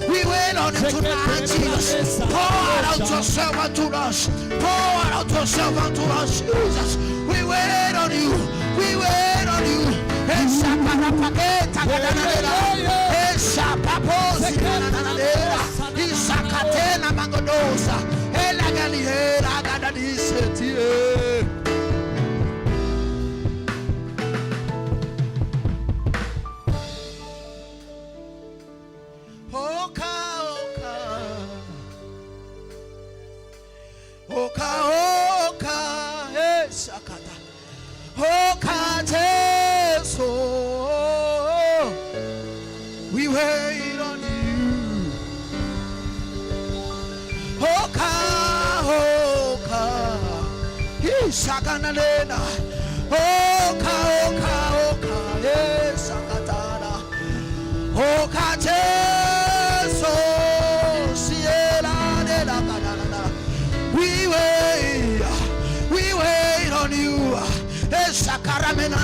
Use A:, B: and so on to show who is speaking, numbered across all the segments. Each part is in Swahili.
A: We wait on you tonight, Jesus. Pour out yourself unto us. Pour out yourself unto us, Jesus. We wait on you. We wait on you. We wait on you. Oka, oka, Isaganalena. Oka, oka, oka, Isakatana. Oka, Jesu, Siela de la Canana. We wait on you. Isakaramena.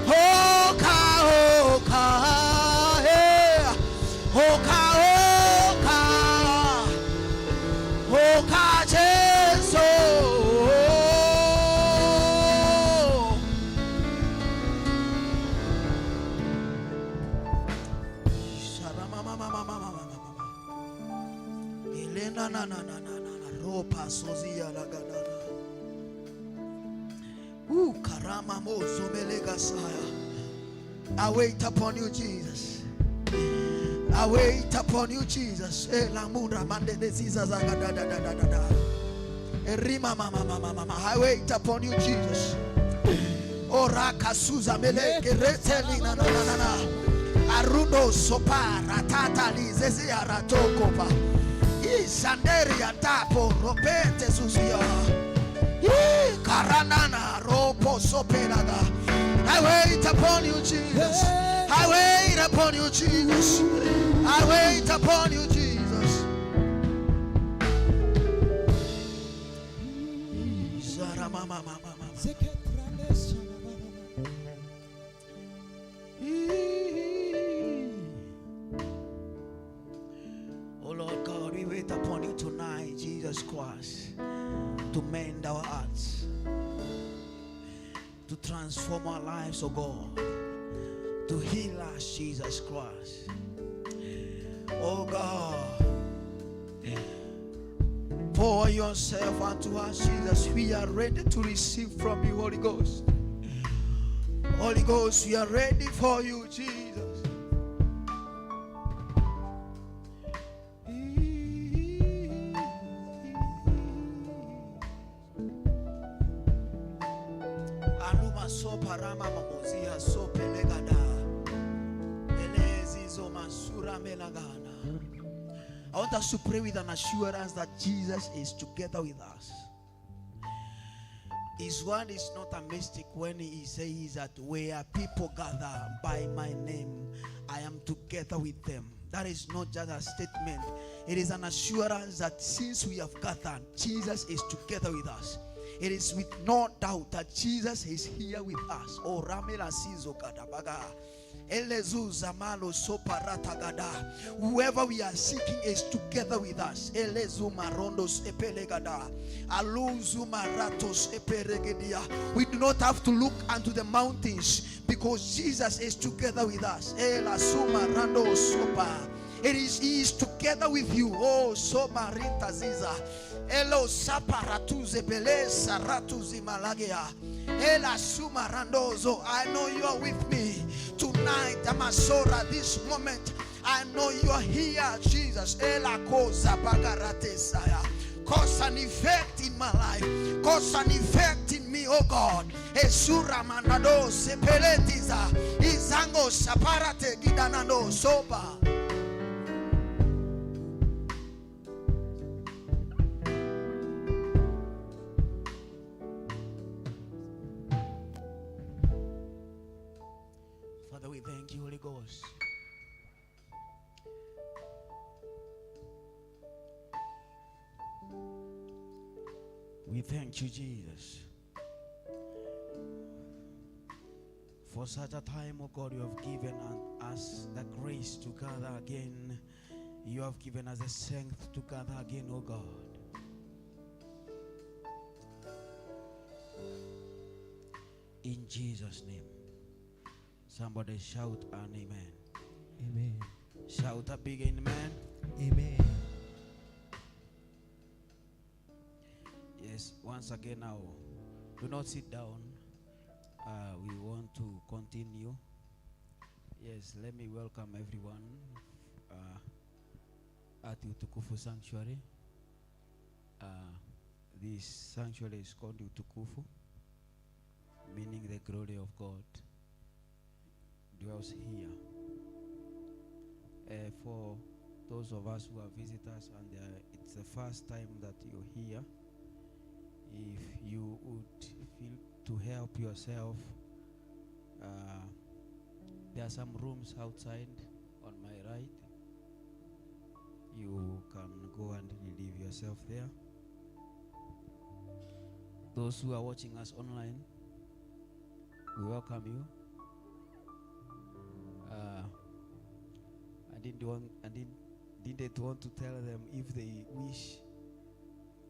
A: Oka, oka. Oka, oka, oka, Jesu. Elena na ropa sozia la gadana. Karama mozo melega saya. I wait upon you, Jesus. I wait upon you, Jesus. I wait upon you, Jesus. Oraka suza meleke retelina na na na. Arundo sopa ratata lizezi aratokopa. Isanderi atapo ropete suzia. Karanana ropo sopelaga. I wait upon you, Jesus. I wait upon you, Jesus. I wait upon you, Jesus. Oh Lord God, we wait upon you tonight, Jesus Christ, to mend our hearts, to transform our lives, oh God, to heal us, Jesus Christ. Oh God, pour yourself unto us, Jesus. We are ready to receive from you, Holy Ghost. Holy Ghost, we are ready for you, Jesus. I want us to pray with an assurance that Jesus is together with us. His word is not a mistake when he says that where people gather by my name, I am together with them. That is not just a statement. It is an assurance that since we have gathered, Jesus is together with us. It is with no doubt that Jesus is here with us. Oh, Ramela Sizo Kadabaga. Whoever we are seeking is together with us. We do not have to look unto the mountains because Jesus is together with us. He is together with you. Oh, Somarinta Ziza. Elo saparatuze beleza ratuzi malagea. Ela sumarandozo. I know you are with me tonight. Amasora, this moment. I know you are here, Jesus. Ela koza bagarate saya. Cause an effect in my life. Cause an effect in me, oh God. Esura manado sepeletiza izango saparate gidanano soba. Father, we thank you, Holy Ghost. We thank you, Jesus, for such a time, oh God. You have given us the grace to gather again. You have given us the strength to gather again, oh God. In Jesus' name. Somebody shout an amen.
B: Amen.
A: Shout a big amen.
B: Amen.
A: Yes, once again now, do not sit down. We want to continue. Yes, let me welcome everyone at Utukufu Sanctuary. This sanctuary is called Utukufu, meaning the glory of God dwells here. For those of us who are visitors and it's the first time that you're here, if you would feel to help yourself, there are some rooms outside on my right. You can go and relieve yourself there. Those who are watching us online, we welcome you. I didn't want to tell them if they wish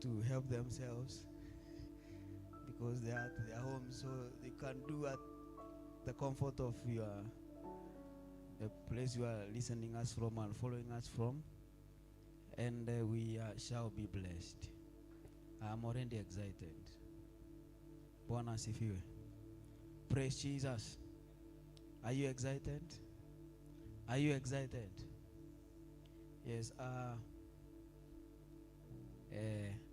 A: to help themselves, because they are at their home, so they can do at the comfort of the place you are listening us from and following us from, and we shall be blessed. I'm already excited. Bwana asifiwe. Praise Jesus. Are you excited? Are you excited? Yes.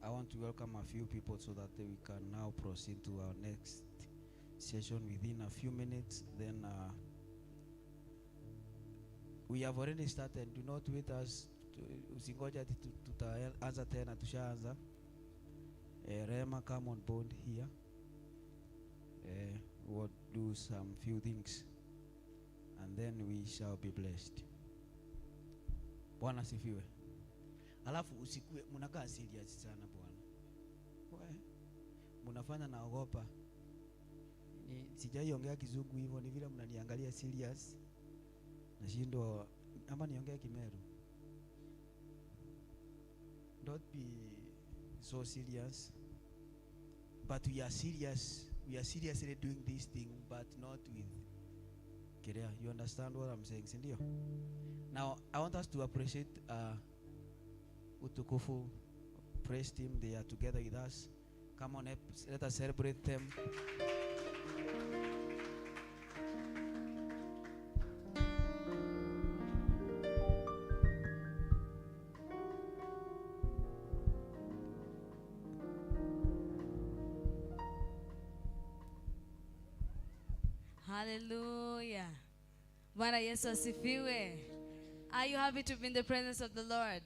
A: I want to welcome a few people so that we can now proceed to our next session within a few minutes. Then we have already started. Do not wait us. Usingoja tutaanza tena, tushaanza. Rema, come on board here. We'll do some few things and then we shall be blessed. Bwana sifiwe. Alafu usikue munakaa serious sana bwana. Munafanya naogopa. Sijaiongea kizungu hivyo, ni vile mnaniangalia serious. Nashindwa ama niongee Kimeru. Don't be so serious. But we are serious. We are seriously doing this thing, but not with Kerea. You understand what I'm saying, Sindio? Now, I want us to appreciate Utukufu praise team. They are together with us. Come on, let us celebrate them.
C: Hallelujah. Bwana Yesu asifiwe. Are you happy to be in the presence of the Lord?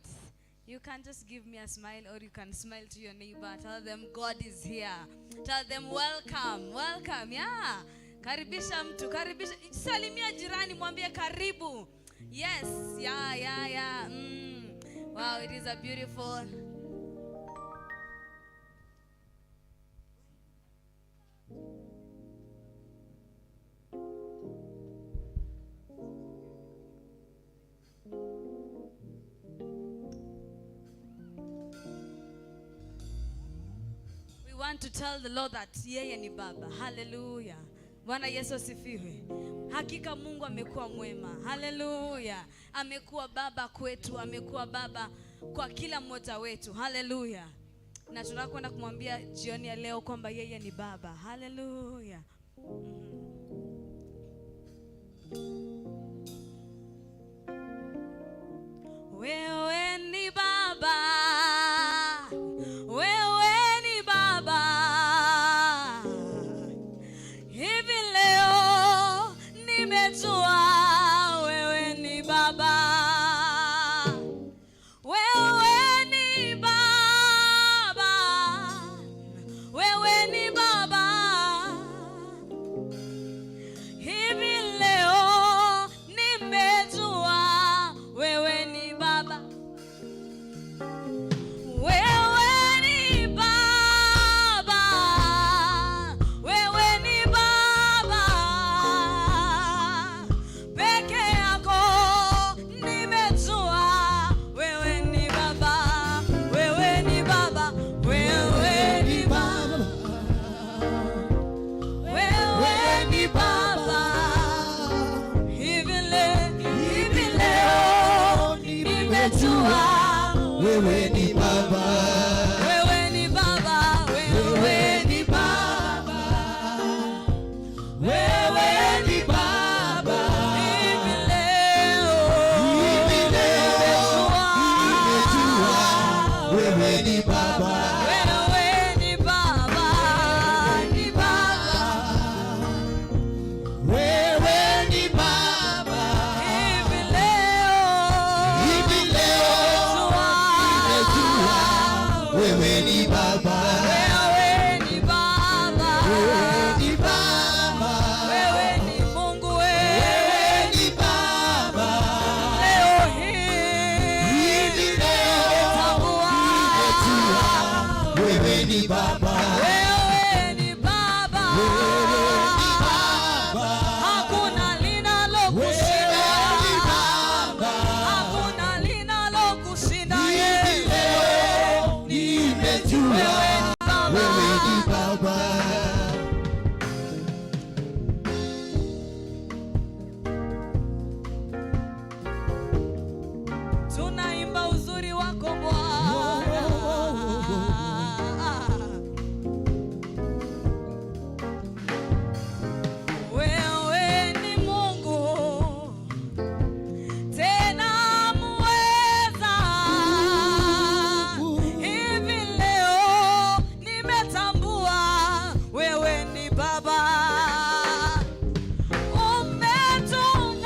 C: You can just give me a smile, or you can smile to your neighbor. Tell them God is here. Tell them welcome. Welcome. Yeah. Karibisha mtu. Karibisha. Salimia jirani, mwambie karibu. Yes. Yeah. Wow, it is a beautiful to tell the Lord that yeye ni baba. Hallelujah. Bwana Yesu asifiwe. Hakika Mungu amekuwa mwema. Hallelujah. Amekuwa baba kwetu, amekuwa baba kwa kila mmoja wetu. Hallelujah. Na tunakwenda kumwambia jioni ya leo kwamba yeye ni baba. Hallelujah. Wewe ni baba. Wewe ni baba.
B: wewe ni Baba.
C: Wewe ni Baba, wewe ni Baba. Wewe ni Baba. Hivi leo nimejua
B: wewe ni Baba.
C: Wewe ni Baba, ni Baba.
B: Wewe ni Baba.
C: Hivi leo
B: nimejua wewe ni Baba.
C: wewe ni Baba.
B: Wewe ni Baba.
C: Wewe ni Mungu,
B: Wewe ni Baba.
C: leo hii
B: Hivi leo
C: tambua
B: wewe ni Baba.
C: wewe ni Baba.
B: Wewe ni Baba.
C: Hakuna linalokushinda,
B: Wewe ni Baba.
C: hakuna linalokushinda.
B: Hivi leo nimejua wewe ni Baba.
C: Tunaimba uzuri wako Bwana. Wewe ni Mungu tena muweza. Hivi leo nimetambua wewe ni Baba.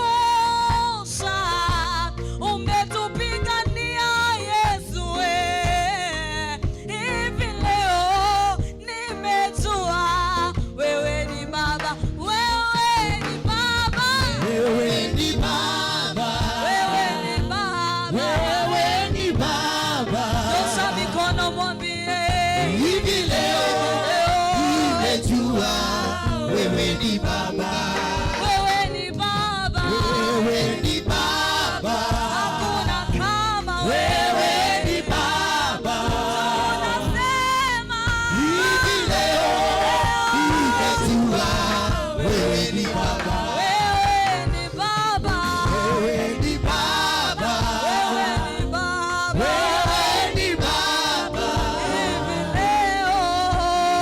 C: Umetuvusha, umetupigania Yesu we. Hivi leo nimejua wewe ni Baba. Wewe ni Baba.
B: Wewe ni Baba.
C: Wewe ni Baba.
B: Wewe ni Baba.
C: Nyosha mikono mwambie.
B: Hivi leo nimejua wewe ni Baba.
C: Wewe ni Baba.
B: Wewe ni Baba.
C: Hakuna kama
B: Wewe ni Baba.
C: Tunasema
B: Hivi leo nimejua wewe ni Baba.
C: wewe ni Baba.
B: Wewe ni Baba.
C: Wewe ni Baba.
B: Wewe ni Baba.
C: Hivi leo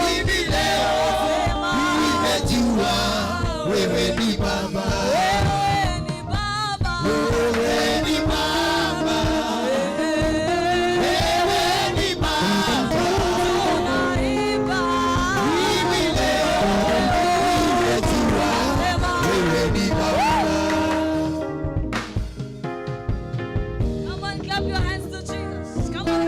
B: Hivi leo nimejua wewe ni Baba.
C: wewe ni Baba.
B: Wewe ni Baba. Wewe ni Baba.
C: Tunaimba.
B: Hivi leo nimejua wewe ni Baba.
C: Come on, clap your hands to Jesus. Come on.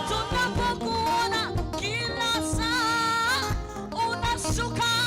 C: Tunapokuona kila saa unashuka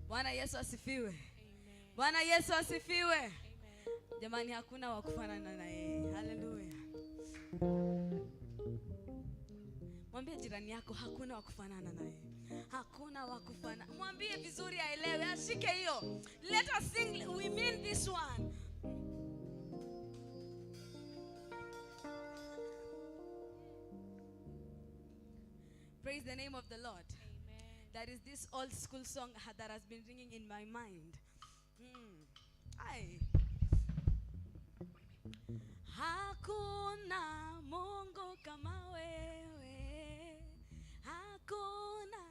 C: Bwana Yesu asifiwe. Bwana Yesu asifiwe. Jamani, hakuna wa kufanana na yeye. Haleluya. Mwambie jirani yako hakuna wa kufanana na yeye. Hakuna wa kufanana. Mwambie vizuri aelewe, ashike hiyo. Let us sing, we mean this one. Praise the name of the Lord. That is this old school song that has been ringing in my mind. Hakuna Mungu kama wewe. Hakuna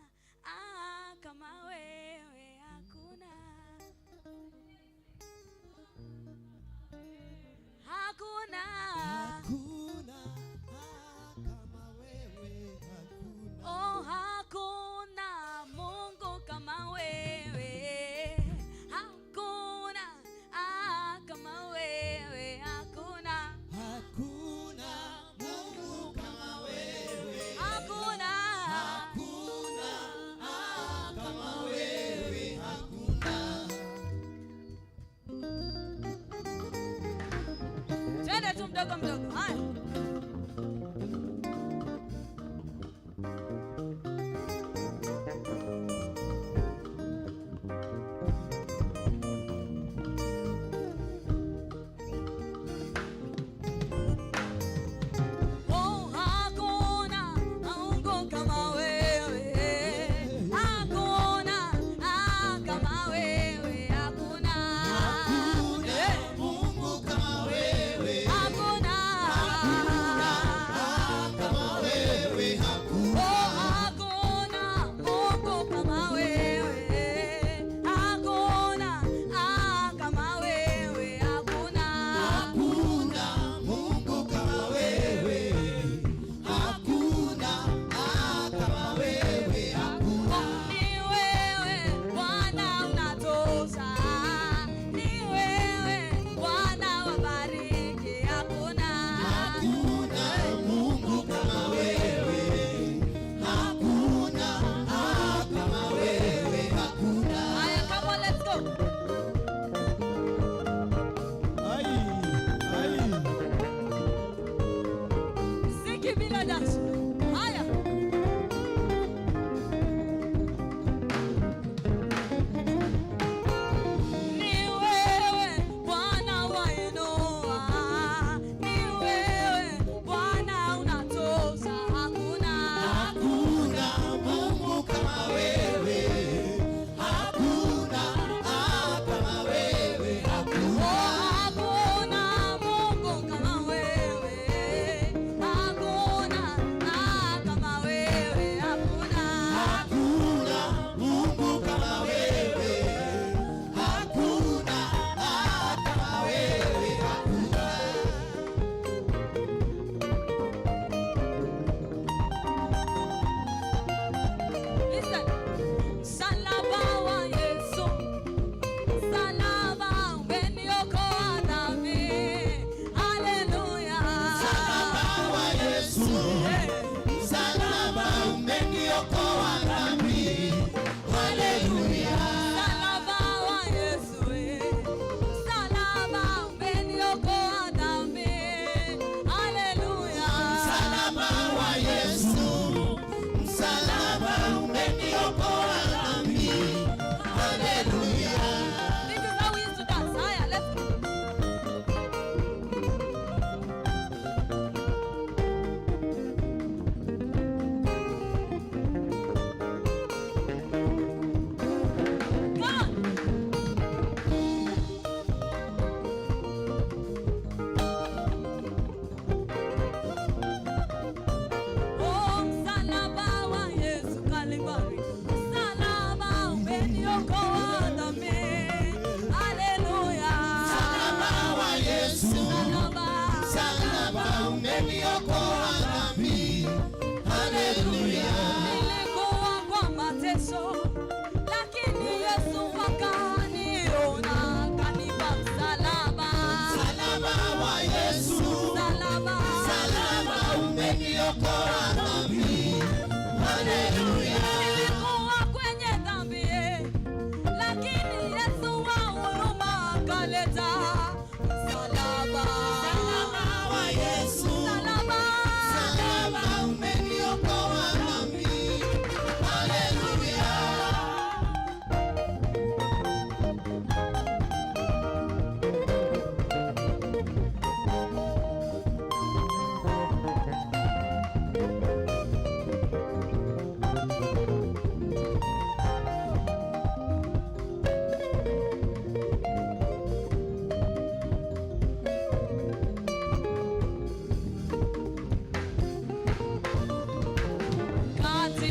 C: kama wewe. Hakuna. Hakuna.
B: Hakuna kama wewe. Hakuna.
C: Oh, hakuna Mungu kama wewe. Hakuna kama wewe. Hakuna.
B: Hakuna Mungu kama wewe.
C: Hakuna.
B: Hakuna kama wewe. Hakuna.
C: Twende tu mdogo mdogo. Haya.
B: Mungu kama wewe.
C: Hakuna.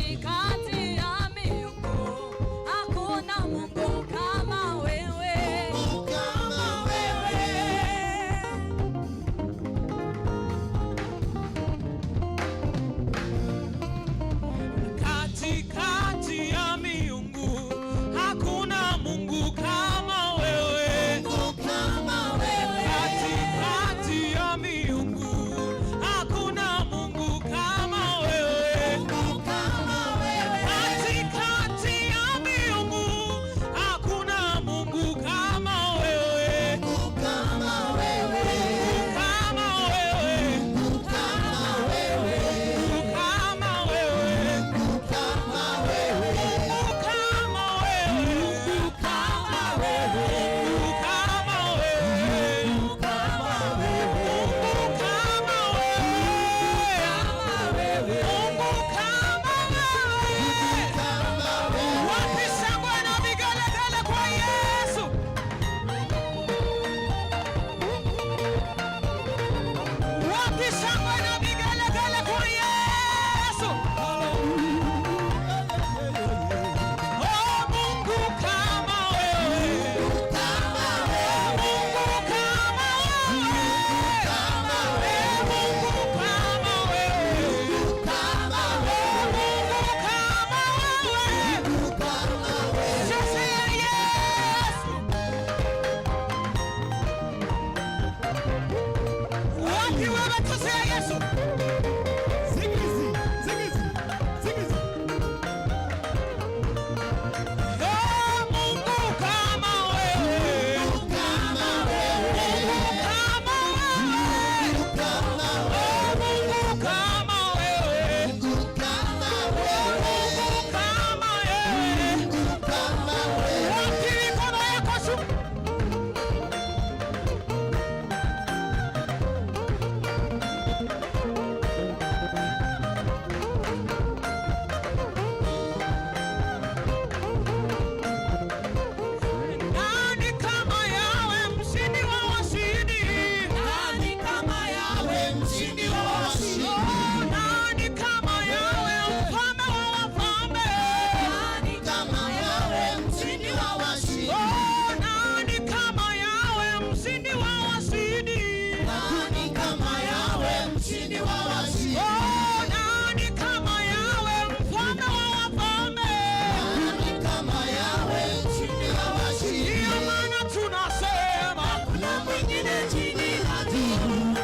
C: Katikati ya miungu hakuna Mungu kama wewe.
B: kama wewe.
D: Katikati ya miungu hakuna Mungu kama wewe.
B: Kama wewe.
D: Katikati ya miungu hakuna Mungu kama wewe.
B: Kama wewe.
D: Katikati ya miungu hakuna Mungu kama wewe.
B: Kama wewe.
D: Kama wewe.
B: Kama wewe.
D: Kama wewe.
B: Kama wewe.
D: Kama wewe.
B: Kama wewe.
D: Kama wewe.
B: Kama wewe.
D: Kama wewe. Kama wewe.
B: Kama wewe.
D: Wapi shangwe na vigelegele kwa Yesu? Wapi shangwe na vigelegele kwa Yesu? Oh, Mungu kama wewe.
B: Kama wewe.
D: Mungu kama wewe.
B: Kama wewe.
D: Mungu kama wewe.
B: Kama wewe.
D: Mungu kama wewe.
B: Kama wewe.
D: Sasa Yesu. Wapi wewe tusia Yesu? Oh, Mungu kama wewe.
B: Kama wewe.
D: Kama wewe.
B: Kama
D: Oh, Mungu kama wewe.
B: Kama wewe.
D: Kama wewe.
B: Kama wewe.
D: Wapi mikono yako juu? Nani kama yawe mshindi wa washindi?
B: Nani kama yawe mshindi wa washindi?
D: Oh, nani kama yawe mfalme wa wafalme?
B: Nani kama yawe mshindi wa washindi?
D: Oh, nani kama yawe mshindi wa washindi?
B: Nani kama yawe mshindi wa washindi?
D: Oh, nani kama yawe mfalme wa wafalme?
B: Nani kama yawe mshindi wa washindi?
D: Ndiyo maana tunasema
B: Hakuna mwingine chini ya juu.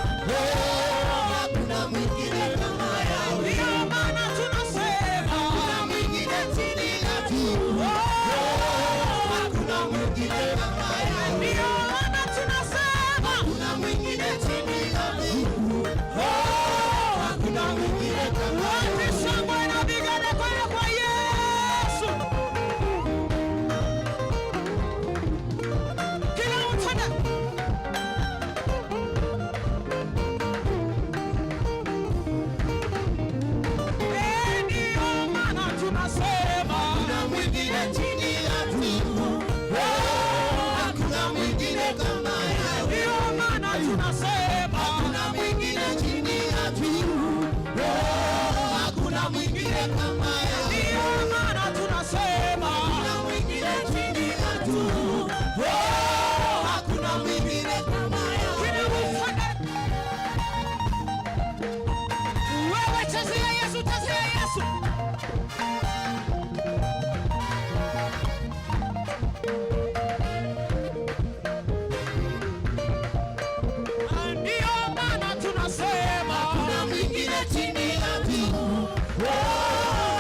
B: Hakuna mwingine kama yawe.
D: ndiyo maana tunasema
B: Hakuna mwingine chini ya juu. Hakuna mwingine kama yawe.
D: ndiyo maana tunasema
B: Hakuna mwingine chini ya juu. Hakuna mwingine kama yawe.
D: wapi shangwe na vigelegele kwa Yesu? Kila mtu na ndiyo maana tunasema
B: Hakuna mwingine chini ya juu. Hakuna mwingine kama yawe.
D: ndiyo maana tunasema
B: Hakuna mwingine chini ya juu. Hakuna mwingine kama yawe.
D: ndiyo maana tunasema
B: Hakuna mwingine chini ya juu. Hakuna mwingine kama yawe.
D: kila mtu na wewe chezea Yesu, chezea Yesu. Ndiyo maana tunasema
B: Hakuna mwingine chini ya juu.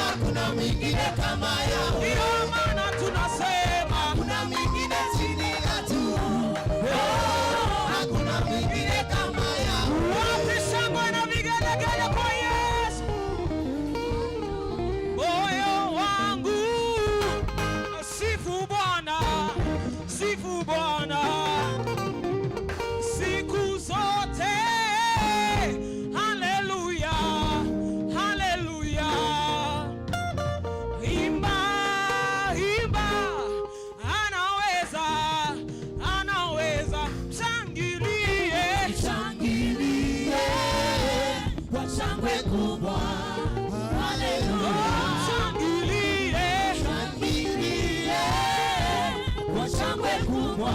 B: Hakuna mwingine kama yawe.
D: ndiyo
B: kubwa.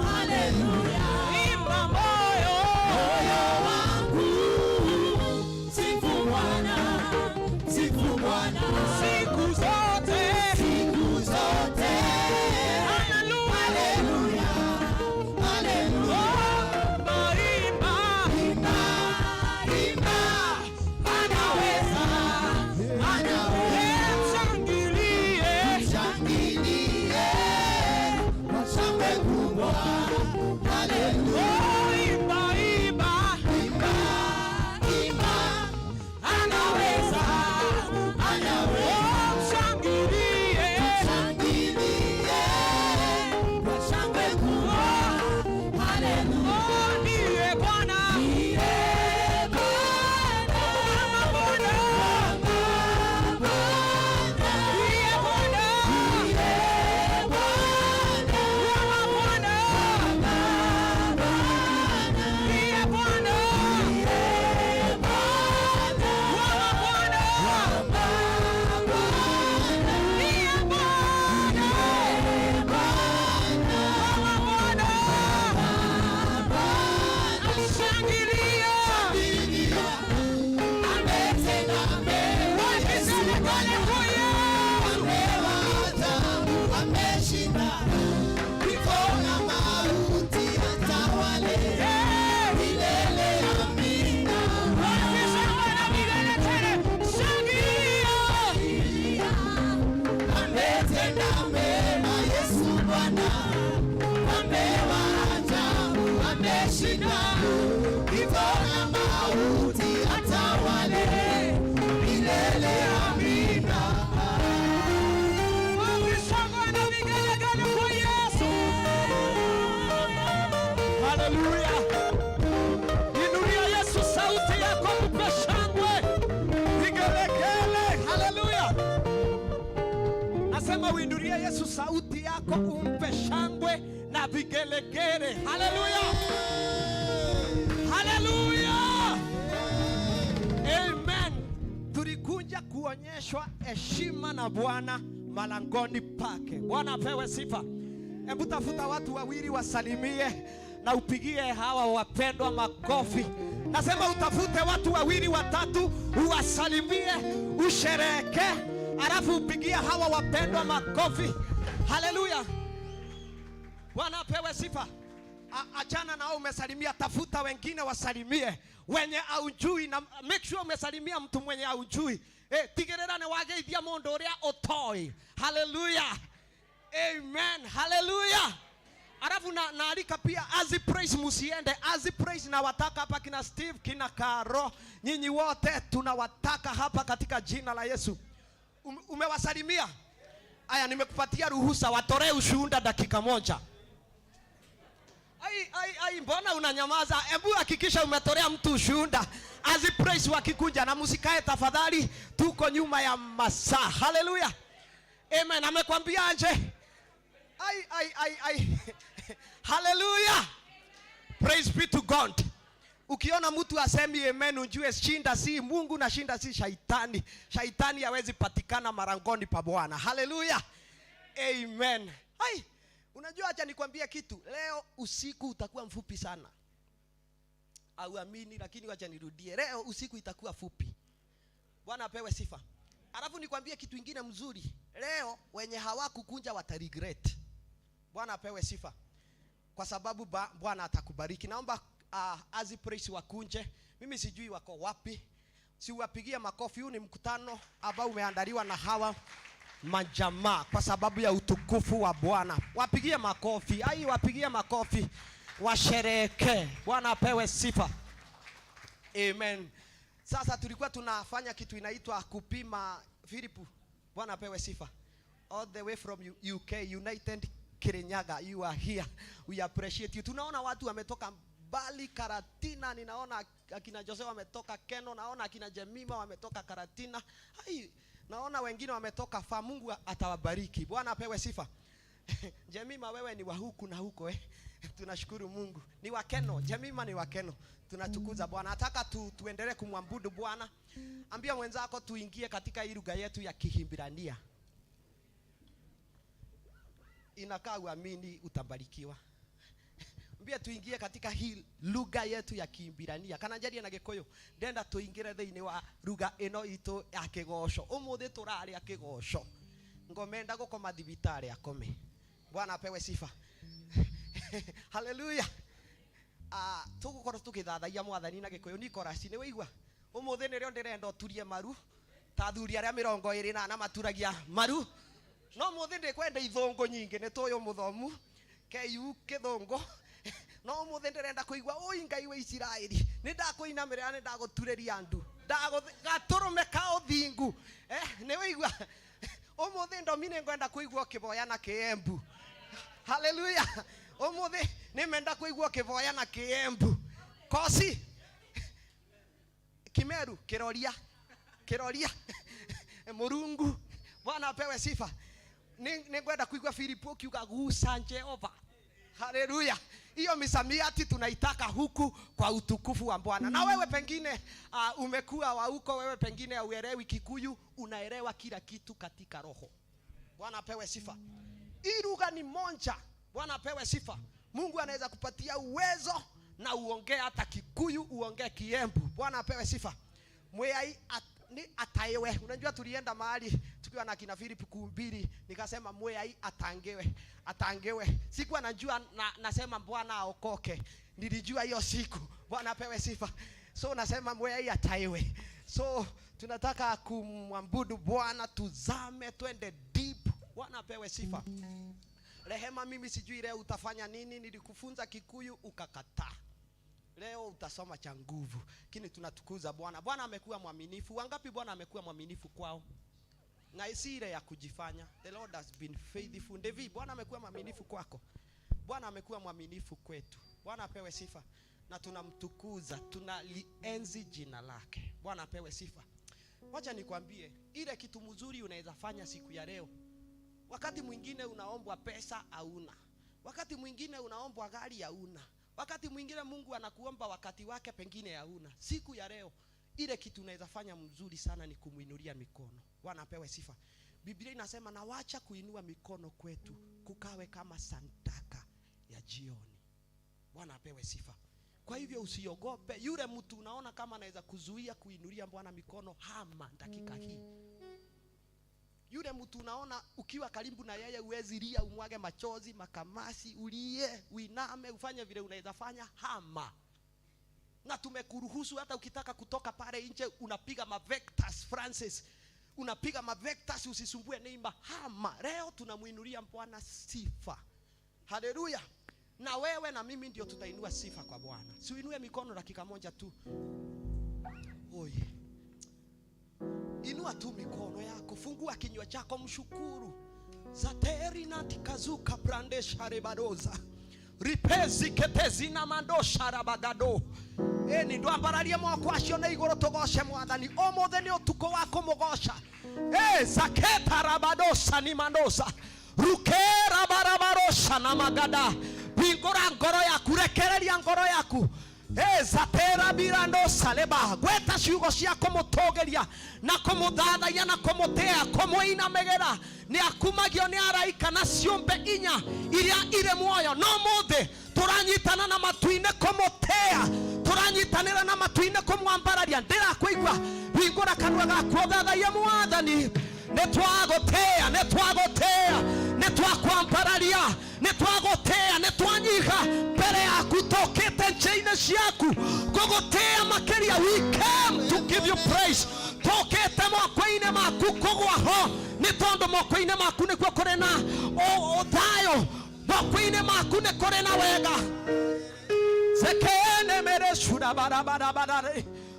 B: Haleluya.
D: Imba moyo
B: wangu, sifu Bwana, sifu Bwana.
D: siku zote.
B: Siku zote.
D: Haleluya.
B: Haleluya.
D: Imba, imba.
B: Imba, anaweza, anaweza.
D: Shangilie.
B: Shangilie, shangwe kubwa. Haleluya.
D: Imba, imba.
B: Imba, imba, anaweza, anaweza.
D: Shangilie.
B: Shangilie, shangwe kubwa. Haleluya.
D: Ndiye Bwana.
B: Ndiye Bwana,
D: Bwana. Ndiye Bwana.
B: ndiye Bwana,
D: Bwana. Ndiye Bwana. Uinulie Yesu sauti yako, umpe shangwe na vigelegele. Haleluya. Haleluya. Amen. Tulikuja kuonyeshwa heshima na Bwana malangoni pake. Bwana apewe sifa. Hebu tafuta watu wawili wasalimie na upigie hawa wapendwa makofi. Nasema utafute watu wawili watatu uwasalimie, usherehekee. Alafu upigia hawa wapendwa makofi. Haleluya. Bwana apewe sifa. Achana nao umesalimia, tafuta wengine wasalimie wenye aujui, na make sure umesalimia mtu mwenye aujui. Tigererane wageithia mundu uria utoi. Haleluya. Amen. Haleluya. Alafu naalika pia Azipraise, musiende Azipraise, na wataka hapa kina Steve, kina Karo, nyinyi wote tunawataka hapa katika jina la Yesu. Umewasalimia? Aya, nimekupatia ruhusa watolee ushuhuda dakika moja. Mbona unanyamaza? Hebu hakikisha umetolea mtu ushuhuda. Azipraise wakikuja, na musikae tafadhali, tuko nyuma ya masaa. Haleluya. Amen. Amekwambia aje? Haleluya. Praise be to God. Ukiona mtu asemi amen, ujue shinda si Mungu na shinda si shaitani. Shaitani hawezi patikana marangoni pa Bwana. Haleluya. Amen. Unajua, acha nikwambie kitu. Leo usiku utakuwa mfupi sana. Auamini, lakini acha nirudie. Leo usiku itakuwa fupi. Bwana apewe sifa. Alafu nikwambie kitu kingine mzuri. Leo wenye hawakukunja wataregret. Bwana apewe sifa. Kwa sababu Bwana atakubariki. Naomba Azipraise wakunje. Mimi sijui wako wapi. Siwapigie makofi. Huu ni mkutano ambao umeandaliwa na hawa majamaa kwa sababu ya utukufu wa Bwana. Wapigie makofi. Wapigie makofi. Washerehekee. Bwana apewe sifa. Amen. Sasa tulikuwa tunafanya kitu inaitwa kupima Filipu. Bwana apewe sifa. All the way from UK, United Kirinyaga, you are here. We appreciate you. Tunaona watu wametoka mbali Karatina, ninaona akina Jose wametoka Keno, naona akina Jemima wametoka Karatina. Naona wengine wametoka fa. Mungu atawabariki. Bwana apewe sifa. Jemima, wewe ni wa huku na huko Tunashukuru Mungu. Ni wa Keno. Jemima ni wa Keno. Tunatukuza Bwana. Nataka tuendelee kumwabudu Bwana. Ambia mwenzako tuingie katika hii lugha yetu ya Kihibrania. inakaa uamini utabarikiwa. Mbia tuingie katika hii lugha yetu ya Kiimbirania. Kana njari na Gikuyu. Ndenda tuingire thiini wa lugha ino itu ya Kigosho. Umuthi turari ya Kigosho. Ngomenda gukoma thibitari akome. Bwana apewe sifa. Hallelujah. Tugukorwo tukithathaia Mwathani na Gikuyu ni korasi ni weigua. Umuthi ni rio ndirenda uturie maru. Ta thuri aria 20 na maturagia maru. No muthi ndikwenda ithongo nyingi ni tuyo muthomu. Keyu kithongo. No muthi ndirenda kuigua oi Ngai wa Isiraeli. Ni ndakuinamirira ni ndagutureria andu. Gaturume ka uthingu. Ni weigua. Umuthi ndomine ngwenda kuigua kiboya na kiembu. Hallelujah. Umuthi ni menda kuigua kiboya na kiembu. Kosi. Kimeru kiroria. Kiroria. Murungu. Bwana apewe sifa. Ni ngwenda kuigua Filipo kiuga gusa Jehova. Hallelujah. Hiyo misamiati tunaitaka huku kwa utukufu wa Bwana. Na wewe pengine umekuwa wa huko, wewe pengine uelewi Kikuyu, unaelewa kila kitu katika roho. Bwana apewe sifa. Hii lugha ni moja. Bwana apewe sifa. Mungu anaweza kupatia uwezo na uongee hata Kikuyu, uongee Kiembu. Bwana apewe sifa. Mwai ni ataewe. Unajua tulienda mahali tukiwa na kina Philip kuhubiri, nikasema mwai atangewe. Sikuwa najua nasema Bwana aokoke. Nilijua hiyo siku. Bwana apewe sifa. So nasema mwai ataewe. So tunataka kumwabudu Bwana, tuzame twende deep. Bwana apewe sifa. Rehema, mimi sijui leo utafanya nini. Nilikufunza Kikuyu ukakataa. Leo utasoma cha nguvu. Lakini tunatukuza Bwana. Bwana amekuwa mwaminifu. Wangapi Bwana amekuwa mwaminifu kwao? Na isire ya kujifanya. The Lord has been faithful. Ndevi, Bwana amekuwa mwaminifu kwako. Bwana amekuwa mwaminifu kwetu. Bwana apewe sifa. Na tunamtukuza, tunalienzi jina lake. Bwana apewe sifa. Wacha nikwambie, ile kitu mzuri unaweza fanya siku ya leo. Wakati mwingine unaombwa pesa hauna. Wakati mwingine unaombwa gari hauna. Wakati mwingine Mungu anakuomba wakati wake pengine hauna. Siku ya leo ile kitu unaweza fanya mzuri sana ni kumuinulia mikono. Bwana apewe sifa. Biblia inasema na wacha kuinua mikono kwetu kukawe kama sandaka ya jioni. Bwana apewe sifa. Kwa hivyo usiogope. Yule mtu unaona kama anaweza kuzuia kuinulia Bwana mikono, hama dakika hii. Yule mtu unaona ukiwa karibu na yeye uwezi lia, umwage machozi, makamasi, ulie, uiname, ufanye vile unaweza fanya, hama. Na tumekuruhusu hata ukitaka kutoka pale nje unapiga mavectors, Francis. Unapiga mavectors, usisumbue neima, hama. Leo tunamuinulia Bwana sifa. Haleluya. Na wewe na mimi ndio tutainua sifa kwa Bwana. Si uinue mikono dakika moja tu. Oye. Inua tu mikono yako, fungua kinywa chako, mshukuru. Zateri na tikazuka brande sharebadoza. Ripezi ketezi na mandosha rabagado. Eni ndwambararie mwako acio na igoro tugoshe Mwathani. Omothe ni utuko wako mugosha. Zaketa rabadosa ni mandosa. Rukera barabarosha na magada. Bingora ngoro yaku, rekereria ngoro yaku. Zatera birando saleba. Gweta ciugo cia kumutogeria na kumuthathaiya na kumutea kumuina megera. Ni akumagio ni araika na ciumbe inya iria ire muoyo. No muthe turanyitana na matuine kumutea, turanyitanira na matuine kumwambararia. Ndira kuigua bingora kanwa gaku thathaia Mwathani. Netwagotea, netwagotea, netwakwambararia, netwagotea, netwanyiha mbere yaku tokete njeine ciaku kugotea makeria. We came to give you praise. Tokete moko-ine maku kugwa ho ni tondo moko-ine maku ni kuri na thayo, moko-ine maku ni kuri na wega. Zekene mere shura barabara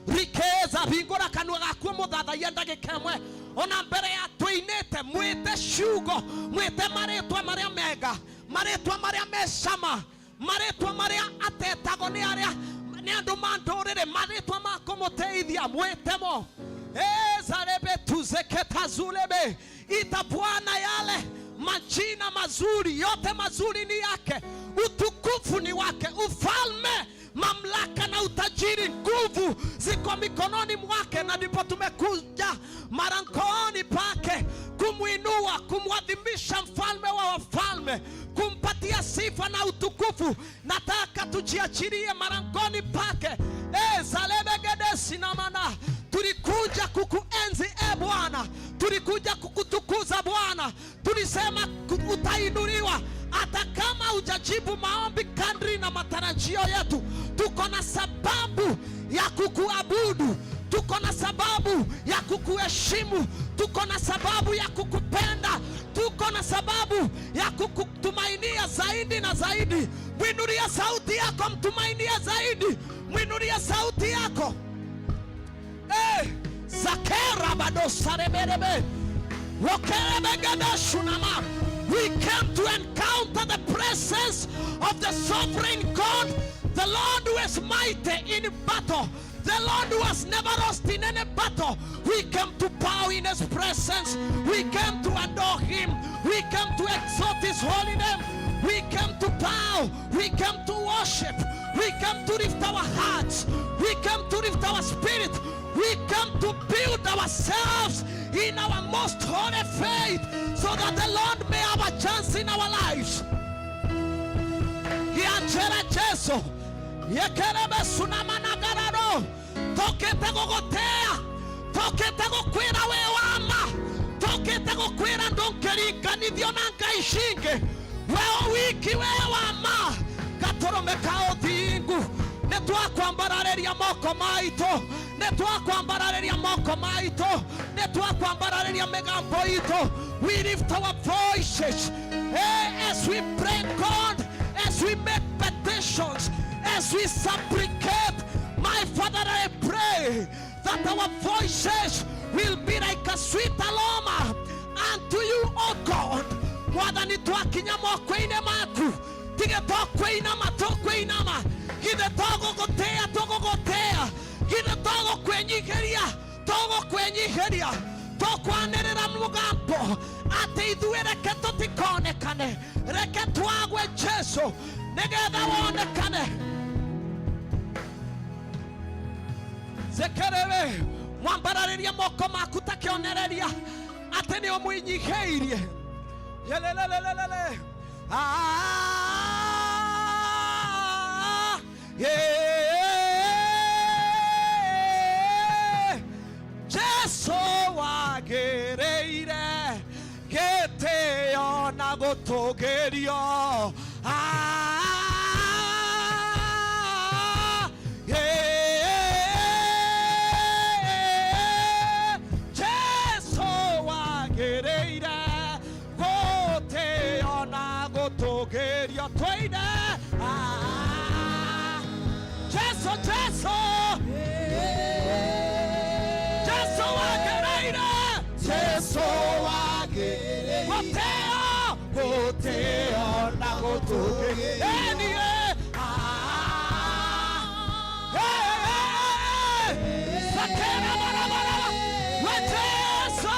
D: rikeza bingora kanwa gaku muthathaia ndagika imwe. Ona mbere ya tuinete mwite ciugo, mwite maritwa maria mega, maritwa maria mesama, maritwa maria atetagwo ni aria ni andu mandurire, maritwa makumuteithia mwitemo. Zarebe tuzeketa zulebe. Ita Bwana yale majina mazuri, yote mazuri ni yake, utukufu ni wake, ufalme, mamlaka na utajiri, nguvu ziko mikononi mwake. Na ndipo tumekuja marangoni pake kumuinua, kumwadhimisha mfalme wa wafalme, utuachilie marangoni pake. Zalebegedesi na mana. Tulikuja kukuenzi Bwana, tulikuja kukutukuza Bwana. Tulisema utainuliwa hata kama hujajibu maombi kadri na matarajio yetu. Tuko na sababu ya kukuabudu, tuko na sababu ya kukuheshimu, tuko na sababu ya kukupenda, tuko na sababu ya kukutumainia zaidi na zaidi. Mwinulia sauti yako, mtumainia zaidi. Mwinulia sauti yako. Zakera bado sareberebe. Wokerebegede shunama. We came to encounter the presence of the sovereign God, the Lord who is mighty in battle, the Lord who has never lost in any battle. We came to bow in His presence. We came to adore Him. We came to exalt His holy name. We came to bow. We came to worship. We came to lift our hearts. We came to lift our spirit. We come to build ourselves in our most holy faith so that the Lord may have a chance in our lives. Hianjera Jesu yekerebe sunama nagararo tokete gogotea tokete gokwira wewama tokete gokwira ndonkerika nithio nanka ishinge weo wiki wewama gatorome kaothingu netwakwambarareria moko maito netwakwambarareria moko maito netwakwambarareria megambo ito. We lift our voices as we pray God, as we make petitions, as we supplicate. My Father, I pray that our voices will be like a sweet aroma unto you, O God. Mwathani twakinya moko-inĩ maku tige tokũinama tũkũinama githe tũgũgũtĩa githe tũgũkwenyiheria tũkwanĩrĩra mũgambo atĩ ithuĩ reke tũtikonekane, reke twagwe Jesu nĩgetha wonekane. Zekerebe mwambararĩrie moko maku takĩonereria atĩ nĩ ũmũinyihĩirie. Yelelelelele. Jesu wagereire gĩtĩo na gũtũgĩrio. Jesu wagereire gũtĩo na gũtũgĩrio. Twaine Jesu Jesu Jesu wagereire Jesu wagereire gũtĩo na gũtũgĩrio. Sakera barabara we Jesu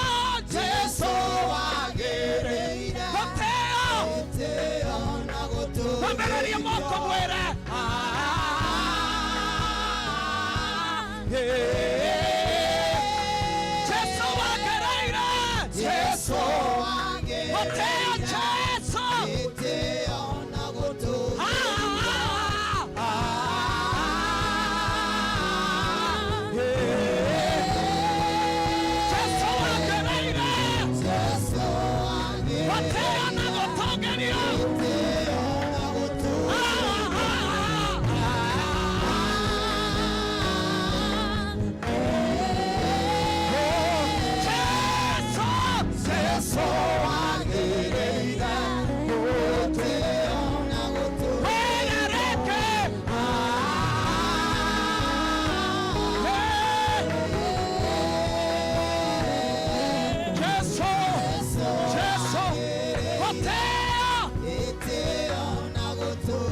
D: Jesu wagereire gũtĩo na gũtũgĩrio. Wambararia moko mwĩre Jesu wagereire Jesu gũtĩo Jesu na gũtũgĩrio. Jesu wagereire Jesu gũtĩo na gũtũgĩrio.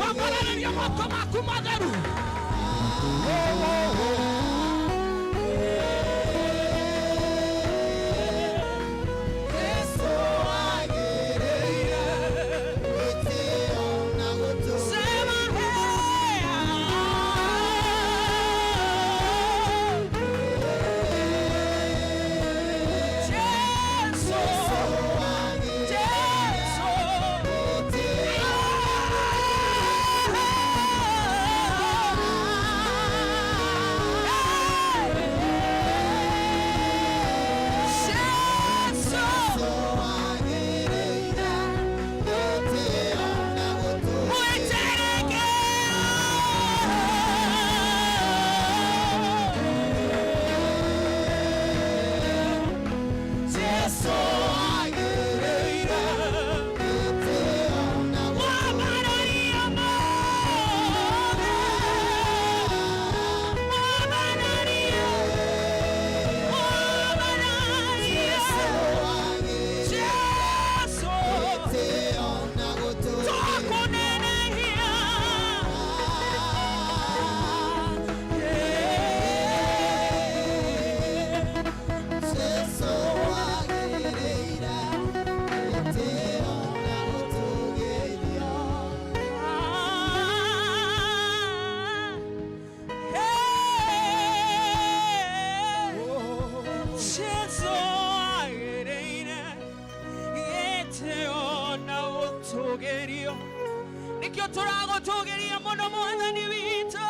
B: nĩkĩo tũragũtũgĩria mũno Mwathani witũ.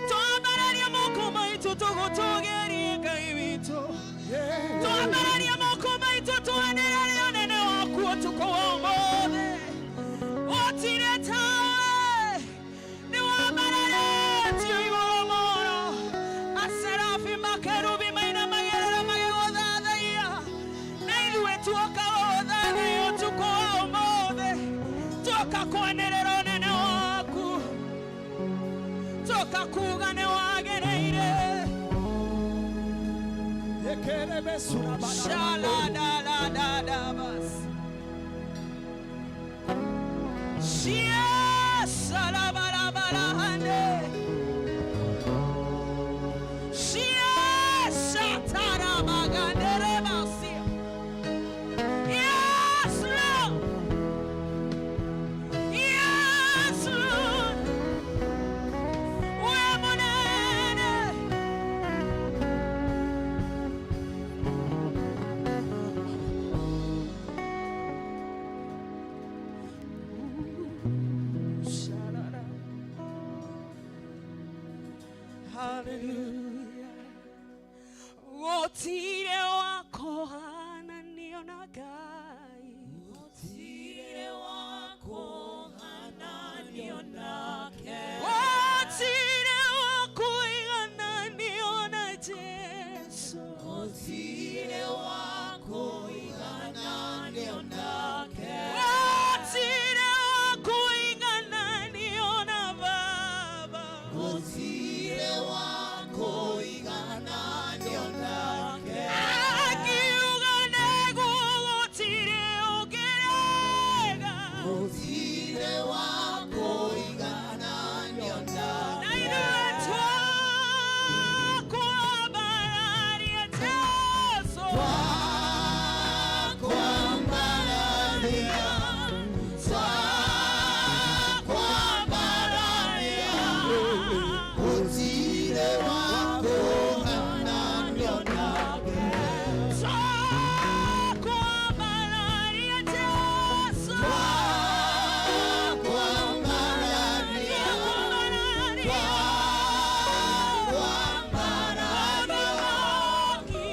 B: Twambararia moko maitũ tũgũtũgĩrie Ngai witũ. Twambararia moko maitũ twanĩrĩre ũnene waku ũtukũ wa ũmũthĩ. Gũtirĩ tawe nĩwambararĩtio igũrũ mũno. Aserafi makerubi mainamagĩrĩra magĩgũthathaiya. Na ithuĩ tuoka gũgũthathaiya ũtukũ wa ũmũthĩ. Tuoka kwanĩrĩra ũnene waku. Tuoka kuga nĩwagĩrĩire. Shaladadadabas. Shiasalabalabalaande. Shiasatarabaganderebasi. Yes, Lord. Yes, Lord. We're monene. Hallelujah. Gũtirĩ wako hananiona Ngai. Gũtirĩ wako hananiona Ngai. Gũtirĩ wako igananiona Jesu. Gũtirĩ wako igananiona Ngai. Gũtirĩ wako igananiona Baba. Gũtirĩ wako igananiona Ngai. Akiuga negũgũtirĩ ũngĩrega. Gũtirĩ wako igananiona Ngai. Na ithuĩ twakwambararia Jesu. Twakwambararia. Twakwambararia. Gũtirĩ wako hananiona Ngai. Twakwambararia Jesu. Twakwambararia. Twakwambararia.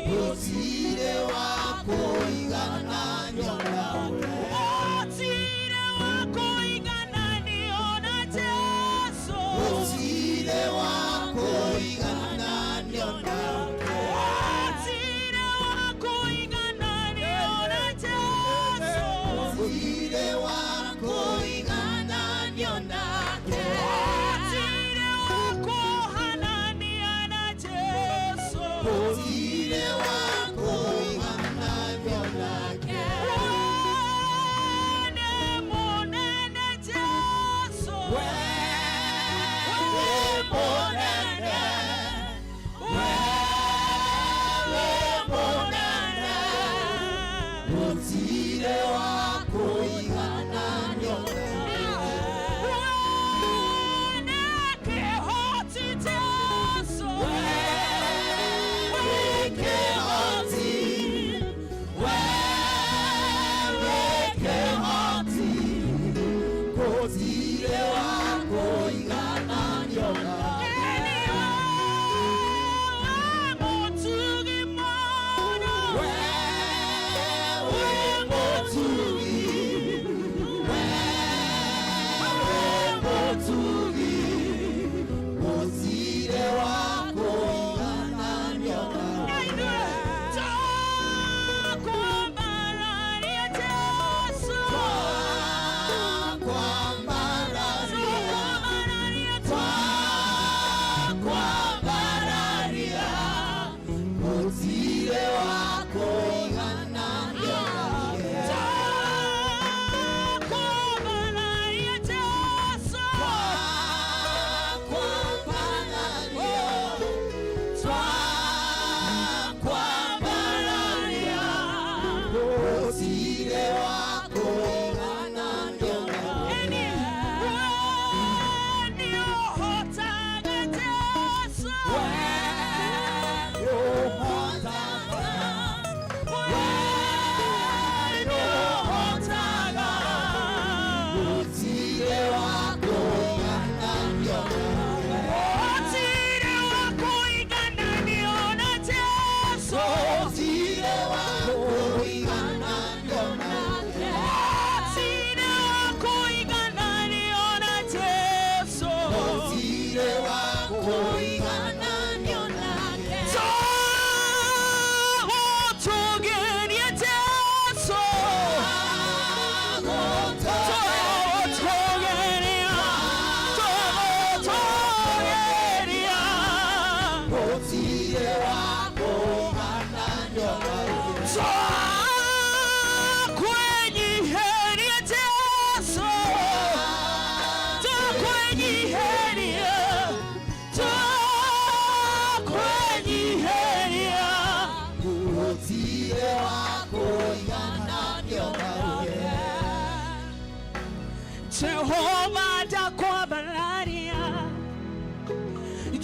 B: Gũtirĩ wako igananiona Ngai. Gũtirĩ wako igananiona Jesu. Gũtirĩ wako igananiona Ngai. Gũtirĩ wako igananiona Jesu. Gũtirĩ wako igananiona Ngai. Gũtirĩ wako hananiana Jesu. Gũtirĩ wako igananiona Ngai.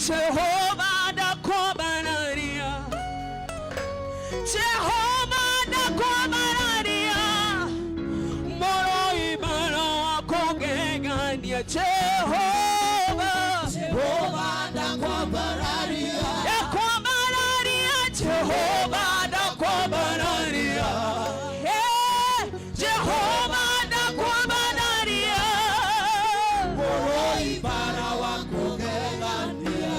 B: Jehovah da Kobanaria, Jehovah da Kobanaria, Moroi Bana Kogegania, Jehovah, Jehovah da Kobanaria, Jehovah da Kobanaria, Jehovah da Kobanaria, Moroi Bana Kogegania.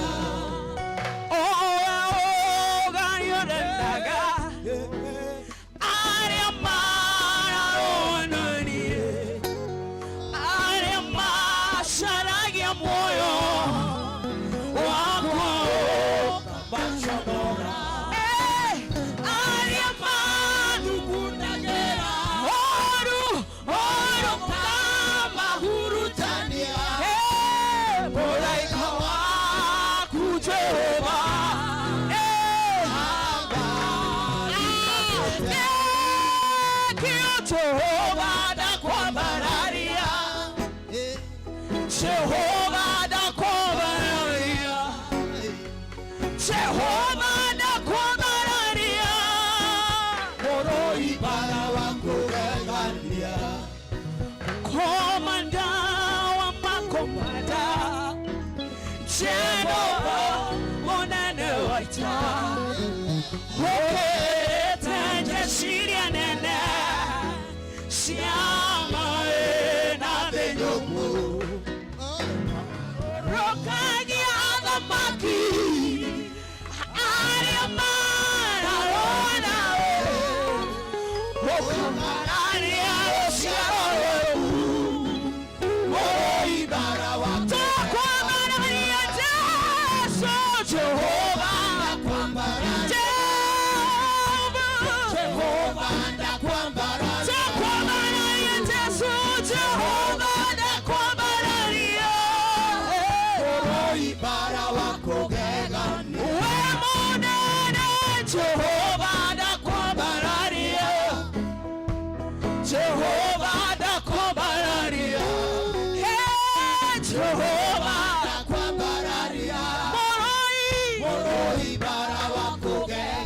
B: Kanya Jehovah, we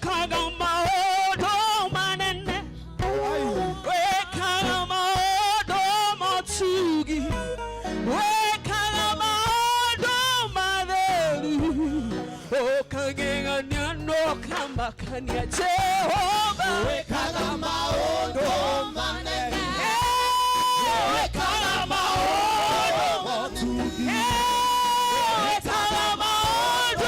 B: kalamaodo manene, we kalamaodo motugi, we kalamaodo madelu, o kagegania no kamakani, we kalamaodo manene, we kalamaodo motugi, we kalamaodo.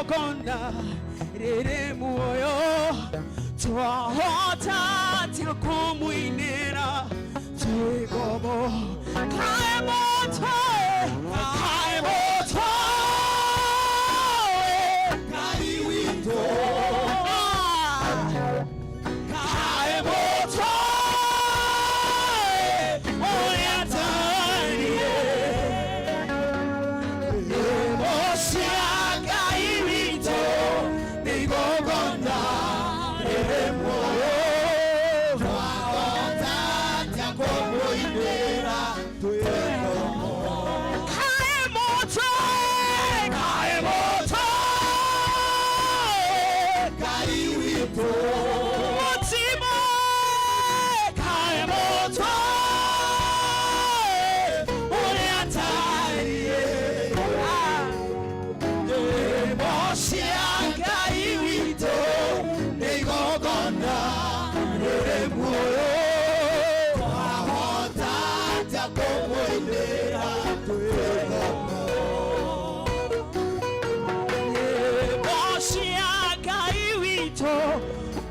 B: Konda rere muyo twahota tikumwinira tigobo kaimoto kaiwito kaimoto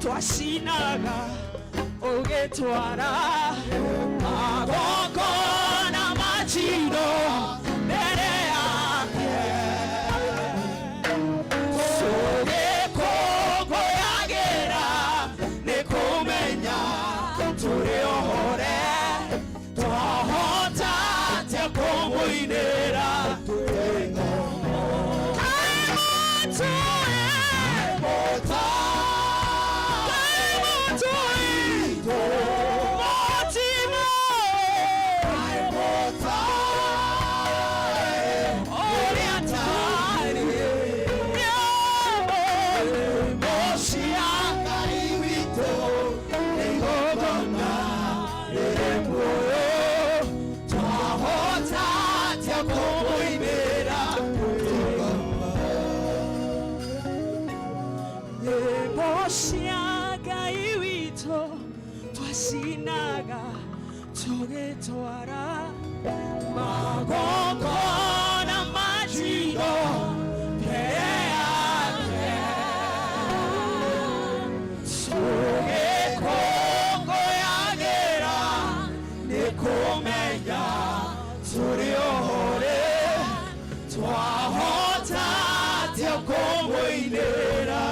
B: Twashinaga ogetwara magoko na machino mbere yake soge koko yagera nikumenya turi ohore twahota tekumwinira twashinaga togetwara magoko na machino mbere yake soge koko yagera nikumenya turi ohore twahota tekumwinira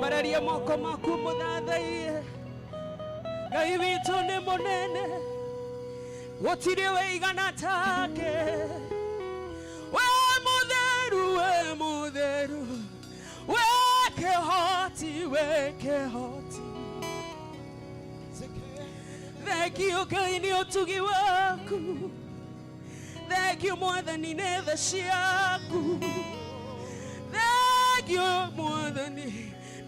E: Twararia moko maku muthathaiye Ngai witũ nĩ mũnene gũtirĩ wĩigana take we mũtheru we kĩhoti thengio Ngai nĩ ũtugi waku thengio Mwathani nĩ tha ciaku thengio Mwathani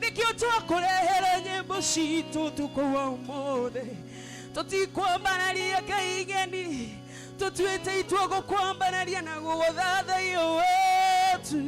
E: nikio twakurehere nyĩmbo citũ ũtukũ wa ũmũthĩ tũtikwambanaria Ngai geni tũtuĩte itua gũkwambanaria na gũgũthathaiya wetu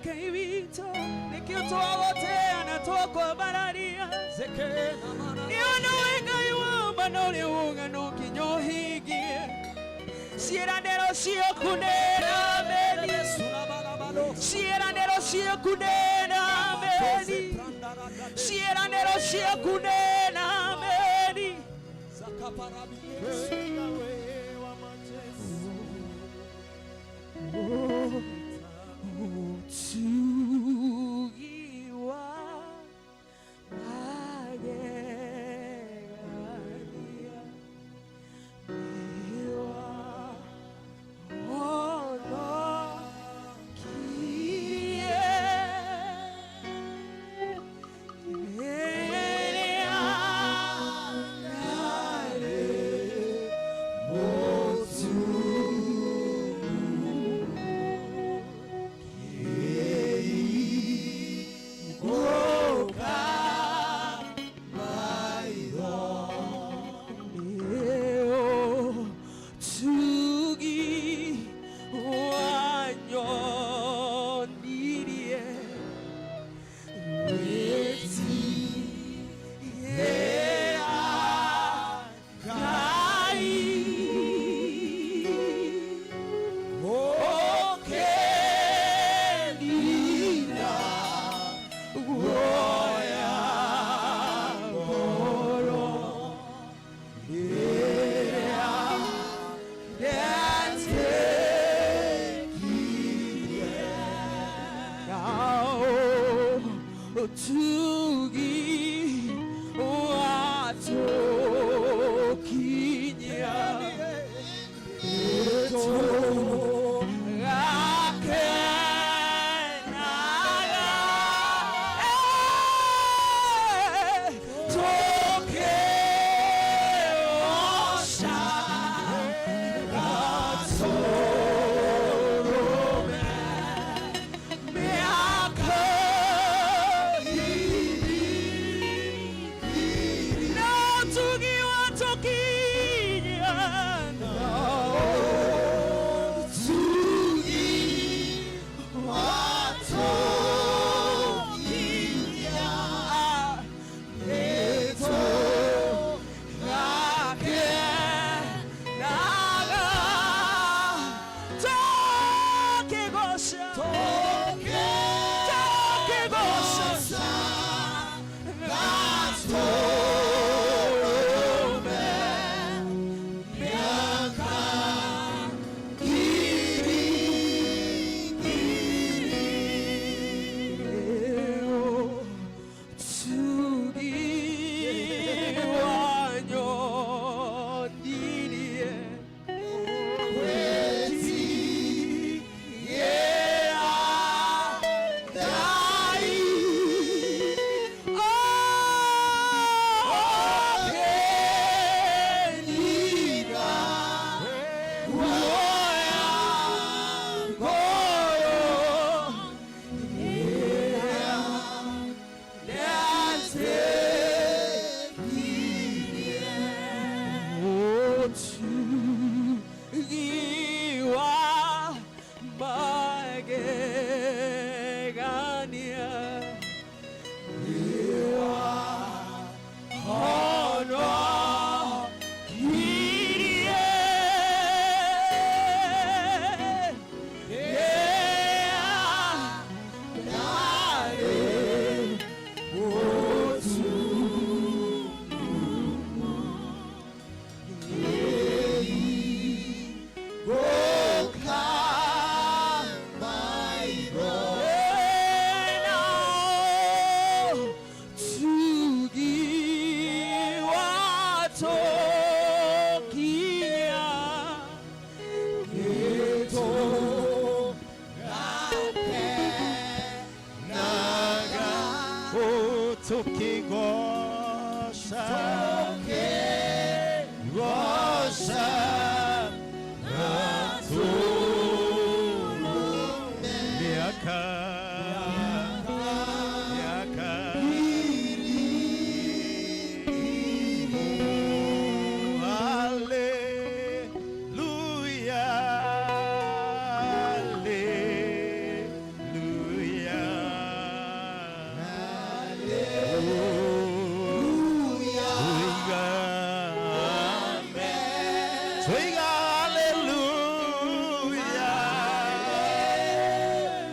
E: kaibito nikitoa wote anatoka bararia niona wenga iwamba nole unga nukinyohigie sierandero sio kunena meni sierandero sio kunena meni sierandero sio kunena meni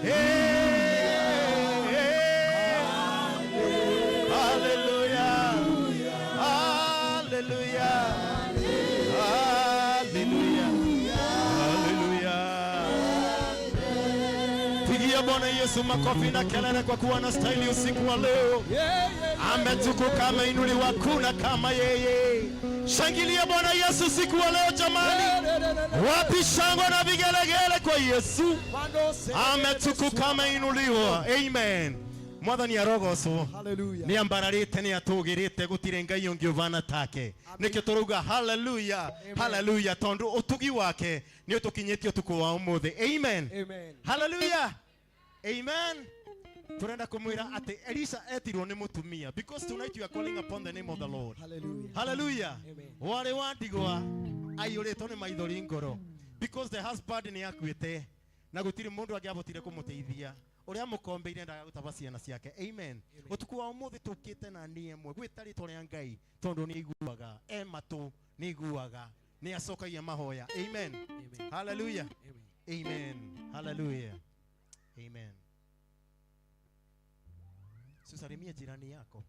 B: Hallelujah. Hallelujah. Pigia Bwana Yesu makofi na kelele kwa kuwa na stahili usiku wa leo. Ametukuka, ameinuliwa, kuna kama yeye. Shangilia Bwana Yesu usiku wa leo jamani. Wapi shangwe na vigelegele kwa Yesu. Ametukuka, ameinuliwa. Amen. Mwathani arogoco.
D: Hallelujah.
B: Ni ambararite ni atugirite gutire ngai ungi uvana take. Nikyo turuga hallelujah. Hallelujah tondu utugi wake ni utukinyitio utuku wa umuthi. Amen.
D: Amen.
B: Hallelujah. Amen. Turenda kumwira ati Elisha etirwo ni mutumia because tonight you are calling upon the name of the Lord.
D: Hallelujah.
B: Hallelujah.
D: Amen.
B: Wale wandigwa ayuritwo ni maithori ngoro because the husband ni akuite na gutiri mundu angiavotire kumuteithia. Uria mukombeire ndaga gutava ciana ciake. Amen. Utuku wa umuthi tukite na ni emwe gwitari toria ngai tondu ni iguaga ematu ni iguaga ni acokagia mahoya. Amen. Hallelujah. Amen. Hallelujah. Amen. Susalimia jirani yako.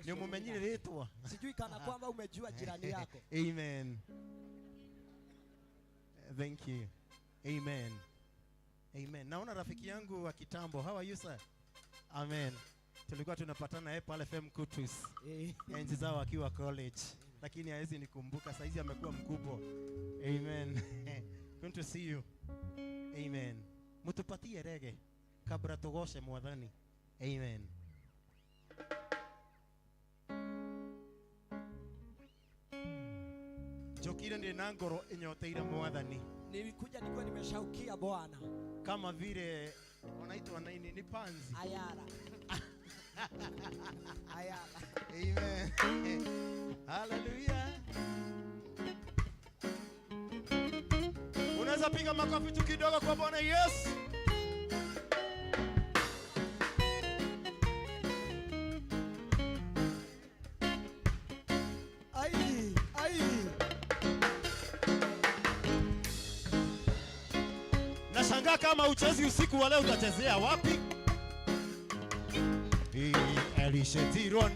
B: Ni mumenyire ritwa.
D: Sijui kana kwamba umejua jirani yako.
B: Amen. Thank you. Amen. Amen. Naona rafiki yangu wa kitambo. How are you sir? Amen. Tulikuwa tunapatana naye pale FM Kutus. Enzi zao akiwa college. Lakini hawezi nikumbuka, saizi amekuwa mkubwa. Amen. Good to see you. Amen. Mutupatie rege kabla tugoshe Mwathani. Amen. Jokire ndi na ngoro inyoteire Mwathani.
D: Nilikuja nikiwa nimeshaukia Bwana.
B: Kama vile wanaitwa nini? Ni panzi.
D: Ayara. Ayara.
B: Amen. Hallelujah. Unaweza piga makofi tu kidogo kwa Bwana Yesu. Nashangaa kama uchezi usiku wa leo utachezea wapi? Elisha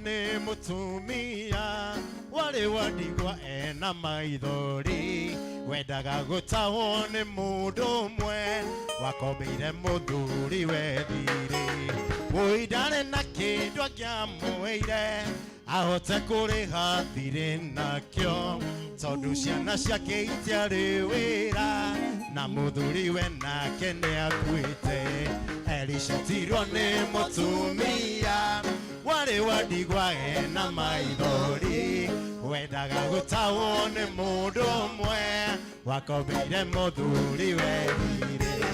B: ni mutumia wale wandigwa ena maithori wendaga gutahwo ni mundu mwe wakombeire muthuri wethiri uidane na kindu angiamwire ahote kuriha thiri nakyo tondu ciana ciake itiari wira na muthuri we nake ni akuite. Elisha ni mutumia wale wandigwa ena maithori wendaga gutahwo ni mundu mwe wakombeire muthuri wethire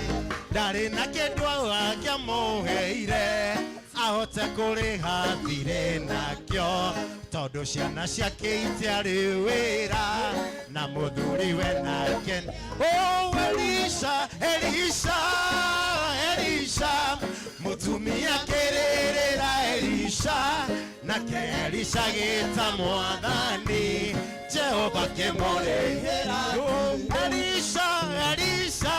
B: ndari na kindu angiamũheire ahote kuriha thirĩ nakyo tondu ciana ciake itiari wira na muthuri we nake. Oh Elisha, Elisha, Elisha mutumia kiririra Elisha nake Elisha gita Mwathani Jehova kimurehera. Elisha, Elisha,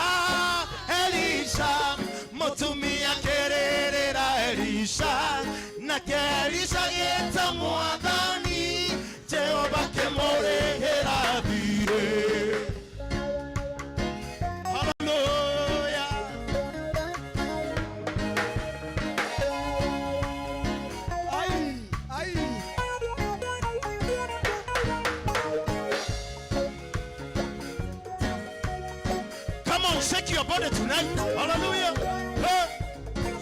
B: Elisha mutumia kiririra Elisha nake Elisha gita Mwathani Jehova kimurehera thire. Shake your body tonight. Hallelujah.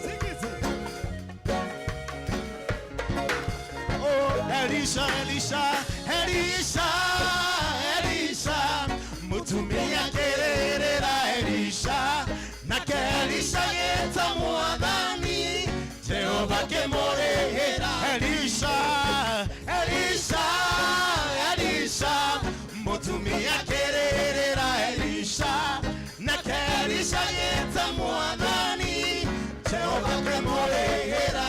B: Sing it. Oh, Elisha, Elisha, Elisha, Elisha. Mutumia kiririra Elisha. Nake Elisha geta Mwathani Jehova kimurehera. Elisha, Elisha, Elisha. Mutumia kiririra Elisha. Nake Elisha geta Mwathani Jehova kimurehera.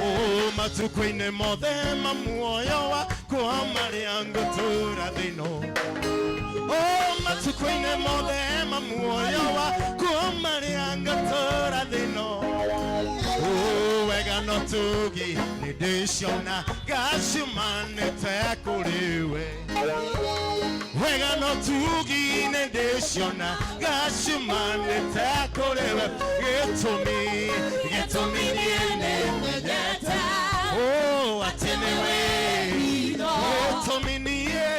B: Oh matuko-ini mothe ma muoyo wakwa maria ngutura thĩinĩ. Oh matuko-ini mothe ma muoyo wakwa marianga tora dino. Wega no tugi ni dishona gashimane takuliwe. Wega no tugi ni dishona gashimane takuliwe. Get to me niene mejeta. Oh, atenewe. Get to me niene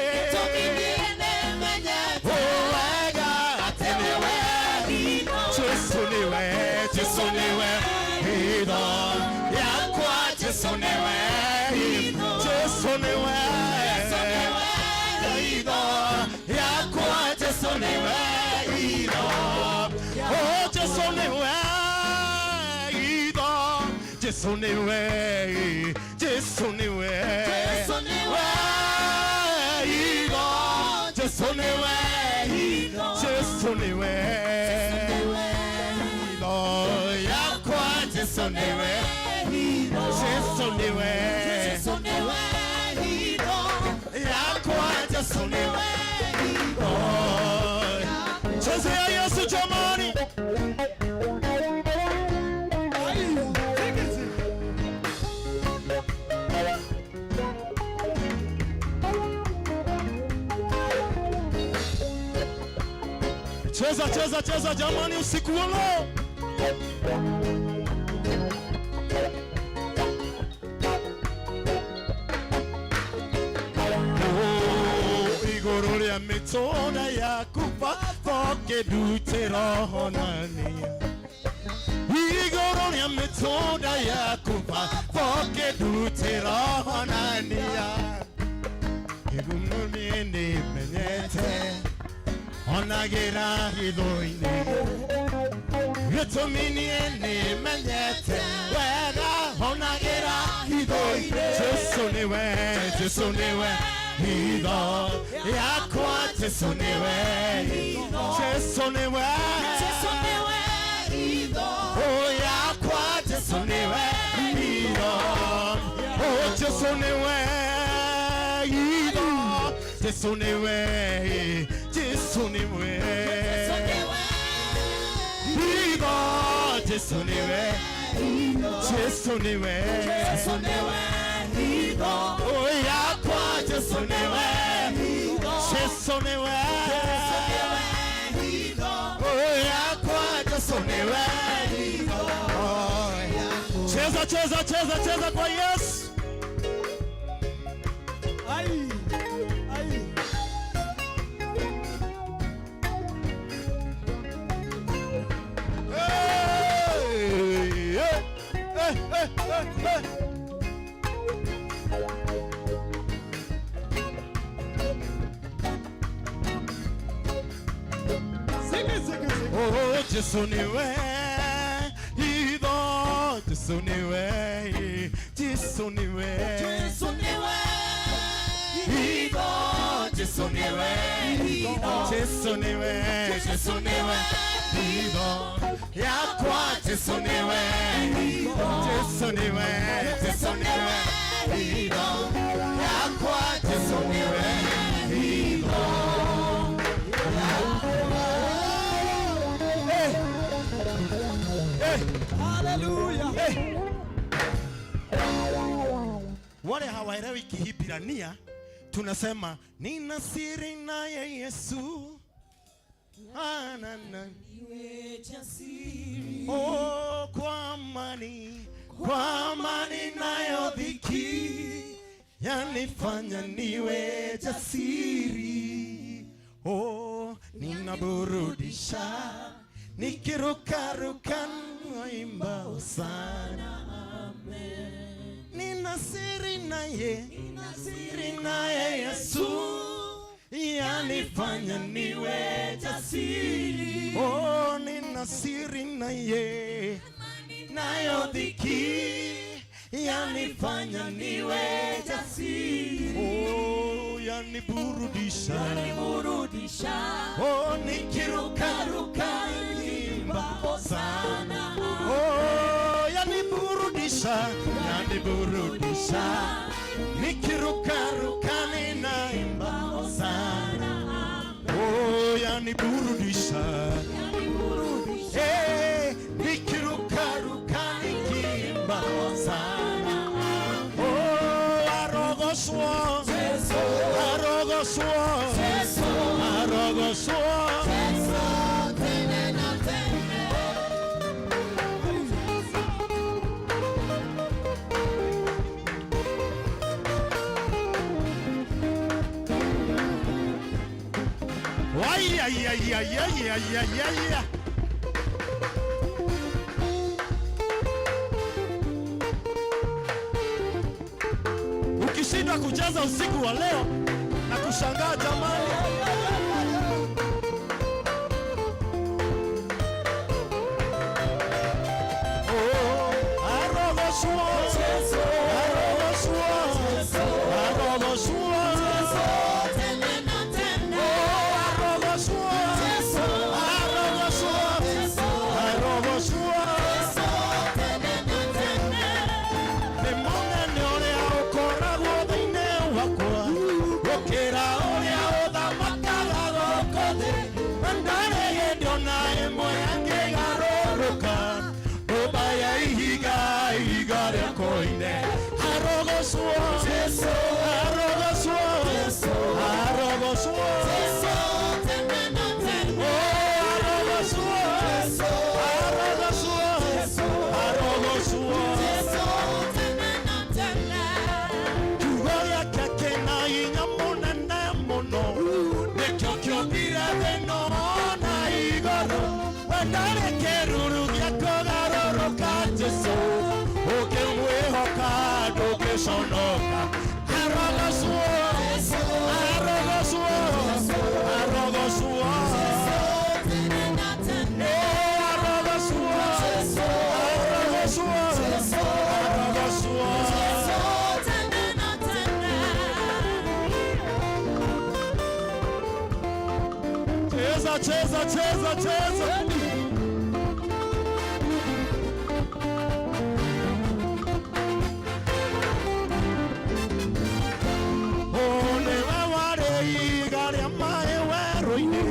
B: mejeta. Oh, wega atenewe. Jesuniwe. Ido yakwa jesuniwe. Ido yakwa jesuniwe. Ido oh jesuniwe. Ido jesuniwe. Ido jesuniwe. Jesuniwe, yakwa jesuniwe. Cheze ya Yesu jamani. Cheza jamani usiku wa leo. Igororia metoda ya kufa foke dutera honania. Igororia metoda ya kufa foke dutera honania. Igumuni menyete onagera hidoine. Getomini ene menyete wega onagera hidoine. Jesuniwe. Ido yakwa jesuniwe. Ido oh yakwa jesuniwe. Ido oh jesuniwe. Ido jesuniwe. Ido jesuniwe. Ido oh yakwa jesuniwe. Ido oh yakwa jesuniwe. Cheza kwa Yesu. Oh, jesuniwe. Ido jesuniwe. Ido jesuniwe. Ido yakwa jesuniwe. Ido yakwa jesuniwe. Ido hallelujah. Wale hawaelewi Kihibirania tunasema nina siri naye Yesu. Niwe jasiri. Oh kwa amani nayo dhiki yanifanya niwe jasiri. Oh ninaburudisha nikirukaruka naimba sana. Amen. Nina siri naye Yesu yanifanya niwe jasiri. Oh nina siri naye nayo dhiki yanifanya niwe jasiri. Oh yaniburudisha. Oh nikirukaruka naimba sana. Oh yaniburudisha. Nikirukaruka ninaimba sana. Oh yaniburudisha. nikirukaruka nikimba sana. Oh, arogoswa, arogoswa, arogoswa. Ay, ay, ay, ay, ay, ay, ay, ay. Ukishindwa kujaza usiku wa leo na kushangaa jamani. Oh, arogoswa, arogoswa, arogoswa. Cheza, cheza, cheza. One waware igare mae weroine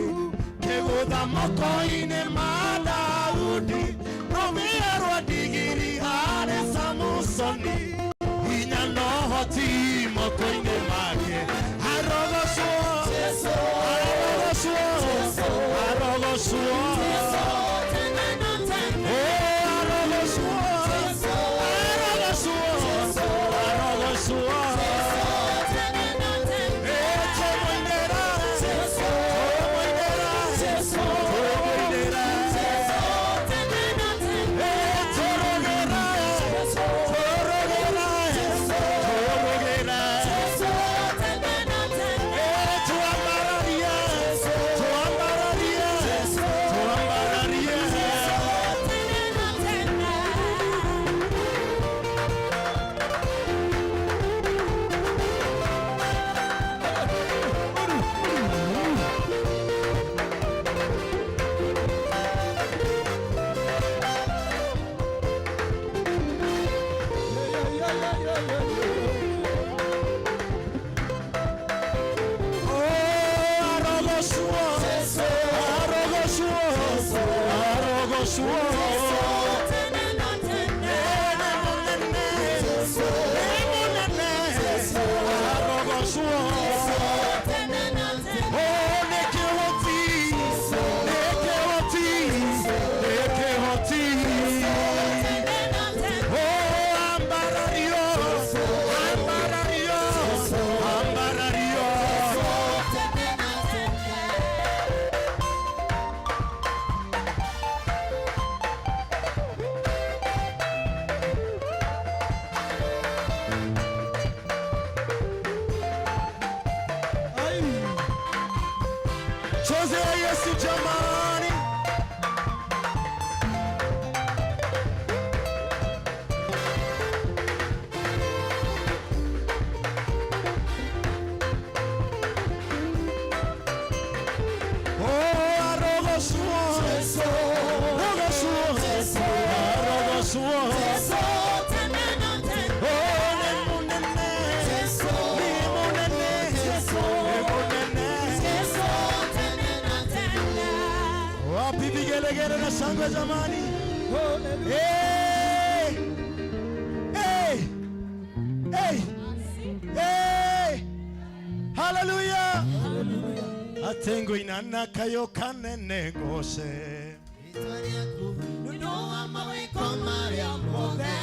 B: kegotha mokoine madaudi romero digiri are samusoni inya no hoti mokoine make arogoswo arogoswo arogoswo Wapi vigelegele na shangwe jamani? Hallelujah. Atengo inana kayo kanene ngose.
F: Nunoa maweko maria mode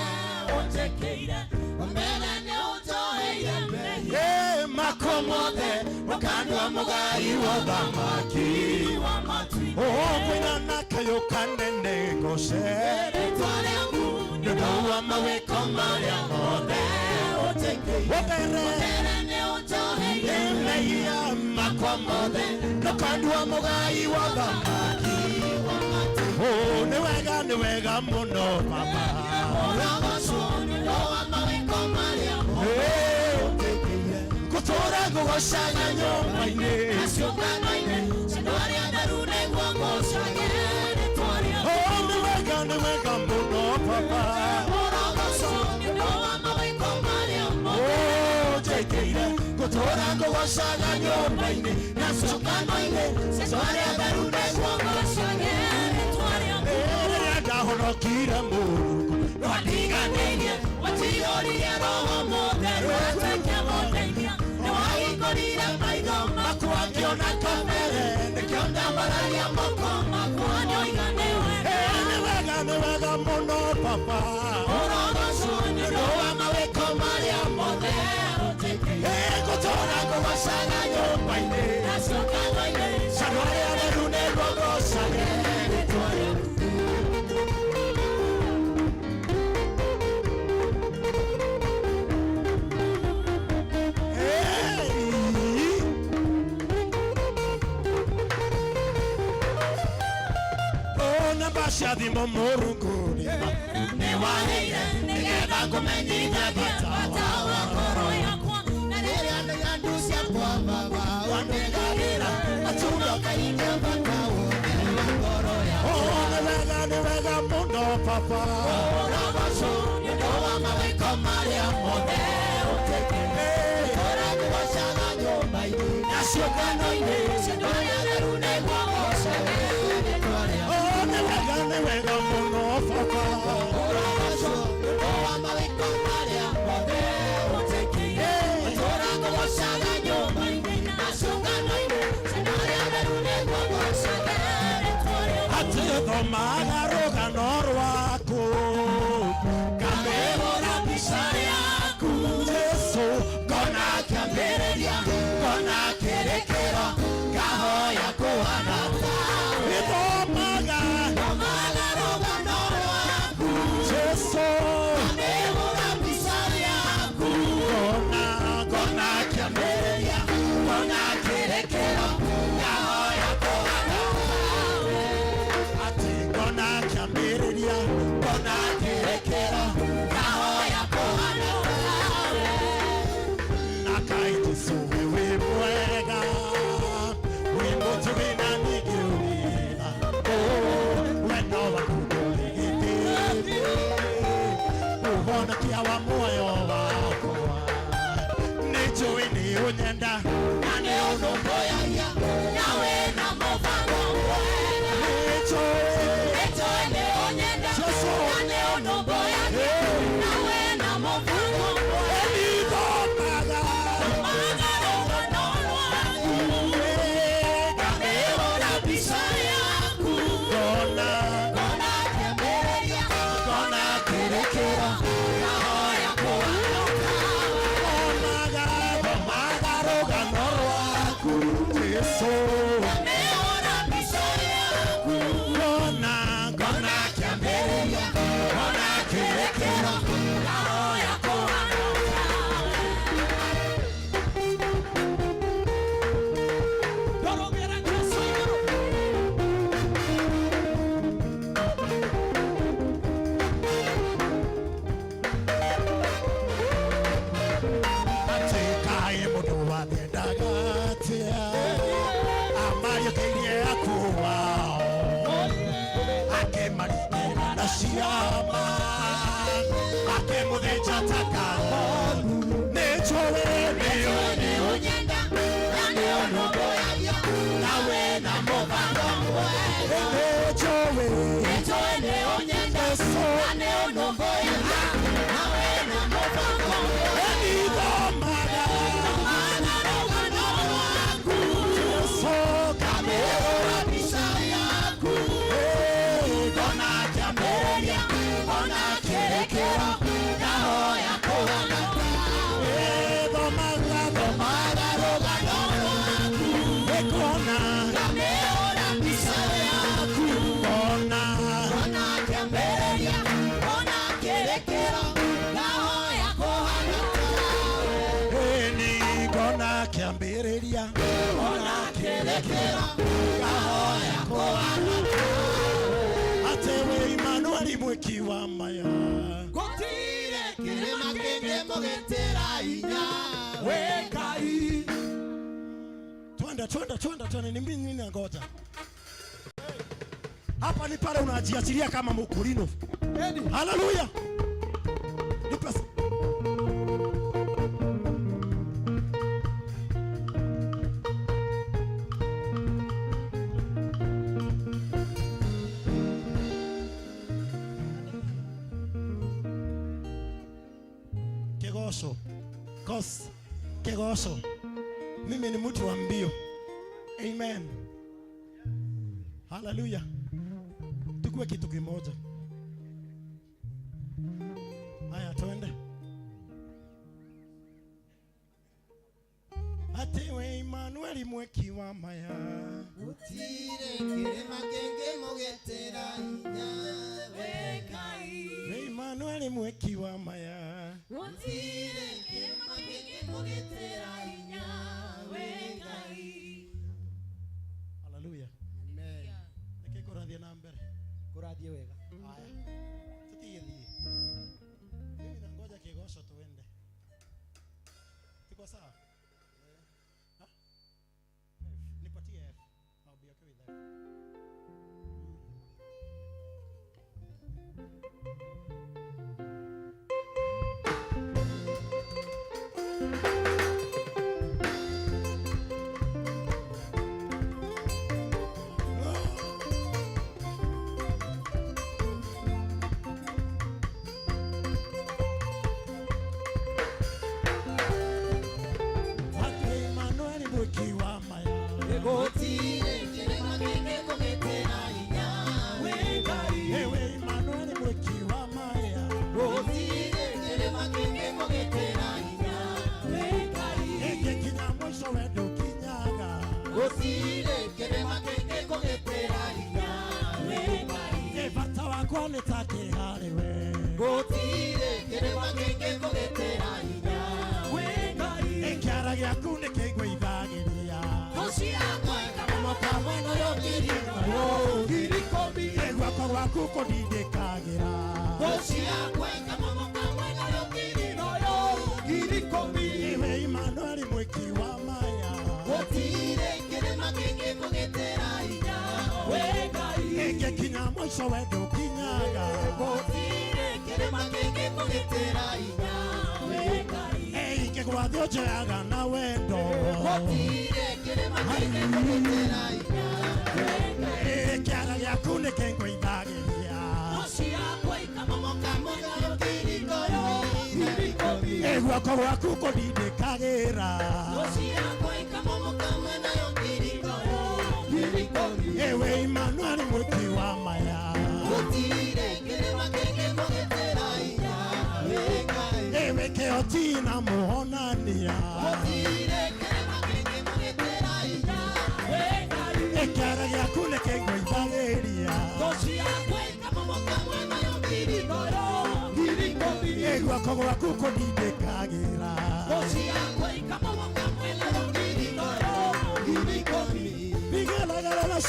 F: otekeire omena ne utoheire mbe
B: makomode wakandwa mugai wa dhamaki
F: wa matwi
B: inana kayo kanene ngose.
F: Nunoa maweko maria mode otekeire omena ne utoheire mbe
B: makomode wakandwa mugai wa dhamaki. Oh, ne wega muno papa. Kutora kuwashanya nyumba ine. Oh, ne wega muno papa. Oh, JK, kutora kuwashanya nyumba ine. Kira Mungu
F: wadiganenye watiyorie roho modhe wateke modhenya newaigorire maitho
B: makuangiona kamere
F: nikionda mararia moko makuanyoiganewe
B: ni wega muno papa
F: urogocu nĩũndũ mawĩko marĩa mothe
B: gũtũũra ngũgocaga nyũmba-inĩ
F: nacokango-inĩ
B: cano rĩa theru nĩguogocage rĩtwa rĩaku. Shathimo Murungu
F: ni waheire nigetha ngũmenyithia bata wa ngoro yakwa na rĩrĩa ndĩganducia kwa baba wanĩgagĩra matunda kaingĩ bata wa ngoro yakwa.
B: Nĩ wega mũno papa
F: ũrogocu nĩũndũ wa mawĩko marĩa mothe ũtekire ũra ngũgocaga nyũmba-inĩ na ciũngano-inĩ ciĩndũ rĩa theru nĩguo ngocage rĩtwa rĩaku.
B: Ni wega muno papa
F: Urogocu nĩũndũ wa mawĩko marĩa mothe ũtekire ũra ngũgocaga nyũmba-inĩ na ciũngano-inĩ ciĩndũ rĩa theru nĩguo ngocage rĩtwa rĩaku.
B: atĩ thomaga rũgano rwaku
F: Ngamĩhũra mbica yaku
B: Jesũ
F: ngona kĩambĩrĩria ngona kĩrĩkĩro ngahoya kũhana tawe.
B: thomaga
F: Thomaga rũgano rwaku
B: Jesũ
F: ngamĩhũra mbica yaku
B: ngona
F: kĩambĩrĩria ngona kĩrĩkĩro ngahoya kũhana tawe.
B: atĩ ngona kĩambĩrĩria
F: Ngona kĩrĩkĩro ngahoya kũhana tawe.
B: na kaĩ Jesũ wĩ mwega wĩ mũtugi na ningĩ ũrĩtha wendo waku ndũrĩgĩthĩrie ũhonokia wa muoyo wakwa nĩnjũĩ nĩ ũnyenda
F: Na nĩ ũnũmbũyagia na wĩna mũbango mwega.
B: nĩnjũĩ
F: Nĩnjũĩ nĩ ũnyenda na nĩ ũnũmbũyagia na wĩna mũbango mwega.
B: thomaga
F: Thomaga rũgano rwaku ngamĩhũra mbica yaku
B: ngona
F: ngona kĩambĩrĩria ngona kĩrĩkĩro ngahoya kũhana tawe.
B: thomaga rũgano rwaku Jesũ
F: Ngamĩhũra mbica yaku
B: ngona
F: kĩambĩrĩria ngona kĩrĩkĩro ngahoya kũhana tawe.
E: Ndorogera Jesũ igũrũ.
B: atĩ kaĩ mũndũ wanyendaga atĩa amariũkĩirie akuũ wao akĩmaringĩra na ciama akĩmũthĩnja ta kahoru nĩnjũĩ
F: Nĩ ũnyenda na nĩ ũnũmbũyagia na wĩna mũbango mwega. chowe etoene onyenda ane onomboya nawe na mobango eni bomada rogano wangu so kamera bisayaku gona jamberia gona kerekera naho yakona bomada rogano wangu ekona kamera bisayaku gona jamberia gona kerekera naho yakona eni gona kiambereria gona kerekera naho yakona atewe Emmanuel mweki wa maya gotire kirema kenge mogetera inya wekai twende ni mimi nini ngoja hapa ni pale unajiachilia kama mkulino haleluya nipasa Kegoso. Mimi ni mtu wa mbio. Amen. Hallelujah. Tukue kitu kimoja. Haya twende. Atewe Emmanuel mweki wa maya. Utire kirema genge mogetera inya wekai. Emmanuel mweki wa maya. Utire kirema genge mogetera inya wekai. Hallelujah. Amen. Neke kurathia na mbere. Kurathia wega. Haya. Tutie thie. Mimi nangoja Kegoso tuende. Tuko sawa? Nipatie F. I'll be okay with that.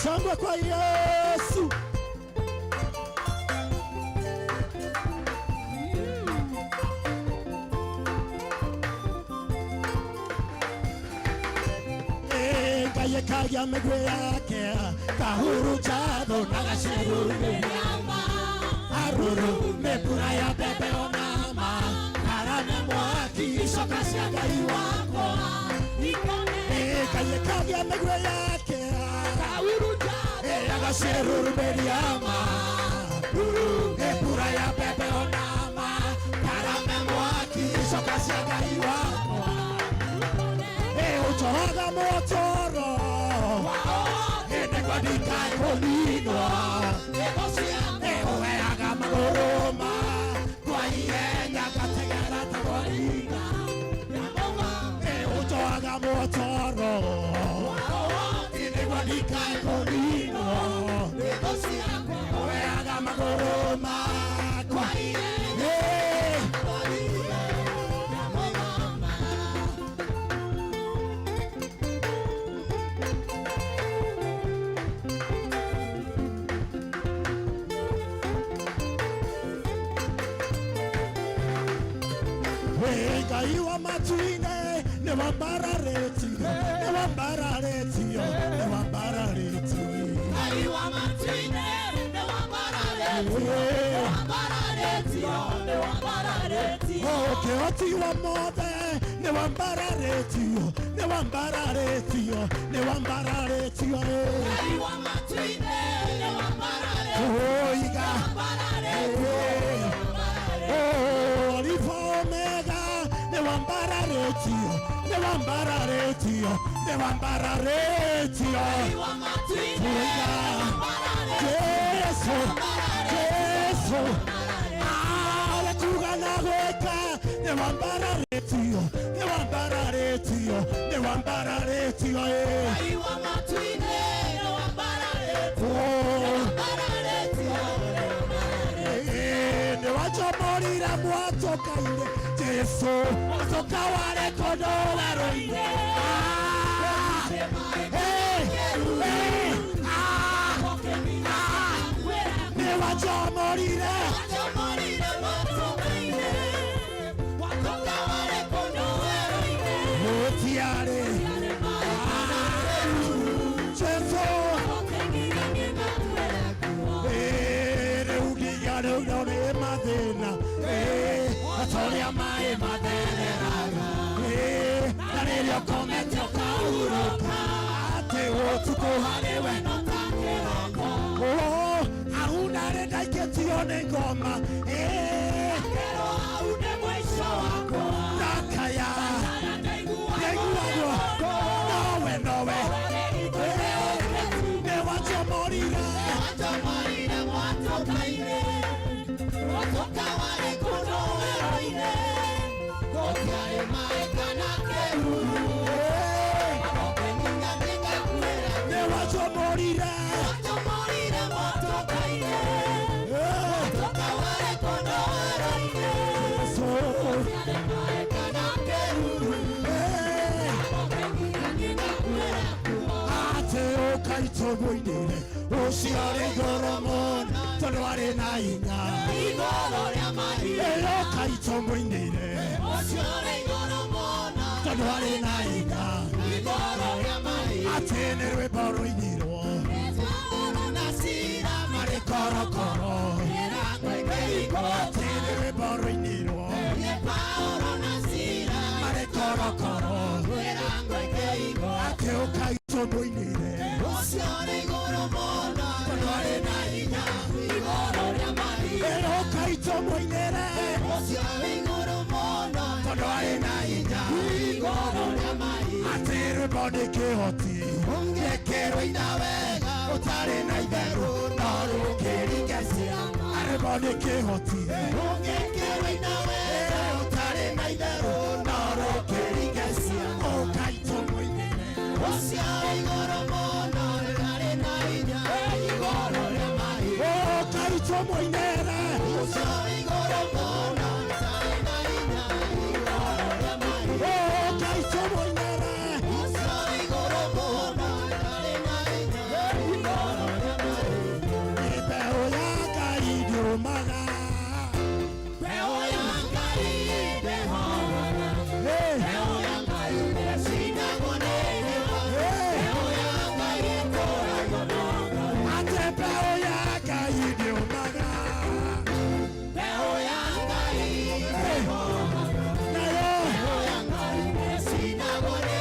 F: Shangwe kwa Yesu. Kaye kaya megwe yake kahuru chado nagashiru menyama aruru mepura ya bebe onama karane mwaki sokasi ya gai wako kaye kaya megwe yake kahuru chado Seruruberiama, Epura ya pepe onama, Karame mwaki, Sokasiaga iwako. Utohaga motoro, Enegwadika kolino, Eweaga magoroma, Kwa ienya kategara tawarina. Utohaga motoro, Enegwadika kolino, Eweaga magoroma, Kwa ienya. Iwa matuine ne wambara reti ne wambara reti ne wambara reti Iwa matuine ne wambara reti ne wambara reti Okay oti wa mode ne wambara reti ne wambara reti ne wambara reti Iwa matuine ne wambara reti Iga wambara reti Ne wambara retio, ne wambara retio, ne wambara retio. Jesu, Jesu. Ale kugana weka, ne wambara retio, ne wambara retio, ne wambara retio. Ne wambara retio, ne wajamorira mwato kaine. Jesu, sokawale kodo waroine. Ne wajamorire. Otiare. Jesu. No ne madena. Atoria mai madera. Dario come ti cauro. Te o tu kohane we no takera. Oh, auna re dai che ti one ngoma. Pero aune mwisho wako. Nakaya. No we. Ne wacho morira. Wato kaine. Wato wale kono heroine. Kotiare mai kanakeru. Ne wacho morire. Wato kaine. Wato wale kono heroine. Kotiare mai kanakeru. Ate o kaito boinere. Osiare goromon. Tonoare nainga. Igorore amari. Elo kaito boinere. Osiare goromon. Tonoare nainga. Igorore amari. Atenerwe boroiniro. Nasira mare koro koro. Atenerwe boroiniro. Nasira mare koro koro. Ate o kaito boinere. Osiare goromon. Tonoare nainga. Igorore amari. Elo kaito boinere. Osiare goromon. Tonoare nainga. Igorore amari. Atere bode keoti. Ungekero inawega. Otare naiberu. Naru keringesia. Are bode keoti. Ungekero inawega. Otare naiberu. Naru keringesia. O kaito boinere. Osiare goromon. Tonoare nainga. Igorore amari. O kaito boinere. Osiare goromon. Tonoare nainga. Igorore amari. O kaito boinere. Osiare goromon. Tonoare nainga. Igorore amari. Ibeo ya kaidio maga. Beo ya kaidio maga. Beo ya kaidio sinagone. Beo ya kaidio maga. Ate beo ya kaidio maga. Beo ya kaidio maga. Beo ya kaidio sinagone.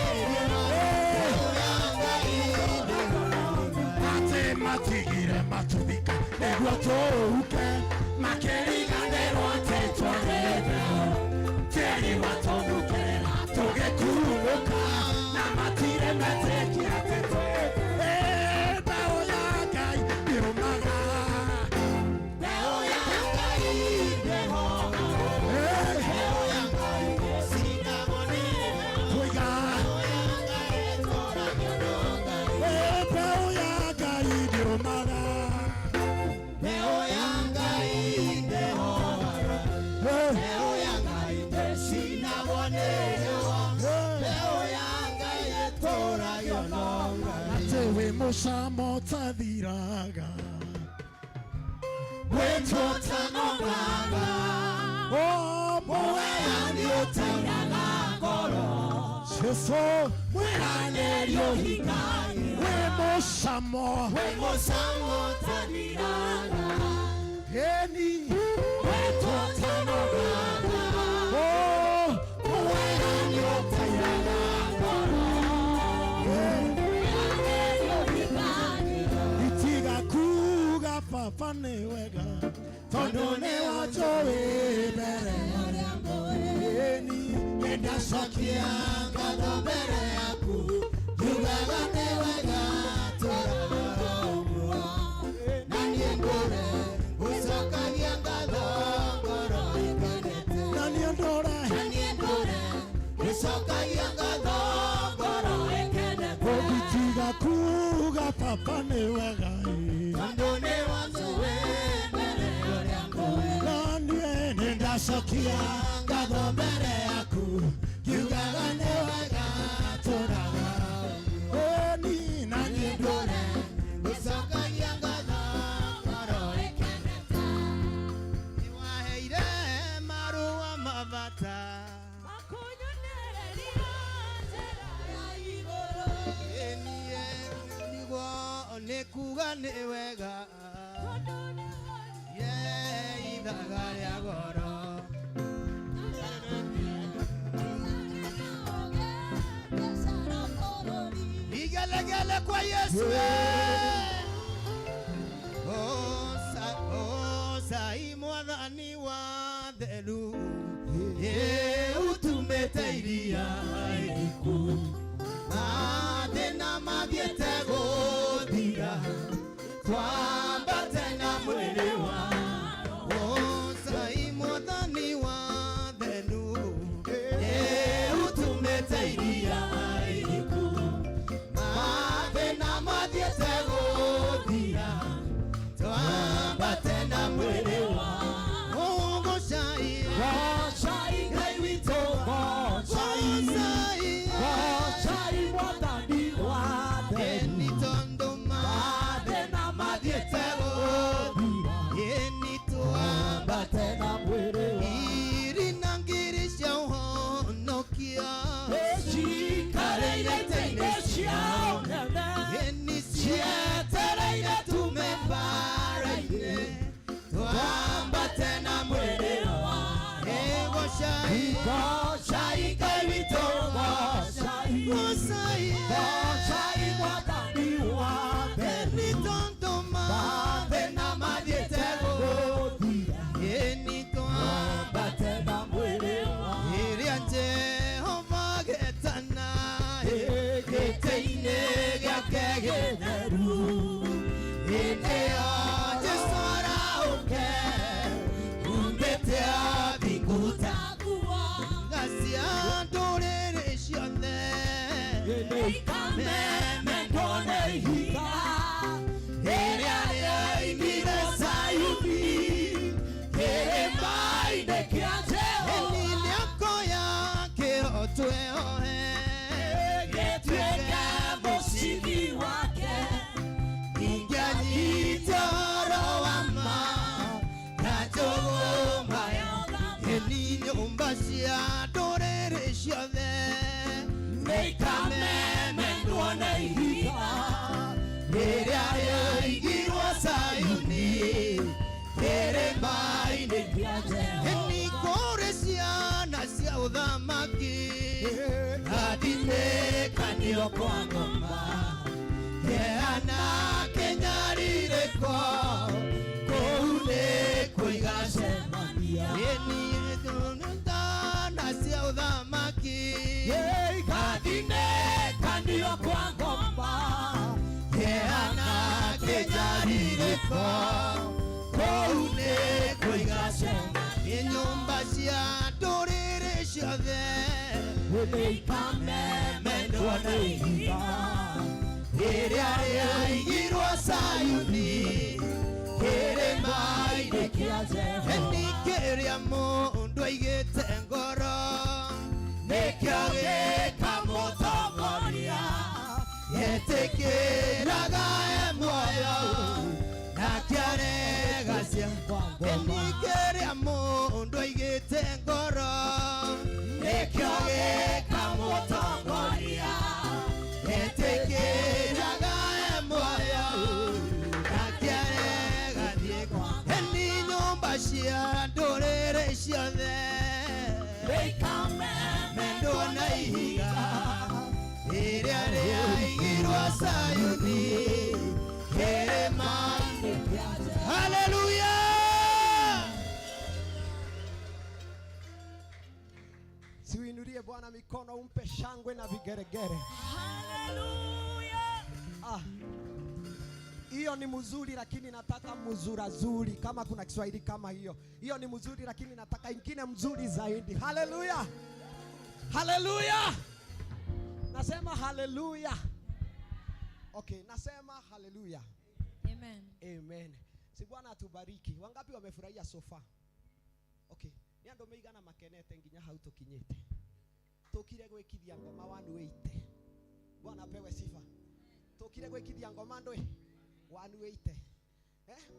F: Beo ya kaidio maga. Ate matigire. matubika negwo tuke makiriganirwo tetwanebeo teri watondukera tugekuruka na matire metekia tete bao ya Ngai irumaga bao ya Ngai ndehoga bao ya Ngai sinabone kuiga bao ya Ngai tora nyonoga bao ya Ngai irumaga bao ya Ngai ndehoga bao ya Ngai sinabone bao ya Ngai tora nyonoga tewe musamo tadiraga wetota nogaga oh moe aniotairaga ngoro seso mweranelio hikai we musamo tadiraga eni wetota nogaga oh moe aniotairaga ngoro papa newega tondo ne wachowe bere eni enda sakia ngado bere yaku yugaga newega tora nani endore usakagia ngado ngoro ikenete nani endore usakagia ngado ngoro ikenete obitiga kuga papa newega Sakia ngado mbere yaku yugaga newega toraga oni nani ndore usakagia ngado ngoro ikenete niwaheire marua mabata makunyonereria njera ya iguru enie niguo nikuga newega ithaga ria goro igelegele kwa Yesu sai mwathani wa thelu utumete iria iriku mathina mathiete guthira twambate na mwiri wa sai mwathani wa thelu utumete iria iriku mathina mathiete guthira twambate na mwiri wa Ngai witũ Ngai mwathani wa thelu tondũ mathĩna mathiĩte gũthira ĩni twambate na mwĩrĩ wa iri na ngiri cia ũhonokio cikarĩire itĩ-inĩ ciao nene ĩni cietereire tume mbara-inĩ twambate na mwĩrĩ wa Ngai witũ Ngai mwathani wa thelu tondũ mathĩna mathiĩte gũthira ĩni twambate na mwĩrĩ wa ĩrĩa Jehova getana gĩtĩ-inĩ gĩake gĩtheru hĩndĩ ĩyo Jesũ araũke umbĩte athinguta ngacia ndũrĩrĩ ciothe ikamemendwo nĩ ihiga rĩrĩa rĩoimire Zayuni kĩrĩma-inĩ kĩa Jehova nĩakoya kĩro tweohe gĩtuĩke mũcibi wake ingĩanyita ũhoro wa ma na njũgũma ĩni nyũmba cia ndũrĩrĩ ciothe nĩikamemendwo nĩ ihiga rĩrĩa rĩoigirwo Zayuni kĩrĩma-inĩ kĩa Jehova ĩni kũrĩ ciana cia ũthamaki athimĩkanio kwa ngoma Kenya na Kenya rirĩko ciothe mendwo na ihiga rĩrĩa rĩaigirwo Sayuni kĩrĩma-inĩ kĩa Jehova nĩ kĩrĩa mũndũ aigĩte ngoro nĩkĩo gĩkamũtongoria etĩkĩraga muoyo na kĩarega cia nĩ kĩrĩa mũndũ aigĩte ngoro nĩkĩo gĩkamũtongoria etĩkĩraga muoyo na kĩarega nĩ nyũmba cia ndũrĩrĩ ciothe mendwo na ihiga rĩrĩa rĩaigirwo Sayuni kĩrĩma-inĩ kĩa Jehova. Haleluya!
D: Siuinulie Bwana mikono, umpe shangwe na vigeregere. Hiyo ni mzuri, lakini nataka mzurazuri. Kama kuna Kiswahili kama hiyo. Hiyo ni mzuri, lakini nataka ingine mzuri zaidi. Haleluya! Haleluya! Nasema haleluya. Okay, nasema haleluya.
C: Amen.
D: Amen. Si Bwana atubariki. Wangapi wamefurahia sofa? Okay. Ni ando meigana makenete nginya hau tukinyite. Tukire gwikithia ngoma wanu weite. Bwana apewe sifa. Tukire gwikithia ngoma ndwe wanu weite.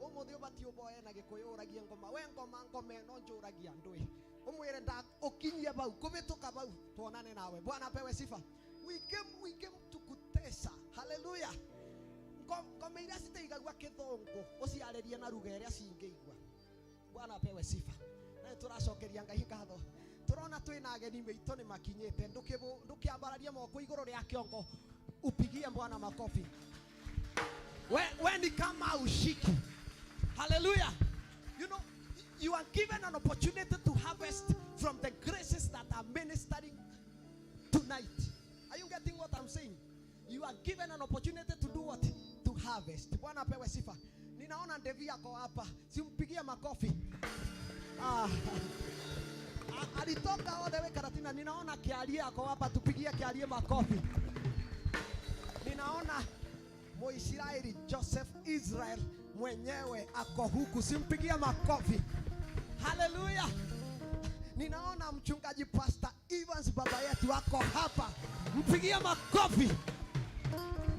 D: Umuthi ubati uboe na Gikuyu uragie ngoma. We ngoma no njuragia ndwe. Umwire nda ukinyie bau kubituka bau tuonane nawe. Bwana apewe sifa. We came to kutesa. Hallelujah. Ngoma iria citeigagua kithongo uciarerie na ruga iria cingeigua. Bwana apewe sifa. Na turacokeria Ngai ngatho. Turona twina ageni meitu ni makinyite. Ndukiambararia moko iguru ria kiongo. Upigie Bwana makofi. When ni kama ushiki. Hallelujah. You know, you are given an opportunity to harvest from the graces that are ministering tonight. Are you getting what I'm saying? You are given an opportunity to do what? To harvest. Bwana apewe sifa. Ninaona Devi yako hapa. Simpigie makofi. Alitoka all the way Karatina. Ninaona Kialie yako hapa. Tupigie Kialie makofi. Ninaona Moisraeli Joseph Israel mwenyewe ako huku. Simpigie makofi. Hallelujah. Ninaona mchungaji Pastor Evans baba yetu wako hapa. Mpigie makofi.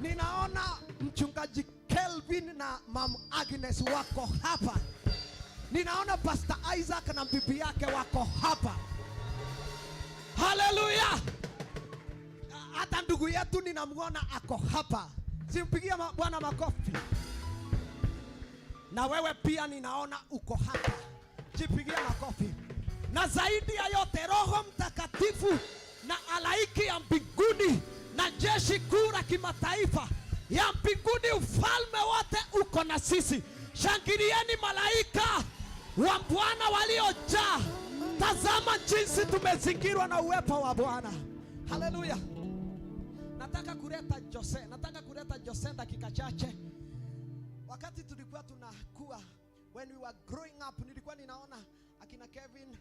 D: Ninaona mchungaji Kelvin na Mam Agnes wako hapa. Ninaona Pastor Isaac na bibi yake wako hapa. Hallelujah. Hata ndugu yetu ninamuona ako hapa. Simpigie Bwana makofi. Na wewe pia ninaona uko hapa. Jipigie makofi. Na zaidi ya yote Roho Mtakatifu na halaiki ya mbinguni na jeshi kuu la kimataifa ya mbinguni, ufalme wote uko na sisi. Shangilieni malaika wa Bwana waliojaa. Tazama jinsi tumezingirwa na uwepo wa Bwana. Haleluya. Nataka kuleta Jose dakika chache. Wakati tulikuwa tunakuwa, when we were growing up, nilikuwa ninaona akina Kevin,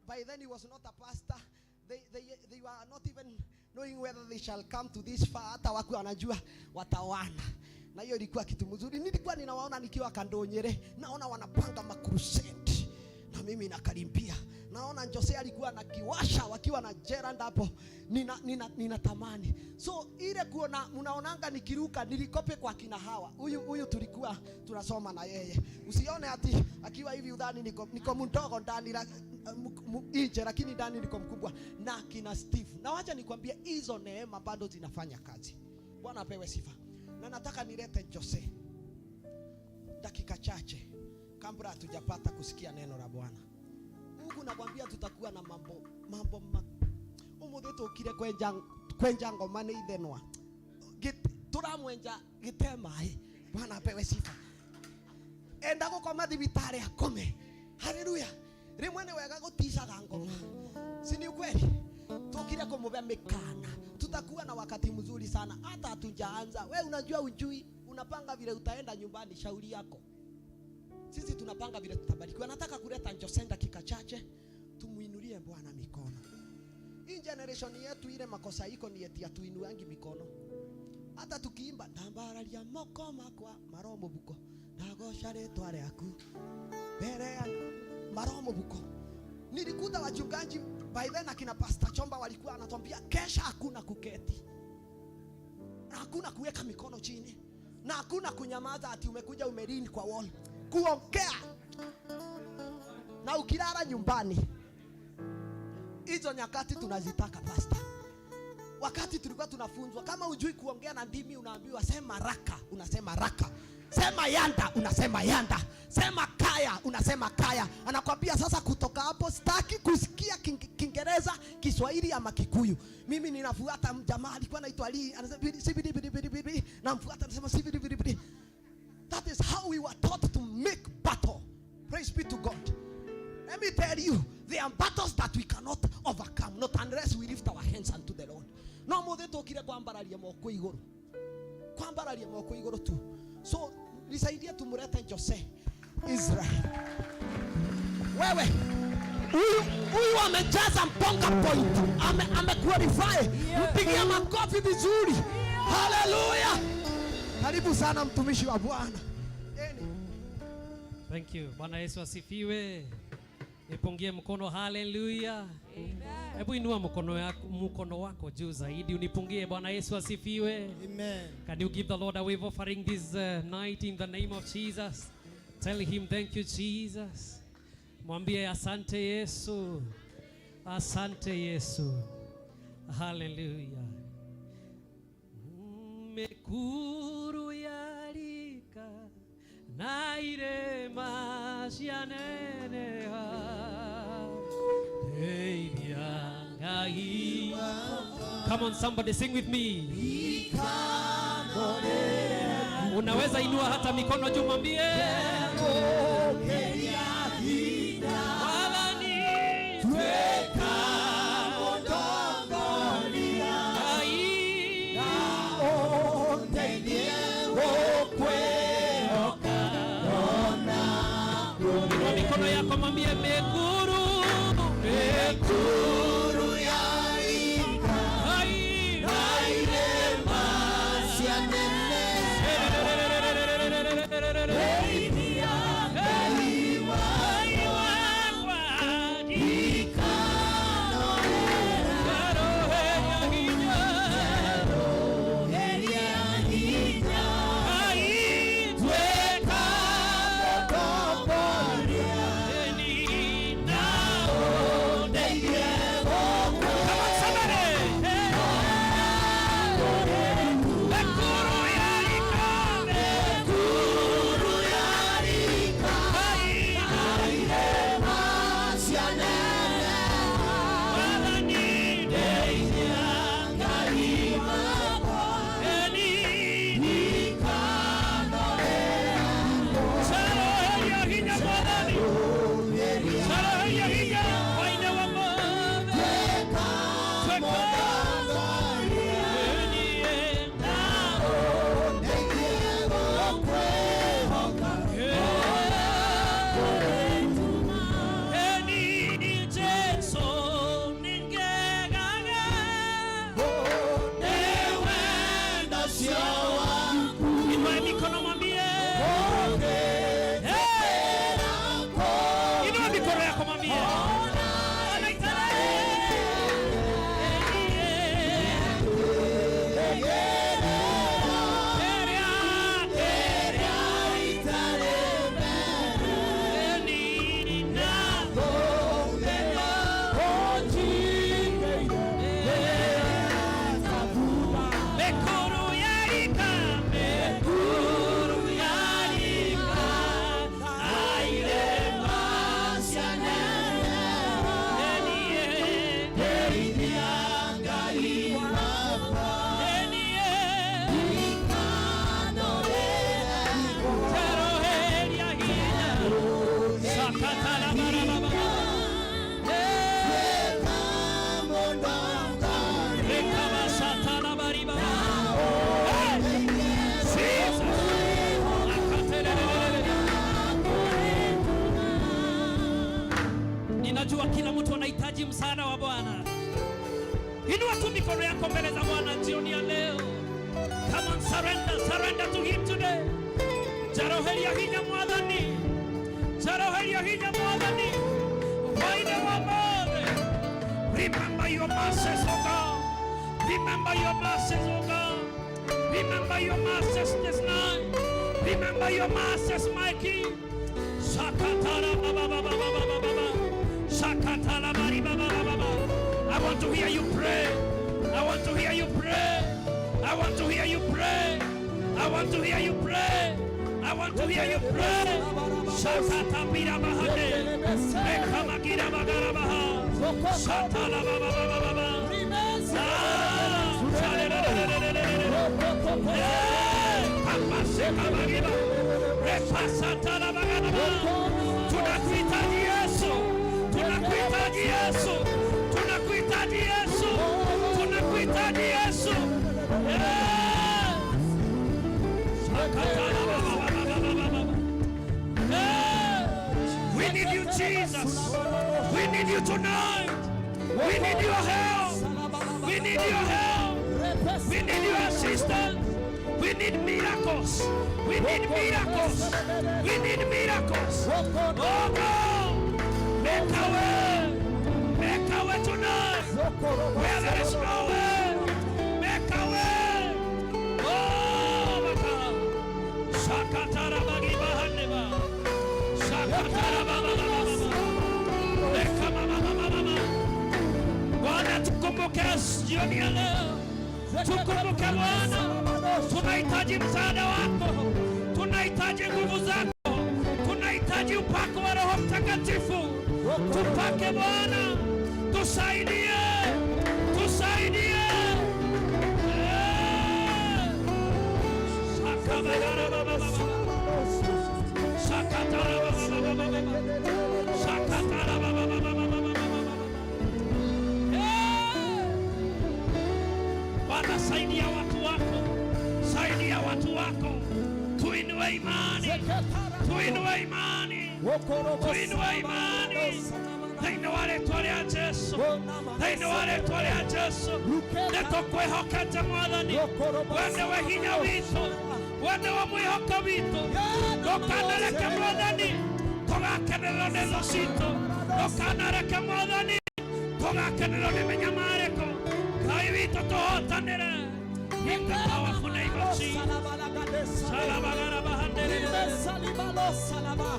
D: by then he was not a pastor. They were not even knowing whether they shall come to this far. Hata waku wanajua watawana. Na hiyo ilikuwa kitu mzuri. Nilikuwa ninawaona nikiwa Kandonyere. Naona wanapanga makrusade. Na mimi nakarimpia. Naona Jose alikuwa na kiwasha wakiwa na Gerald hapo. Ninatamani. So ile kuona mnaonanga nikiruka nilikope kwa kina Hawa. Huyu tulikuwa tunasoma na yeye. Usione ati akiwa hivi udhani niko mdogo ndani nje, lakini ndani niko mkubwa. Na kina Steve. Na wacha nikwambie hizo neema bado zinafanya kazi. Bwana apewe sifa. Na nataka nilete Jose dakika chache kabla hatujapata kusikia neno la Bwana. Huku nakwambia tutakuwa na mambo umutheto ukire kwenja ngoma ni ithenwa. Turamwenja gitema. Bwana apewe sifa. Enda gukoma thibitari akome. Haleluya. Rimwe ni wega guticaga ngoma. Si ni kweli? Tukire kumubea mikana. Tutakuwa na wakati mzuri sana. Hata hatujaanza. Wewe unajua ujui, unapanga vile utaenda nyumbani, shauri yako. Sisi tunapanga vile tutabarikiwa. Nataka kuleta Jose dakika chache. tumuinulie Bwana mikono. Hii generation yetu ile makosa iko ni eti atuinuangi mikono. Hata tukiimba ndambararia moko makwa maromo buko ndagosha ritwa ryaku mbere ya maromo buko. Nilikuta wachungaji by then akina Pastor Chomba walikuwa anatuambia kesha hakuna kuketi, na hakuna kuweka mikono chini, na hakuna kunyamaza ati umekuja umerini kwa wall kuongea. Na ukilala nyumbani, hizo nyakati tunazitaka pastor. Wakati tulikuwa tunafunzwa, kama ujui kuongea na ndimi unaambiwa sema raka, unasema raka. Sema yanda, unasema yanda. Sema kaya, unasema kaya. Anakuambia sasa kutoka hapo sitaki kusikia Kiingereza, Kiswahili ama Kikuyu. Mimi ninafuata mjamaa alikuwa anaitwa Ali, anasema sibidi namfuata anasema sibidi. That is how we were taught to make battle. Praise be to God. Let me tell you, there are battles that we cannot overcome, not unless we lift our hands unto the Lord. No more than tokire kwambararia moko iguru. Kwambararia moko iguru tu. So, nisaidie tumulete Jose Israel. Wewe huyu amejaza mponga point. Ame mpigia makofi vizuri. Hallelujah. Karibu sana mtumishi wa Bwana.
G: Thank you. Bwana Yesu asifiwe. Nipungie mkono, hallelujah. Amen. Hebu inua mkono wako juu zaidi unipungie. Bwana Yesu asifiwe.
F: Amen.
G: Can you give the Lord a wave offering this night in the name of Jesus? Tell him thank you Jesus. Mwambie asante Yesu. Asante Yesu. Hallelujah. Mekuru yarika na irema cianeneha ngai. Come on somebody sing with me. Unaweza inua hata mikono juu mwambie mikono yako mwambie mekuru yarika nairema cianene Ninajua kila mtu anahitaji msaada wa Bwana. Inua tu mikono yako mbele za Bwana jioni ya leo. Come on, surrender to him today. Jaroheria hinya mwadhani. Jaroheria hinya mwadhani. Waine wa mare. Remember your masses, oh God. Remember your masses, oh God. Remember your masses this night. Remember your masses, my King. Shakatara baba baba baba baba. Shakatara bari baba baba. I want to hear you pray. I want to hear you pray. I want to hear you pray. I want to hear you pray. I want to hear you pray. Shakata bira bahade. Ekama gira bagara baha. Shatala baba baba baba. Tunakuhitaji Yesu. Tunakuhitaji Yesu. Tunakuhitaji Yesu. Tunakuhitaji Yesu. We need you, Jesus. We need you tonight. We need your help. We need your help. We need your assistance. We need miracles. We need miracles. We need miracles. Oh God, make a way. Make a way tonight. Where there is no way, make a way. Oh my God. Shakatara bagi bahaneba. Shakatara baba baba baba. Eka mama mama mama. Bwana tukumbuke jioni ya leo. Tukumbuke Bwana. Tunahitaji msaada wako. Tunahitaji nguvu zako. Tunahitaji upako wa Roho Mtakatifu. Tupake Bwana. Tusaidie. Tusaidie. Shakabara baba baba. Shakatara baba baba baba. Shakatara baba baba baba. Bwana saidia watu wako. Saidia watu wako. Tuinue imani. Tuinue imani. Tuinue imani. Tainua tole a Yesu. Tainua tole a Yesu. Netokwehokete Mwathani. Wende we hinya witu. Wende wa mwihoka witu. Ndokanareke Mwathani. Tugakenerwo nĩ thũ citũ. Ndokanareke Mwathani. Tugakenerwo nĩ mĩnyamarĩko. Ngai witũ tũhotanĩre. In the powerful name of Jesus. Salabagara bahandere. Salibalo salaba.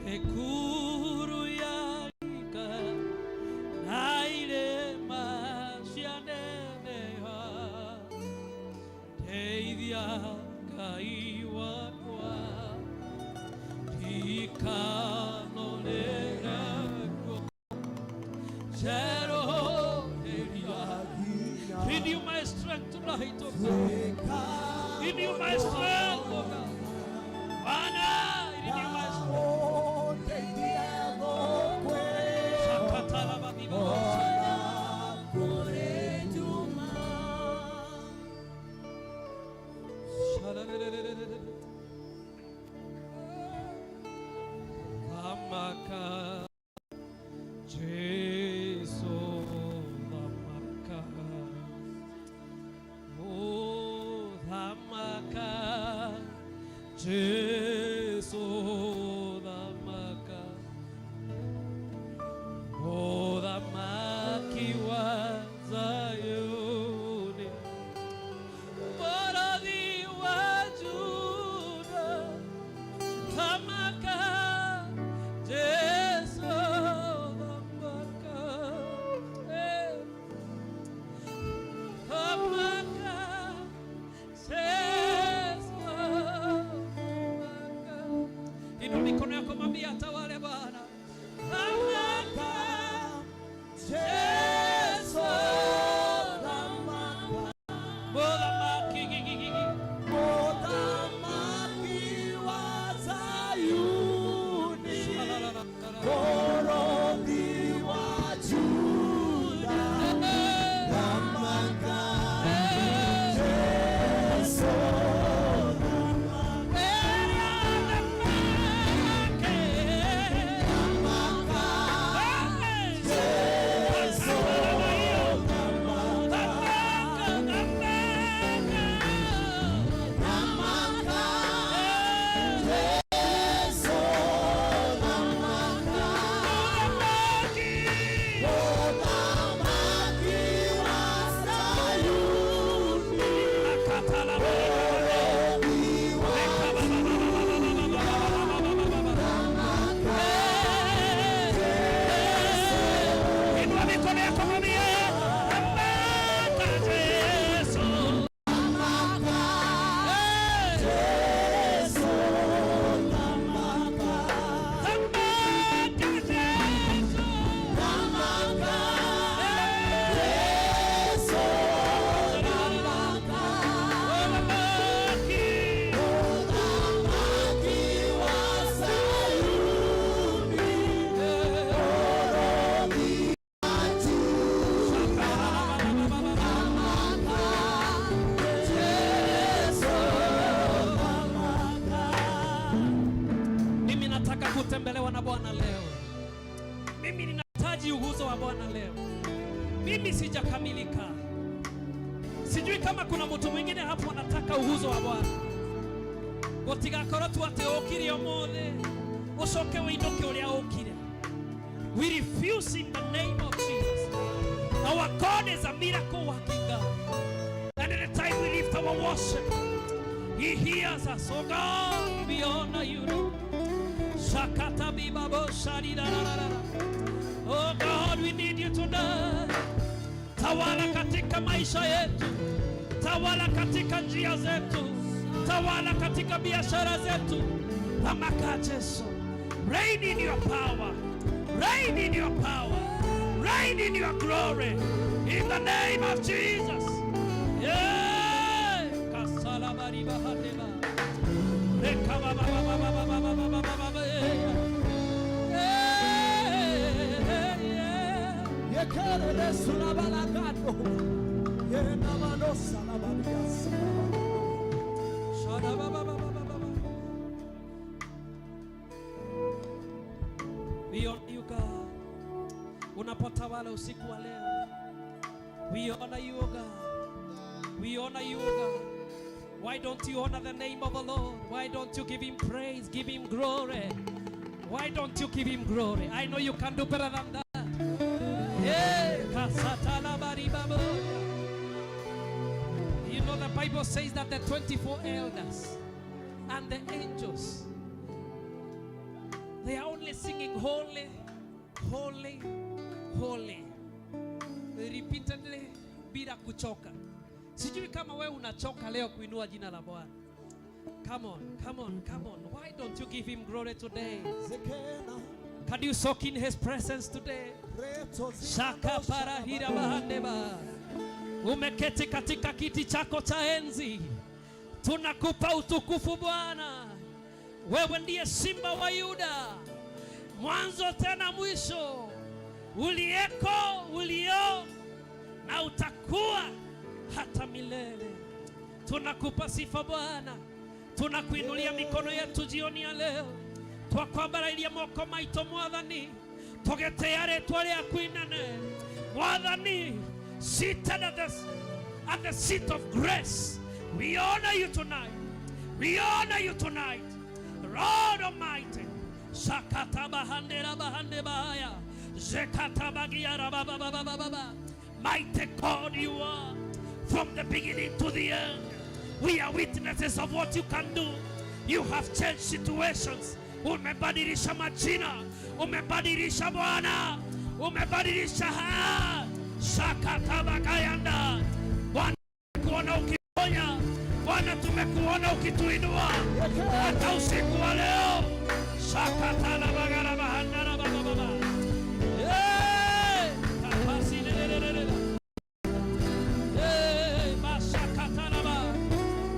G: Ekuru ya ika naire masianeneha teithia Ngai wakwa tikanonera zero eria. Renew my strength tonight, oh God. Renew my strength, oh God. Bwana, renew my strength. Shakatala babiba. Amaka Jesu Amaka. Oh Amaka Jesu Amaka. Oh Amaki wa Zayuni. Moradi wa Juda. Amaka Jesu Amaka. Amaka Jesu kutembelewa na Bwana leo. Mimi ninahitaji uguzo wa Bwana leo. Mimi sijakamilika. Sijui kama kuna mtu mwingine hapo anataka uguzo wa Bwana. Gotigakora tu ate okire omole. Usoke uinuke ulia okire. We refuse in the name of Jesus. Our God is a miracle working God. And at the time we lift our worship, He hears us. Oh God, we honor you. Shakata bibabo shari da da da. Oh God, we need you tonight. Tawala katika maisha yetu. Tawala katika njia zetu. Tawala katika biashara zetu. Amaka Yesu. Reign in your power. Reign in your power. Reign in your glory. In the name of Jesus. Yeah. Kasala bari bahadeba. Rekaba ba ba ba ba ba ba ba ba ba ba. Ye kere resula balagado. Ye namano salabadias. Shada ba ba ba ba ba ba. We honor you, God. Unapotawala usiku wa leo. We honor you, God. We honor you, God. Why don't you honor the name of the Lord? Why don't you give Him praise, give Him glory? Why don't you give Him glory? I know you can do better than that. You know the Bible says that the 24 elders and the angels, they are only singing holy, holy, holy, repeatedly bila kuchoka. Sijui kama wewe unachoka leo kuinua jina la Bwana. Come on, come on, come on. Why don't you give Him glory today? Can you soak in His presence today? Shaka para hira bahandeba. Umeketi katika kiti chako cha enzi. Tunakupa utukufu Bwana. Wewe ndiye Simba wa Yuda. Mwanzo tena mwisho. Ulieko, ulio na utakuwa hata milele. Tunakupa sifa Bwana. Tunakuinulia mikono yetu jioni ya leo. Twakwambara ilia moko maito Mwathani. Togeteare twale akuinane. Mwathani, seated at the seat of grace. We honor you tonight. We honor you tonight. Lord Almighty. Shakata bahandera bahande bahaya. Zekata bagiara baba baba baba. Mighty God you are. From the beginning to the end. We are witnesses of what you can do. You have changed situations. Umebadilisha majina. Umebadilisha Bwana. Umebadilisha Shakata bagayanda. Bwana tumekuona ukiponya. Bwana tumekuona ukituinua. Hata usiku wa leo. Shakata la bagara bahanda baba baba.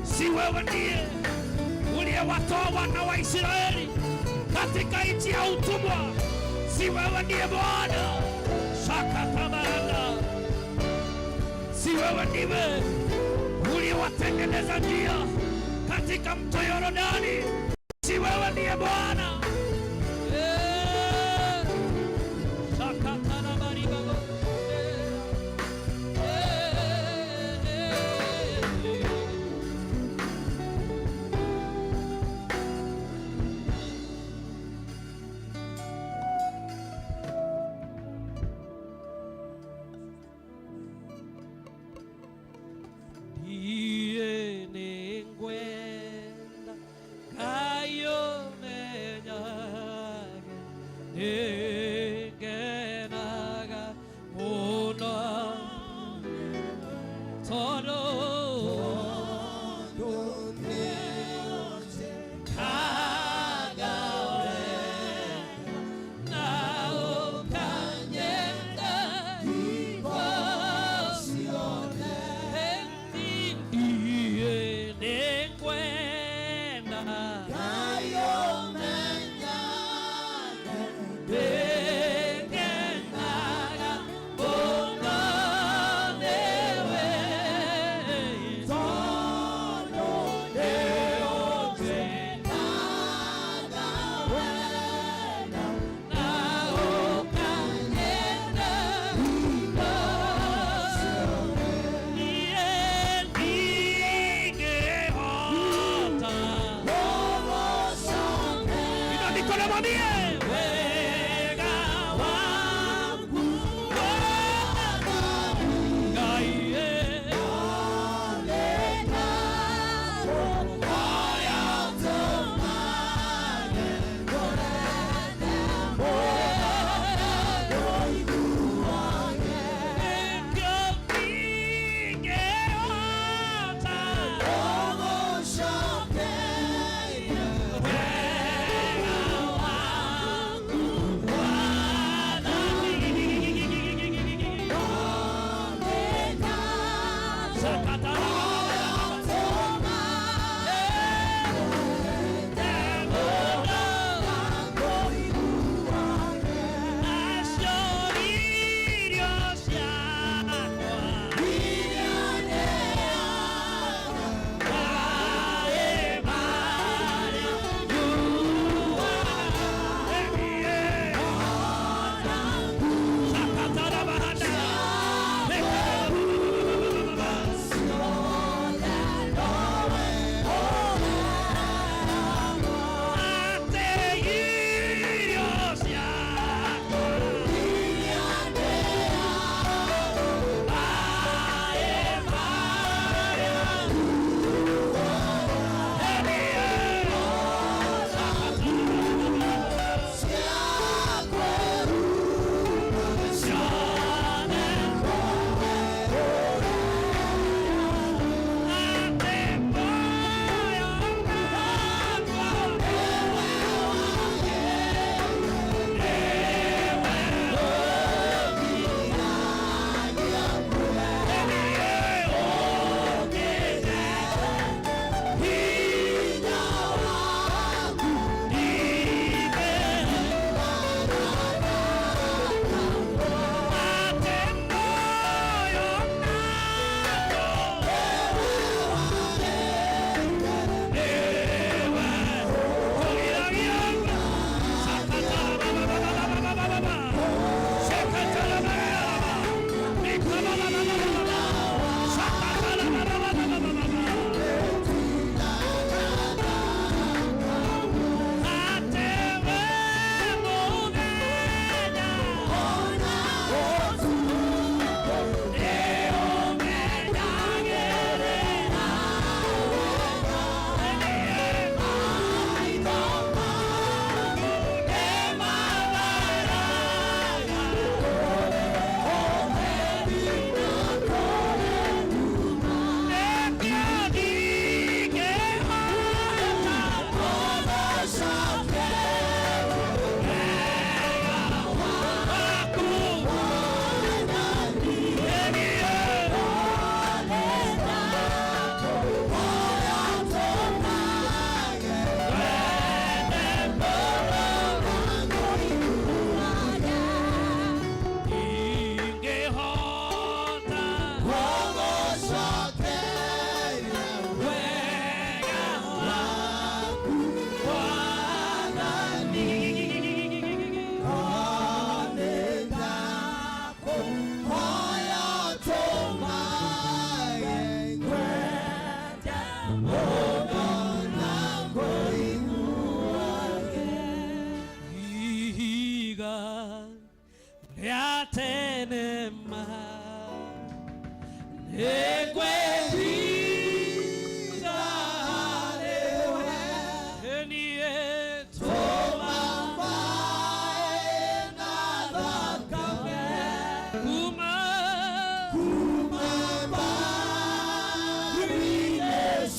G: Si wewe ndiye uliyewatoa wana wa Israeli katika nchi ya utumwa. Si wewe ndiye Bwana. Shakatabanda. Si wewe ndiye uliyewatengeneza njia katika mto Yordani. Si wewe ndiye Bwana. Shakatabari baba. Iye nengwenda kayo menya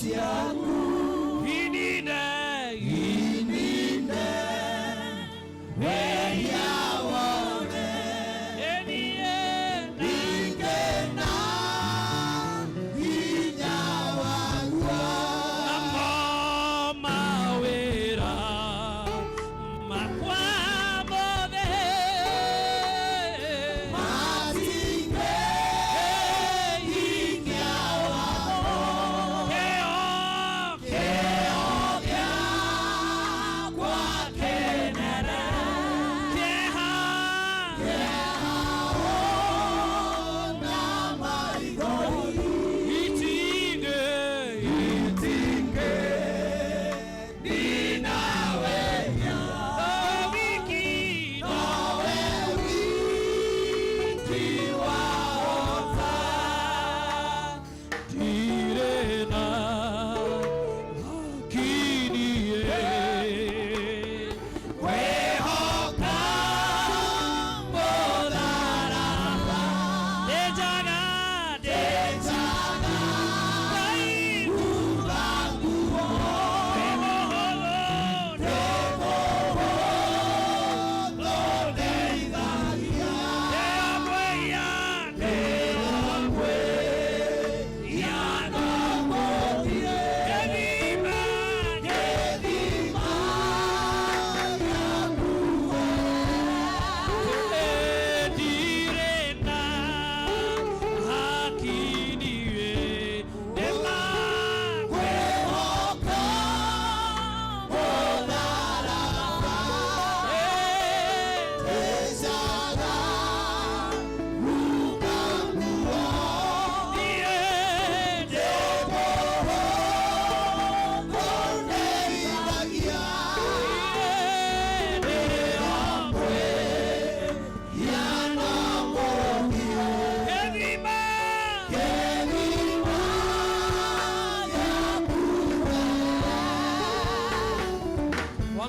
F: Ciake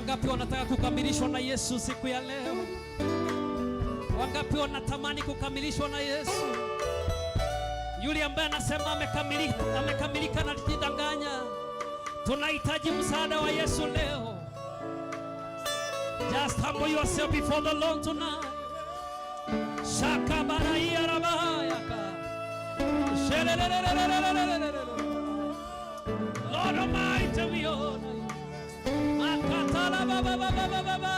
G: wangapi wanataka kukamilishwa na Yesu siku ya leo? Wangapi wanatamani kukamilishwa na Yesu? Yule ambaye anasema amekamilika na kujidanganya. Tunahitaji msaada wa Yesu leo. Just humble yourself before the Lord tonight. Shaka baraya rabayaka. Lord Almighty, we honor you. Makatala baba baba baba.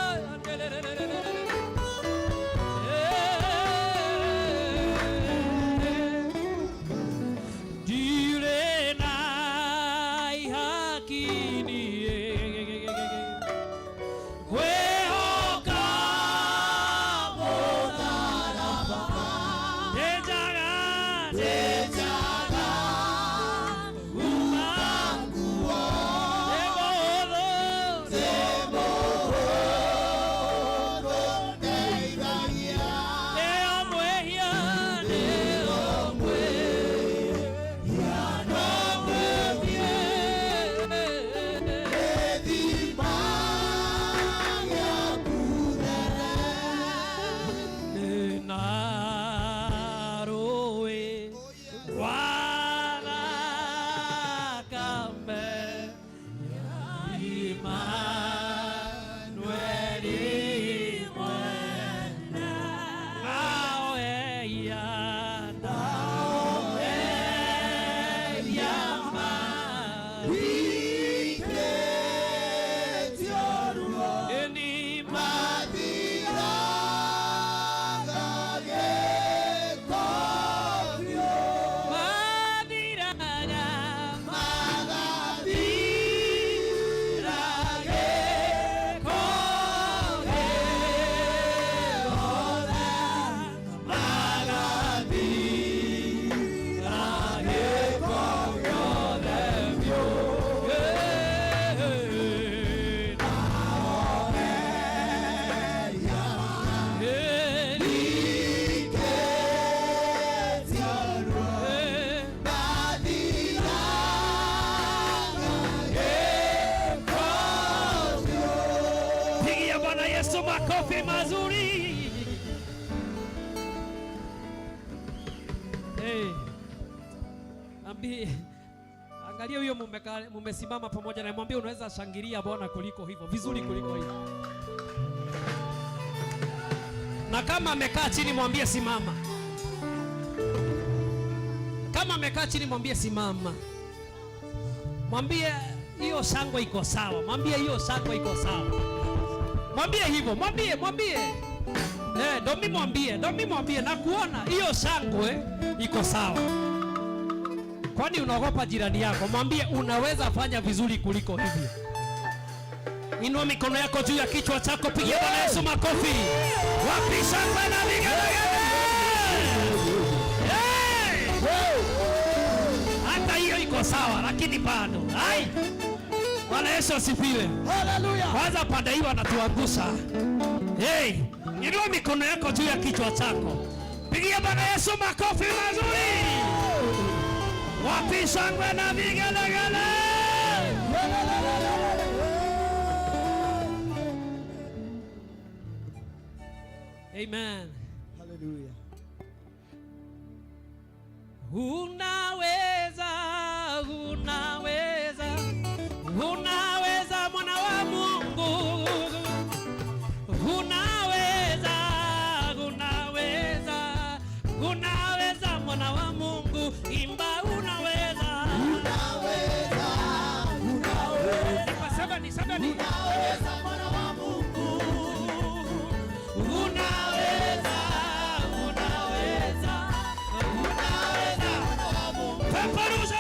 G: Makofi mazuri. Hey. Angalia huyo mumesimama pamoja na mwambie unaweza shangilia Bwana kuliko hivyo, vizuri kuliko hivyo. Na kama amekaa chini mwambie simama. Kama amekaa chini mwambie simama. Mwambie hiyo shangwe iko sawa. Mwambie hiyo shangwe iko sawa. Mwambie hivyo, mwambie. Ndo mimi mwambie na kuona hiyo shangwe iko sawa. Kwani unaogopa jirani yako? Mwambie unaweza fanya vizuri kuliko hivyo. Inua mikono yako juu ya kichwa chako, pigia Bwana Yesu makofi. Wapi shangwe na vigelegele? Hata hiyo iko sawa lakini bado. Hai. Bwana Yesu asifiwe. Haleluya. Kwanza pande hiyo anatuangusha. Hey, inua mikono yako juu ya kichwa chako. Pigia Bwana Yesu makofi mazuri. Wapi shangwe na vigelegele? Amen.
A: Hallelujah.
G: Unaweza mwana wa Mungu. Unaweza mwana wa Mungu. Imba unaweza. Ni sabani. Unaweza mwana wa Mungu. Unaweza mwana wa Mungu. Peperuza.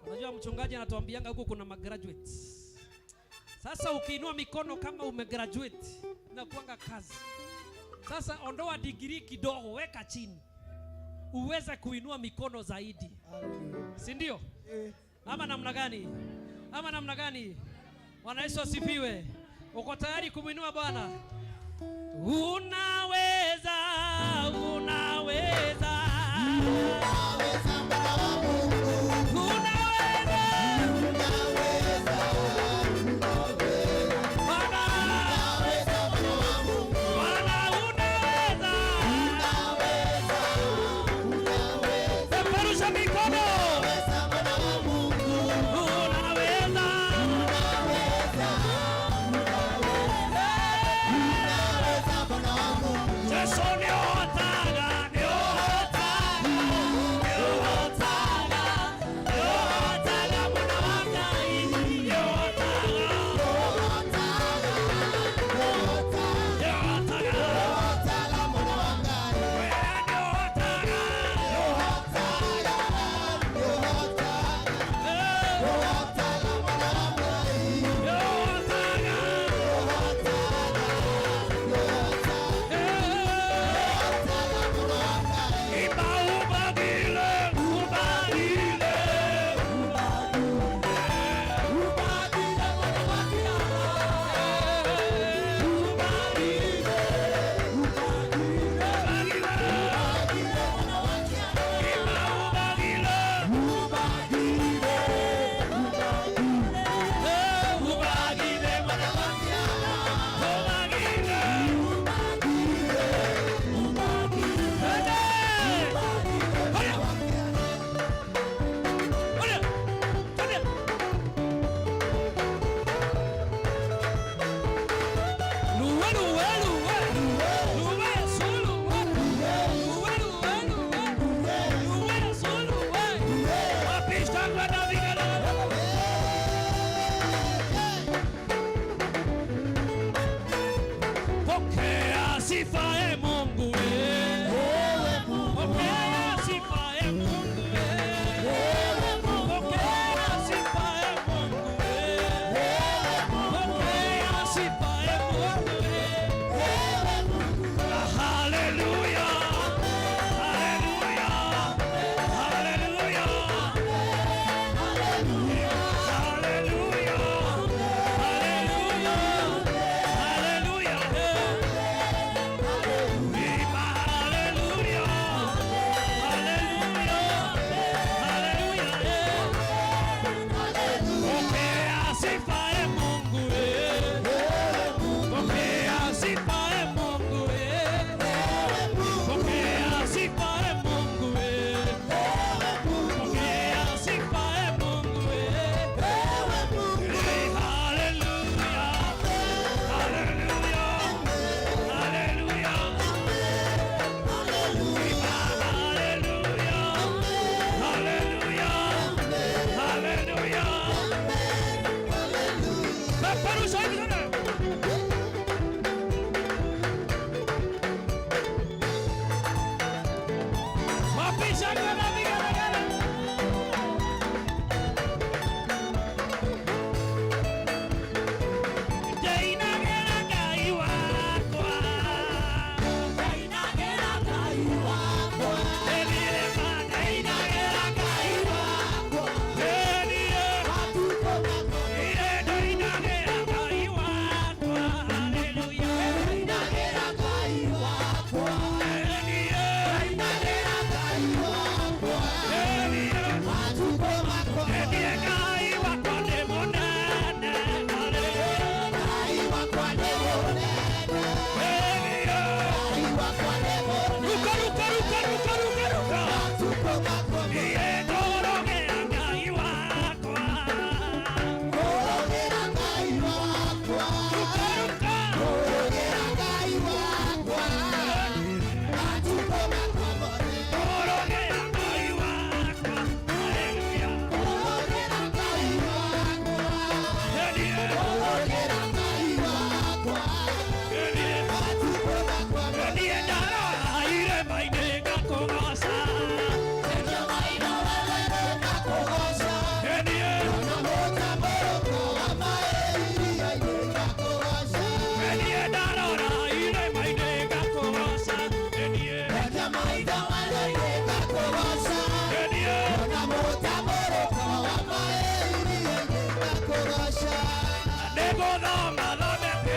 G: Unajua mchungaji anatuambianga huko kuna graduates. Sasa ukiinua mikono kama umegraduate na kuanga kazi. Sasa ondoa degree kidogo, weka chini. Uweze kuinua mikono zaidi. Si ndio? Ama namna gani? Bwana Yesu asifiwe. Uko tayari kumwinua Bwana? Unaweza, unaweza. Unaweza Bwana wa Mungu. Unaweza. Unaweza. Bwana. Unaweza Bwana wa Mungu. Bwana unaweza. Unaweza. Unaweza. Peperusha mikono. Unaweza Bwana wa Mungu. Unaweza. Unaweza. Unaweza Bwana wa Mungu. Yesu ni otaga, ni otaga, ni otaga, ni otaga Bwana wa Ngai, ni otaga, ni otaga, ni otaga, ni otaga Bwana wa Ngai, ni otaga, ni otaga, ni otaga, ni otaga Bwana wa Ngai, ni otaga,
F: Never know my love.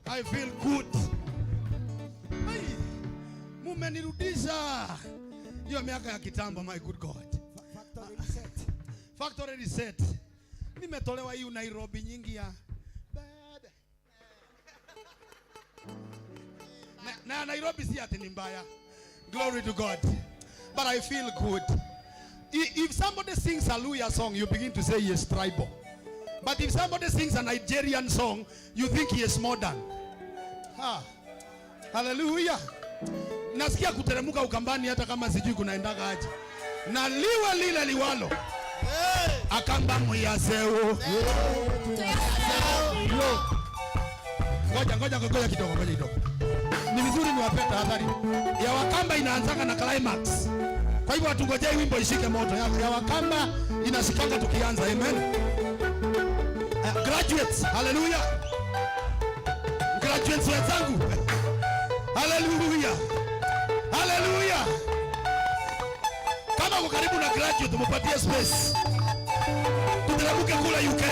H: I feel good. Hey, mumenirudisha hiyo miaka ya kitambo, my good God.
F: Factory reset.
H: Factory reset. Nimetolewa hii Nairobi nyingi ya bad. Na Nairobi si ati ni mbaya. Glory to God. But I feel good. If somebody sings a Hallelujah song, you begin to say he is tribal. But if somebody sings a Nigerian song, you think he is modern. Ha. Hallelujah. Nasikia kuteremuka Ukambani hata kama sijui kunaendaga aje. Na liwe lile liwalo. Akamba muyaseo. Ngoja kidogo. ni vizuri niwape tahadhari. Ya Wakamba inaanzanga na climax. Kwa hivyo watungojee wimbo ishike moto. Ya Wakamba inashikanga tukianza. Amen. Graduates, hallelujah. Graduates wenzangu. Hallelujah. Hallelujah. Kama uko karibu na graduate mupatie space. Tutarabuke kula UK.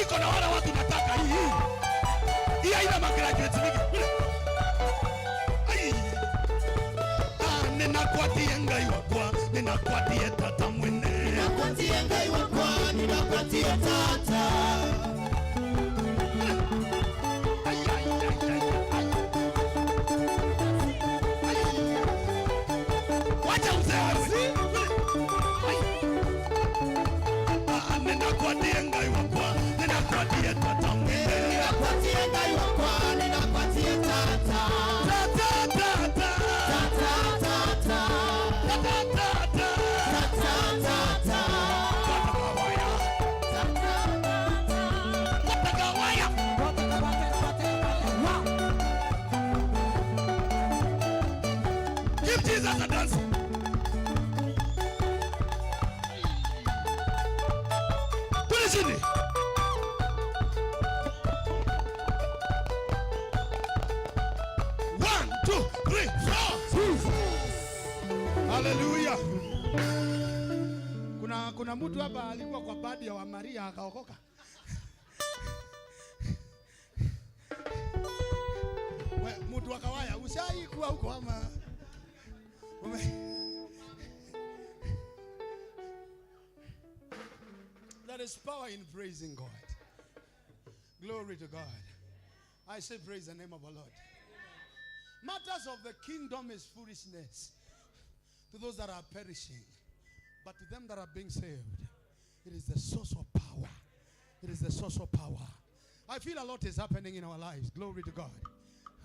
H: Kuna wala watu nataka hii haina magraduates mingi. Ninakwatie ngai wakwa, ninakwatie tata mwene, ninakwatie ngai wakwa, ninakwatie tata. Wacha mzee. Ninakwatie ngai wakwa, ninakuatia tata mwene, ninakuatia ngai wakwa, ninakuatia tata. Tata tata tata tata tata tata tata watakawaya watakawaya give Jesus a dance. Tulishini. Hallelujah. Kuna mtu hapa alikuwa kwa badi ya wa Maria akaokoka. Mtu wa Kawaya ushaikuwa huko ama There is power in praising God. Glory to God. I say praise the name of our Lord. Matters of the kingdom is foolishness to those that are perishing, but to them that are being saved, it is the source of power. It is the source of power. I feel a lot is happening in our lives. Glory to God.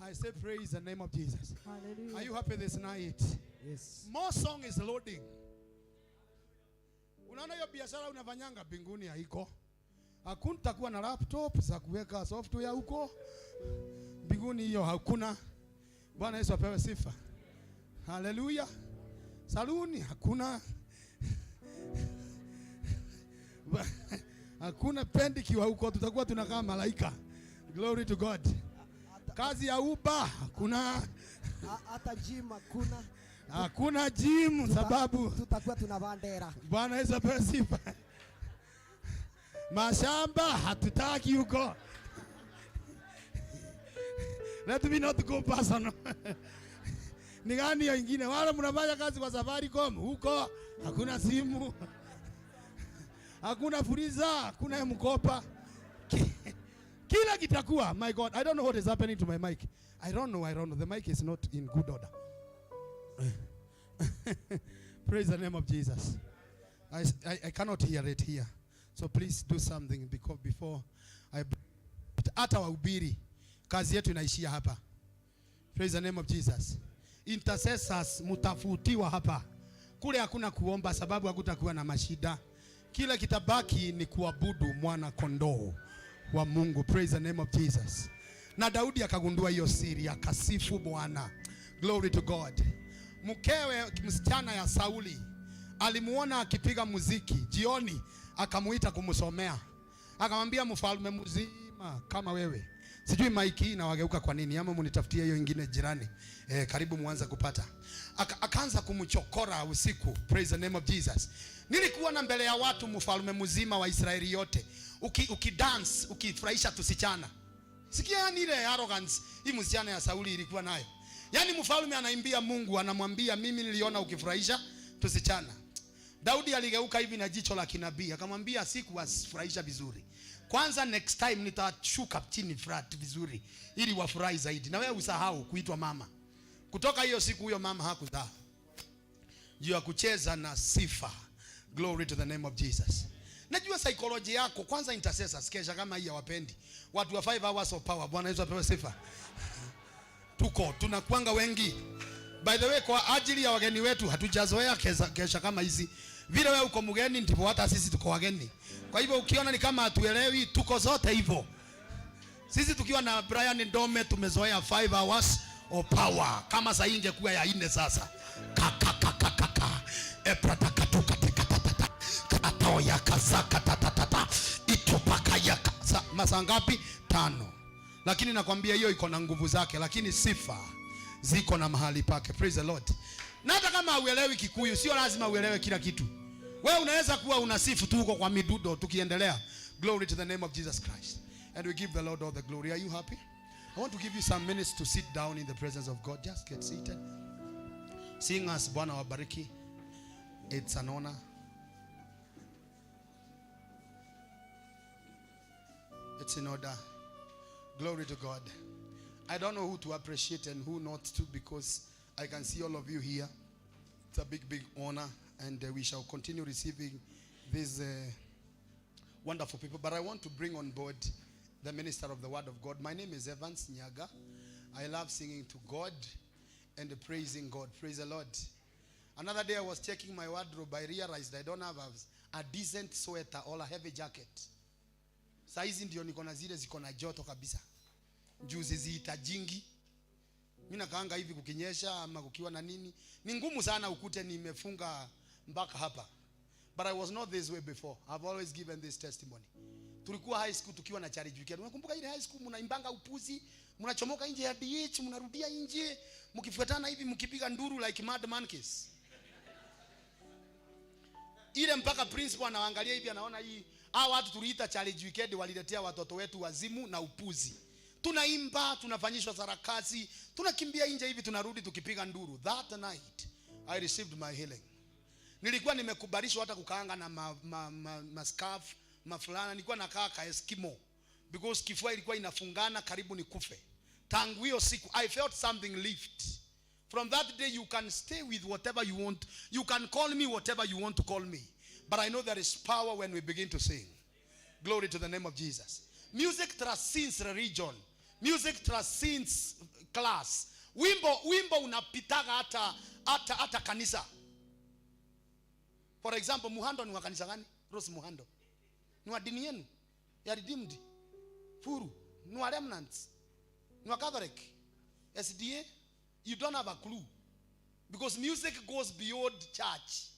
H: I say praise the name of Jesus. Hallelujah. Are you happy this night?
F: Yes.
H: More song is loading. Unaona hiyo biashara unafanyanga mbinguni haiko. Hakutakuwa na laptop za kuweka software huko. Mbinguni hiyo hakuna. Bwana Yesu apewe sifa. Hallelujah. Saluni hakuna. Hakuna pendikiwa huko, tutakuwa tunakaa malaika. Glory to God. Kazi ya Uber hakuna.
F: Hata gym hakuna.
H: Hakuna gym sababu
F: tutakuwa tuna bandera.
H: Bwana Yesu apewe sifa. Mashamba hatutaki huko. Let me not go personal. Ni gani hiyo ingine? Wala mnafanya kazi kwa Safaricom huko hakuna simu. Hakuna furiza, hakuna mkopa. Kila kitakuwa, my God, I don't know what is happening to my mic. I don't know. The mic is not in good order. Praise the name of Jesus. I cannot hear it here. So please do something because before I hata wahubiri kazi yetu inaishia hapa. Praise the name of Jesus. Intercessors mutafutiwa hapa. Kule hakuna kuomba sababu hakutakuwa na mashida. Kila kitabaki ni kuabudu mwana kondoo wa Mungu. Praise the name of Jesus. Na Daudi akagundua hiyo siri, akasifu Bwana. Glory to God. Mkewe msichana ya Sauli alimuona akipiga muziki jioni, akamuita kumsomea. Akamwambia mfalme mzima kama wewe. Sijui maiki hii inawageuka kwa nini, ama munitafutie hiyo ingine jirani. Karibu muanze kupata. Akaanza kumchokora usiku. Praise the name of Jesus. Nilikuwa na mbele ya watu mfalme mzima wa Israeli yote. Ukidance, ukifurahisha tusichana. Sikia yani ile arrogance hii msichana ya Sauli ilikuwa nayo. Yani mfalme anaimbia Mungu, anamwambia mimi niliona ukifurahisha tusichana. Daudi aligeuka hivi na jicho la kinabii, akamwambia sikuwafurahisha vizuri. Kwanza next time nitashuka chini frat vizuri ili wafurahi zaidi. Na wewe usahau kuitwa mama. Kutoka hiyo siku huyo mama hakuzaa. Juu ya kucheza na sifa. Glory to the name of Jesus. Najua psychology yako kwanza intercessors kesha kama hii hawapendi. Watu wa 5 hours of power. Bwana Yesu apewe sifa. Tunakuanga wengi. By the way, kwa ajili ya wageni wetu hatujazoea kesha kama hizi. Vile wewe uko mgeni ndivyo hata sisi tuko wageni. Kwa hivyo ukiona ni kama hatuelewi, tuko zote hivyo. Sisi tukiwa na Brian Ndome tumezoea 5 hours of power. Kama saa hii ingekuwa ya 4 sasa. Katoya kazaka tatatata. Itupaka ya masaa ngapi? 5. Lakini nakwambia hiyo iko na nguvu zake, lakini sifa ziko na mahali pake. Praise the Lord. Na hata kama uelewi Kikuyu, sio lazima uelewe kila kitu. Wewe unaweza kuwa unasifu tu huko kwa midudo tukiendelea. Glory to the name of Jesus Christ. And we give the Lord all the glory. Are you happy? I want to give you some minutes to sit down in the presence of God. Just get seated. Sing us Bwana wabariki. It's an honor. It's in order. Glory to God. I don't know who to appreciate and who not to, because I can see all of you here. It's a big, big honor, and we shall continue receiving these wonderful people. But I want to bring on board the minister of the word of God. My name is Evans Nyaga. I love singing to God and praising God. Praise the Lord. Another day I was checking my wardrobe. I realized I don't have a decent sweater or a heavy jacket. Saizi ndio niko na zile ziko na joto kabisa. Juzi zihitajingi. Mimi nakaanga hivi kukinyesha ama kukiwa na nini. Ni ngumu sana ukute nimefunga mpaka hapa. But I was not this way before. I've always given this testimony. Tulikuwa high school tukiwa na charity weekend. Unakumbuka ile high school mnaimbanga upuzi, mnachomoka nje ya DH, mnarudia nje, mkifuatana hivi mkipiga nduru like mad monkeys. Ile mpaka principal anaangalia hivi anaona hii hao watu tuliita charity weekend waliletea watoto wetu wazimu na upuzi. Tunaimba, tunafanyishwa sarakasi, tunakimbia nje hivi tunarudi tukipiga nduru. That night I received my healing. Nilikuwa nimekubalishwa hata kukaanga na scarf, mafulana, nilikuwa nakaa ka Eskimo because kifua ilikuwa inafungana karibu nikufe. Tangu hiyo siku I felt something lift. From that day you can stay with whatever you want. You can call me whatever you want to call me. But I know there is power when we begin to sing. Glory to the name of Jesus. Music transcends religion. Music transcends class. Wimbo unapitaga hata kanisa. For example, Muhando ni wa kanisa gani? Rose Muhando. Ni wa dini yenu? Ya Redeemed? Furu? Ni wa Remnants? Ni wa Catholic? SDA? You don't have a clue. Because music goes beyond church.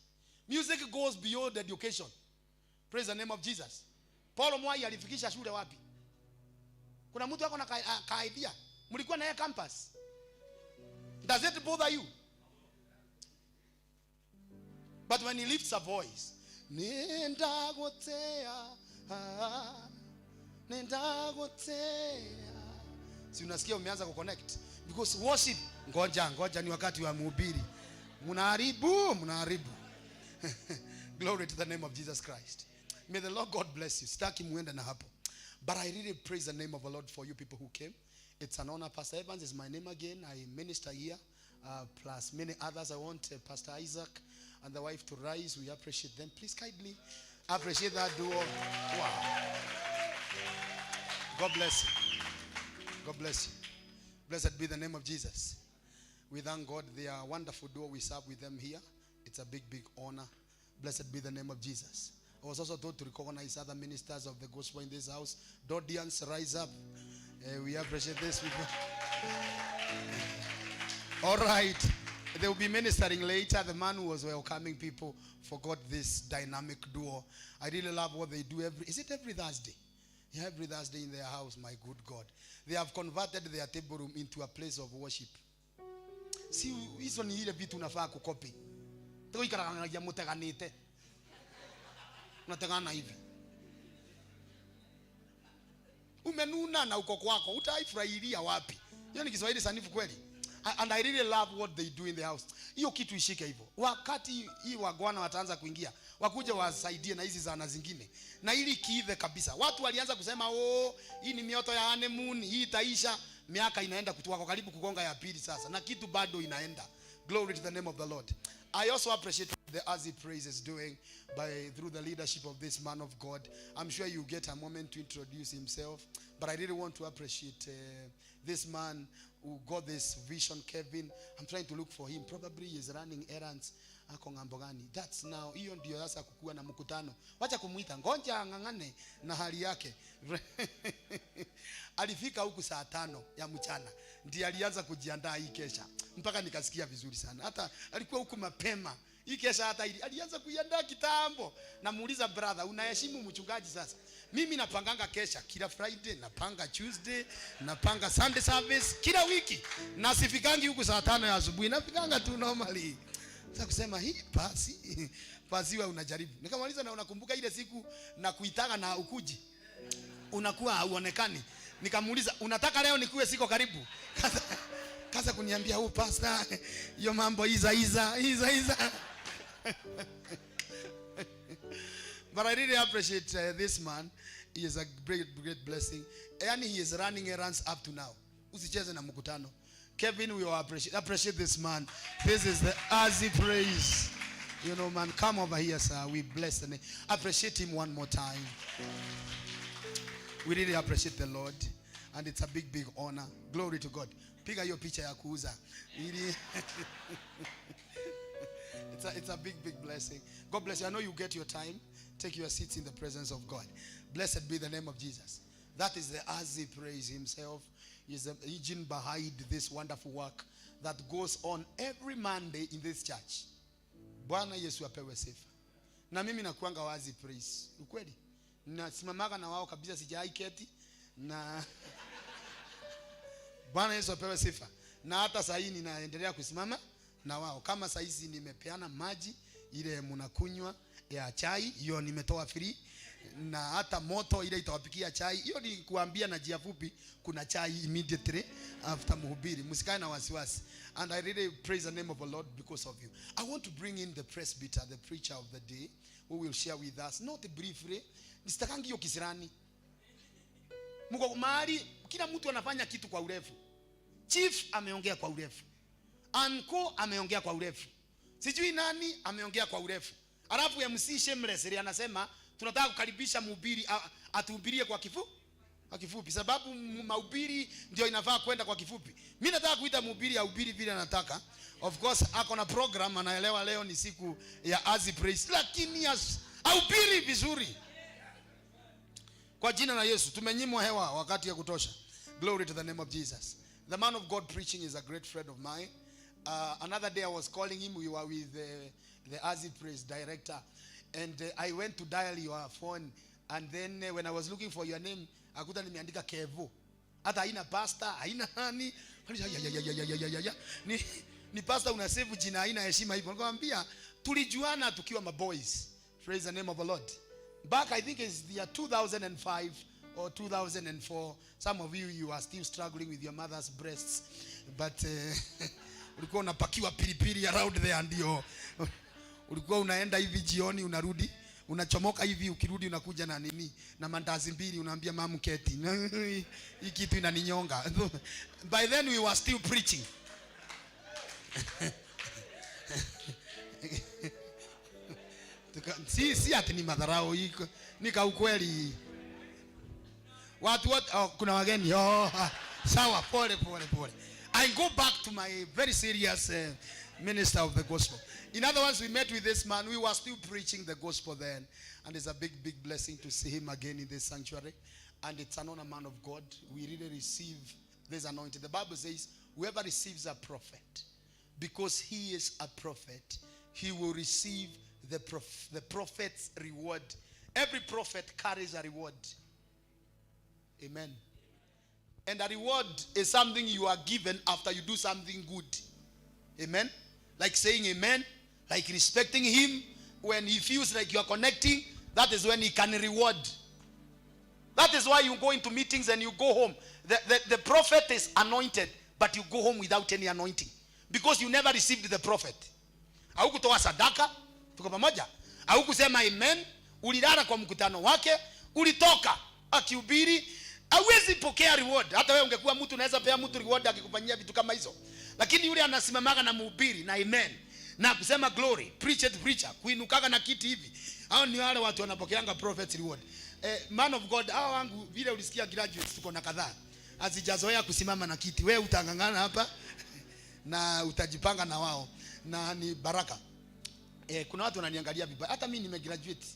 H: Music goes beyond education. Praise the name of Jesus. Paulo Mwai alifikisha shule wapi? Kuna mtu wako na ka idea? Mlikuwa na campus? Does it bother you? But when he lifts a voice, nenda gotea, si unasikia umeanza kuconnect? Because worship, ngoja ni wakati wa mhubiri. Mnaharibu. Glory to the name of Jesus Christ. May the Lord God bless you. Sitaki muende na hapo. But I really praise the name of the Lord for you people who came. It's an honor. Pastor Evans is my name again. I minister here, plus many others. I want Pastor Isaac and the wife to rise. We appreciate them. Please kindly appreciate that duo. Wow. God bless you. God bless you. Blessed be the name of Jesus. We thank God. They are a wonderful duo. We serve with them here. It's a big, big honor. Blessed be the name of Jesus. I was also told to recognize other ministers of the gospel in this house. Dodians, rise up. We appreciate this. All right. They will be ministering later. The man who was welcoming people forgot this dynamic duo. I really love what they do is it every Thursday? Yeah, every Thursday in their house, my good God. They have converted their table room into a place of worship. See, hizo ni ile vitu unafaa kukopi. Tego ikaranganya muteganite. Unategana hivi. Umenuna na uko kwako, utaifurahilia wapi? Hiyo ni Kiswahili sanifu kweli. And I really love what they do in the house. Hiyo kitu ishike hivyo. Wakati hii wagwana wataanza kuingia, wakuja wasaidie na hizi zana zingine. Na ili kiive kabisa. Watu walianza kusema, hii ni mioto ya honeymoon, hii itaisha. Miaka inaenda kutoka karibu kugonga ya pili sasa. Na kitu bado inaenda. Glory to the name of the Lord. I also appreciate the Azipraise is doing through the leadership of this man of God. I'm sure you get a moment to introduce himself, but I really want to appreciate this man who got this vision, Kevin. I'm trying to look for him. Probably he is running errands. Ako ngambo gani. That's now. Hiyo ndio sasa kukua na mkutano. Wacha kumuita. Ngoja ngangane na hali yake. Alifika huku saa 5 ya mchana. Ndiye alianza kujiandaa hii kesha. Mpaka nikasikia vizuri sana. Hata alikuwa huku mapema. Hii kesha hata alianza kuiandaa kitambo. Namuuliza brother, unaheshimu mchungaji sasa? Mimi napanganga kesha kila Friday, napanga Tuesday, napanga Sunday service kila wiki. Na sifikangi huku saa 5 ya asubuhi, nafikanga tu normally. Sasa kusema hii pasiwa unajaribu. Nikamaliza na unakumbuka ile siku na kuitaka na ukuji. Unakuwa hauonekani. Nikamuuliza, unataka leo nikuwe siko karibu? Kaza kuniambia pastor, hiyo mambo iza. But I really appreciate this man. He is a great blessing. And he is running errands up to now. Usicheze na mkutano. Kevin, we will appreciate this man. This is the Azipraise. You know, man, come over here, sir. We bless the name. Appreciate him one more time. We really appreciate the Lord. And it's a big honor. Glory to God. Piga hiyo picha ya kuuza. It's a big blessing. God bless you. I know you get your time. Take your seats in the presence of God. Blessed be the name of Jesus. That is the Azipraise himself. He is the engine behind this wonderful work that goes on every Monday in this church. Bwana Yesu apewe sifa. Na mimi nakuanga wa Azipraise. Ukweli? Nasimamaga na wao kabisa, sijai keti na Bwana Yesu apewe sifa. Na hata sasa hivi ninaendelea kusimama na wao. Kama sasa hizi nimepeana maji ile mnakunywa ya chai, hiyo nimetoa free. Na hata moto ile itawapikia chai, hiyo ni kuambia na jia fupi kuna chai immediately after mhubiri. Msikae na wasiwasi. And I really praise the name of the Lord because of you. I want to bring in the presbyter, the preacher of the day, who will share with us, not briefly. Nisitakangi hiyo kisirani. Mko mahali kila mtu anafanya kitu kwa urefu. Chief ameongea kwa urefu. Anko ameongea kwa urefu. Sijui nani ameongea kwa urefu. Alafu MC Shameless anasema tunataka kukaribisha mhubiri atuhubirie kwa kifupi, sababu mahubiri ndio inafaa kwenda kwa kifupi. Mimi nataka kuita mhubiri ahubiri vile anataka. Of course ako na program, anaelewa leo ni siku ya Azipraise, lakini ahubiri vizuri. Kwa jina la Yesu tumenyimwa hewa wakati ya kutosha. Glory to the name of Jesus. The man of God preaching is a great friend of mine. Another day I was calling him. We were with the Azipraise director, and I went to dial your phone, and then when I was looking for your name, akuta nimeandika Kevo. Hata haina pastor, haina nani. Ni pastor unasave jina, haina heshima hivyo. Nikamwambia tulijuana tukiwa maboys. Praise the name of the Lord. Back I think it's the year 2005 or 2004. Some of you are still struggling with your mother's breasts, but ulikuwa unapakiwa pilipili around there, ndio ulikuwa unaenda hivi jioni unarudi, unachomoka hivi, ukirudi unakuja na nini na mandazi mbili, unaambia mamu keti, hii kitu inaninyonga. By then we were still preaching. Si ati ni madharau, nika ukweli. Watu kuna wageni. Sawa, pole. I go back to my very serious minister of the gospel. In other words, we met with this man. We were still preaching the gospel then. And it's a big blessing to see him again in this sanctuary. And it's an honor, man of God. We really receive this anointing. The Bible says, whoever receives a prophet, because he is a prophet, he will receive the prophet's reward. Every prophet carries a reward. Amen. And a reward is something you are given after you do something good. Amen. Like saying amen, like respecting him. When he feels like you are connecting, that is when he can reward. That is why you go into meetings and you go home. The prophet is anointed, but you go home without any anointing, because you never received the prophet. Haukutoa sadaka, tuko pamoja. Haukusema amen, ulilala kwa mkutano wake, ulitoka akihubiri. Hawezi pokea reward. Hata wewe ungekuwa mtu unaweza pea mtu reward akikufanyia vitu kama hizo. Lakini yule anasimamaga na mhubiri na amen na kusema glory, preacher, kuinukaga na kiti hivi. Hao ni wale watu wanapokeanga prophet reward. Man of God, hao wangu vile ulisikia graduates tuko na kadhaa. Hazijazoea kusimama na kiti. Wewe utangangana hapa na utajipanga na wao, na ni baraka. Kuna watu wananiangalia vibaya. Hata mimi nimegraduate.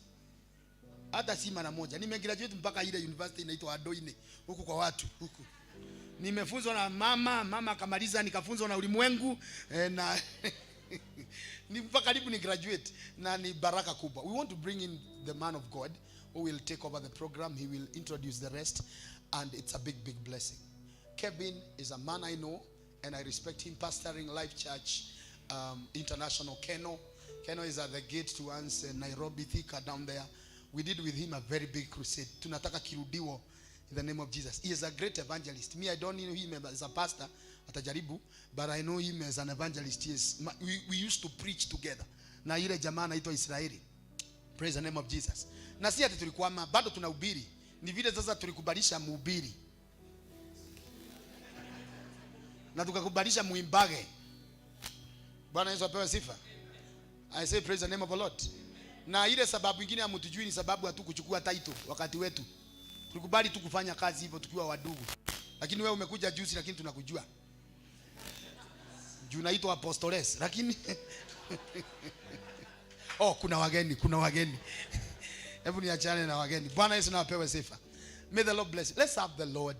H: Hata si mara moja. Nimegraduate mpaka ile university inaitwa Njai-Ini huku kwa watu huku. Nimefunzwa na mama akamaliza, nikafunzwa na ulimwengu na ni mpaka karibu ni graduate, na ni baraka kubwa. We want to bring in the man of God who will take over the program. He will introduce the rest, and it's a big blessing. Kevin is a man I know and I respect him, pastoring Life Church International. Keno is at the gate to Nairobi Thika down there. We did with him a very big crusade. Tunataka kirudiwo in the name of Jesus. He is a great evangelist. Me, I don't know him as a pastor atajaribu, but I know him as an evangelist. We used to preach together na ile jamaa anaitwa Israeli. Praise the name of Jesus. Na si ati tulikuwa bado tunahubiri, ni vile sasa tulikubalisha mhubiri na tukakubalisha muimbage. Bwana Yesu apewe sifa. I say praise the name of the Lord. Na ile sababu nyingine hamtujui ni sababu hatukuchukua title wakati wetu. Tulikubali tu kufanya kazi hivyo tukiwa wadogo. Lakini wewe umekuja juzi, lakini tunakujua. Juu naitwa Apostoles, lakini kuna wageni. Hebu niachane na wageni. Bwana Yesu na apewe sifa. May the Lord bless you. Let's have the Lord.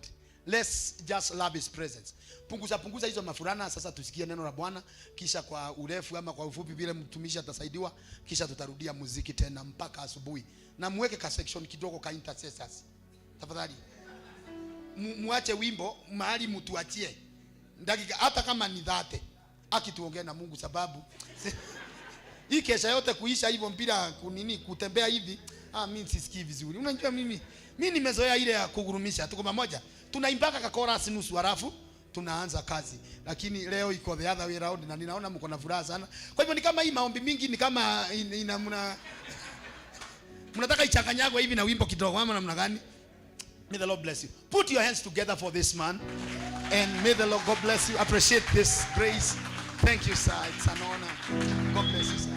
H: Let's just love his presence. Punguza hizo mafurana. Sasa tusikie neno la Bwana, kisha kwa urefu ama kwa ufupi vile mtumishi atasaidiwa, kisha tutarudia muziki tena mpaka asubuhi. Na muweke ka section kidogo ka intercessors. Tafadhali. Muache wimbo mahali mtuachie. Dakika hata kama ni 30. Akituongea na Mungu, sababu hii kesha yote kuisha hivyo mpira kutembea hivi, mimi sisikii vizuri. Unajua mimi nimezoea ile ya kugurumisha. Tuko pamoja. Tunaimbaka ka chorus nusu halafu tunaanza kazi. Lakini leo iko the other way around na ninaona mko na furaha sana. Kwa hivyo ni kama hii maombi mingi ni kama mnataka ichanganyagwe hivi na wimbo kidogo ama namna gani? May the Lord bless you. Put your hands together for this man. And may the Lord God bless you. Appreciate this grace. Thank you, sir. It's an honor. God bless you, sir.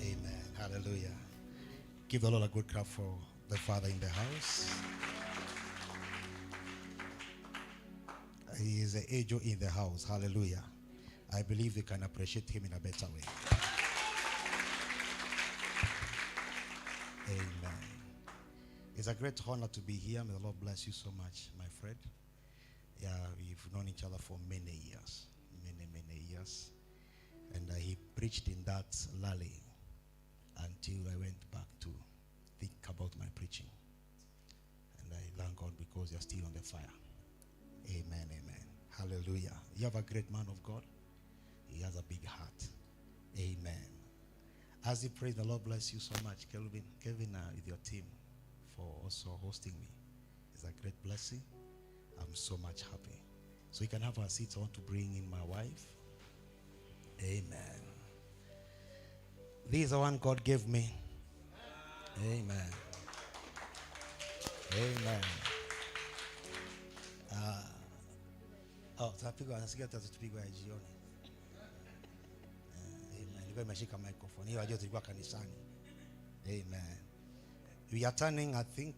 B: Amen. Hallelujah. Give the Lord a good clap for the Father in the house. He is an angel in the house. Hallelujah. I believe we can appreciate him in a better way. Amen. It's a great honor to be here. May the Lord bless you so much, my friend. Yeah, we've known each other for many years. Many years. And he preached in that lally until I went back to think about my preaching. And I thank God because you're still on the fire. Amen. Hallelujah. You have a great man of God. He has a big heart. Amen. Azipraise, the Lord bless you so much, Kevin, with your team, for also hosting me. It's a great blessing. I'm so much happy. So you can have a seat. I want to bring in my wife. Amen. This is the one God gave me. Amen. Tutapigwa ya jioni. Imeshika microphone. Hiyo ajua tulikuwa kanisani. Amen. We are turning, I think,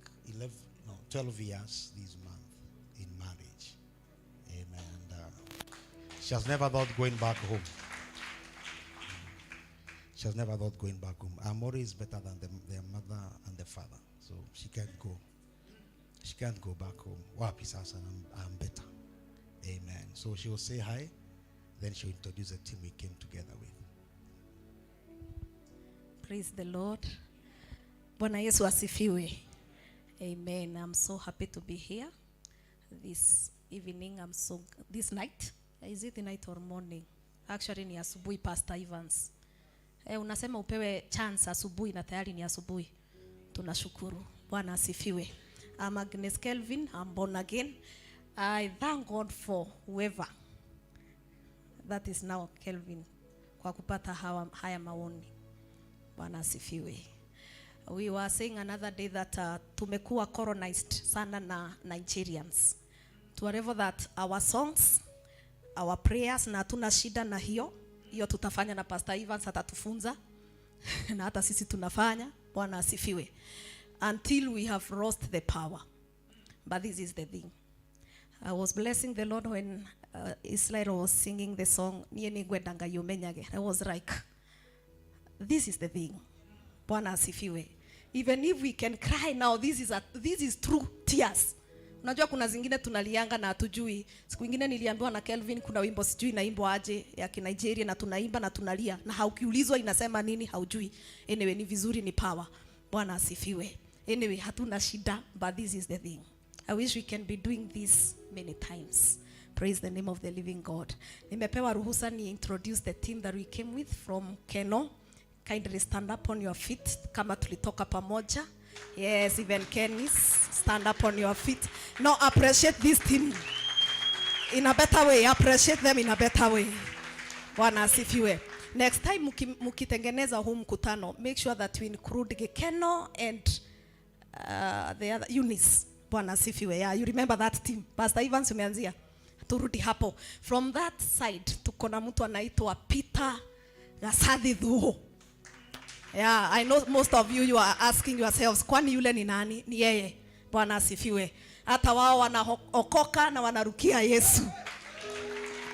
B: 12 years this month in marriage. Amen. And she has never thought going back home. She has never thought going back home. Amore is better than their mother and the father. So she can't go. She can't go back home. Wapi sasa, I'm better. Amen. So she will say hi. Then she will introduce the team we came together with.
I: Praise the Lord. Bwana Yesu asifiwe. Amen. I'm so happy to be here this evening. This night. Is it the night or morning? Actually ni asubuhi, Pastor Evans. Unasema upewe chance asubuhi na tayari ni asubuhi. Tunashukuru. Bwana asifiwe. I'm Agnes Kelvin. I'm born again. I thank God for whoever that is now Kelvin kwa kupata haya maoni. Bwana asifiwe. We were saying another day that tumekuwa colonized sana na Nigerians. To whatever that our songs, our prayers, na hatuna shida na hiyo tutafanya na Pastor Evans atatufunza na hata sisi tunafanya. Bwana asifiwe. until we have lost the power. But this is the thing. I was blessing the Lord when Israel was singing the song, I was like, this is the thing. Bwana asifiwe. Even if we can cry now, this is true tears. Unajua kuna zingine tunalianga na hatujui. Siku nyingine niliambiwa na Kelvin kuna wimbo sijui naimbo aje ya Nigeria na tunaimba na tunalia na haukiulizwa inasema nini haujui. Anyway ni vizuri ni power. Bwana asifiwe. Anyway hatuna shida, but this is the thing. I wish we can be doing this many times. Praise the name of the living God. Nimepewa ruhusa ni introduce the team that we came with from Keno. Kindly stand up on your feet kama tulitoka pamoja. Yes, even Kenny's stand up on your feet. Now appreciate this team in a better way. Appreciate them in a better way. Bwana asifiwe. Next time mukitengeneza huu mkutano, make sure that we include Keno and the other Eunice. Bwana asifiwe. Yeah, you remember that team. Pastor Evans umeanzia. Turudi hapo. From that side tuko na mtu anaitwa Peter Gasathi Dhuo. Yeah, I know most of you are asking yourselves, kwani yule ni nani? Ni yeye. Bwana asifiwe. Hata wao wanaokoka na wanarukia Yesu.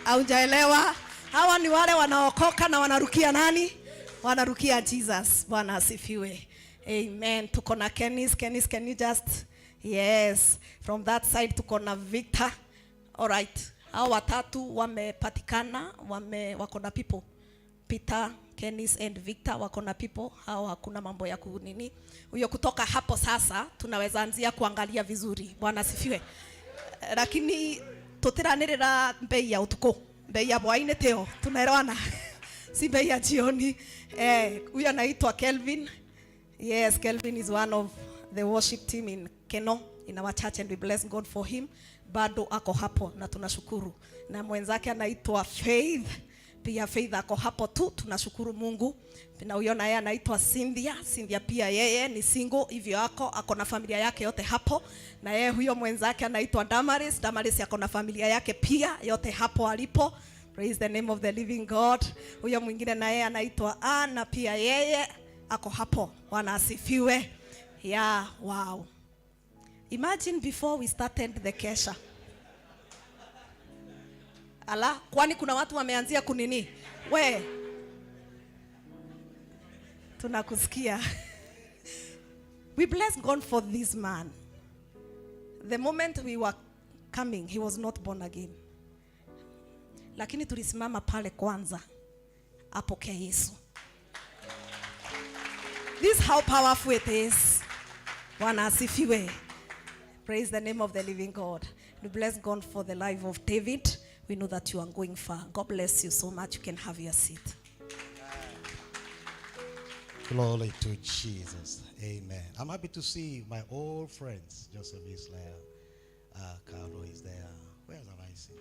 I: Haujaelewa? Hawa ni wale wanaokoka na wanarukia nani? Wanarukia Jesus. Bwana asifiwe. Amen. Tuko na Kennis, can you just? Yes. From that side tuko na Victor. All right. Hao watatu wamepatikana, wako na people. Peter, Kennis and Victor wako na people. Hao hakuna mambo ya kunini. Huyo kutoka hapo sasa tunaweza anzia kuangalia vizuri. Bwana asifiwe. Lakini tutiranirira bei ya utuko. Bei ya bwaine teo. Tunaelewana. Si bei ya jioni. Huyo anaitwa Kelvin. Yes, Kelvin is one of the worship team in Keno in our church and we bless God for him. Bado ako hapo na tunashukuru. Na mwenzake anaitwa Faith. Pia Faith ako hapo tu, tunashukuru Mungu. Na huyo naye anaitwa Cynthia pia yeye ni single hivyo ako na familia yake yote hapo. Na yeye huyo mwenzake anaitwa Damaris ako na familia yake pia yote hapo alipo. Praise the name of the living God. Huyo mwingine naye anaitwa Anna pia yeye ako hapo. Bwana asifiwe. Yeah, wow. Imagine before we started the kesha. Ala, kwani kuna watu wameanzia kunini? We. Tunakusikia. We bless God for this man. The moment we were coming, he was not born again. Lakini tulisimama pale kwanza. Apokea Yesu. This is how powerful it is. Bwana asifiwe. Praise the name of the living God. We bless God for the life of David. We know that you are going far. God bless you so much. You can have your seat.
B: Glory to Jesus. Amen. I'm happy to see my old friends. Joseph Israel. Carlo is there. Where am I seeing?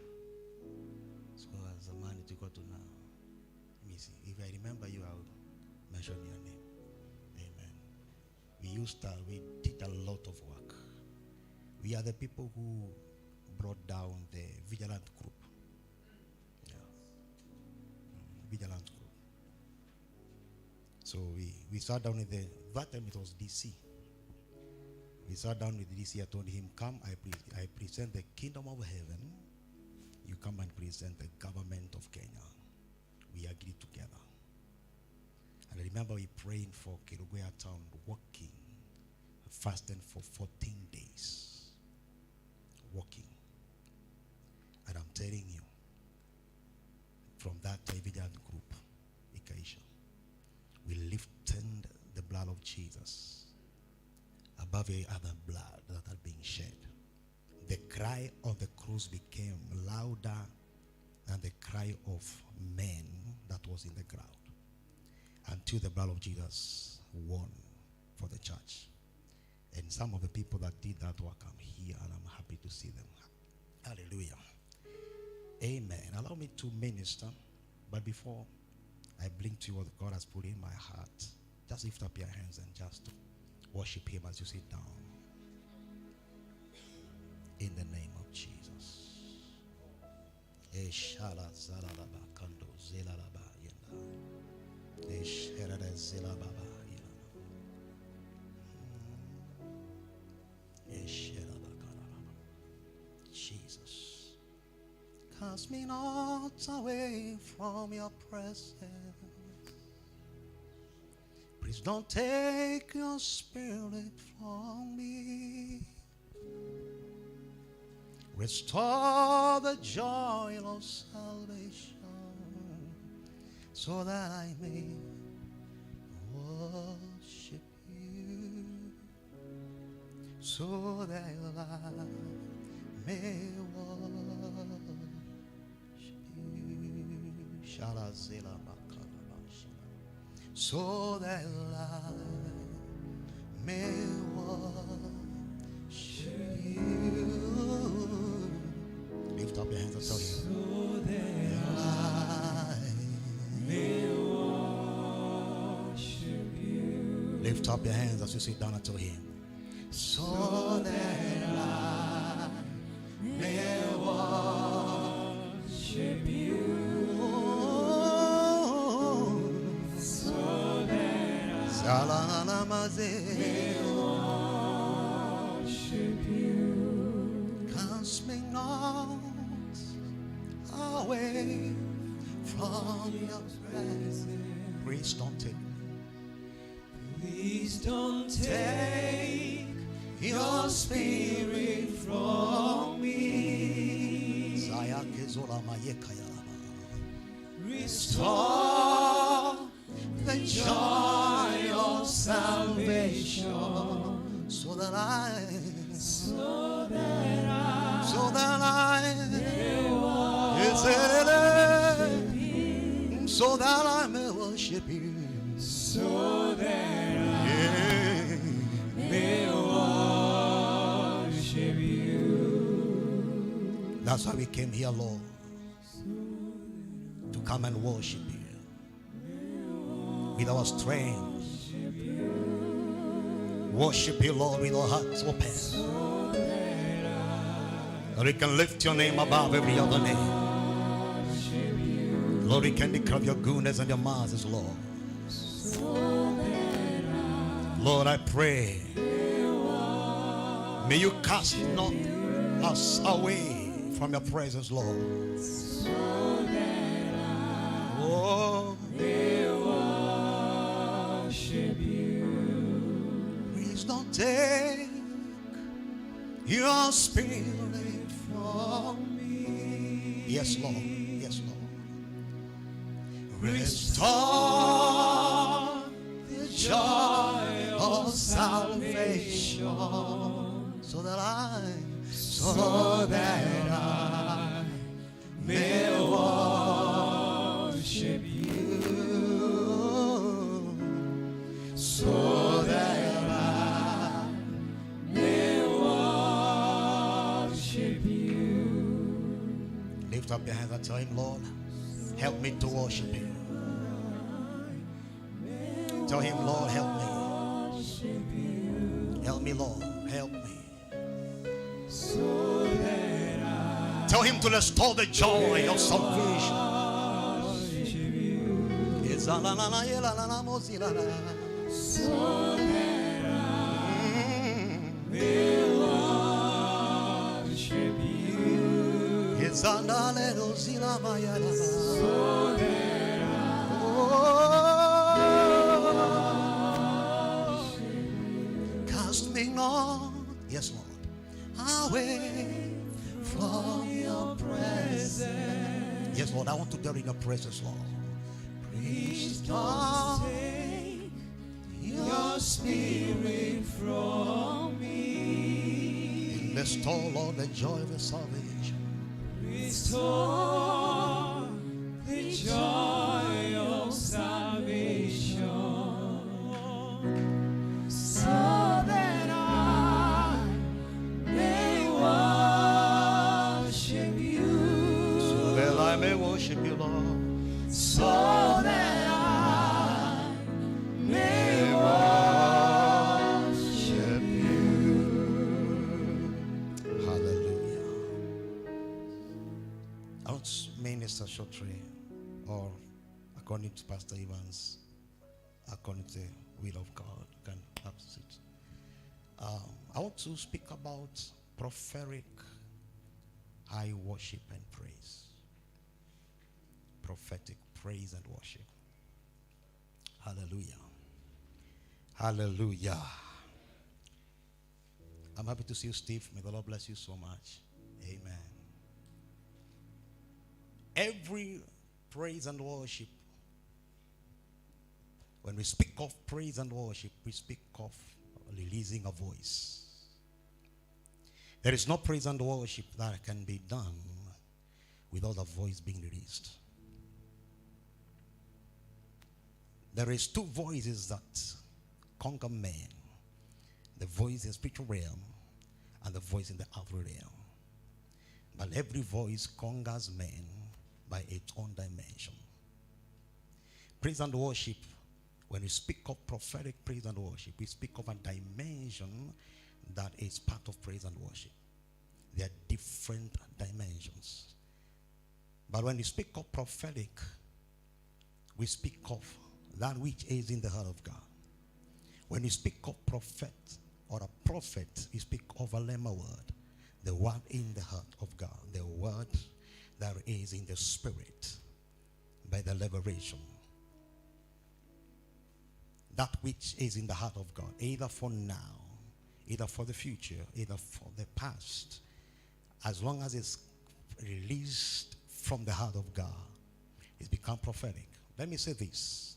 B: So as a man to go to now. Let me see. If I remember you, I'll mention your name. Amen. We did a lot of work. We are the people who brought down the Vigilant group. Yeah. Vigilant group. So we sat down with that time it was DC. We sat down with DC. I told him, come, I present the kingdom of heaven. You come and present the government of Kenya. We agreed together. And I remember we praying for Kikuyu town, walking, fasting for 14 days. Walking. And I'm telling you, from that Vigilant group, Ikaisha, we lifted the blood of Jesus above every other blood that had been shed. The cry of the cross became louder than the cry of men that was in the crowd, until the blood of Jesus won for the church. And some of the people that did that work are here, and I'm happy to see them. Hallelujah. Amen. Allow me to minister, but before I bring to you what God has put in my heart, just lift up your hands and just worship Him as you sit down. In the name of Jesus. Cast me not away from your presence. Please don't take your spirit from me. Restore the joy of salvation so that I may worship you, so that I may worship you. Sharazela Bakalabashina. So that I may worship you. Lift up your hands and tell him. So that I may worship you. Lift up your hands as you sit down and tell him. So that I may worship you. So that I may worship you. Cast me not away from your presence. Please don't take. Please don't take your spirit from me. Restore the joy of salvation so that I may worship you. So that I may worship you. That's why we came here, Lord, to come and worship you with our strength. Worship you, Lord, with our hearts open, that we can lift your name above every other name. Lord, we can declare your goodness and your mercies, Lord. Lord, I pray, may you cast not us away from your presence, Lord. Oh, may worship you. Please don't take your spirit from me. Yes, Lord. Yes, Lord. Restore the joy of salvation so that I may worship you, so that I may worship you. Lift up your hands and tell him, Lord, help me to worship you. Tell him, Lord, help me. Help me, Lord, help me. So that tell him to restore the joy of salvation. So that I may worship you. So that cast me not, yes, Lord, away from your presence. Yes, Lord, I want to dwell in your presence, Lord. Please don't take your spirit from me. Restore, Lord, the joy of your salvation. Restore the joy of salvation so that I may worship you. So that I may worship you, Lord. So that I may worship you. Hallelujah. I want Minister Shotri, or according to Pastor Evans, according to the will of God, can have a seat. I want to speak about prophetic high worship and praise.
J: prophetic praise and worship. Hallelujah. Hallelujah. I'm happy to see you, Steve. May the Lord bless you so much. Amen. Every praise and worship, when we speak of praise and worship, we speak of releasing a voice. There is no praise and worship that can be done without a voice being released. There is two voices that conquer man. The voice in the spiritual realm and the voice in the outer realm. But every voice conquers man by its own dimension. Praise and worship, when we speak of prophetic praise and worship, we speak of a dimension that is part of praise and worship. There are different dimensions. But when we speak of prophetic, we speak of that which is in the heart of God. When we speak of prophet or a prophet, we speak of a lemma word, the word in the heart of God, the word that is in the spirit by the liberation. That which is in the heart of God, either for now, either for the future, either for the past, as long as it's released from the heart of God, it's become prophetic. Let me say this.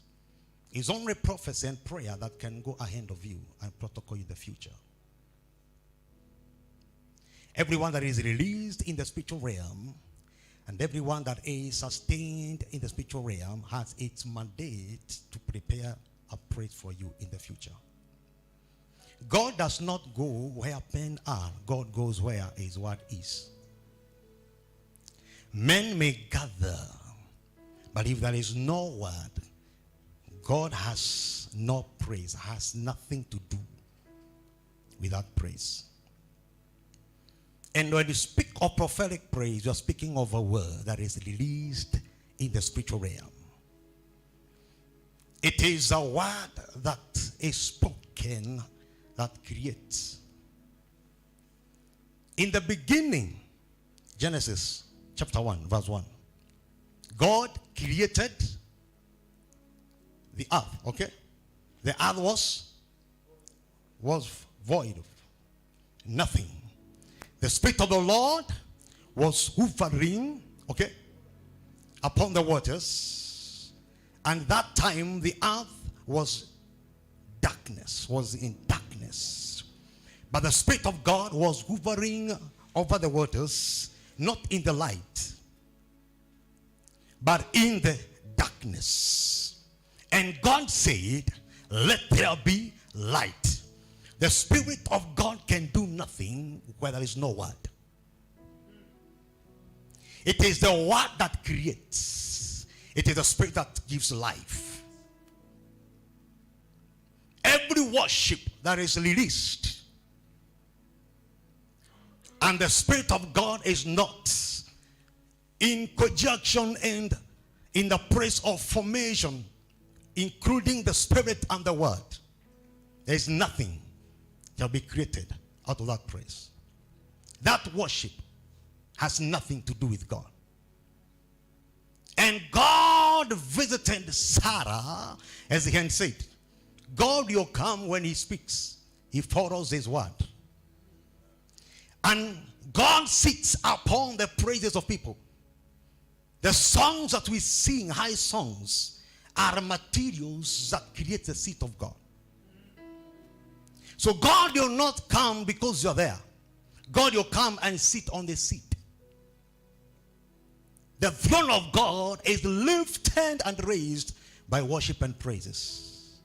J: It's only prophecy and prayer that can go ahead of you and protocol in the future. Everyone that is released in the spiritual realm and everyone that is sustained in the spiritual realm has its mandate to prepare a praise for you in the future. God does not go where men are. God goes where his word is. Men may gather, but if there is no word, God has no praise, has nothing to do without praise. And when you speak of prophetic praise, you are speaking of a word that is released in the spiritual realm. It is a word that is spoken that creates. In the beginning, Genesis chapter 1, verse 1, God created the earth, okay? The earth was void of nothing. The Spirit of the Lord was hovering, okay, upon the waters. And that time the earth was darkness, was in darkness. But the Spirit of God was hovering over the waters, not in the light, but in the darkness. And God said, let there be light. The Spirit of God can do nothing where there is no word. It is the word that creates. It is the Spirit that gives life. Every worship that is released and the Spirit of God is not in conjunction and in the place of formation, including the Spirit and the word, there is nothing shall be created out of that praise. That worship has nothing to do with God. And God visited Sarah, as he had said. God will come when he speaks. He follows his word. And God sits upon the praises of people. The songs that we sing, high songs, are materials that create the seat of God. So God will not come because you're there. God will come and sit on the seat. The throne of God is lifted and raised by worship and praises.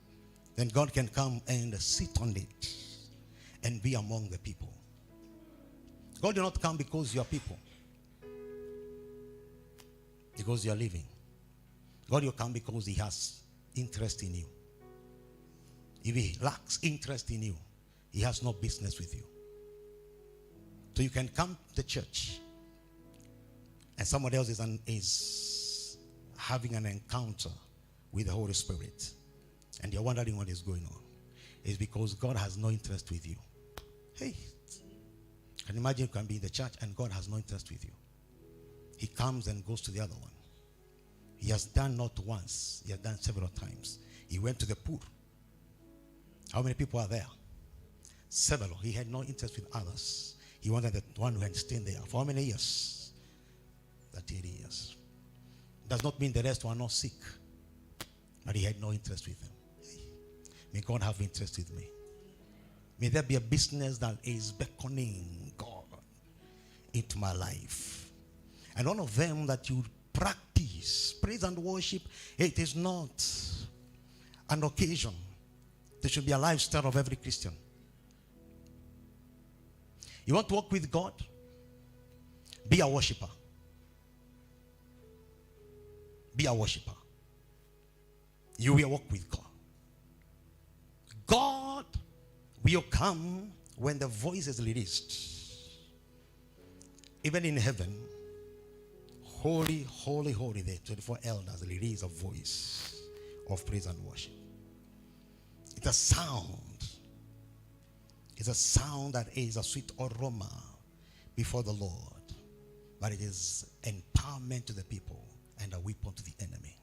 J: Then God can come and sit on it and be among the people. God will not come because you are people, because you are living. God will come because he has interest in you. If he lacks interest in you, he has no business with you. So you can come to church and somebody else is having an encounter with the Holy Spirit and you're wondering what is going on. It's because God has no interest with you. Hey, can you imagine you can be in the church and God has no interest with you? He comes and goes to the other one. He has done not once, he has done several times. He went to the pool. How many people are there? Several. He had no interest with others. He wanted the one who had stayed there. For how many years? 38 years. Does not mean the rest were not sick. But he had no interest with them. May God have interest with me. May there be a business that is beckoning God into my life. And one of them that you practice, praise and worship, it is not an occasion. There should be a lifestyle of every Christian. You want to walk with God? Be a worshiper. Be a worshiper. You will walk with God. God will come when the voice is released. Even in heaven, holy, holy, holy, the 24 elders release a voice of praise and worship. It's a sound. It's a sound that is a sweet aroma before the Lord. But it is empowerment to the people and a weapon to the enemy.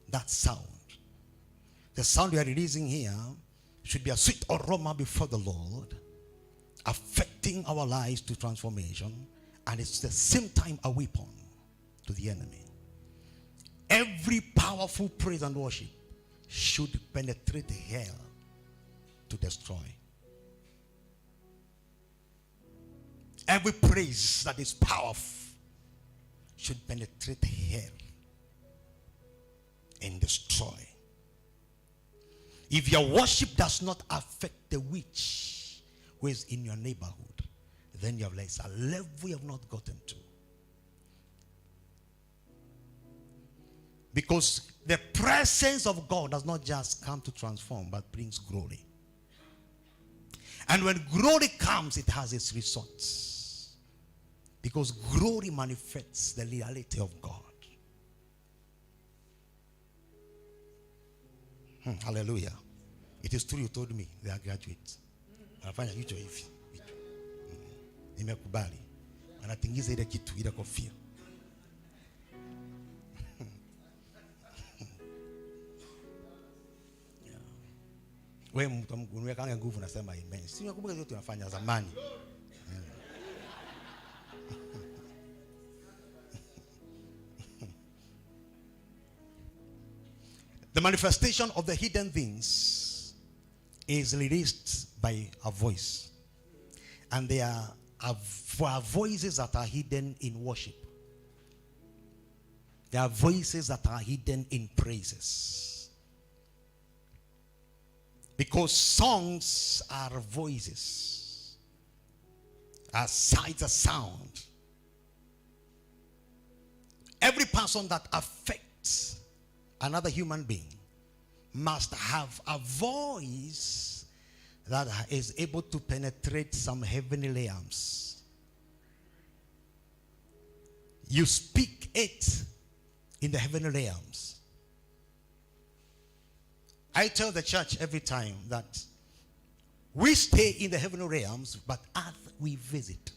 J: That sound. The sound we are releasing here should be a sweet aroma before the Lord, affecting our lives to transformation, and it's at the same time a weapon to the enemy. Every powerful praise and worship should penetrate hell to destroy. Every praise that is powerful should penetrate hell and destroy. If your worship does not affect the witch who is in your neighborhood, then you have like a level you have not gotten to. Because the presence of God does not just come to transform, but brings glory. And when glory comes, it has its results. Because glory manifests the reality of God. Hallelujah. It is true you told me they are graduates. Anafanya hicho hivi. Nimekubali. Anatingiza ile kitu, ile kofia. Wewe mtu unaweka nguvu nasema amen. Si unakumbuka zote tunafanya zamani. The manifestation of the hidden things is released by a voice. And there are voices that are hidden in worship. There are voices that are hidden in praises. Because songs are voices. It's a sound. Every person that affects another human being must have a voice that is able to penetrate some heavenly realms. You speak it in the heavenly realms. I tell the church every time that we stay in the heavenly realms, but earth we visit.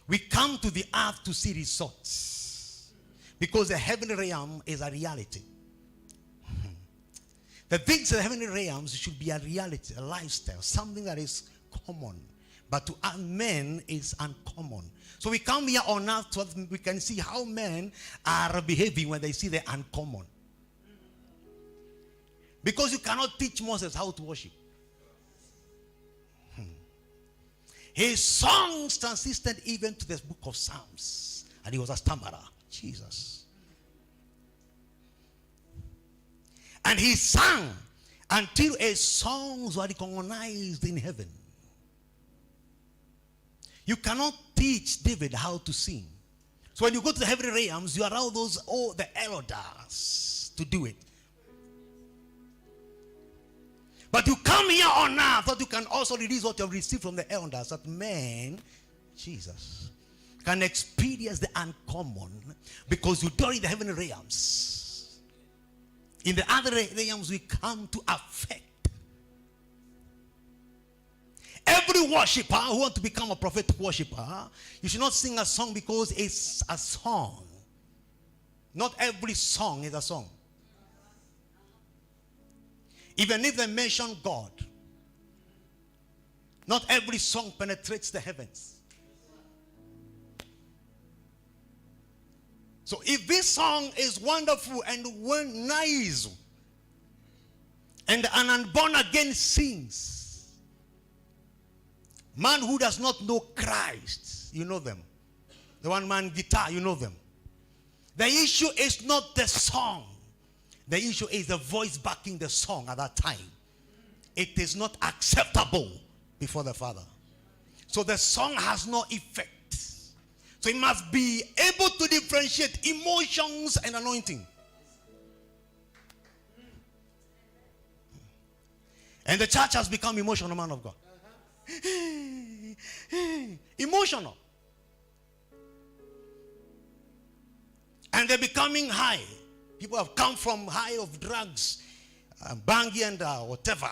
J: We come to the earth to see results, because the heavenly realm is a reality. The things in the heavenly realms should be a reality, a lifestyle, something that is common. But to men is uncommon. So we come here on earth so we can see how men are behaving when they see the uncommon. Because you cannot teach Moses how to worship. His songs transisted even to the book of Psalms. And he was a stammerer. Jesus. And he sang until his songs were recognized in heaven. You cannot teach David how to sing. So when you go to the heavenly realms, you allow the elders to do it. But you come here on earth that you can also release what you have received from the elders, that man, Jesus, can experience the uncommon because you do it in the heavenly realms. In the other realms, we come to affect. Every worshiper who wants to become a prophetic worshiper, you should not sing a song because it's a song. Not every song is a song. Even if they mention God, not every song penetrates the heavens. So if this song is wonderful and nice, and an unborn again sings, man who does not know Christ, you know them. The one man guitar, you know them. The issue is not the song. The issue is the voice backing the song at that time. It is not acceptable before the Father. So the song has no effect. So he must be able to differentiate emotions and anointing. And the church has become emotional, man of God. Emotional. And they're becoming high. People have come from high of drugs, bangi and whatever.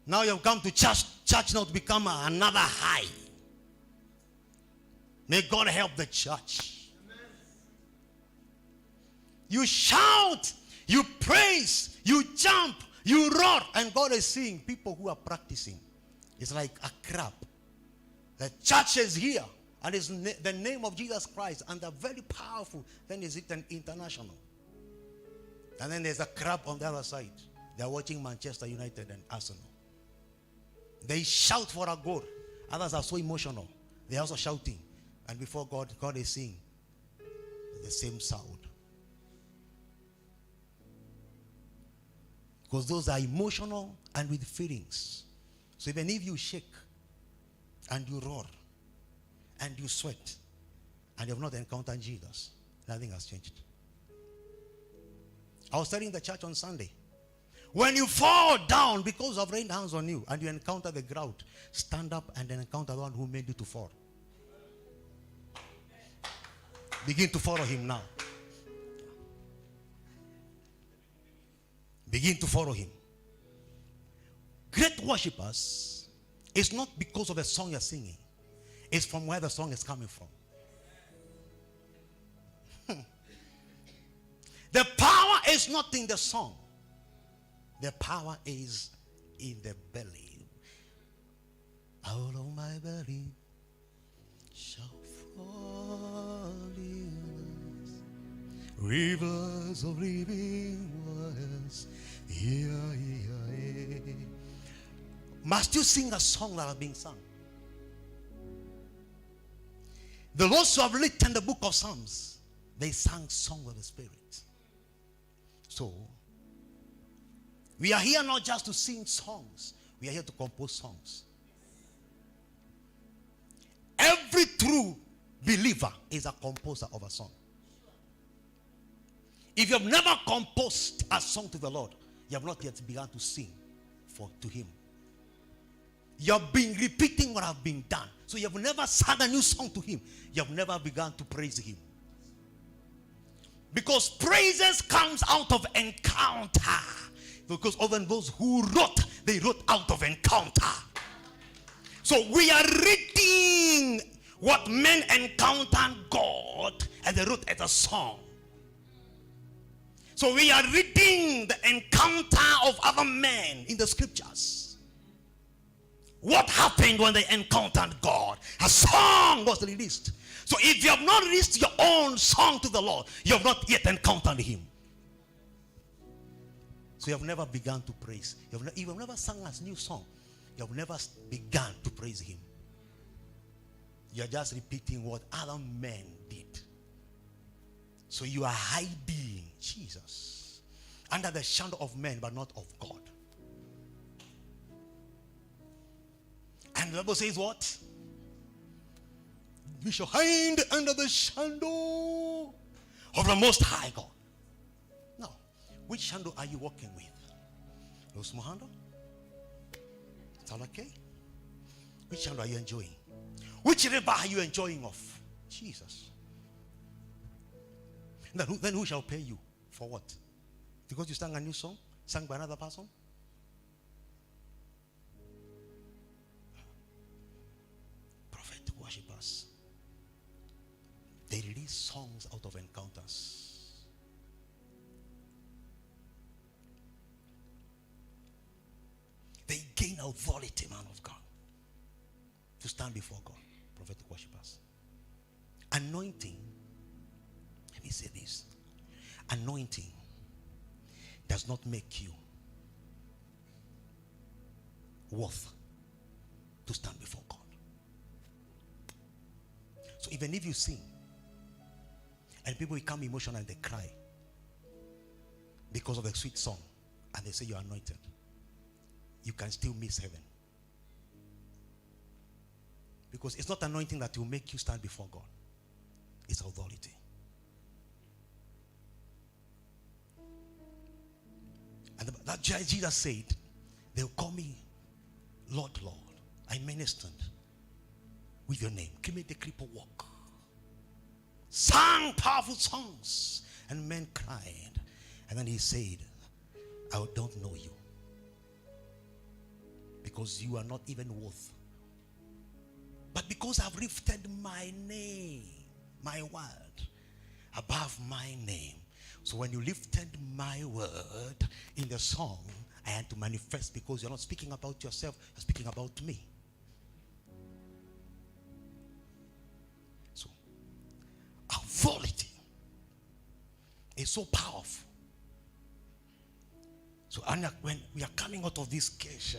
J: Now you've come to church now to become another high. May God help the church. Amen. You shout, you praise, you jump, you roar, and God is seeing people who are practicing. It's like a crab. The church is here, and it's the name of Jesus Christ, and they're very powerful. Then is it an international? And then there's a crab on the other side. They're watching Manchester United and Arsenal. They shout for a goal. Others are so emotional. They're also shouting. And before God is seeing the same sound. Because those are emotional and with feelings. So even if you shake and you roar and you sweat and you have not encountered Jesus, nothing has changed. I was telling the church on Sunday, when you fall down because of rain hands on you and you encounter the ground, stand up and then encounter the one who made you to fall. Begin to follow him now. Begin to follow him. Great worshippers is not because of the song you're singing. It's from where the song is coming from. The power is not in the song. The power is in the belly. Out of my belly shall flow rivers of living waters. Yeah, yeah, yeah. Must you sing a song that is being sung? The Lord who have written the book of Psalms, they sang songs of the Spirit. So, we are here not just to sing songs. We are here to compose songs. Every true believer is a composer of a song. If you have never composed a song to the Lord, you have not yet begun to sing to him. You have been repeating what has been done. So you have never sang a new song to him. You have never begun to praise him. Because praises comes out of encounter. Because even those who wrote, they wrote out of encounter. So we are reading what men encountered God, and they wrote as a song. So we are reading the encounter of other men in the scriptures. What happened when they encountered God? A song was released. So if you have not released your own song to the Lord, you have not yet encountered him. So you have never begun to praise. You have never sung a new song. You have never begun to praise him. You are just repeating what other men did. So you are hiding Jesus under the shadow of men, but not of God. And the Bible says what? We shall hide under the shadow of the Most High God. Now, which shadow are you walking with? No small handle? It's all okay? Which shadow are you enjoying? Which river are you enjoying of? Jesus. Then who shall pay you? For what? Because you sang a new song? Sung by another person? worshippers. They release songs out of encounters. They gain authority, man of God, to stand before God. Prophetic worshippers. Anointing. Let me say this. Anointing does not make you worth to stand before God. So even if you sing and people become emotional and they cry because of the sweet song and they say you're anointed, you can still miss heaven. Because it's not anointing that will make you stand before God. It's authority. And that Jesus said, they'll call me Lord, Lord. I ministered with your name. Give me the cripple walk. Sang powerful songs. And men cried. And then he said, I don't know you. Because you are not even worth. But because I've lifted my name, my word, above my name. So when you lifted my word in the song, I had to manifest, because you're not speaking about yourself, you're speaking about me. So, authority is so powerful. So when we are coming out of this case,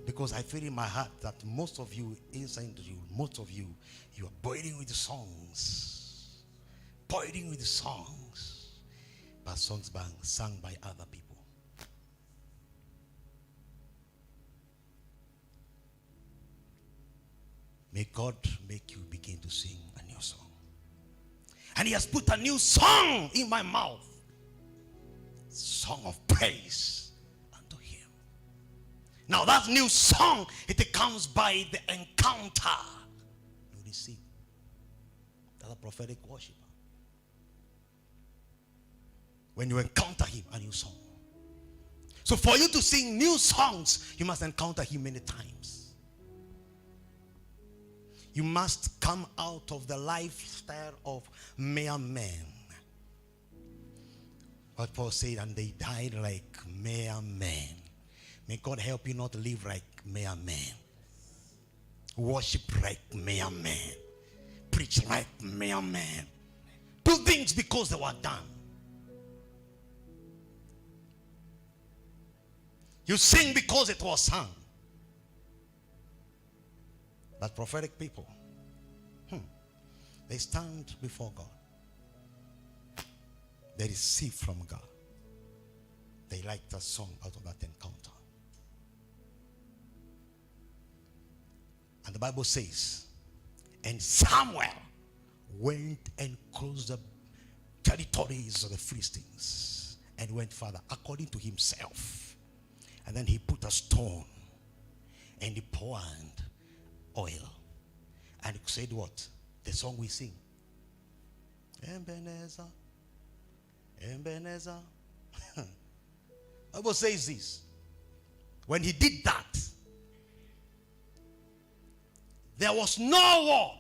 J: because I feel in my heart that most of you, inside you, most of you, you are boiling with songs. Boiling with songs. But songs sung by other people. May God make you begin to sing a new song. And he has put a new song in my mouth. Song of praise unto him. Now that new song, it comes by the encounter you receive. That's a prophetic worshiper. When you encounter him, a new song. So for you to sing new songs, you must encounter him many times. You must come out of the lifestyle of mere men. What Paul said, and they died like mere men. May God help you not to live like mere men. Worship like mere men. Preach like mere men. Do things because they were done. You sing because it was sung. But prophetic people, they stand before God. They receive from God. They like the song out of that encounter. And the Bible says, and Samuel went and crossed the territories of the Philistines and went further according to himself. And then he put a stone and he poured oil. And he said what? The song we sing. Ebenezer. Ebenezer. The Bible says this. When he did that, there was no war.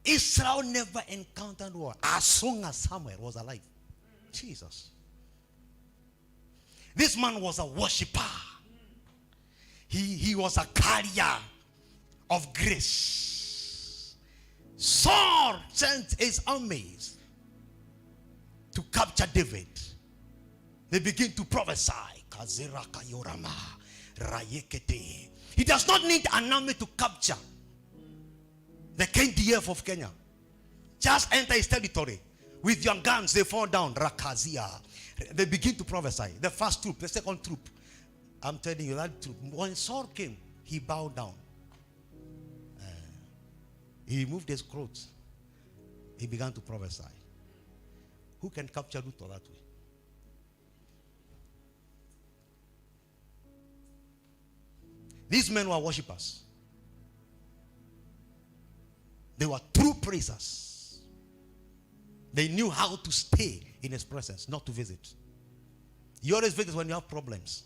J: Israel never encountered war as long as Samuel was alive. Jesus. This man was a worshiper. He was a carrier of grace. Saul sent his armies to capture David. They begin to prophesy. He does not need an army to capture the KDF of Kenya. Just enter his territory. With your guns, they fall down. Rakazia. They begin to prophesy. The first troop, the second troop. I'm telling you that troop. When Saul came, he bowed down. He removed his clothes. He began to prophesy. Who can capture Ruth that way? These men were worshippers. They were true praisers. They knew how to stay in his presence, not to visit. You always visit when you have problems.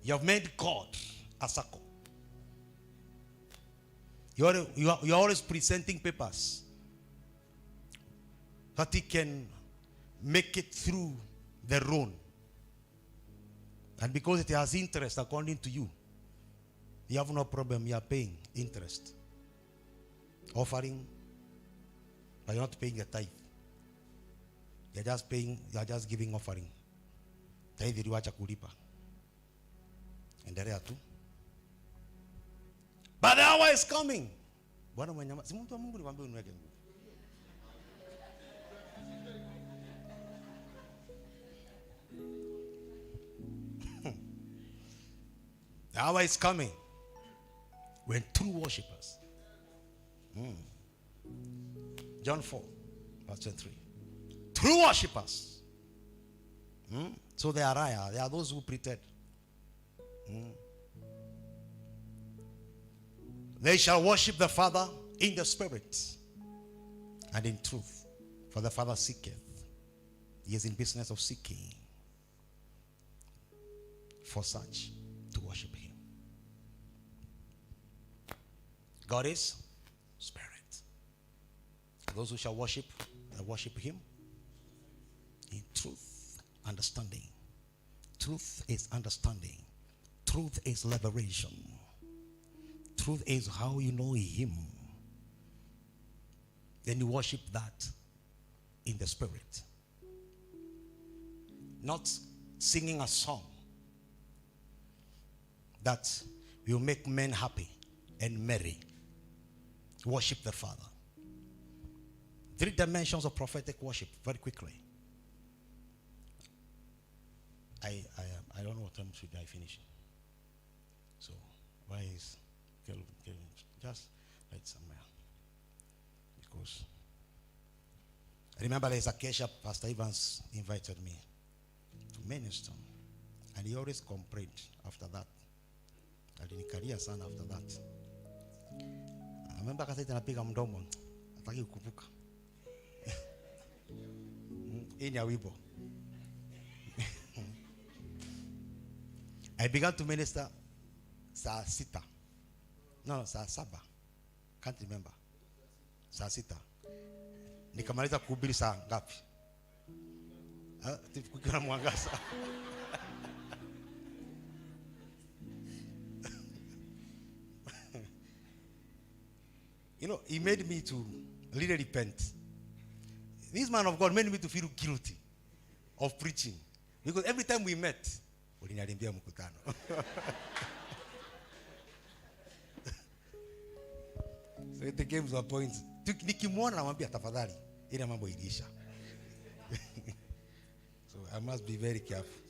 J: You have made God a circle. You're always presenting papers that he can make it through the road. And because it has interest according to you, you have no problem. You are paying interest. Offering, but you're not paying a tithe. You're just paying, you're just giving offering. Tithe iliwacha kulipa. Endelea tu. But the hour is coming. Bwana mwenye si mtu wa Mungu niwaambie uniweke nguvu. The hour is coming when true worshippers. John 4, verse 23. True worshippers. So they are rare. They are those who pretend. They shall worship the Father in the Spirit and in truth. For the Father seeketh. He is in business of seeking for such to worship him. God is Spirit. Those who shall worship, they worship him in truth, understanding. Truth is understanding. Truth is liberation. Truth is how you know him. Then you worship that in the Spirit. Not singing a song that will make men happy and merry. Worship the Father. 3 dimensions of prophetic worship, very quickly. I don't know what time should I finish. So why is Kelvin just right somewhere? Because I remember there's a Kesha Pastor Evans invited me to minister, and he always complained after that. Alinikalia sana after that. I remember kaseti napiga mdomo, ataki kukupuka. Ini awibo. I began to minister saa sita. No, saa saba. Can't remember. Saa sita. Nikamaliza kuhubiri saa ngapi? Kukiwa mwangaza. You know, he made me to really repent. This man of God made me to feel guilty of preaching. Because every time we met, uliniambia mkutano. So it came to a point. Nikimwona namwambia tafadhali, ile mambo ilisha. So I must be very careful.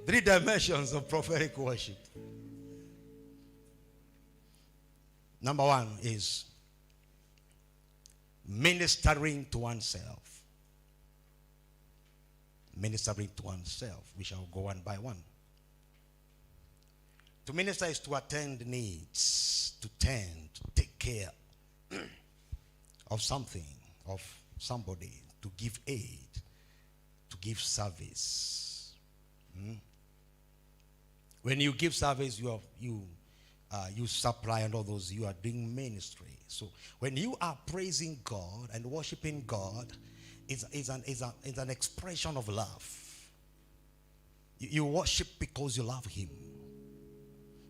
J: 3 dimensions of prophetic worship. Number 1 is ministering to oneself. Ministering to oneself. We shall go one by one. To minister is to attend needs, to tend, to take care of something, of somebody, to give aid, to give service. When you give service, you supply and all those, you are doing ministry. So when you are praising God and worshiping God, it's an expression of love. You worship because you love him,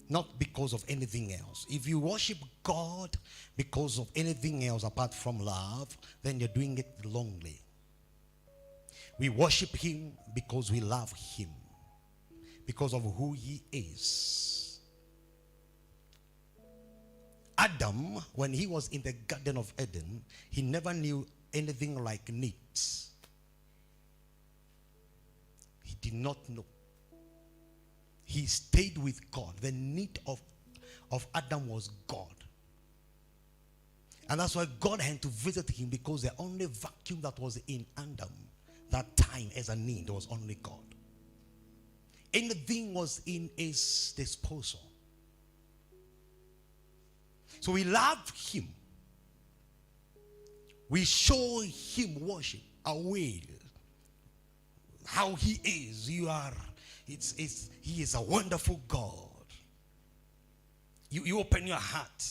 J: not because of anything else. If you worship God because of anything else apart from love, then you're doing it wrongly. We worship him because we love him, because of who he is. Adam, when he was in the Garden of Eden, he never knew anything like needs. He did not know. He stayed with God. The need of Adam was God. And that's why God had to visit him, because the only vacuum that was in Adam that time as a need was only God. Anything was in his disposal. So we love him we show him worship, a way, how he is. He is a wonderful God. You open your heart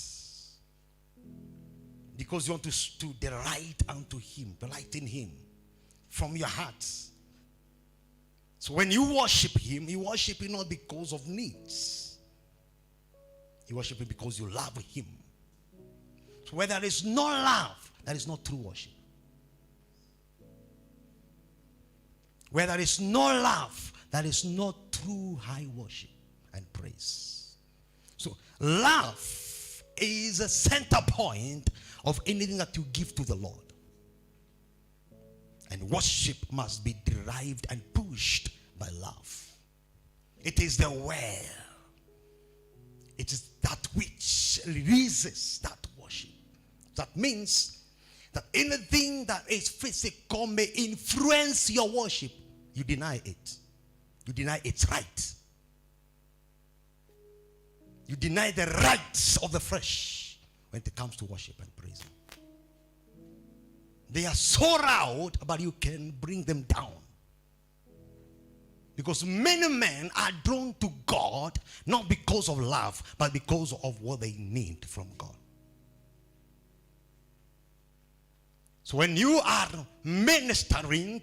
J: because you want to delight unto him, delight in him from your heart. So when you worship him, you worship him not because of needs. You worship him because you love him. So where there is no love, that is not true worship. Where there is no love, that is not true high worship and praise. So love is a center point of anything that you give to the Lord. And worship must be derived and pushed by love. It is the well. It is that which releases that worship. That means that anything that is physical may influence your worship. You deny it. You deny its right. You deny the rights of the flesh when it comes to worship and praise. They are so loud, but you can bring them down. Because many men are drawn to God not because of love, but because of what they need from God. So when you are ministering,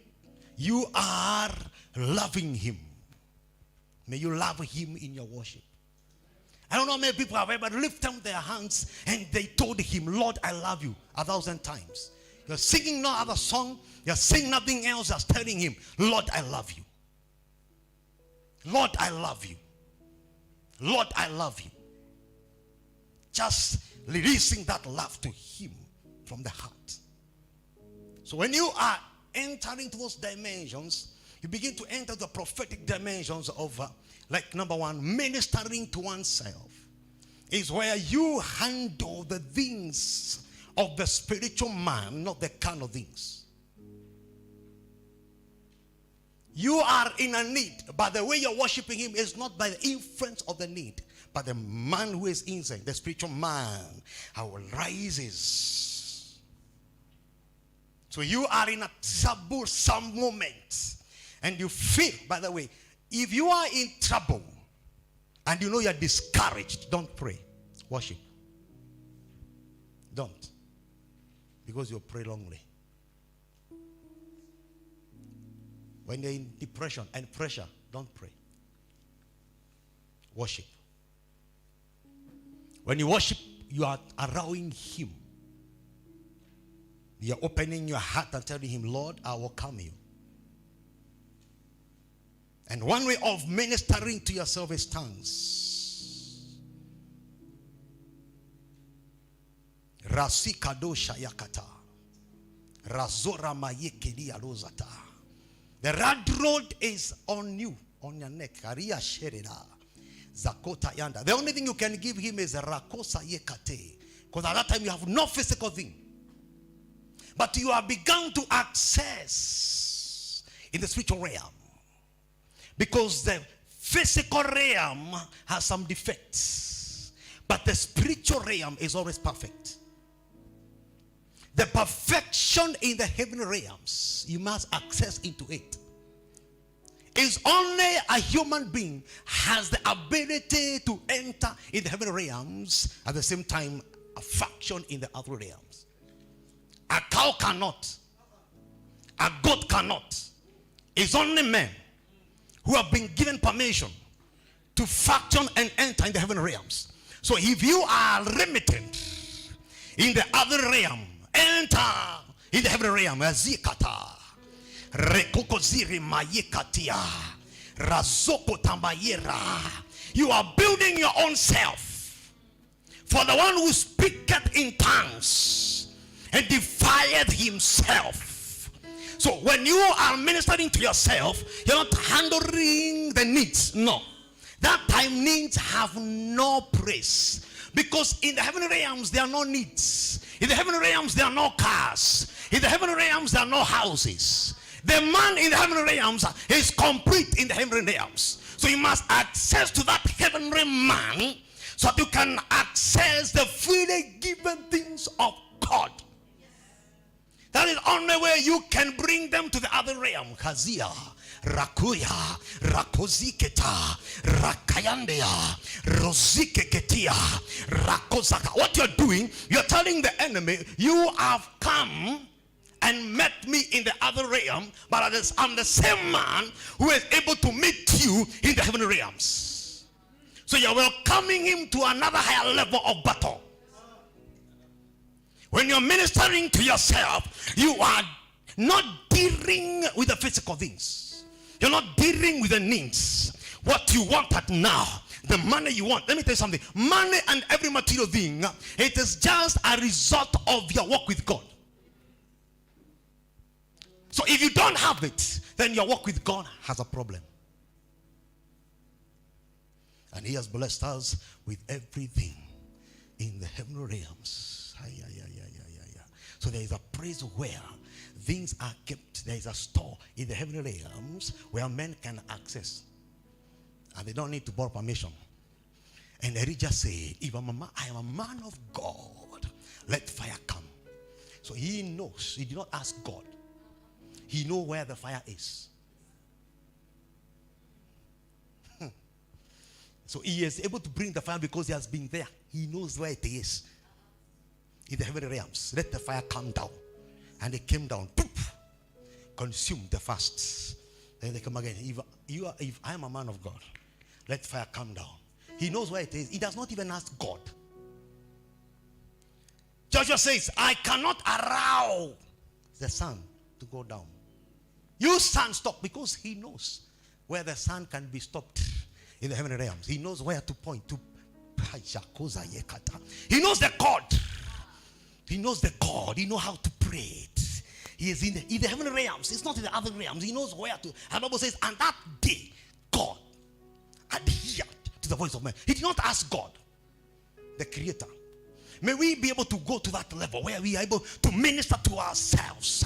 J: you are loving him. May you love him in your worship. I don't know how many people have ever lifted up their hands and they told him, Lord, I love you 1,000 times. You're singing no other song. You're singing nothing else. Just telling him, Lord, I love you. Lord, I love you. Lord, I love you. Just releasing that love to him from the heart. So when you are entering to those dimensions, you begin to enter the prophetic dimensions of, like number one, ministering to oneself. Is where you handle the things of the spiritual man, not the carnal things. You are in a need, but the way you're worshiping him is not by the influence of the need, but the man who is inside, the spiritual man, how rises. So you are in a troublesome moment, and you feel, by the way, if you are in trouble, and you know you're discouraged, don't pray. Worship. Don't. Because you'll pray wrongly. When you're in depression and pressure, don't pray. Worship. When you worship, you are allowing him. You're opening your heart and telling him, Lord, I welcome you. And one way of ministering to yourself is tongues. Rasikadosha yakata. Razora mayekedi alozata. The red road is on you, on your neck. Aria shereda. Zakota yanda. The only thing you can give him is a rakosa yekate. Because at that time you have no physical thing. But you have begun to access in the spiritual realm. Because the physical realm has some defects. But the spiritual realm is always perfect. The perfection in the heavenly realms, you must access into it. It's only a human being has the ability to enter in the heavenly realms, at the same time a faction in the other realms. A cow cannot. A goat cannot. It's only men who have been given permission to faction and enter in the heavenly realms. So if you are limited in the other realm, enter in the heavenly realm. Azikata rekokoziri mayekatia razoko tambayera. You are building your own self. For the one who speaketh in tongues and defieth himself. So when you are ministering to yourself, you're not handling the needs. No. That time needs have no praise. Because in the heavenly realms, there are no needs. In the heavenly realms, there are no cars. In the heavenly realms, there are no houses. The man in the heavenly realms is complete in the heavenly realms. So you must access to that heavenly man so that you can access the freely given things of God. That is the only way you can bring them to the other realm. Kazia, Rakuya, Rakoziketa, Rakayandea, Rozikeketia, Rakozaka. What you're doing, you're telling the enemy, you have come and met me in the other realm, but I'm the same man who is able to meet you in the heavenly realms. So you're welcoming him to another higher level of battle. When you're ministering to yourself, you are not dealing with the physical things. You're not dealing with the needs. What you want at now, the money you want. Let me tell you something. Money and every material thing, it is just a result of your walk with God. So if you don't have it, then your walk with God has a problem. And he has blessed us with everything in the heavenly realms. So there is a place where things are kept. There is a store in the heavenly realms where men can access. And they don't need to borrow permission. And Elijah said, if I am a man of God, let fire come. So he knows. He did not ask God. He knows where the fire is. So he is able to bring the fire because he has been there. He knows where it is. In the heavenly realms, let the fire come down. And they came down, poof, consumed the fasts. Then they come again. If I am a man of God, let fire come down. He knows where it is. He does not even ask God. Joshua says, I cannot allow the sun to go down. You sun stop, because he knows where the sun can be stopped in the heavenly realms. He knows where to point to. He knows the chord. He knows the God. He knows how to pray it. He is in the heavenly realms. It's not in the other realms. He knows where to. And the Bible says, and that day, God adhered to the voice of man. He did not ask God, the creator. May we be able to go to that level where we are able to minister to ourselves.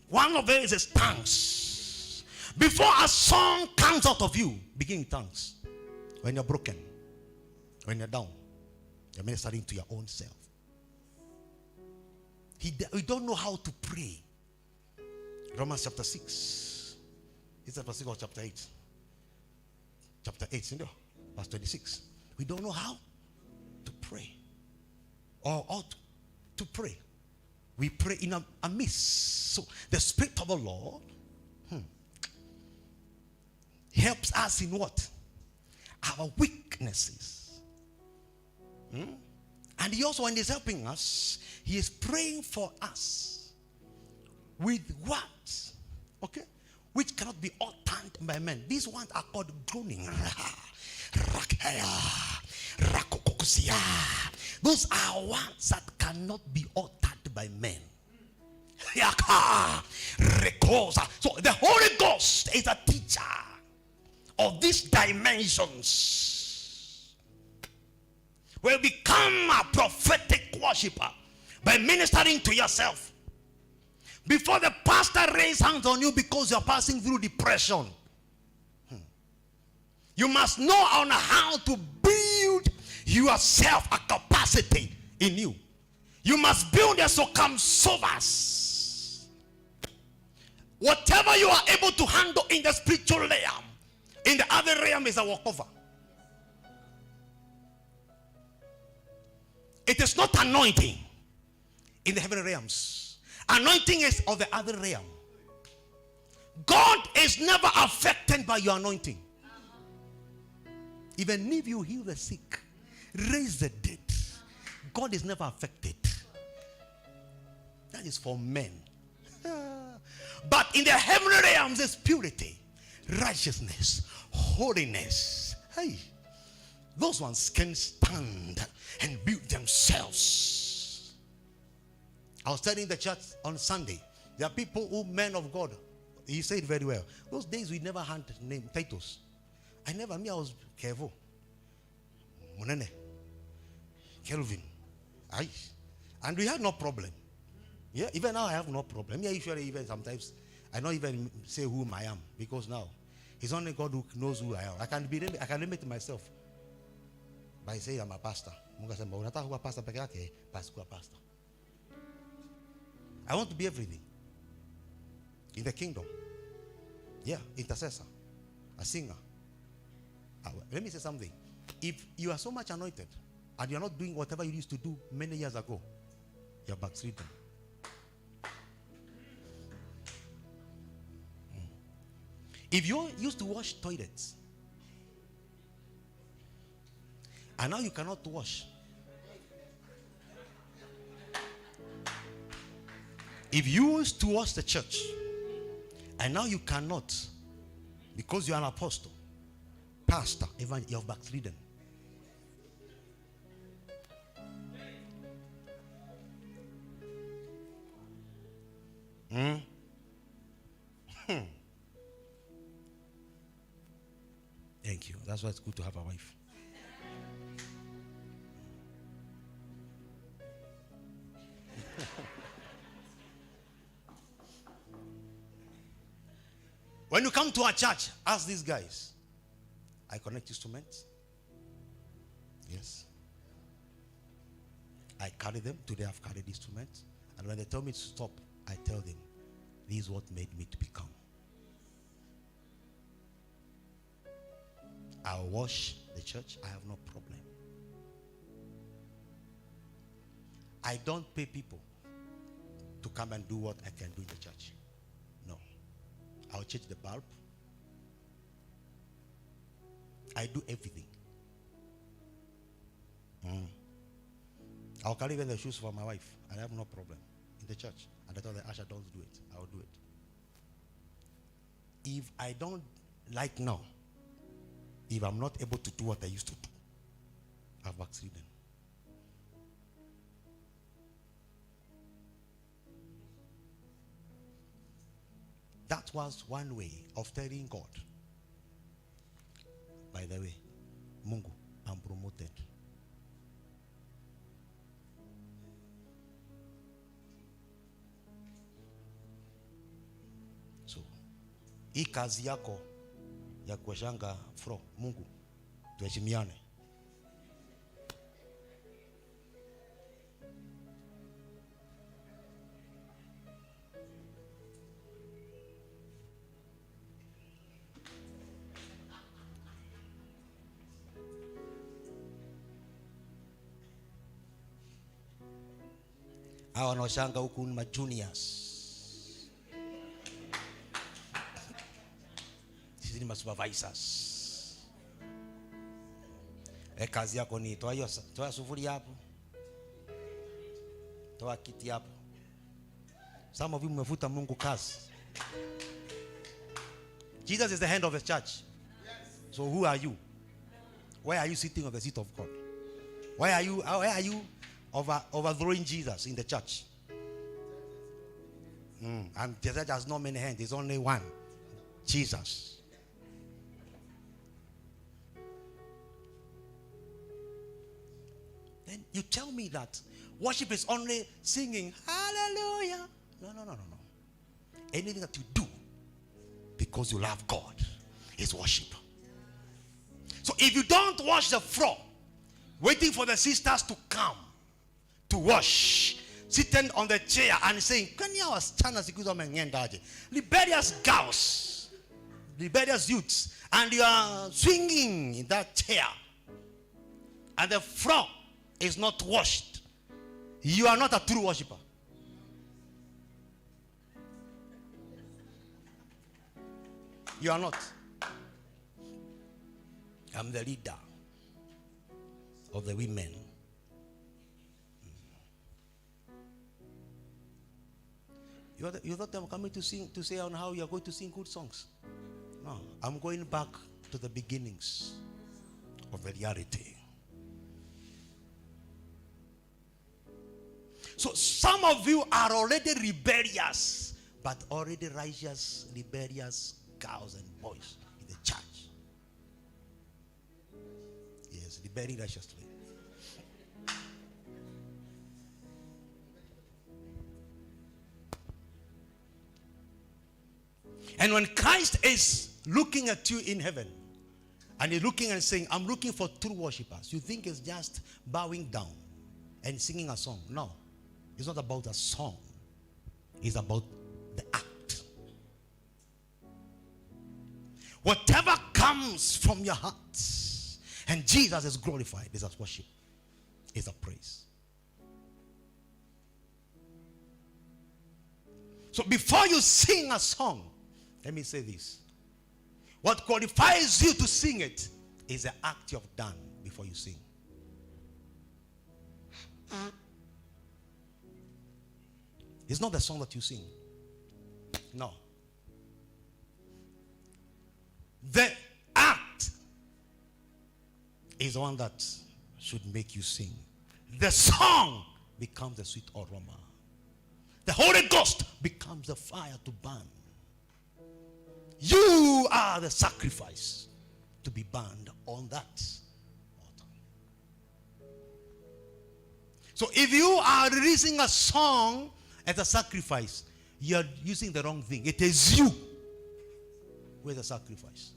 J: One of them is tongues. Before a song comes out of you, begin in tongues. When you're broken, when you're down, you're ministering to your own self. We don't know how to pray. Romans chapter 6. Is that chapter 6 or chapter 8? Chapter 8, you know, verse 26. We don't know how to pray. Or ought to pray. We pray in a midst. So the Spirit of the Lord helps us in what? Our weaknesses. And he also, when he's helping us, he is praying for us with words, okay, which cannot be uttered by men. These ones are called groaning. Those are words that cannot be uttered by men. So the Holy Ghost is a teacher of these dimensions. Will become a prophetic worshiper by ministering to yourself. Before the pastor raise hands on you because you're passing through depression, you must know on how to build yourself a capacity in you. You must build a circumsovers. Whatever you are able to handle in the spiritual realm, in the other realm is a walkover. It is not anointing in the heavenly realms. Anointing is of the other realm. God is never affected by your anointing. Even if you heal the sick, raise the dead, God is never affected. That is for men. But in the heavenly realms is purity, righteousness, holiness. Hey, those ones can stand and build themselves. I was telling the church on Sunday, there are people who, men of God, he said very well. Those days we never had name titles. I was careful. Munene, Kelvin, and we had no problem. Yeah, even now I have no problem. Yeah, usually even sometimes I don't even say whom I am, because now it's only God who knows who I am. I can limit myself by saying I'm a pastor. Mungu asema unataka kuwa pastor peke yake, basi kuwa pastor. I want to be everything in the kingdom. Yeah, intercessor, a singer. Let me say something. If you are so much anointed and you are not doing whatever you used to do many years ago, you are backslidden. If you used to wash toilets and now you cannot wash, if you used to wash the church and now you cannot because you are an apostle, pastor, even you have backslidden. Thank you. That's why it's good to have a wife. When you come to our church, ask these guys. I connect instruments. Yes. I carry them. Today I've carried instruments. And when they tell me to stop, I tell them, this is what made me to become. I'll wash the church. I have no problem. I don't pay people to come and do what I can do in the church. No. I'll change the bulb. I do everything. I'll carry even the shoes for my wife. I have no problem in the church. And I tell the usher, don't do it. I'll do it. If I don't like now, if I'm not able to do what I used to do, I've backslidden. That was one way of telling God, by the way, Mungu, I'm promoted. So, hii kazi yako ya kuwashanga fro, Mungu, tuheshimiane. Hawa wanaoshanga huku ni majuniors. Sisi ni masupervisors. Kazi yako ni toa sufuria hapo. Toa kiti hapo. Some of you mmefuta Mungu kazi. Jesus is the head of the church. So who are you? Why are you sitting on the seat of God? Why are you overthrowing Jesus in the church? And the church has not many hands. There's only one. Jesus. Then you tell me that worship is only singing hallelujah. No. Anything that you do because you love God is worship. So if you don't wash the floor, waiting for the sisters to come to wash, sitting on the chair and saying, liberious girls, liberious youths, and you are swinging in that chair, and the floor is not washed, you are not a true worshiper. You are not. I'm the leader of the women. You thought I'm coming to say on how you are going to sing good songs. No, I'm going back to the beginnings of the reality. So some of you are already rebellious, but already righteous, rebellious girls and boys in the church. Yes, rebelling righteously. And when Christ is looking at you in heaven, and he's looking and saying, I'm looking for true worshippers, you think it's just bowing down and singing a song. No, it's not about a song. is about the act. Whatever comes from your heart and Jesus is glorified is as worship, is a praise. So before you sing a song, let me say this. What qualifies you to sing it is the act you have done before you sing. It's not the song that you sing. No. The act is the one that should make you sing. The song becomes the sweet aroma. The Holy Ghost becomes the fire to burn. You are the sacrifice to be burned on that altar. So if you are releasing a song as a sacrifice, you are using the wrong thing. It is you who is the sacrifice.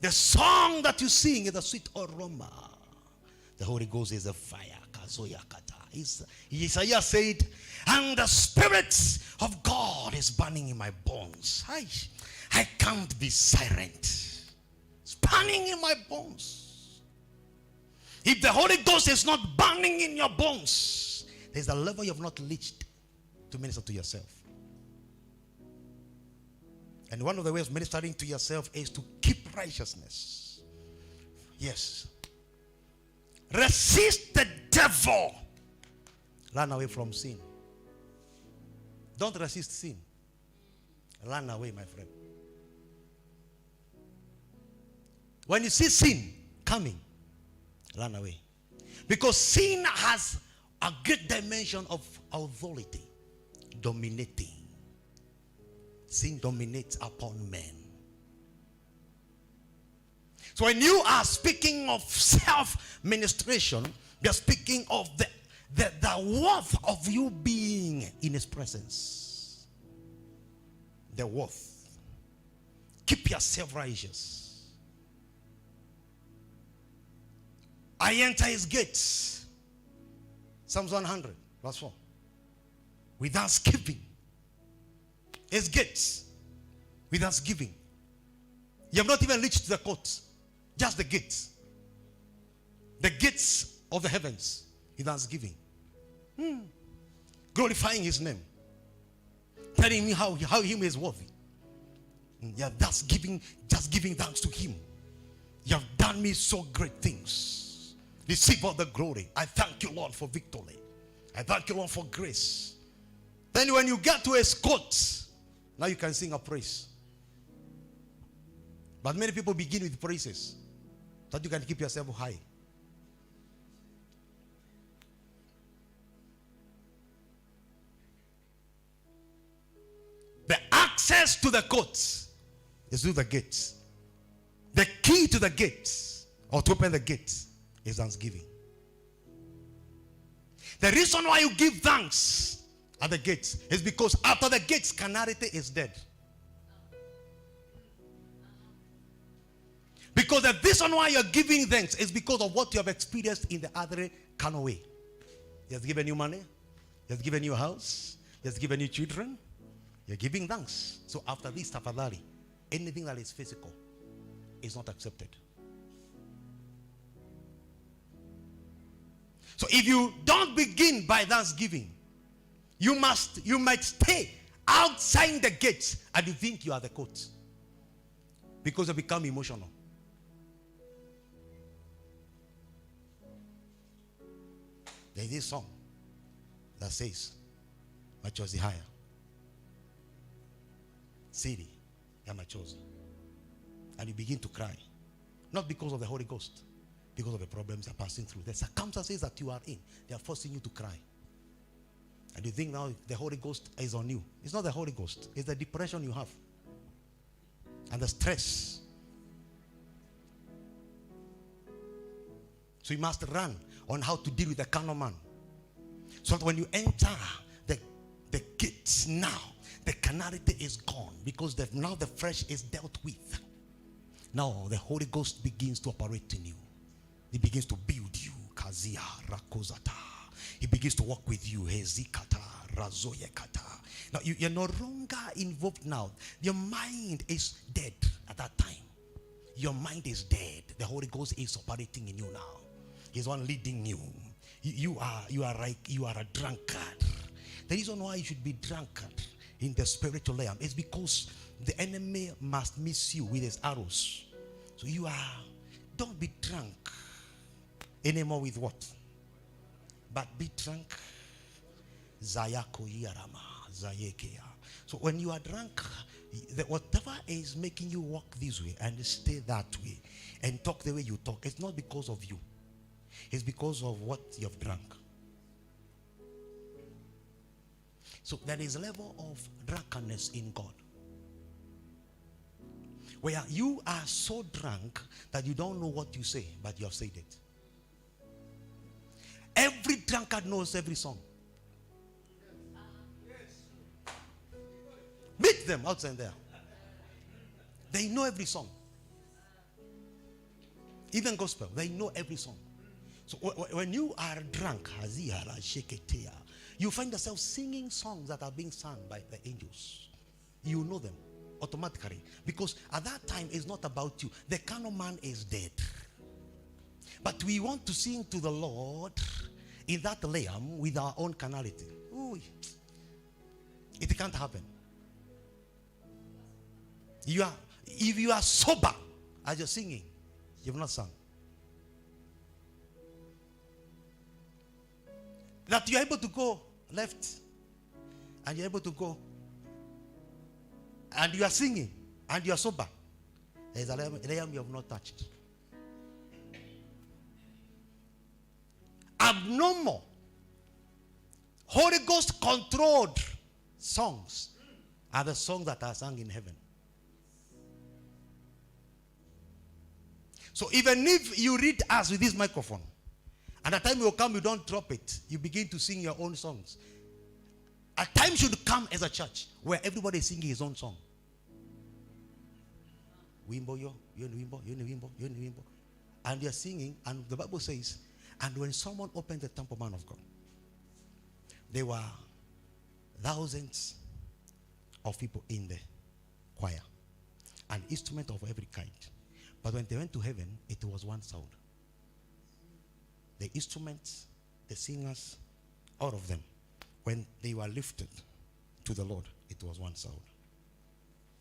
J: The song that you sing is a sweet aroma. The Holy Ghost is a fire. Isaiah said, and the Spirit of God is burning in my bones. I can't be silent. It's burning in my bones. If the Holy Ghost is not burning in your bones, there's a level you have not reached to minister to yourself. And one of the ways of ministering to yourself is to keep righteousness. Yes. Resist the devil. Run away from sin. Don't resist sin. Run away, my friend. When you see sin coming, run away. Because sin has a great dimension of authority, dominating. Sin dominates upon men. So when you are speaking of self-ministration, you're speaking of the worth of you being in his presence. The worth. Keep yourself righteous. I enter his gates. Psalms 100, verse 4. With thanksgiving. His gates. With thanksgiving. You have not even reached the courts. Just the gates. The gates of the heavens. With thanksgiving. Glorifying his name. Telling me how him is worthy. Yeah, that's just giving thanks to him. You have done me so great things. Receive all the glory. I thank you, Lord, for victory. I thank you, Lord, for grace. Then when you get to his courts, now you can sing a praise. But many people begin with praises so that you can keep yourself high. The access to the courts is through the gates. The key to the gates, or to open the gates, is thanksgiving. The reason why you give thanks at the gates is because after the gates, carnality is dead. Because the reason why you're giving thanks is because of what you have experienced in the other carnal way. He has given you money. He has given you a house. He has given you children. You're giving thanks. So after this, tafadhali, anything that is physical is not accepted. So if you don't begin by thanksgiving, you might stay outside the gates and you think you are the court. Because you become emotional. There is this song that says, Machozi haya. Siri ya machozi. And you begin to cry. Not because of the Holy Ghost. Because of the problems you're passing through. The circumstances that you are in, they are forcing you to cry. And you think now the Holy Ghost is on you. It's not the Holy Ghost. It's the depression you have. And the stress. So you must run on how to deal with the carnal man. So that when you enter the gates now, the carnality is gone. Because now the flesh is dealt with. Now the Holy Ghost begins to operate in you. He begins to build you. Kazia Rakozata. He begins to walk with you. Hezikata, razoyekata. Now you're no longer involved now. Your mind is dead at that time. Your mind is dead. The Holy Ghost is operating in you now. He's one leading you. You are a drunkard. The reason why you should be drunkard in the spiritual realm is because the enemy must miss you with his arrows. So don't be drunk anymore with what? But be drunk. Zayako yarama, zayekea. So when you are drunk, whatever is making you walk this way and stay that way and talk the way you talk, it's not because of you. It's because of what you've drunk. So there is a level of drunkenness in God, where you are so drunk that you don't know what you say, but you have said it. Every drunkard knows every song. Meet them outside there. They know every song. Even gospel, they know every song. So when you are drunk, you find yourself singing songs that are being sung by the angels. You know them automatically, because at that time it's not about you. The carnal man is dead, but we want to sing to the Lord in that realm with our own carnality. Ooh, it can't happen. If you are sober as you're singing, you've not sung. That you're able to go left and you're able to go and you are singing and you are sober, there's a realm you have not touched. Abnormal, Holy Ghost controlled songs are the songs that are sung in heaven. So even if you read us with this microphone, and the time will come you don't drop it, you begin to sing your own songs. A time should come as a church where everybody is singing his own song. Wimbo yo, you're in wimbo, you're in wimbo, you're in wimbo. And you're singing, and the Bible says, and when someone opened the temple, man of God, there were thousands of people in the choir, an instrument of every kind. But when they went to heaven, it was one sound. The instruments, the singers, all of them, when they were lifted to the Lord, it was one sound.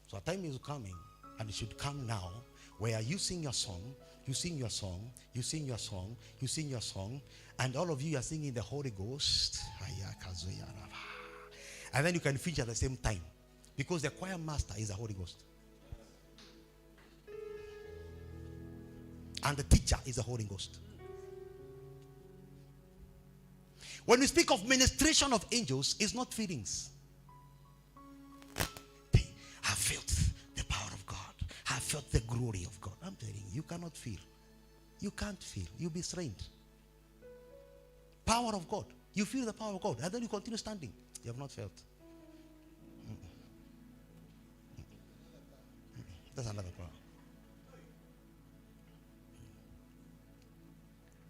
J: So a time is coming, and it should come now, where you sing your song, you sing your song, you sing your song, you sing your song, and all of you are singing the Holy Ghost. And then you can finish at the same time, because the choir master is the Holy Ghost. And the teacher is the Holy Ghost. When we speak of ministration of angels, it's not feelings. I felt the power of God. I felt the glory of God. I'm telling you, you cannot feel. You can't feel. You'll be strained. Power of God. You feel the power of God, and then you continue standing. You have not felt. That's another power.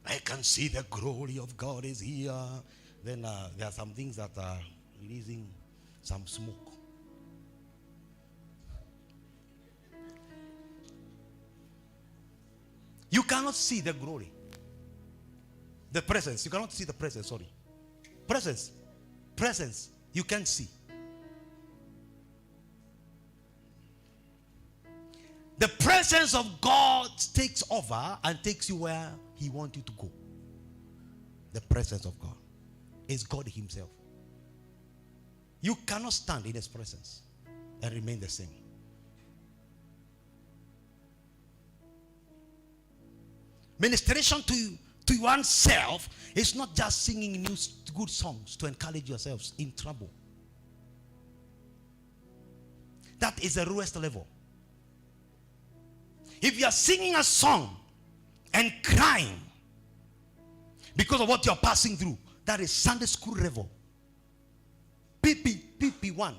J: I can see the glory of God is here. Then there are some things that are releasing some smoke. You cannot see the glory. The presence. You cannot see the presence, sorry. Presence. Presence. You can't see. The presence of God takes over and takes you where He wants you to go. The presence of God is God Himself. You cannot stand in His presence and remain the same. Ministration to oneself is not just singing new good songs to encourage yourselves in trouble. That is the lowest level. If you are singing a song and crying because of what you are passing through, that is Sunday school level. PP1.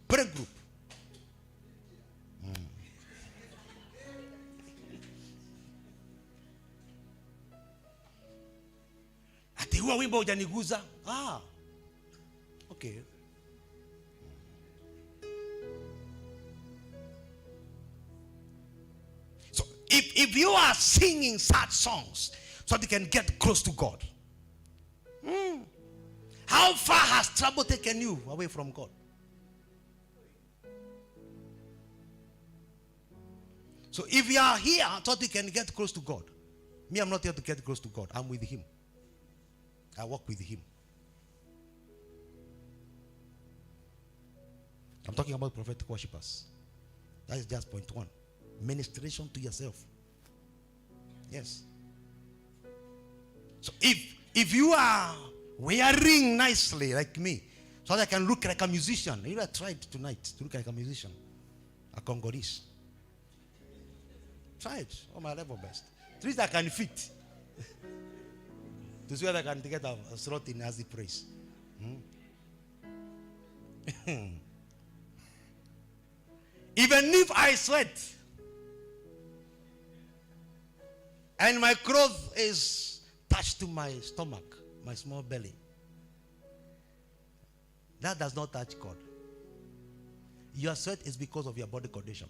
J: Prayer group. Huo wimbo hujaniguza. Okay. So if you are singing sad songs so that you can get close to God, how far has trouble taken you away from God? So if you are here so that you can get close to God, me, I'm not here to get close to God. I'm with Him. I walk with Him. I'm talking about prophetic worshippers. That is just point one. Ministration to yourself. Yes. So if you are wearing nicely like me, so that I can look like a musician. You know, I tried tonight to look like a musician, a Congolese. Try it on my level best. At least I can fit. To see whether I can get a slot in Azipraise. Even if I sweat and my clothes is touched to my stomach, my small belly, that does not touch God. Your sweat is because of your body condition.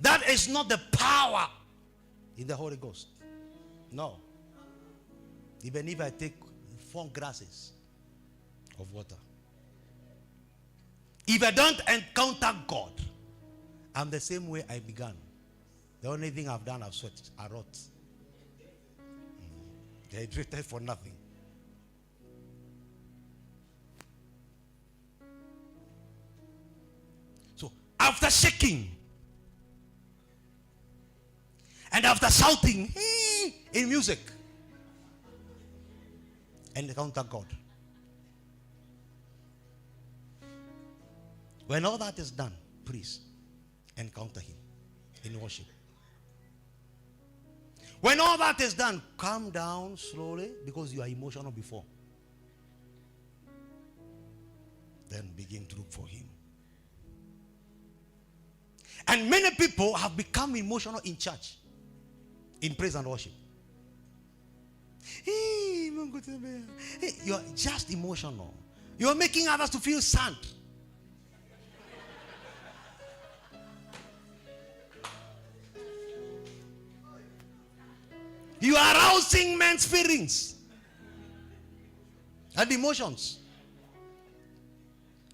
J: That is not the power in the Holy Ghost. No. Even if I take 4 glasses of water, if I don't encounter God, I'm the same way I began. The only thing I've done, I've sweat, I rot. They drifted for nothing. So after shaking and after shouting in music, encounter God. When all that is done, please encounter Him in worship. When all that is done, calm down slowly because you are emotional before. Then begin to look for Him. And many people have become emotional in church, in praise and worship. You are just emotional. You are making others to feel sad. You are arousing men's feelings and emotions.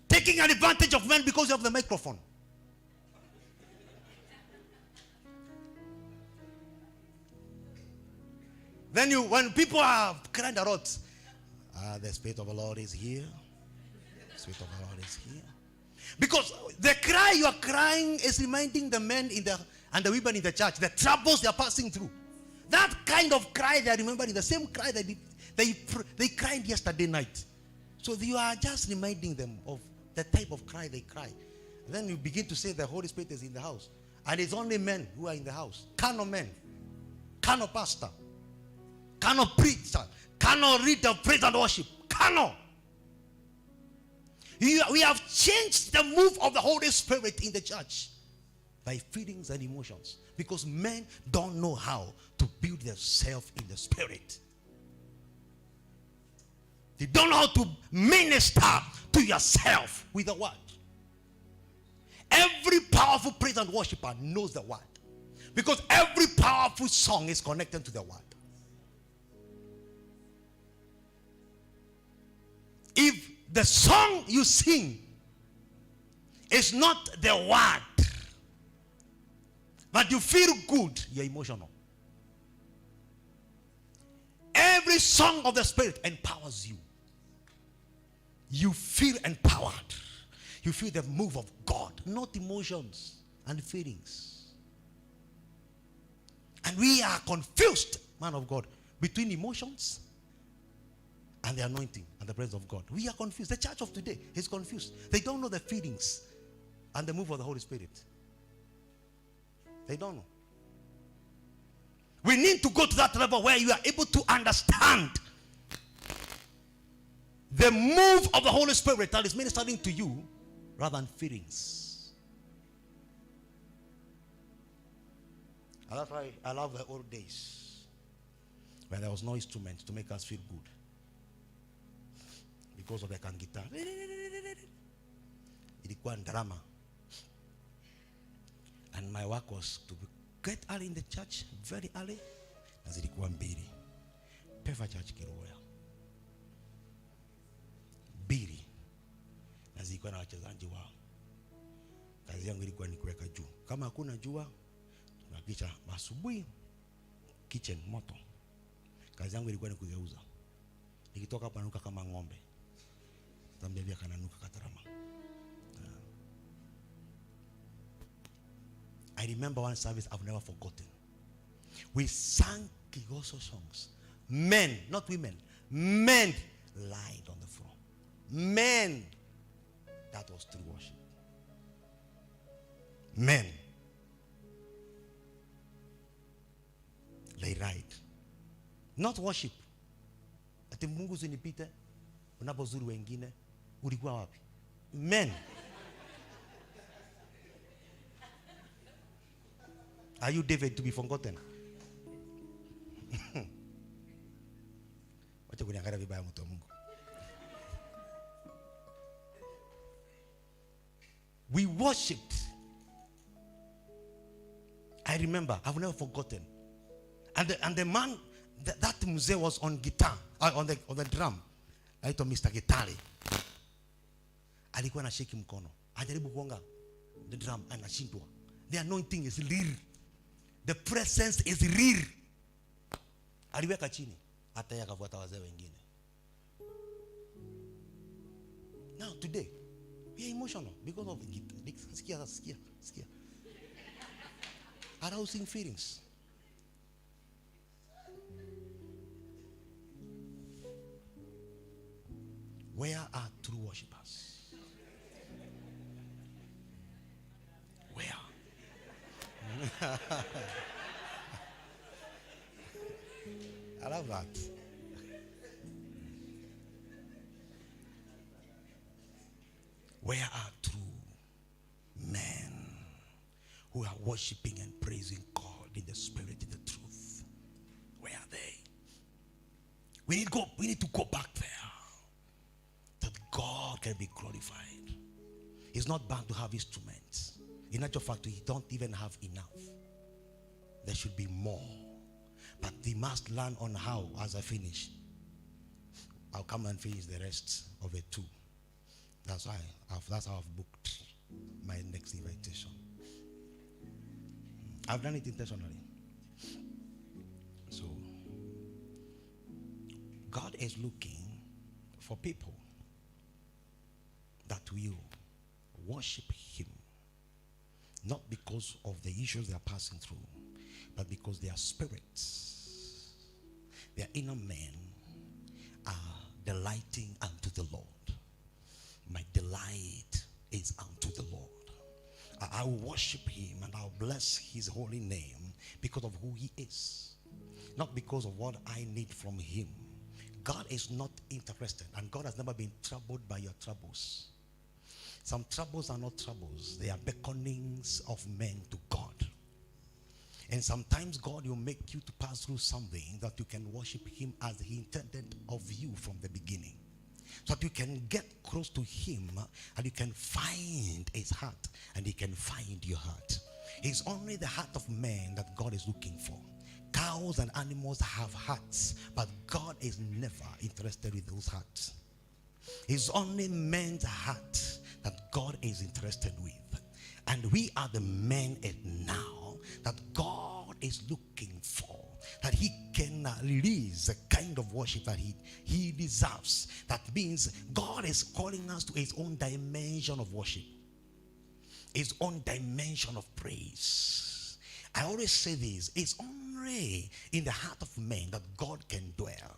J: Taking advantage of men because you have the microphone. Then when people are crying a lot, the Spirit of the Lord is here. The Spirit of the Lord is here. Because the cry you are crying is reminding the men and the women in the church the troubles they are passing through. That kind of cry they are remembering, the same cry that they cried yesterday night. So you are just reminding them of the type of cry they cry. And then you begin to say the Holy Spirit is in the house. And it's only men who are in the house. Carnal men. Carnal pastor. Carnal preacher. Carnal reader of praise and worship. Carnal. We have changed the move of the Holy Spirit in the church by feelings and emotions. Because men don't know how to build themselves in the Spirit. They don't know how to minister to yourself with the word. Every powerful praise and worshiper knows the word. Because every powerful song is connected to the word. If the song you sing is not the word, but you feel good, you're emotional. Every song of the Spirit empowers you. You feel empowered. You feel the move of God, not emotions and feelings. And we are confused, man of God, between emotions and the anointing and the presence of God. We are confused. The church of today is confused. They don't know the feelings and the move of the Holy Spirit. They don't know. We need to go to that level where you are able to understand the move of the Holy Spirit that is ministering to you rather than feelings. And that's why I love the old days where there was no instrument to make us feel good because of the guitar. Ilikuwa drama. And my work was to get early in the church, very early. Na zilikuwa mbili. Peva church Kiroya. Mbili. Na zilikuwa na wachezaji wao. Kazi yangu ilikuwa ni kuweka juu. Kama hakuna jua, tunakisha asubuhi kitchen moto. Kazi yangu ilikuwa ni kugeuza. Nikitoka hapa nanuka kama ng'ombe. Tambia kananuka katarama. I remember one service I've never forgotten. We sang Kikuyu songs. Men, not women. Men lied on the floor. Men. That was true worship. Men. They lied. Not worship. Ati Mungu usinipite unapozuru wengine. Ulikuwa wapi? Men. Are you David to be forgotten? Wacha kuniangalia vibaya mtu wa Mungu. We worshipped. I remember, I've never forgotten. And the man, that mzee was on guitar, on the drum. Aitwa Mr. Gitari. Alikuwa anashiki mkono. Ajaribu kuonga the drum anashindwa. The anointing is real. The presence is real. Aliweka chini. Hata yakafuata wazee wengine. Now today, we are emotional because of skia. Arousing feelings. Where are true worshippers? Where? I love that. Where are true men who are worshiping and praising God in the spirit, in the truth? Where are they? We need to go back there, that God can be glorified. He's not bound to have instruments. In actual fact, he don't even have enough. There should be more. But he must learn on how, as I finish. I'll come and finish the rest of it too. That's how I've booked my next invitation. I've done it intentionally. So, God is looking for people that will worship him. Not because of the issues they are passing through, but because their spirits, their inner men are delighting unto the Lord. My delight is unto the Lord. I will worship him and I'll bless his holy name because of who he is. Not because of what I need from him. God is not interested, and God has never been troubled by your troubles. Some troubles are not troubles. They are beckonings of men to God. And sometimes God will make you to pass through something that you can worship him as he intended of you from the beginning. So that you can get close to him and you can find his heart and he can find your heart. It's only the heart of man that God is looking for. Cows and animals have hearts, but God is never interested in those hearts. It's only man's heart that God is interested with. And we are the men now that God is looking for, that he can release the kind of worship that he deserves. That means God is calling us to his own dimension of worship, his own dimension of praise. I always say this, it's only in the heart of man that God can dwell.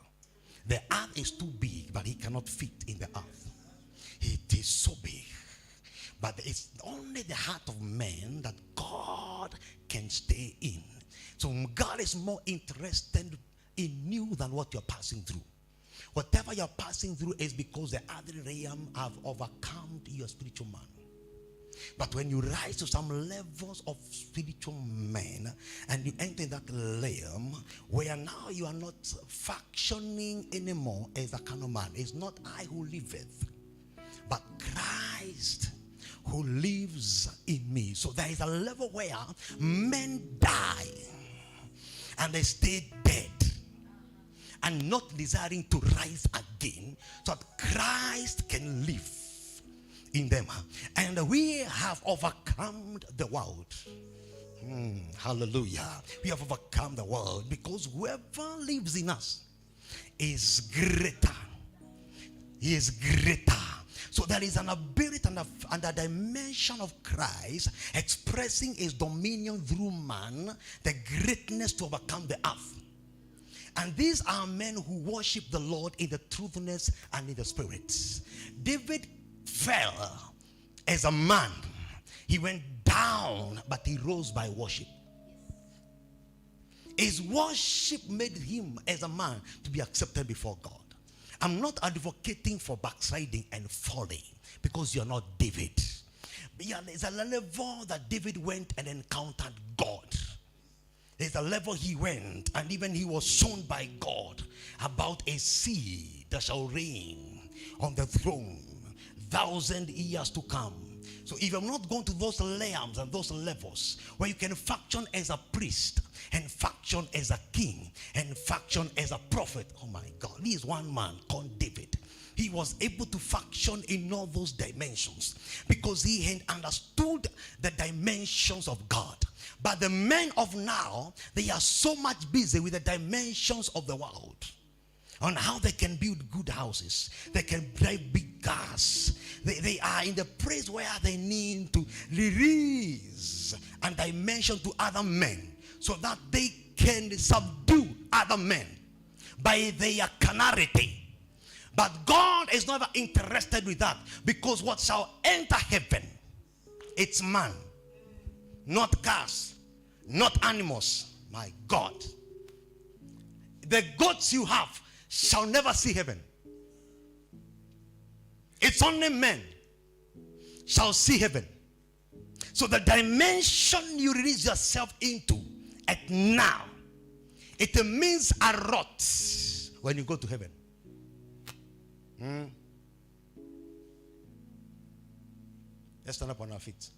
J: The earth is too big, but he cannot fit in the earth. It is so big. But it's only the heart of man that God can stay in. So God is more interested in you than what you're passing through. Whatever you're passing through is because the other realm have overcome your spiritual man. But when you rise to some levels of spiritual man and you enter that realm where now you are not functioning anymore as a carnal man. It's not I who liveth, but Christ who lives in me. So there is a level where men die and they stay dead and not desiring to rise again so that Christ can live in them. And we have overcome the world. Hallelujah. We have overcome the world because whoever lives in us is greater. He is greater. So there is an ability and a dimension of Christ expressing his dominion through man, the greatness to overcome the earth. And these are men who worship the Lord in the truthness and in the spirit. David fell as a man. He went down, but he rose by worship. His worship made him as a man to be accepted before God. I'm not advocating for backsliding and falling because you're not David. But yeah, there's a level that David went and encountered God. There's a level he went and even he was shown by God about a seed that shall reign on the throne 1,000 years to come. So if I'm not going to those realms and those levels where you can function as a priest and function as a king and function as a prophet, oh my God, he is one man called David. He was able to function in all those dimensions because he had understood the dimensions of God. But the men of now, they are so much busy with the dimensions of the world, on how they can build good houses, they can drive big cars. They are in the place where they need to release a dimension to other men so that they can subdue other men by their carnality. But God is never interested with that, because what shall enter heaven, it's man, not cars, not animals. My God, the goats you have shall never see heaven. It's only men shall see heaven. So the dimension you release yourself into at now, it means a rot when you go to heaven. Let's stand up on our feet.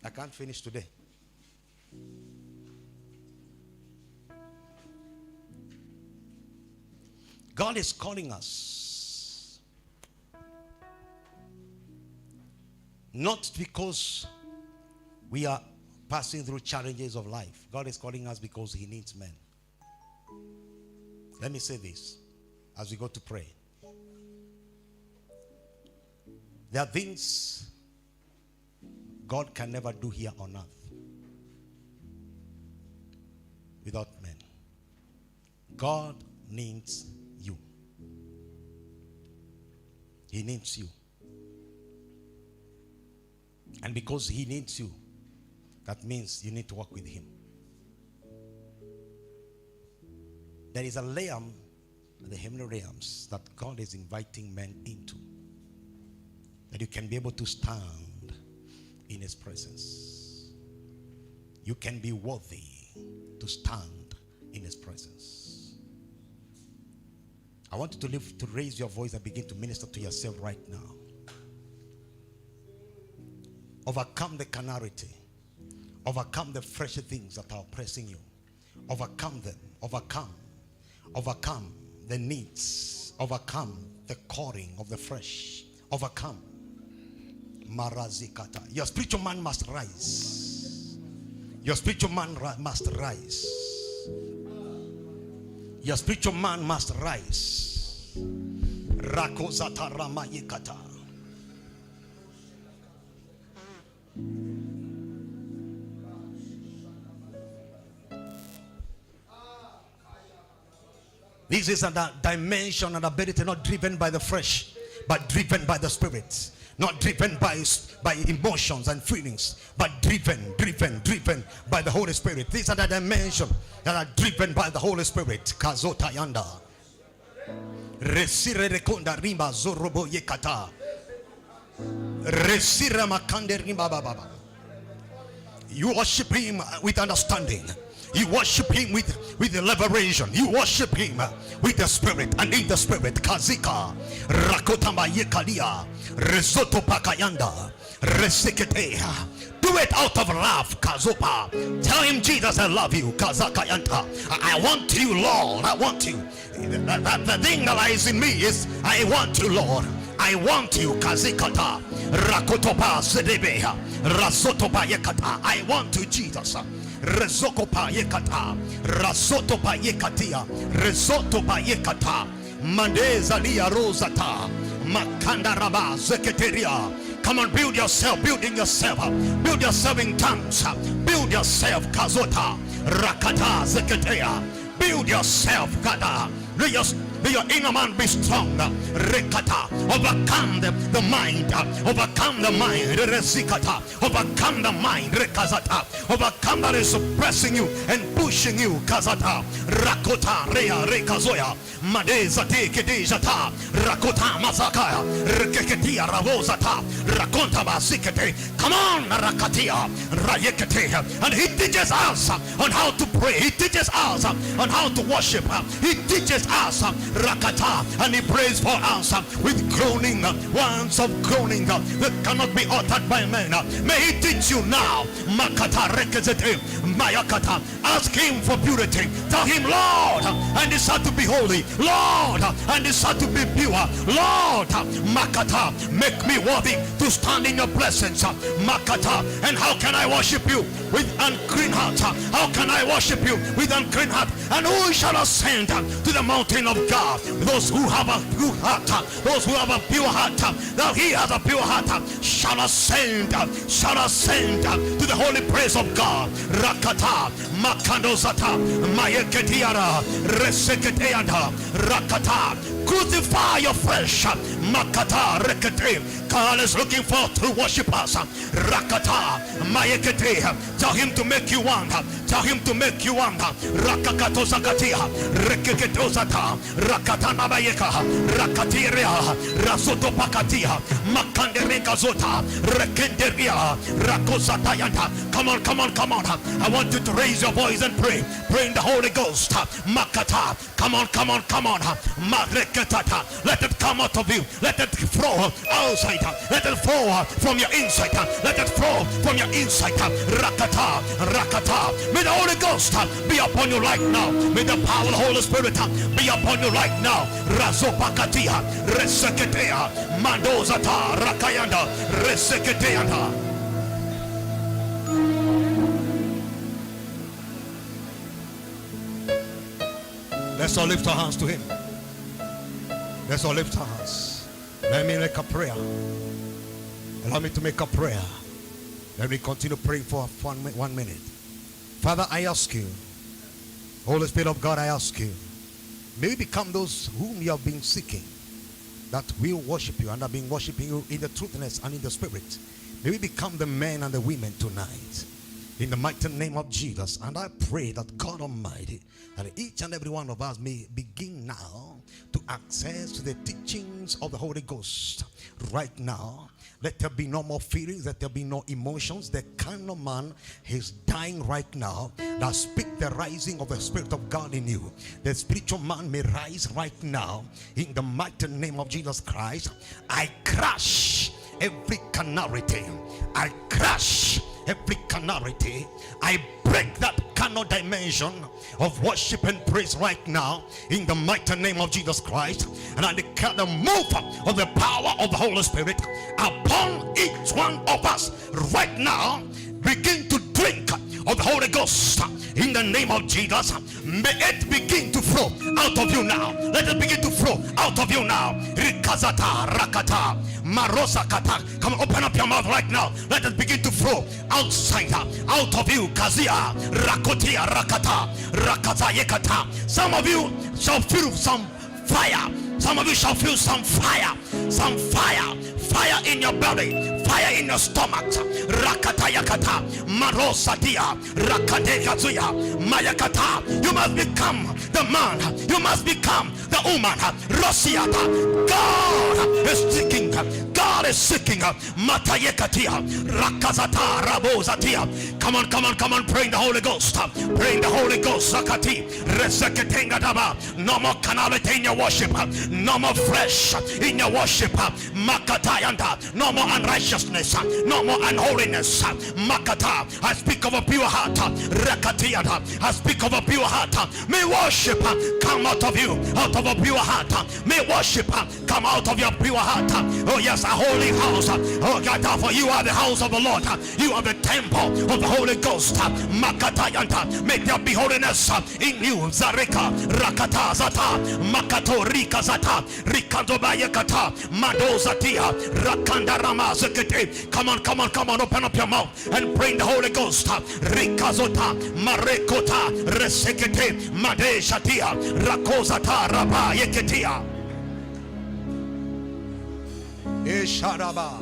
J: I can't finish today. God is calling us, not because we are passing through challenges of life. God is calling us because he needs men. Let me say this as we go to pray. There are things God can never do here on earth without men. God needs you. He needs you. And because he needs you, that means you need to work with him. There is a realm, the heavenly realms, that God is inviting men into, that you can be able to stand in his presence. You can be worthy to stand in his presence. I want you to raise your voice and begin to minister to yourself right now. Overcome the carnality. Overcome the fresh things that are oppressing you. Overcome them. Overcome the needs. Overcome the calling of the fresh. Overcome. Marazikata. Your spiritual man must rise. Your spiritual man must rise. Your spiritual man must rise. Rakozata ramayikata. This is a dimension and ability not driven by the flesh, but driven by the spirit. Not driven by emotions and feelings, but driven by the Holy Spirit. These are the dimensions that are driven by the Holy Spirit. Kazota yanda. Resire rekonda rimba zorobo yekata. Resire makande rimba baba. You worship him with understanding. You worship him with the liberation. You worship him with the spirit and in the spirit. Kazika rakotamba yekalia resoto pakayanda reseketea. Do it out of love, Kazopa. Tell him, Jesus, I love you, Kazakayanta. I want you, Lord. I want you. The thing that lies in me is I want you, Lord. I want you, Kazikata. Rakotopa sedebeha. Rasotopa yekata. I want you, Jesus. Rezokopa yekata. Rasotopa yekatia. Rezotopa yekata. Mandeza liya rosata. Makanda raba zeketeria. Come on, build yourself, building yourself, build yourself in tongues, build yourself, Kazota, Rakata, Zeketea, build yourself, Gada, May your inner man be strong. Rekata. Overcome the mind. Overcome the mind. Resikata. Overcome the mind. Rekazata. Overcome that is suppressing you and pushing you. Kazata. Rakota. Rea. Rekazoya. Madeza teke dejata. Rakota mazakaya. Rekeketia ravozata. Rakonta basikete. Come on, Rakatia. Rayekete. And he teaches us on how to pray. He teaches us on how to worship. He teaches us Rakata, and he prays for us with groaning, words of groaning that cannot be uttered by men. May he teach you now. Makata rekezete mayakata. Ask him for purity. Tell him, Lord, I desire to be holy. Lord, I desire to be pure. Lord, Makata, make me worthy to stand in your presence. Makata. And how can I worship you with unclean heart? How can I worship you with unclean heart? And who shall ascend to the mountain of God? Those who have a pure heart, those who have a pure heart, that he has a pure heart, shall ascend to the holy place of God. Rakata, Makandozata, Mayeketiara, Reseketeanda, Rakata. Crucify your flesh. Makata rekete. God is looking for true worshippers. Rakata mayekete. Tell him to make you one. Tell him to make you one. Rakakato zakatia. Rekeketozata. Rakata nabayeka. Rakatiria. Rasoto pakatia. Makandereka zota. Rekenderia. Rakosatayanta. Come on, come on, come on. I want you to raise your voice and pray. Pray in the Holy Ghost. Makata. Come on, come on, come on. Let it come out of you. Let it flow outside. Let it flow from your inside. Let it flow from your inside. Rakata, Rakata. May the Holy Ghost be upon you right now. May the power of the Holy Spirit be upon you right now. Razopakatia, Reseketea, Mandozata, Rakayanda, Reseketeanda. Let's all lift our hands to him. Let's all lift our hands. Let me make a prayer. Allow me to make a prayer. Let me continue praying for 1 minute. Father, I ask you, Holy Spirit of God, I ask you, may we become those whom you have been seeking, that will worship you and have been worshiping you in the truthness and in the spirit. May we become the men and the women tonight, in the mighty name of Jesus. And I pray that God Almighty, that each and every one of us may begin now to access to the teachings of the Holy Ghost right now. Let there be no more feelings. Let there be no emotions. The carnal man is dying right now. Now speak the rising of the Spirit of God in you. The spiritual man may rise right now in the mighty name of Jesus Christ. I crush every carnality. I crush every carnality. I break that carnal dimension of worship and praise right now in the mighty name of Jesus Christ. And I declare the move of the power of the Holy Spirit upon each one of us right now. Begin to drink of the Holy Ghost in the name of Jesus. May it begin to flow out of you now. Let it begin to flow out of you now. Rikazata rakata marosakata. Come on, open up your mouth right now. Let it begin to flow outside, out of you. Kazia rakotia rakata rakata yekata. Some of you shall feel some fire. Some of you shall feel some fire. Some fire. Fire in your belly. fire in your stomach. Rakatayakata, Marosatia, Rakadekazuya, Mayakata. You must become the man, you must become the woman. Rosiata. God is seeking, God is seeking. Matayekatia, Rakazata, Rabozatia. Come on, come on, come on, pray in the Holy Ghost. Pray in the Holy Ghost. Zakati, Reseketengadaba. No more carnality in your worship. No more flesh in your worship. Makatayanda. No more unrighteousness. No more unholiness. Makata. I speak of a pure heart. Rekatianda. I speak of a pure heart. May worship come out of you, out of a pure heart. May worship come out of your pure heart. Oh yes, a holy house. Oh God, for you are the house of the Lord. You are the temple of the Holy Ghost. Makatayanta. May there be holiness in you. Zareka Rakata Zata Makato Rika Zata Rikando Bayakata Madozatia Rakanda Ramazekete. Come on, come on, come on, open up your mouth and pray in the Holy Ghost. Rikazota Marekota Resekete Made Shatia Rakozata Raba Yeketia Esharaba.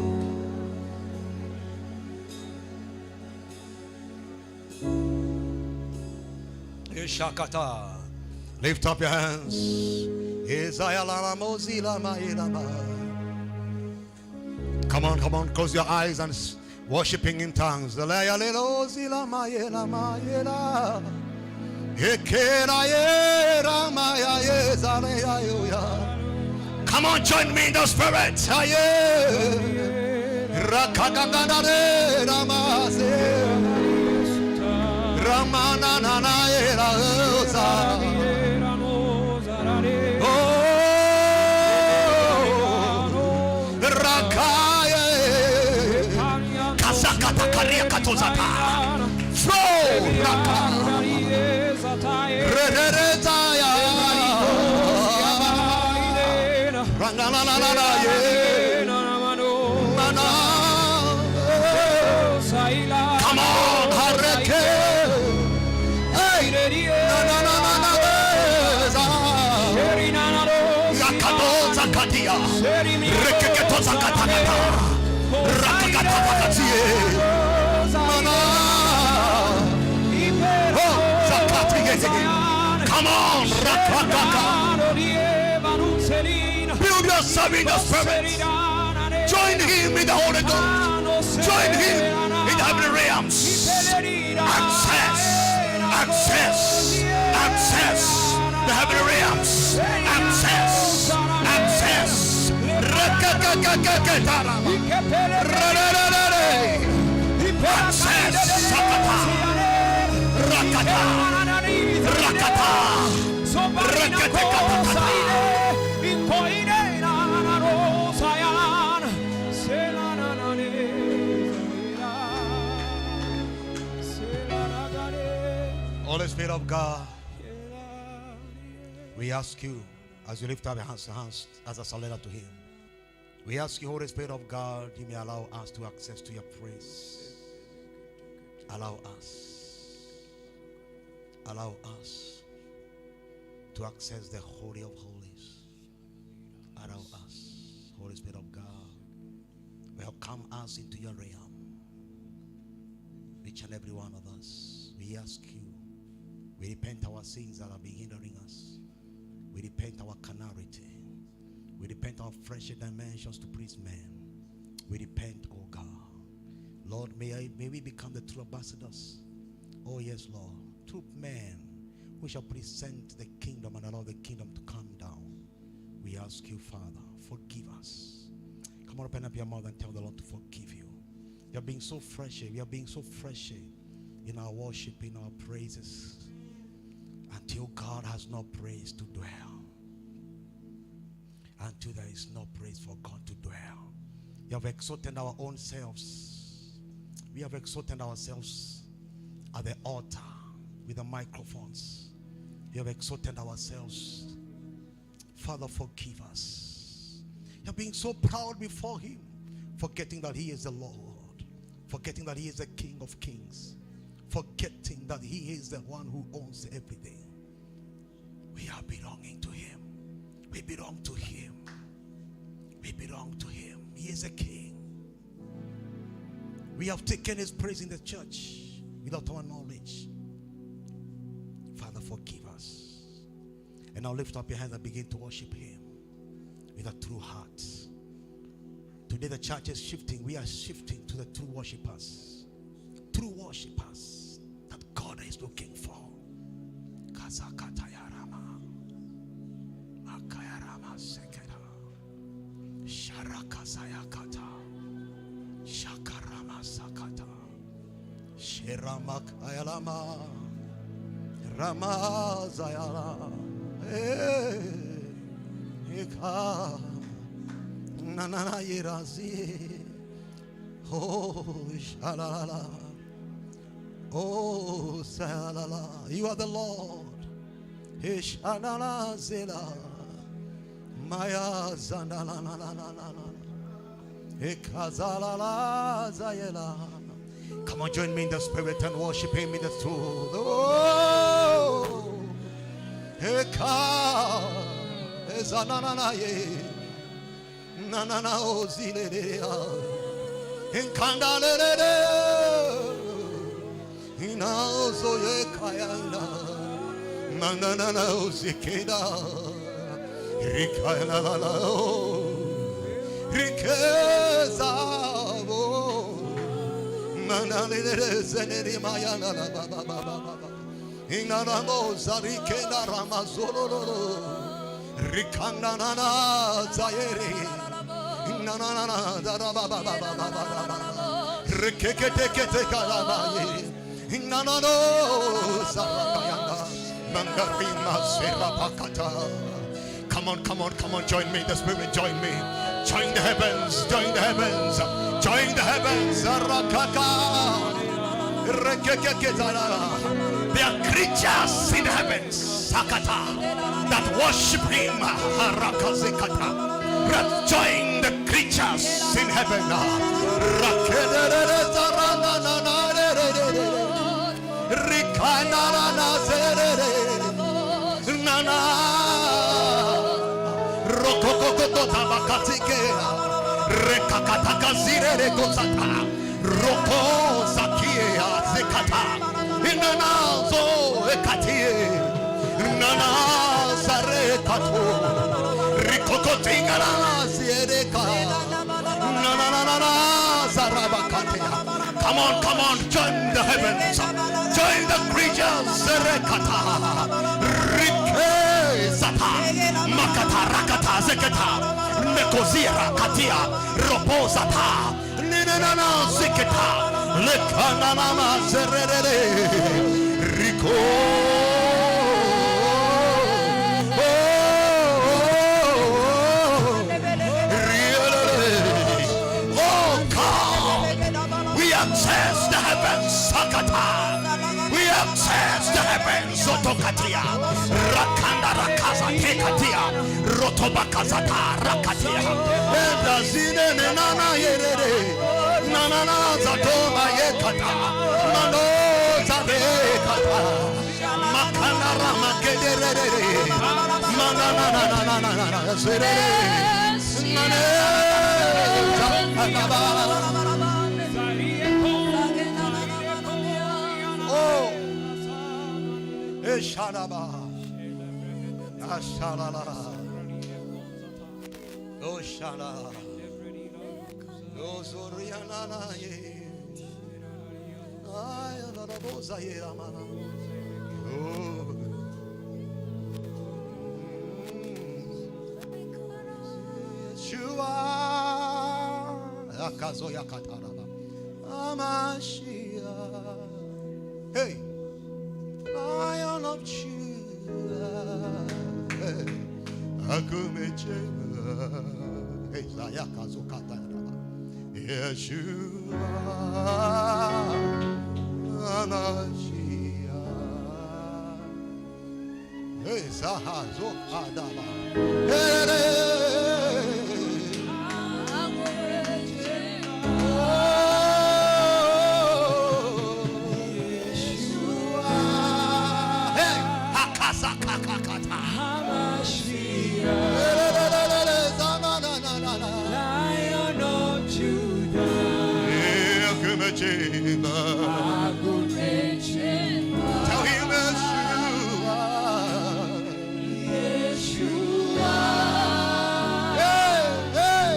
J: Shakata. Lift up your hands. Come on, come on, close your eyes and worshiping in tongues. Come on, join me in the spirit. Ramana nana era oza. Oh, Rakaye Kazakata Karia Katozata. Flow Raka Rederetaya Rangana Nana Mana. Come on, Hareke. Come on, build yourself in the spirit. Join him in the Holy Ghost. Join him in the heavenly realms. Access, access, access the heavenly realms. Access, access. Access, Sakata, Rakata, Rakata, Holy Spirit of God, we ask you as you lift up your hands as a surrender to him. We ask you, Holy Spirit of God, you may allow us to access to your praise. Allow us to access the Holy of Holies. Allow us, Holy Spirit of God, welcome us into your realm. Each and every one of us, we ask you, we repent our sins that have been hindering us. We repent our carnality. We repent our fleshly dimensions to please men. We repent, oh God. Lord, may we become the true ambassadors. Oh yes, Lord. True men who shall present the kingdom and allow the kingdom to come down. We ask you, Father, forgive us. Come on, open up your mouth and tell the Lord to forgive you. We are being so fleshy. We are being so fleshy in our worship, in our praises, until God has no praise to dwell. Until there is no praise for God to dwell. We have exalted our own selves. We have exalted ourselves at the altar with the microphones. We have exalted ourselves. Father, forgive us. We are being so proud before him, forgetting that he is the Lord, forgetting that he is the King of Kings, forgetting that he is the one who owns everything. We are belonging to him. We belong to him. We belong to him. He is a king. We have taken his praise in the church without our knowledge. Father, forgive us. And now lift up your hands and begin to worship him with a true heart. Today the church is shifting. We are shifting to the true worshippers. True worshippers that God is looking for. Kazakatayarama. Makayarama sekera. Sharakasayakata. Shakarama sakata. Sheramakayalama. Ramazayala. Eka. Nanana yirazi. Oh, shalala. Oh, salala. You are the Lord. Ishanala zela. Maya zandala na na na na na. Ekazalala zayela. Come on, join me in the spirit and worship him in the truth. Oh, Eka ezanana ye. Nanana ozilelea. Inkandalele. Inazo ye kayanda. Nanana ozikeda. Rikayana la la. Rikeza bo. Nanalele zeneri mayana la ba ba ba ba ba. Inaramo zarikena ramazololo. Rikanana zayeri. Nanana daraba ba ba ba ba ba. Rikekete kalamaye. Inanano sarakayanda. Mangarima serapakata. Come on, come on, come on, join me, the spirit, join me. Join the heavens, join the heavens, join the heavens. There are creatures in the heavens, Sakata, that worship him. Join the creatures in heaven. Roko zakia zekata inanazo ekatie nana zarekato rikokotingara ziereka nana zarabakatia. Come on, come on, join the heavens, join the creatures. Zerekata rike zata makata rakata zekata nekozira katia ropozata ninana ziketa lekanana zerere riko. Access the heavens, Sakata. We access the heavens, Sotokatia. Rakanda Rakaza, Tekatia. Rotobakazata, Rakatia. And the Zine Nana Yere. Nana Zatoma Yekata. Mano Zabekata. Makana Ramakere. Manana Zere. Oh, Eshanaba, Ashalala, Oshana, Ozoriana, Ayanabozaira, oh, Shua, Akazoya Kataraba, Amashia. Hey, Lion of Judah, Akumeche, hey, Zayakazo Kataraba, Yeshua, Amashia, hey, Zahazo Kadaba, hey.
F: Tell him Yeshua. Hey, hey.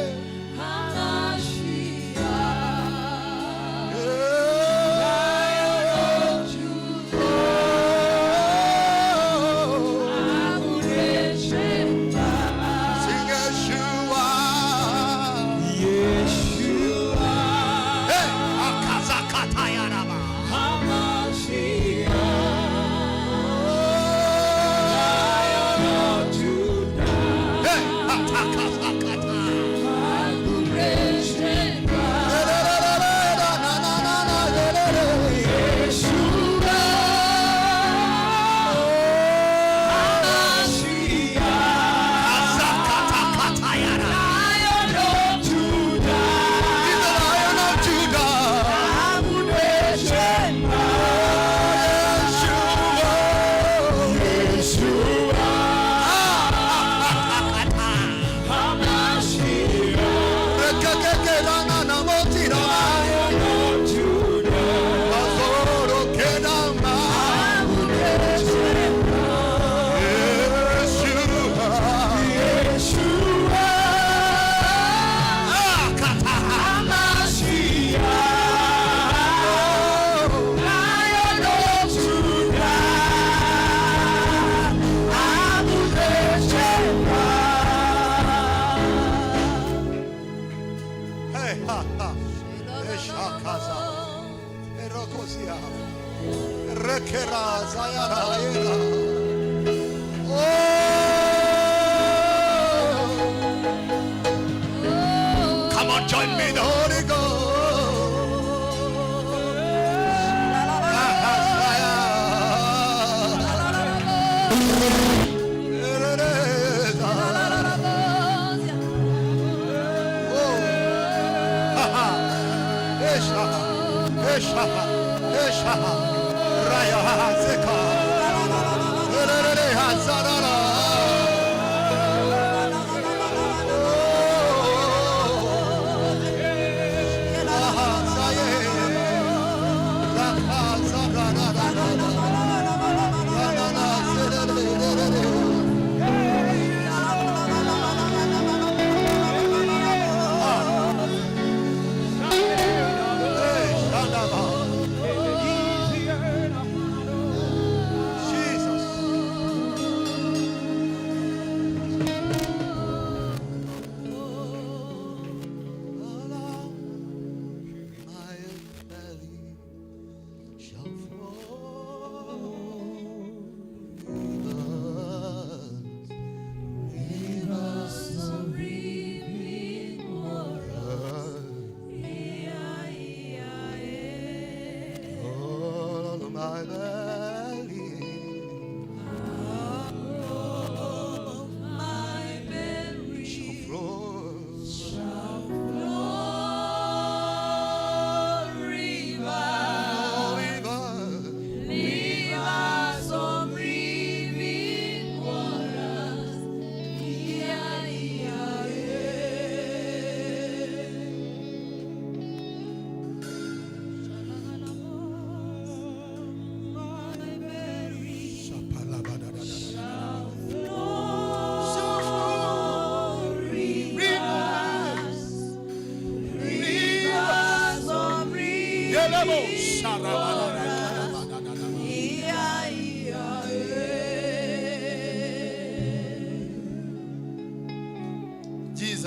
F: Come on, join me, the Holy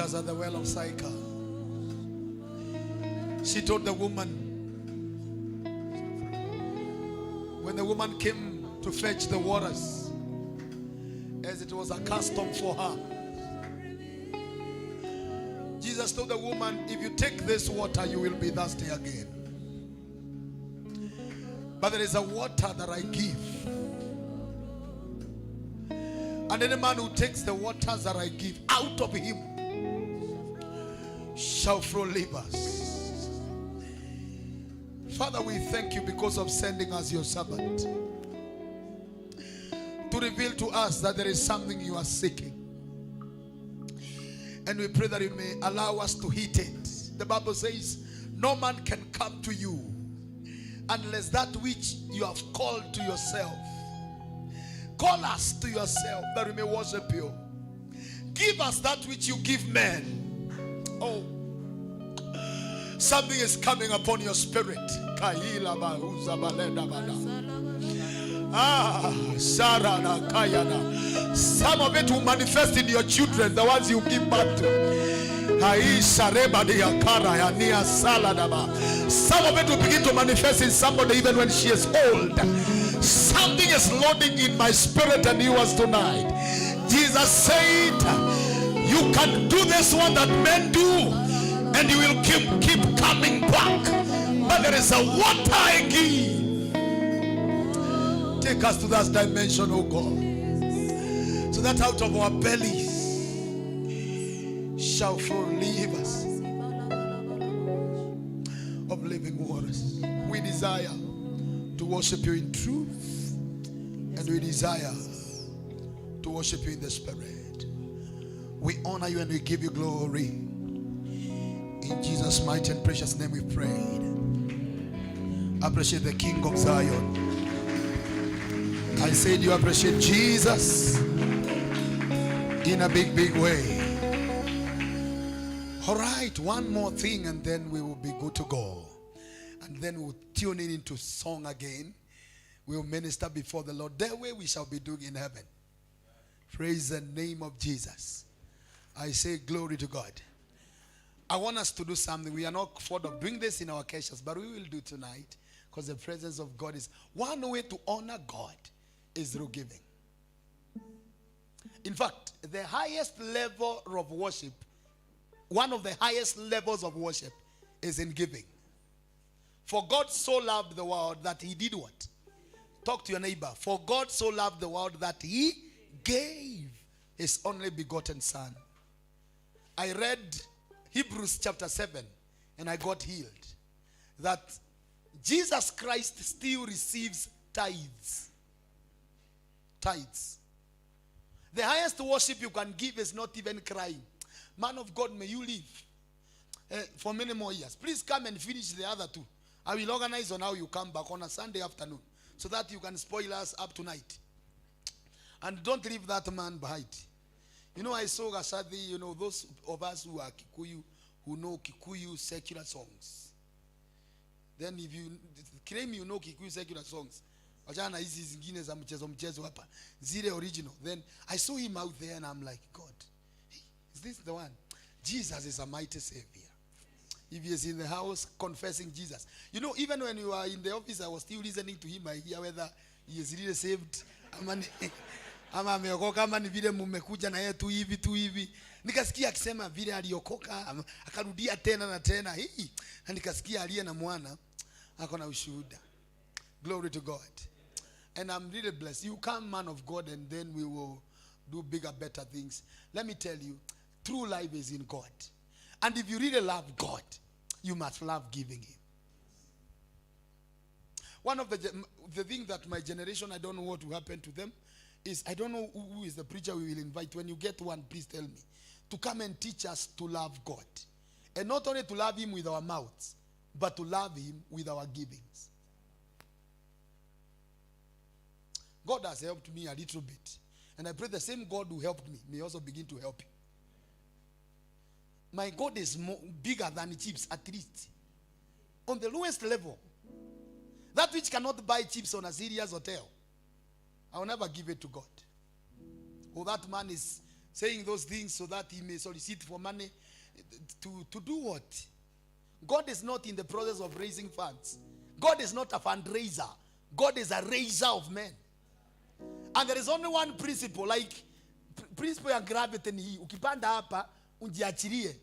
F: Jesus at the well of Ciake. She told the woman, when the woman came to fetch the waters, as it was a custom for her, Jesus told the woman, if you take this water, you will be thirsty again. But there is a water that I give. And any man who takes the waters that I give, out of him shall flow rivers. Father, we thank you because of sending us your servant to reveal to us that there is something you are seeking. And we pray that you may allow us to hit it. The Bible says, no man can come to you
H: unless that which you have called to yourself. Call us to yourself that we may worship you. Give us that which you give men. Oh, something is coming upon your spirit. Some of it will manifest in your children, the ones you give birth to. Some of it will begin to manifest in somebody even when she is old. Something is loading in my spirit and yours tonight. Jesus said, you can do this one that men do, and you will keep coming back. But there is a what I give. Take us to that dimension, oh God, so that out of our bellies shall flow rivers of living waters. We desire to worship you in truth, and we desire to worship you in the spirit. We honor you and we give you glory. In Jesus' mighty and precious name we prayed. Appreciate the King of Zion. I said you appreciate Jesus in a big, big way. All right, one more thing and then we will be good to go. And then we'll tune in into song again. We'll minister before the Lord. That way we shall be doing in heaven. Praise the name of Jesus. I say glory to God. I want us to do something. We are not fond of doing this in our occasions, but we will do tonight because the presence of God is one way to honor God is through giving. In fact, the highest level of worship, one of the highest levels of worship is in giving. For God so loved the world that he did what? Talk to your neighbor. For God so loved the world that he gave his only begotten son. I read Hebrews chapter 7 and I got healed. That Jesus Christ still receives tithes. Tithes. The highest worship you can give is not even crying. Man of God, may you live for many more years. Please come and finish the other two. I will organize on how you come back on a Sunday afternoon so that you can spoil us up tonight. And don't leave that man behind. You know, I saw Gashadi, you know, those of us who are Kikuyu, who know Kikuyu secular songs. Then if you claim you know Kikuyu secular songs, zile original. Then I saw him out there and I'm like, God, is this the one? Jesus is a mighty Savior. If he is in the house confessing Jesus. You know, even when you are in the office, I was still listening to him. I hear whether he is really saved. Ama ameokoka ama ni vile mmekuja na yeye tu hivi. Nikasikia akisema vile aliokoka akarudia tena na tena. Na nikasikia aliye na mwana ako na ushuhuda. Glory to God. And I'm really blessed. You come, man of God, and then we will do bigger, better things. Let me tell you, true life is in God. And if you really love God, you must love giving him. One of the thing that my generation, I don't know what will happen to them, is I don't know who is the preacher we will invite. When you get one, please tell me. To come and teach us to love God. And not only to love him with our mouths, but to love him with our givings. God has helped me a little bit. And I pray the same God who helped me may also begin to help you. My God is bigger than chips, at least. On the lowest level. That which cannot buy chips on a serious hotel, I will never give it to God. Oh, that man is saying those things so that he may solicit for money. To do what? God is not in the process of raising funds. God is not a fundraiser. God is a raiser of men. And there is only one principle, like principle ya gravity ni hii. Ukipanda hapa, unjiachilie.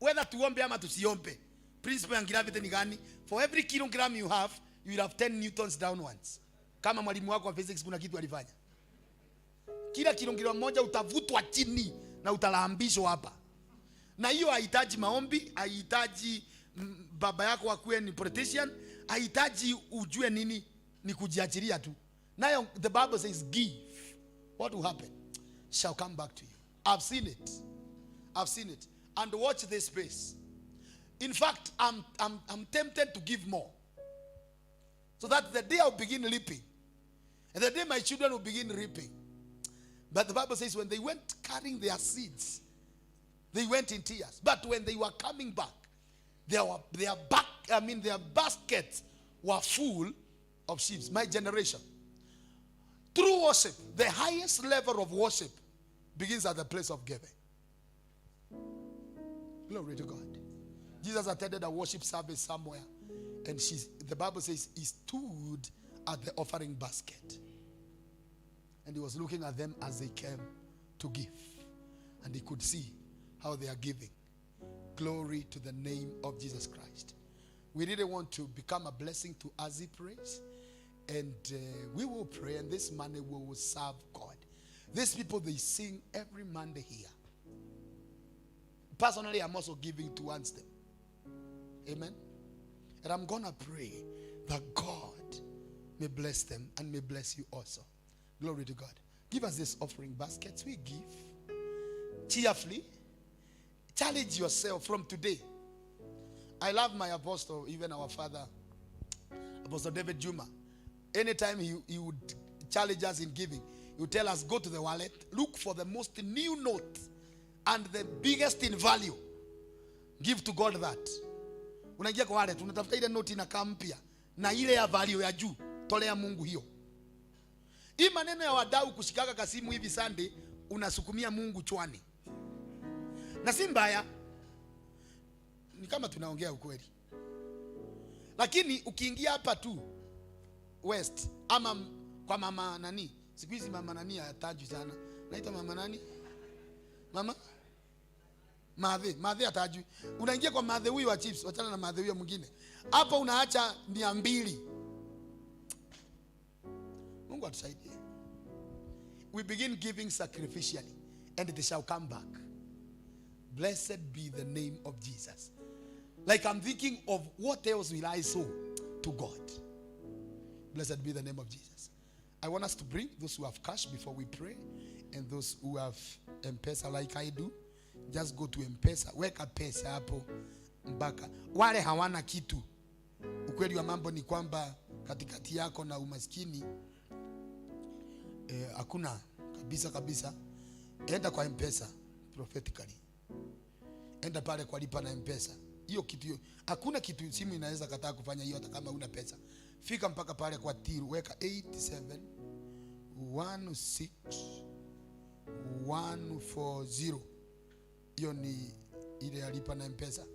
H: Whether tuombe ama tusiombe. Principle ya gravity ni gani? For every kilogram you have, you will have 10 newtons downwards. Kama mwalimu wako wa physics kuna kitu alifanya. Kila kilogramu moja utavutwa chini na utalambishwa hapa. Na hiyo haihitaji maombi, haihitaji baba yako akuwe ni politician, haihitaji ujue nini, ni kujiachilia tu. Now the Bible says give. What will happen? Shall come back to you. I've seen it. I've seen it. And watch this space. In fact, I'm tempted to give more. So that the day I'll begin leaping. And the day my children will begin reaping. But the Bible says when they went carrying their seeds, they went in tears. But when they were coming back, their baskets were full of sheep. My generation. True worship, the highest level of worship begins at the place of giving. Glory to God. Jesus attended a worship service somewhere. And the Bible says he stood at the offering basket. And he was looking at them as they came to give. And he could see how they are giving. Glory to the name of Jesus Christ. We really want to become a blessing to Azipraise. And we will pray, and this Monday we will serve God. These people, they sing every Monday here. Personally, I'm also giving towards them. Amen. And I'm going to pray that God may bless them and may bless you also. Glory to God. Give us this offering baskets. We give cheerfully. Challenge yourself from today. I love my apostle, even our father, Apostle David Juma. Anytime he would challenge us in giving, he would tell us, go to the wallet, look for the most new note and the biggest in value. Give to God that. Unaingia kwa wallet, unatafuta ile note inakaa mpya na ile ya value ya juu, tolea Mungu hiyo. Hii maneno ya wadau kushikaka kasimu hivi Sunday, unasukumia Mungu chwani. Na si mbaya. Ni kama tunaongea ukweli. Lakini ukiingia hapa tu West ama kwa mama nani? Siku hizi mama nani hatajwi sana. Naita mama nani? Mama? Madhe hatajwi. Unaingia kwa madhe huyu wa chips, wachana na madhe huyu mwingine. Hapo unaacha 200. Mungu atusaidie. We begin giving sacrificially and they shall come back. Blessed be the name of Jesus. Like I'm thinking of what else will I sow to God. Blessed be the name of Jesus. I want us to bring those who have cash before we pray, and those who have M-Pesa like I do. Just go to M-Pesa. Weka pesa hapo mpaka. Wale hawana kitu. Ukweli wa mambo ni kwamba katikati yako na umaskini hakuna kabisa. Enda kwa M-Pesa prophetically. Enda pale kwa lipa na M-Pesa. Hiyo kitu hiyo. Hakuna kitu simu inaweza kataa kufanya hiyo hata kama una pesa. Fika mpaka pale kwa tiru, weka 8716 hiyo ni ile alipa na M-Pesa.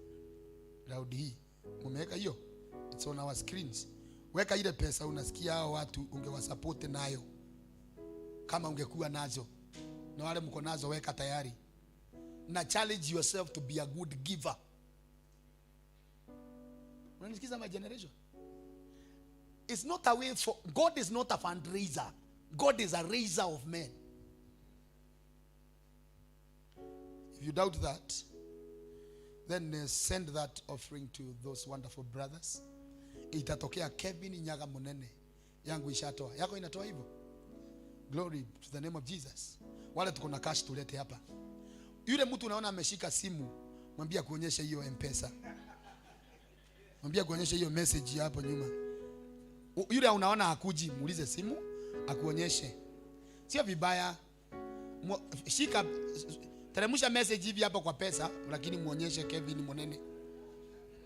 H: Laudi hii. Umeweka hiyo? It's on our screens. Weka ile pesa, unasikia hao watu ungewasupport nayo. Kama ungekuwa nazo. Na wale mko nazo weka tayari. Na challenge yourself to be a good giver. Unanisikiza my generation? It's not a way for God is not a fundraiser. God is a raiser of men. If you doubt that, then send that offering to those wonderful brothers. Itatokea Kevin Nyaga Munene. Yangu ishatoa. Yako inatoa hivyo. Glory to the name of Jesus. Wale tuko na cash tulete hapa. Yule mtu unaona ameshika simu, mwambie kuonyesha hiyo M-Pesa. Mwambie kuonyesha hiyo message hapo nyuma. Yule unaona hakuji, muulize simu akuonyeshe. Sio vibaya. Shika teremsha message hivi hapa kwa pesa, lakini muonyeshe Kevin Monene.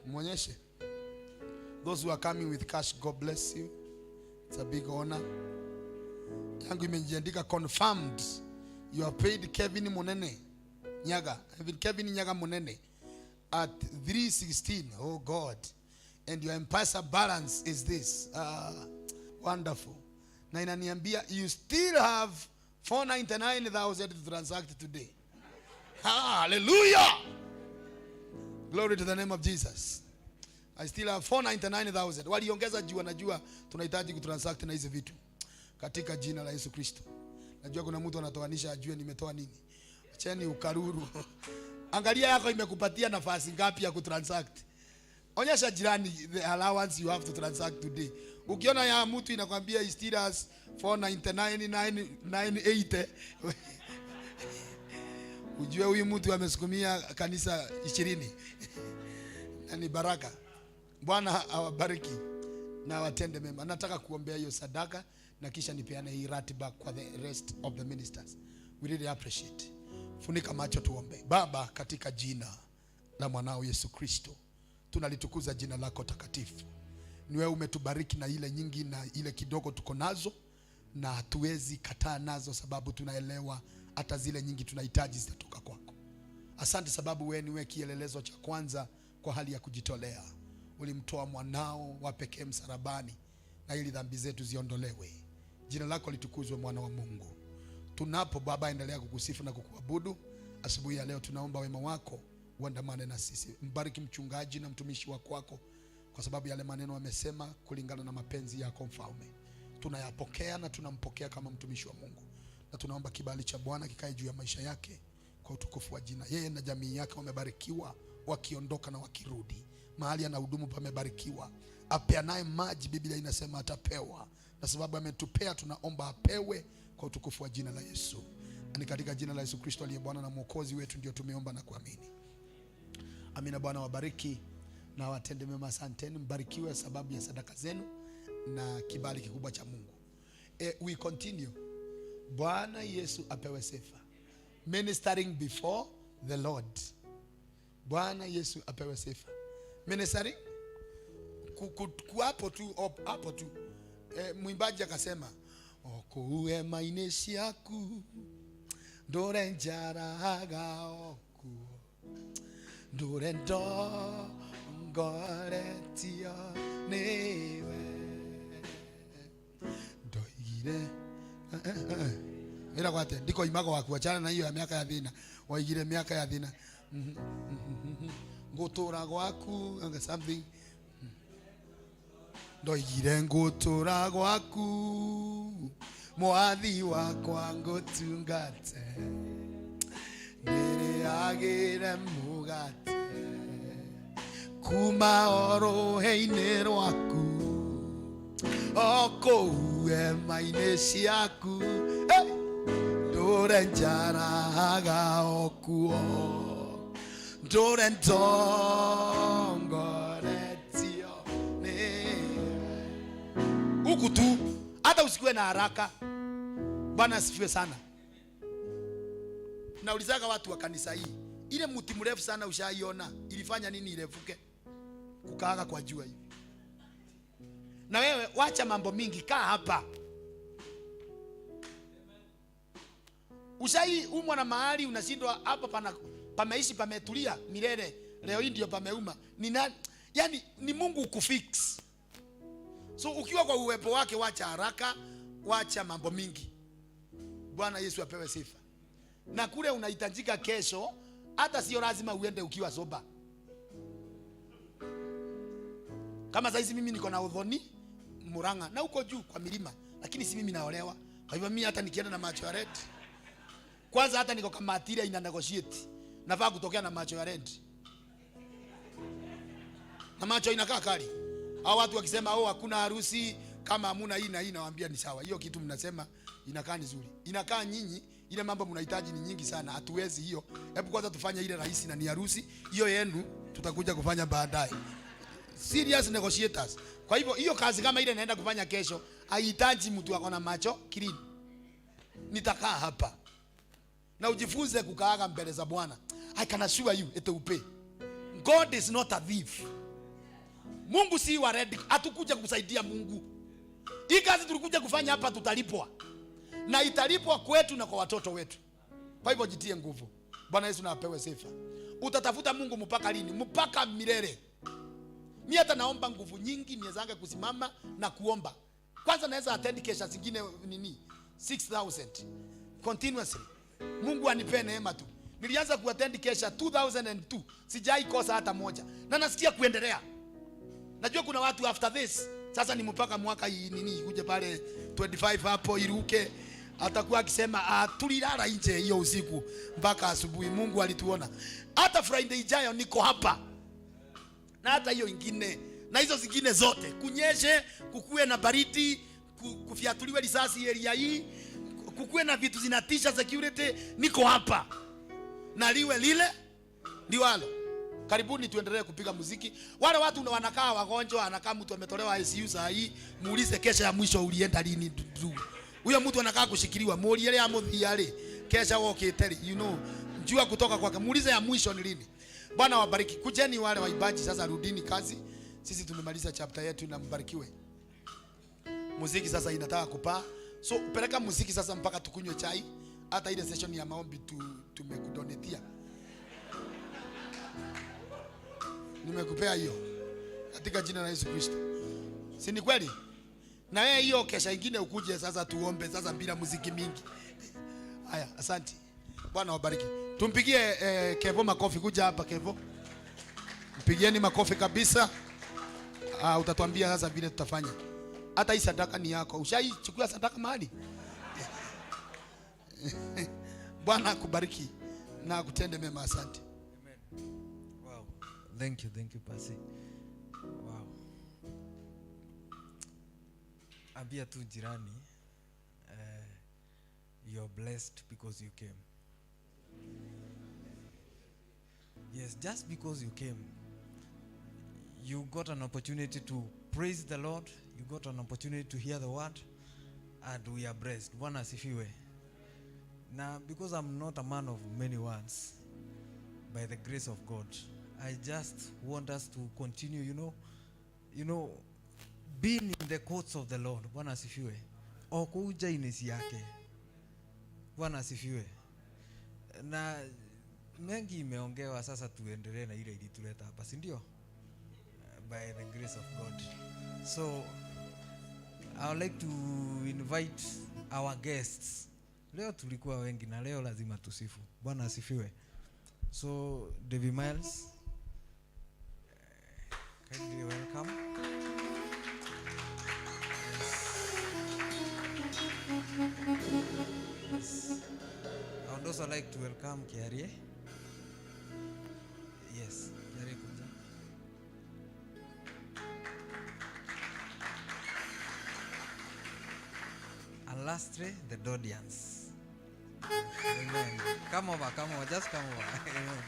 H: Muonyeshe. Those who are coming with cash, God bless you. It's a big honor. Yangu imejiandika confirmed. You have paid Kevin Monene. Nyaga. Kevin Nyaga Monene at 316. Oh God. And your M-Pesa balance is this. Wonderful. Na inaniambia you still have 499,000 to transact today. Hallelujah. Glory to the name of Jesus. I still have 499,000. Waliongeza juu wanajua tunahitaji kutransact na hizo vitu. Katika jina la Yesu Kristo. Najua kuna mtu anatoanisha ajue nimetoa nini. Acheni ukaruru. Angalia yako imekupatia nafasi ngapi ya kutransact. Onyesha jirani the allowance you have to transact today. Ukiona ya mtu inakwambia he still has 499,980. Ujue huyu mtu amesukumia kanisa 20. Na ni baraka. Bwana awabariki. na watende mema. Nataka kuombea hiyo sadaka na kisha nipeane hii ratiba kwa the rest of the ministers. We really appreciate. Funika macho tuombe. Baba, katika jina la mwanao Yesu Kristo, tunalitukuza jina lako takatifu. Ni wewe umetubariki na ile nyingi na ile kidogo tuko nazo, na hatuwezi kataa nazo sababu tunaelewa hata zile nyingi tunahitaji zitatoka kwako. Asante sababu wewe ni wewe kielelezo cha kwanza kwa hali ya kujitolea. Ulimtoa mwanao wa pekee msalabani na ili dhambi zetu ziondolewe. Jina lako litukuzwe, mwana wa Mungu. Tunapo Baba endelea kukusifu na kukuabudu. Asubuhi ya leo tunaomba wema wako uandamane na sisi. Mbariki mchungaji na mtumishi wako wako, kwa sababu yale maneno amesema kulingana na mapenzi yako Mfalme. Tunayapokea na tunampokea kama mtumishi wa Mungu. Na tunaomba kibali cha Bwana kikae juu ya maisha yake kwa utukufu wa jina. Yeye na jamii yake wamebarikiwa wakiondoka na wakirudi. Mahali anahudumu pamebarikiwa. Apeanaye maji Biblia inasema atapewa. Na sababu ametupea tunaomba apewe kwa utukufu wa jina la Yesu. Ni katika jina la Yesu Kristo aliye Bwana na Mwokozi wetu ndio tumeomba na kuamini. Amina. Bwana wabariki na watende mema. Asanteni, mbarikiwe sababu ya sadaka zenu na kibali kikubwa cha Mungu. We continue. Bwana Yesu apewe sifa. Ministering before the Lord. Bwana Yesu apewe sifa. Ministering hapo tu mwimbaji akasema okuwe mainesi yaku ndore njaraga oku ndore ndongoretio niwe ndoigire ila kwate ndiko imago waku achana na hiyo ya miaka ya thina waigire miaka ya thina ngutura gwaku anga something ndoigire ngutura gwaku mwathi wakwa ngutungate nĩrĩagĩre mũgate kuma orohe-inĩ rwaku okũu hema-inĩ ciaku ndũre njaraga okuo ndũre ndongoretio nĩwe. Huku tu hata usikuwe na haraka. Bwana asifiwe sana. Naulizaga watu wa kanisa hii, ile mti mrefu sana ushaiona ilifanya nini irefuke? Kukaaga kwa jua hivi. Na wewe wacha mambo mingi, kaa hapa. Ushai umwa na mahali unashindwa hapa pameishi pametulia milele. Leo hii ndio pameuma. Ni nani? Yani ni Mungu ukufix. So ukiwa kwa uwepo wake wacha haraka, wacha mambo mingi. Bwana Yesu apewe sifa. Na kule unahitajika kesho, hata sio lazima uende ukiwa soba. Kama saizi mimi niko na udhoni Muranga na uko juu kwa milima, lakini si mimi naolewa. Kwa hivyo mimi hata nikienda na macho ya red, kwanza hata niko kama atira ina negotiate, nafaa kutokea na macho ya red. Na macho inakaa kali. Hao watu wakisema hakuna harusi kama hamuna hii na hii, nawaambia ni sawa. Hiyo kitu mnasema inakaa nzuri. Inakaa nyinyi, ile mambo mnahitaji ni nyingi sana. Hatuwezi hiyo. Hebu kwanza tufanye ile rahisi na ni harusi. Hiyo yenu tutakuja kufanya baadaye. Serious negotiators. Kwa hivyo hiyo kazi kama ile naenda kufanya kesho, haihitaji mtu akona macho clean. Nitakaa hapa. Na ujifunze kukaaga mbele za Bwana. I can assure you itaupe. God is not a thief. Mungu si wa red. Hatukuja kusaidia Mungu. Hii kazi tulikuja kufanya hapa tutalipwa. Na italipwa kwetu na kwa watoto wetu. Kwa hivyo jitie nguvu. Bwana Yesu na apewe sifa. Utatafuta Mungu mpaka lini? Mpaka milele. Mimi hata naomba nguvu nyingi niwezange kusimama na kuomba. Kwanza naweza attend kesha zingine 6,000 continuously. Mungu anipe neema tu. Nilianza kuattend kesha 2002. Sijai kosa hata moja. Na nasikia kuendelea. Najua kuna watu after this. Sasa ni mpaka mwaka hii kuja pale 25 hapo iruke. Atakuwa akisema tulilala nje hiyo usiku mpaka asubuhi. Mungu alituona. Hata Friday ijayo niko hapa. Na hata hiyo ingine na hizo zingine zote, kunyeshe, kukue na baridi, kufiatuliwe risasi area hii, kukue na vitu zinatisha security, niko hapa. Na liwe lile liwalo. Karibuni tuendelee kupiga muziki. Wale watu wanakaa wagonjwa, anakaa mtu ametolewa ICU saa hii, muulize kesha ya mwisho ulienda lini. Huyo mtu anakaa kushikiliwa, mori ile ya muthiari, kesha wokete, you know, njua kutoka kwake, muulize ya mwisho ni lini. Bwana wabariki. Kujeni wale waibaji sasa, rudini kazi. Sisi tumemaliza chapter yetu na mbarikiwe. Muziki sasa inataka kupaa. So peleka muziki sasa mpaka tukunywe chai. Hata ile session ya maombi tumekudonetia. Nimekupea hiyo katika jina la Yesu Kristo. Si ni kweli? Na wewe hiyo kesha ingine ukuje sasa tuombe sasa bila muziki mingi. Haya, asante. Bwana wabariki. Tumpigie Kevo makofi. Kuja hapa Kevo. Mpigieni makofi kabisa. Utatuambia sasa vile tutafanya. Hata hii sadaka ni yako. Ushaichukua sadaka mahali? Bwana akubariki na akutende mema. Asante.
K: Amen. Wow. Thank you, Pasi. Wow. Ambia tu jirani, you're blessed because you came. Yes, just because you came, you got an opportunity to praise the Lord. You got an opportunity to hear the word, and we are blessed. Bwana asifiwe. Now, because I'm not a man of many words, by the grace of God, I just want us to continue, you know, being in the courts of the Lord. Bwana asifiwe. Okuja inisi yake. Bwana asifiwe. Na mengi imeongewa, sasa tuendelee na ile ilituleta hapa, si ndio? By the grace of God. So I would like to invite our guests. Leo tulikuwa wengi na leo lazima tusifu. Bwana asifiwe. So David Miles, kindly welcome. Yes. I would also like to welcome Ciake. Yes, Ciake kuja. And lastly, the Dodians. Amen. Come over, just come over. Amen.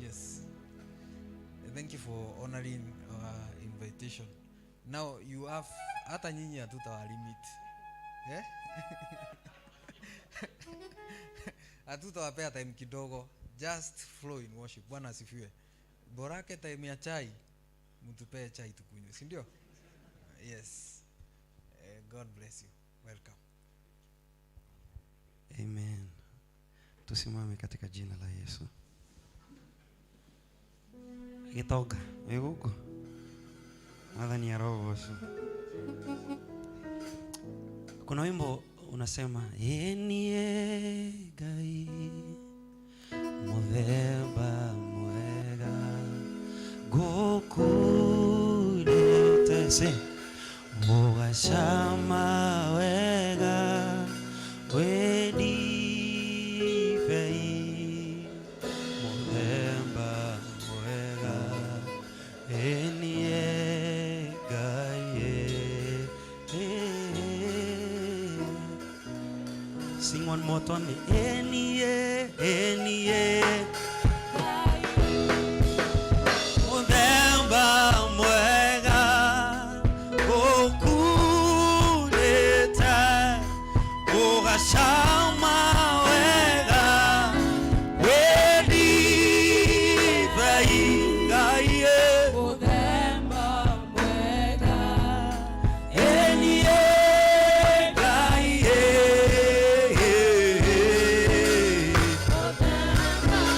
K: Yes. Thank you for honoring our invitation. Now you have hata nyinyi hatutawalimit. Eh? Hatutawapea time kidogo. Just flow in worship. Bwana asifiwe. Borake time ya chai, mtupee chai tukunywe, si ndio? Yes. God bless you. Welcome.
L: Amen. Tusimame katika jina la Yesu. Gitoga, eguko. Madhani ya roho. Kuna wimbo unasema enie gai muthemba mwega gokulete Mugashama wega wedi fei muthemba mwega enie gaye. Sing one more time. Enie muthemba mwega Shama wega wedi vaingaye muthemba mwega enie gaye muthemba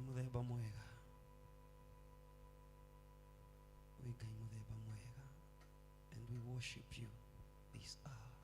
L: muthemba mwega. We Ngai muthemba mwega. And we worship you this hour.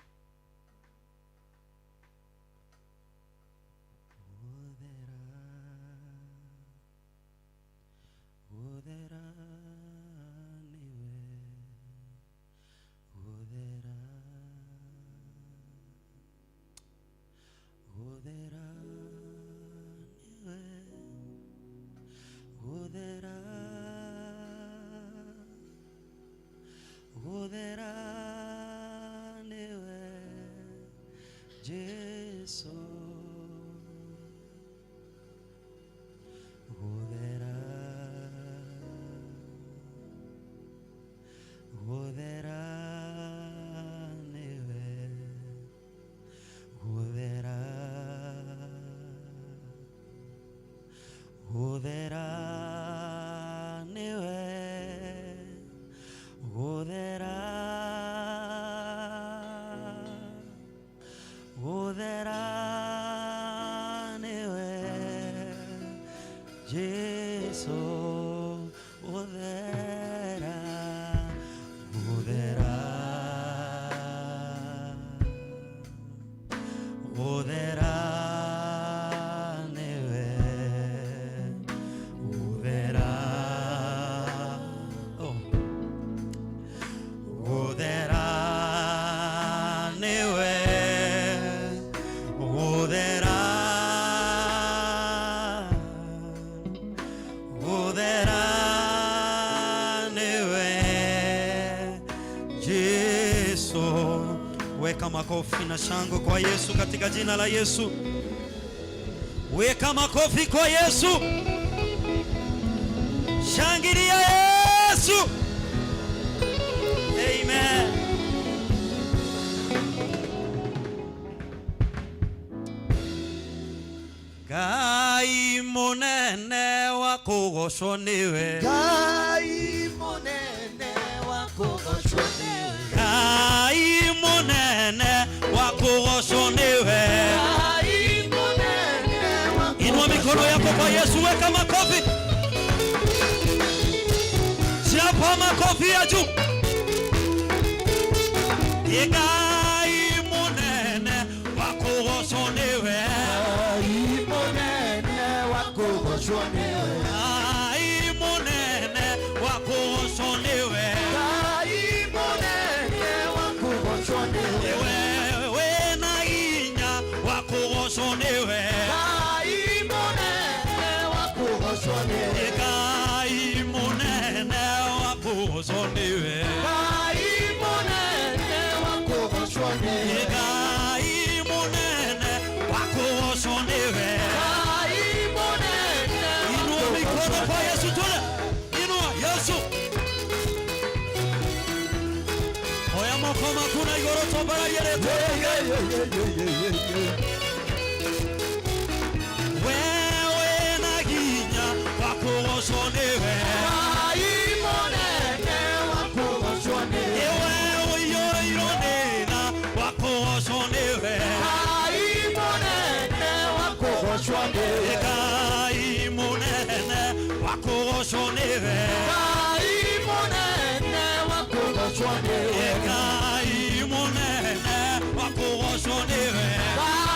F: Weka makofi na shangwe kwa Yesu katika jina la Yesu. Weka makofi kwa Yesu. Shangilia Yesu. Amen. Ngai munene wa kugocwo niwe.
D: Ngai munene wa kugocwo niwe.
F: Ngai munene wa kugocwo niwe.
D: Ngai munene wa kugocwo niwe.
F: Inua mikono yako kwa Yesu, weka makofi. Chapa makofi ya juu. Ngai munene wa kugocwo niwe.
D: Ngai munene wa kugocwo niwe.
F: Ngai munene wa kugocwo niwe.
D: Ngai munene wa kugocwo niwe.
F: Wewe na hinya wa kugocwo niwe.
D: Ngai munene wa kugocwo niwe.
F: Ngai munene wa kugocwo niwe.
D: Ngai munene wa kugocwo niwe.
F: Ngai munene wa kugocwo niwe.
D: Ngai munene.
F: Inua mikono kwa Yesu tule. Inua Yesu. Oya mokoma kuna igoro tobara yele toge. Wewe na hinya wa kugocwo niwe.
D: Ngai munene wa kugocwo niwe.
F: Wewe yoro ironena wa kugocwo niwe.
D: Ngai munene wa kugocwo niwe.
F: Ngai munene wa kugocwo niwe.
D: Ngai munene wa kugocwo niwe.
F: Ngai munene wa kugocwo niwe.
D: Ngai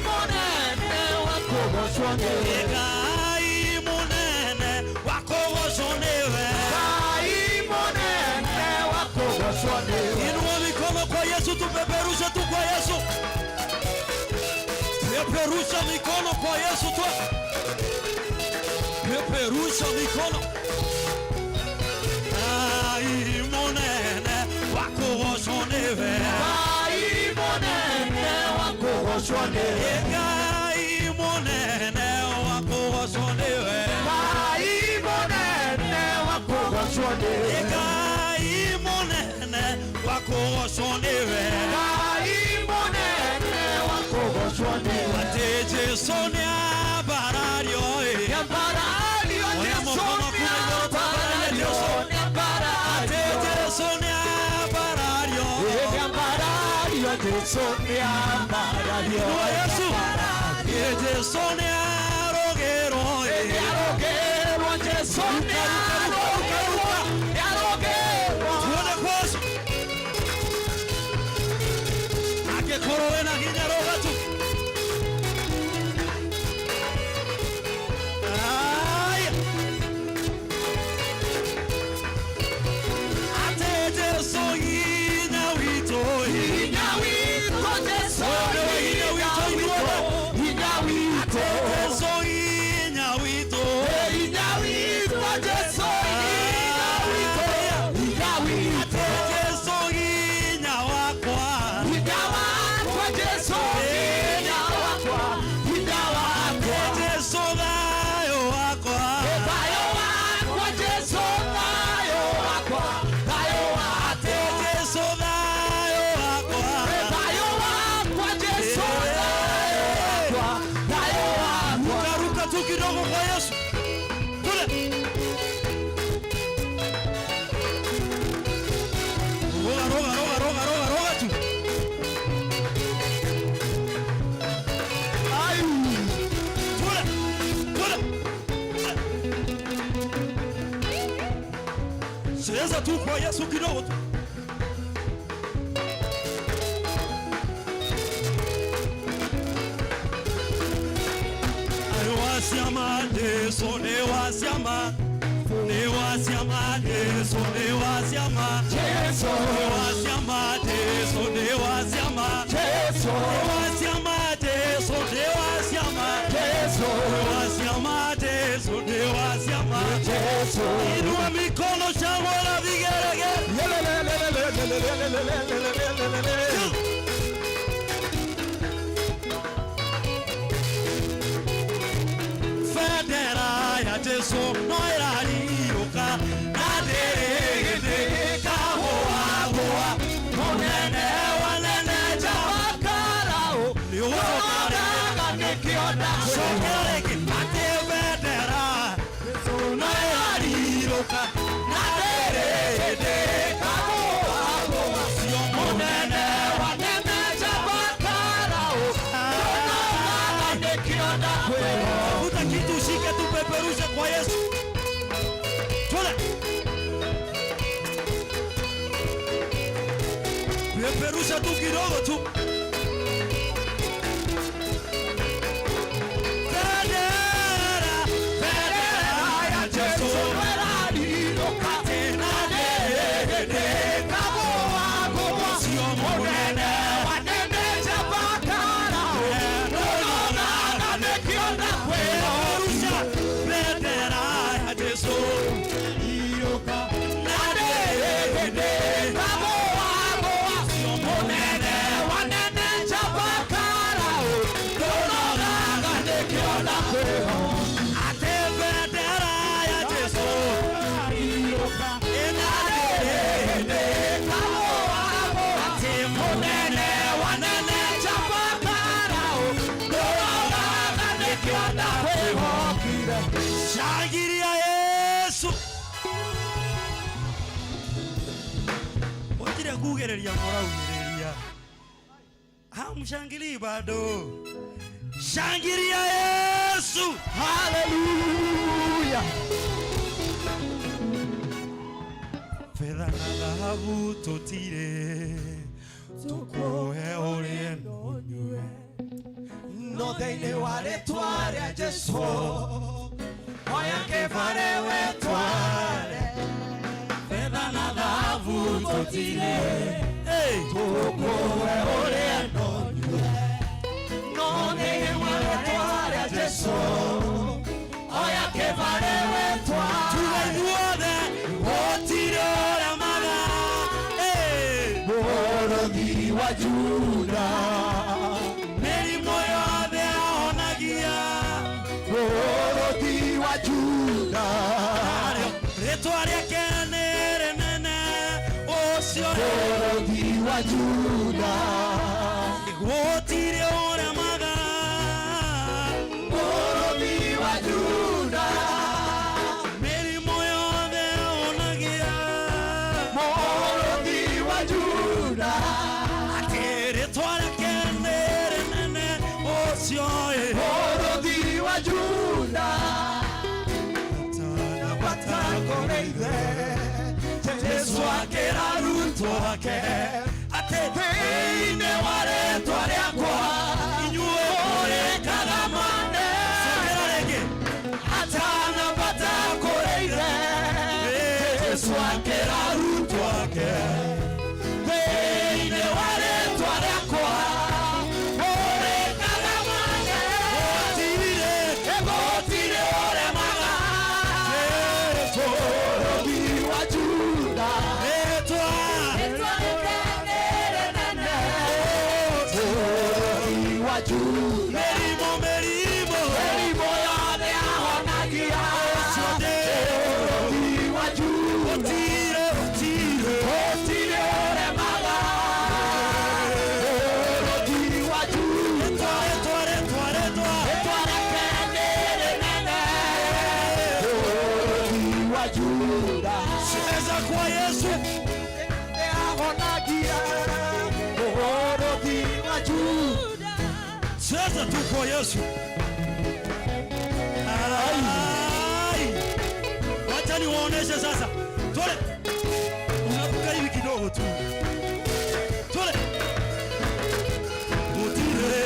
D: munene wa kugocwo niwe.
F: Ngai munene wa kugocwo niwe.
D: Ngai munene wa kugocwo niwe.
F: Inua mikono kwa Yesu, tupeperushe tu kwa Yesu. Peperusha mikono kwa Yesu tu. Peperusha mikono. Ngai munene wa kugocwo niwe.
D: Ngai munene wa kugocwo niwe.
F: Ngai munene wa kugocwo niwe.
D: Ngai munene wa kugocwo niwe.
F: Ngai munene wa kugocwo niwe.
D: Ngai munene wa kugocwo niwe.
F: Ate Jesu ni abarario.
D: Nyambarario Jesu ni abarario.
F: Ate Jesu ni abarario.
D: Nyambarario Jesu ni abarario.
F: Yesu. Jesu ni arogero. Cheza tu kwa Yesu kidogo tu. Inua mikono shangwe na vigelegele. Federa ya Jesu no irariuka naderege kahoa goa monene wanene jawakarao liuoka nikionda sokereke ate federa no irariuka naderege kahoa goa monene wanene jawakarao nikionda tafuta kitu ushike tupeperushe kwa Yesu. Tule. Peperusha tu kidogo tu. Shangilia Yesu. Wajira kugereria moraugereria. Hamshangili bado. Shangilia Yesu. Hallelujah. Fedha na dhahabu totire. Tukoe oriendo nyue. No deine wale tuare a Jesu. Oya que farewe tuare. Fedha na dhahabu totire. Tukoe oriendo nyue. No deine wale tuare a Jesu. Oya que farewe tuare. Tuwe otire ora maga. Boro di wajuna. Oro di wajuda Igwotire ora maga Oro di wajuda Meri moyo de onagia Oro di wajuda Atere toara kenere nene osioe Oro di wajuda Atana batako reide Ciake la ruto ake ate ine wale twale akwa inyue ore kagamane sogerarege atana bata koreire Ciake la ruto ake ine wale twale akwa ore kagamane gotire ore maga oro di wajuda Sasa tu kwa Yesu. Ai. Wacha niwaoneshe sasa. Tole. tu. Tole. Mutire.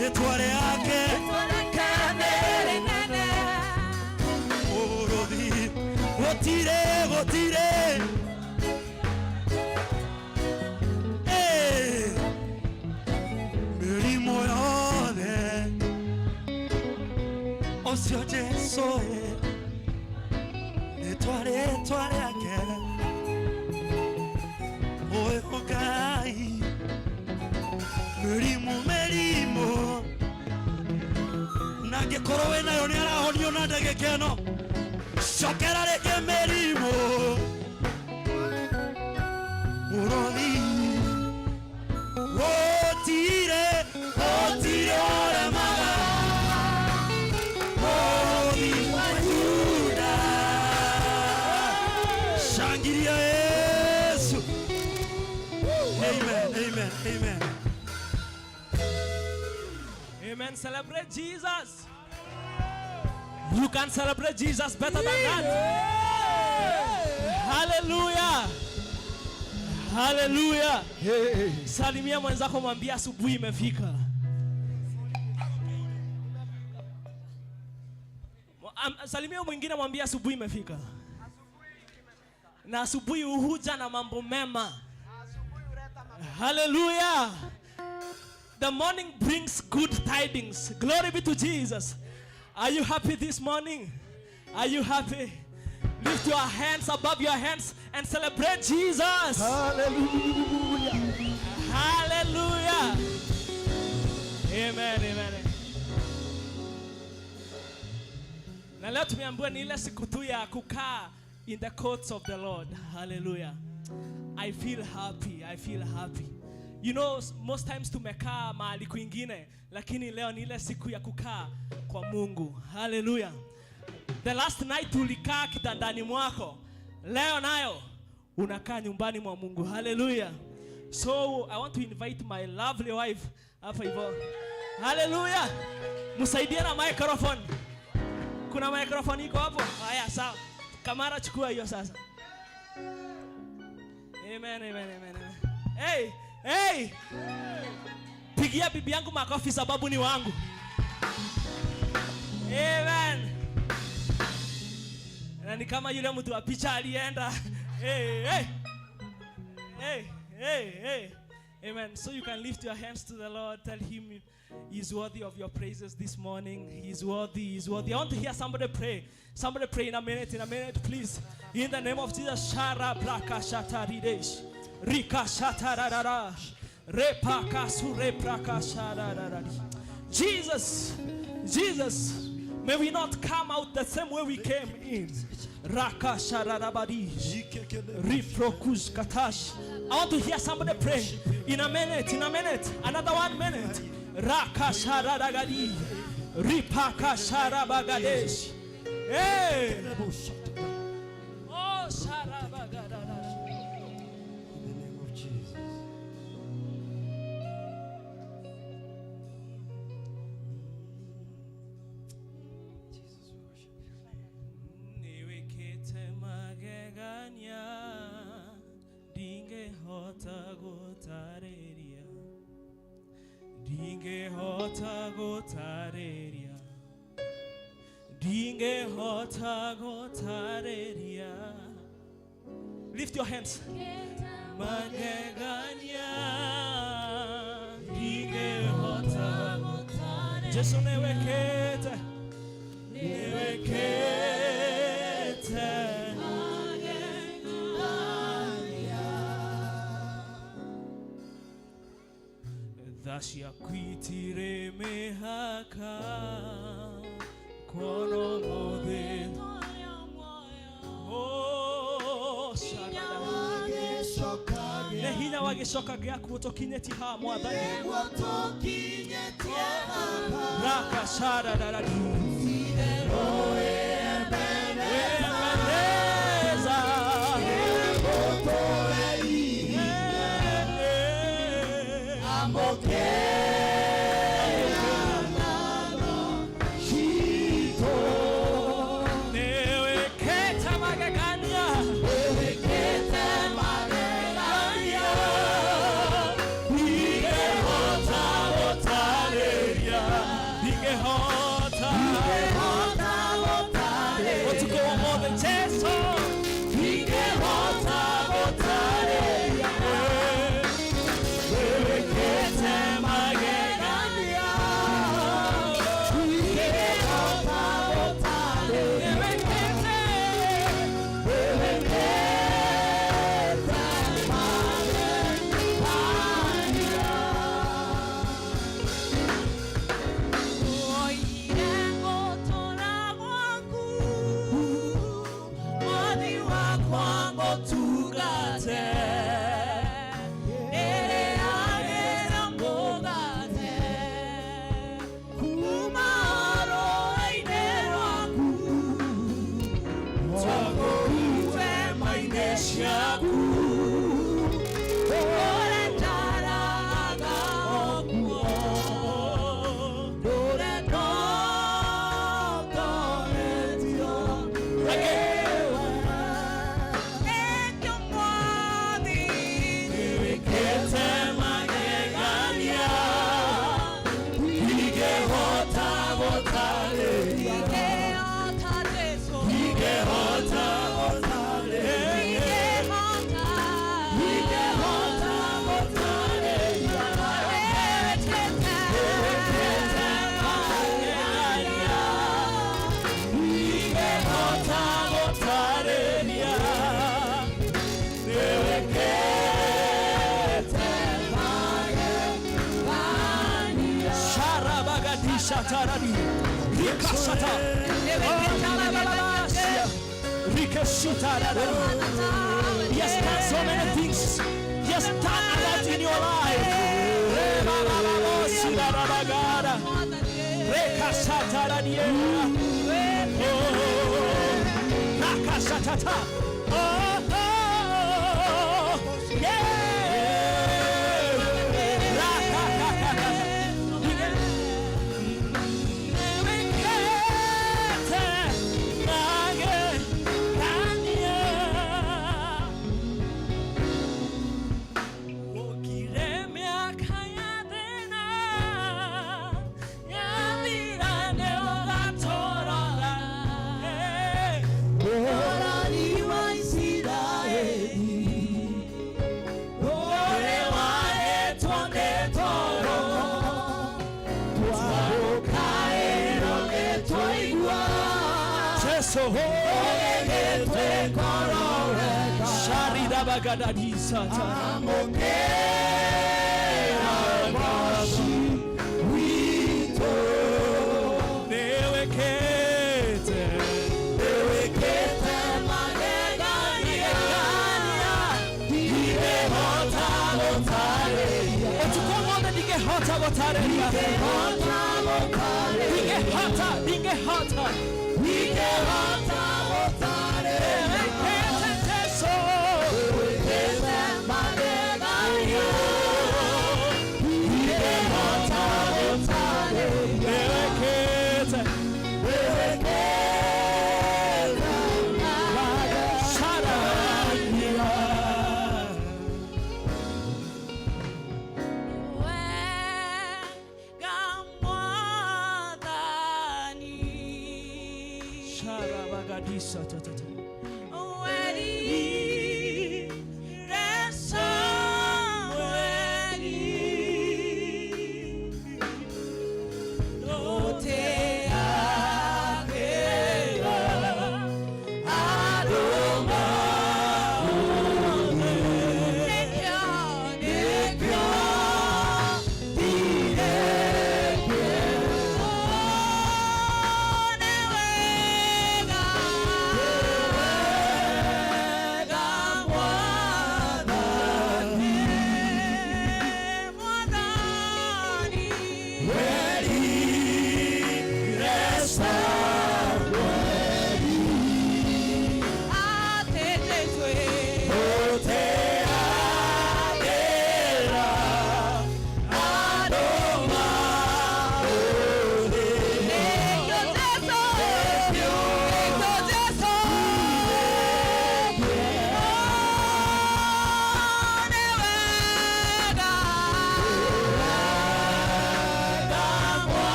F: Retware yake. Orodi. Mutire, mutire. Osio Jesu etware ake oe okai merimo nangĩkorwo wĩ nayo nĩ arahonio na ndagĩka ĩno cokera rĩngĩ mĩrimũ ũrothi gũtirĩ ũremaga Amen.
G: Amen. Celebrate Jesus. You can celebrate Jesus better than that. Hallelujah. Hallelujah. Salimia mwenzako mwambie asubuhi imefika. Salimia mwingine mwambie asubuhi imefika. Na asubuhi huja na mambo mema. Hallelujah. The morning brings good tidings. Glory be to Jesus. Are you happy this morning? Are you happy? Lift your hands above your heads and celebrate Jesus.
F: Hallelujah.
G: Hallelujah. Amen. Na leo tumeambiwa ni ile siku tu ya kukaa in the courts of the Lord. Hallelujah. I feel happy. You know, most times tumekaa mahali kwingine, lakini leo ni ile siku ya kukaa kwa Mungu. Hallelujah. The last night tulikaa kitandani mwako. Leo nayo unakaa nyumbani mwa Mungu. Hallelujah. So I want to invite my lovely wife hapa hivyo. Hallelujah. Msaidie na microphone. Kuna microphone iko hapo? Haya, sawa. Kamera chukua hiyo sasa. Amen. Hey. Pigia bibi yangu makofi sababu ni wangu. Amen. Na ni kama yule mtu wa picha alienda. Hey. Amen. So you can lift your hands to the Lord. Tell him he's worthy of your praises this morning. He's worthy. I want to hear somebody pray. Somebody pray in a minute, please. In the name of Jesus. Shara braka shataridesh. Rika shatarara. Repaka sure braka shatarara. Jesus. May we not come out the same way we came in. Raka shararabadi. Riprokus katash. I want to hear somebody pray. In a minute. Another 1 minute. Raka shararagadi. Ripaka sharabagadesh. Hey. Oh, sharabagadash.
L: In the name of Jesus. Jesus, we worship you.
G: Niwekete magegania. Dinge hota gotareria. Dinge hota gotareria. Lift your hands. Magegania. Dinge hota gotareria. Jesu newekete. Dashia kuitire mehaka kono mode oh shaka nehinya wageshoka gyaku tokinyeti ha mwathani raka shara daradu
F: Shataradi. Rikashata. He has done so many things. He has done a lot in your life.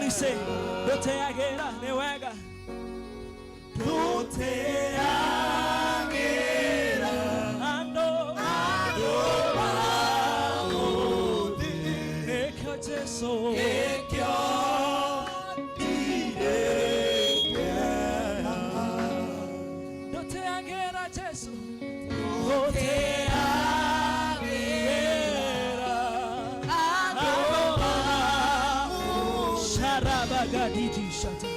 F: Everybody say, Doteagera, Newega. Doteagera, Ando, Ekyo Jesu, Ekyo Doteagera Jesu, Doteagera, Ando, Sharabagadiji Shata.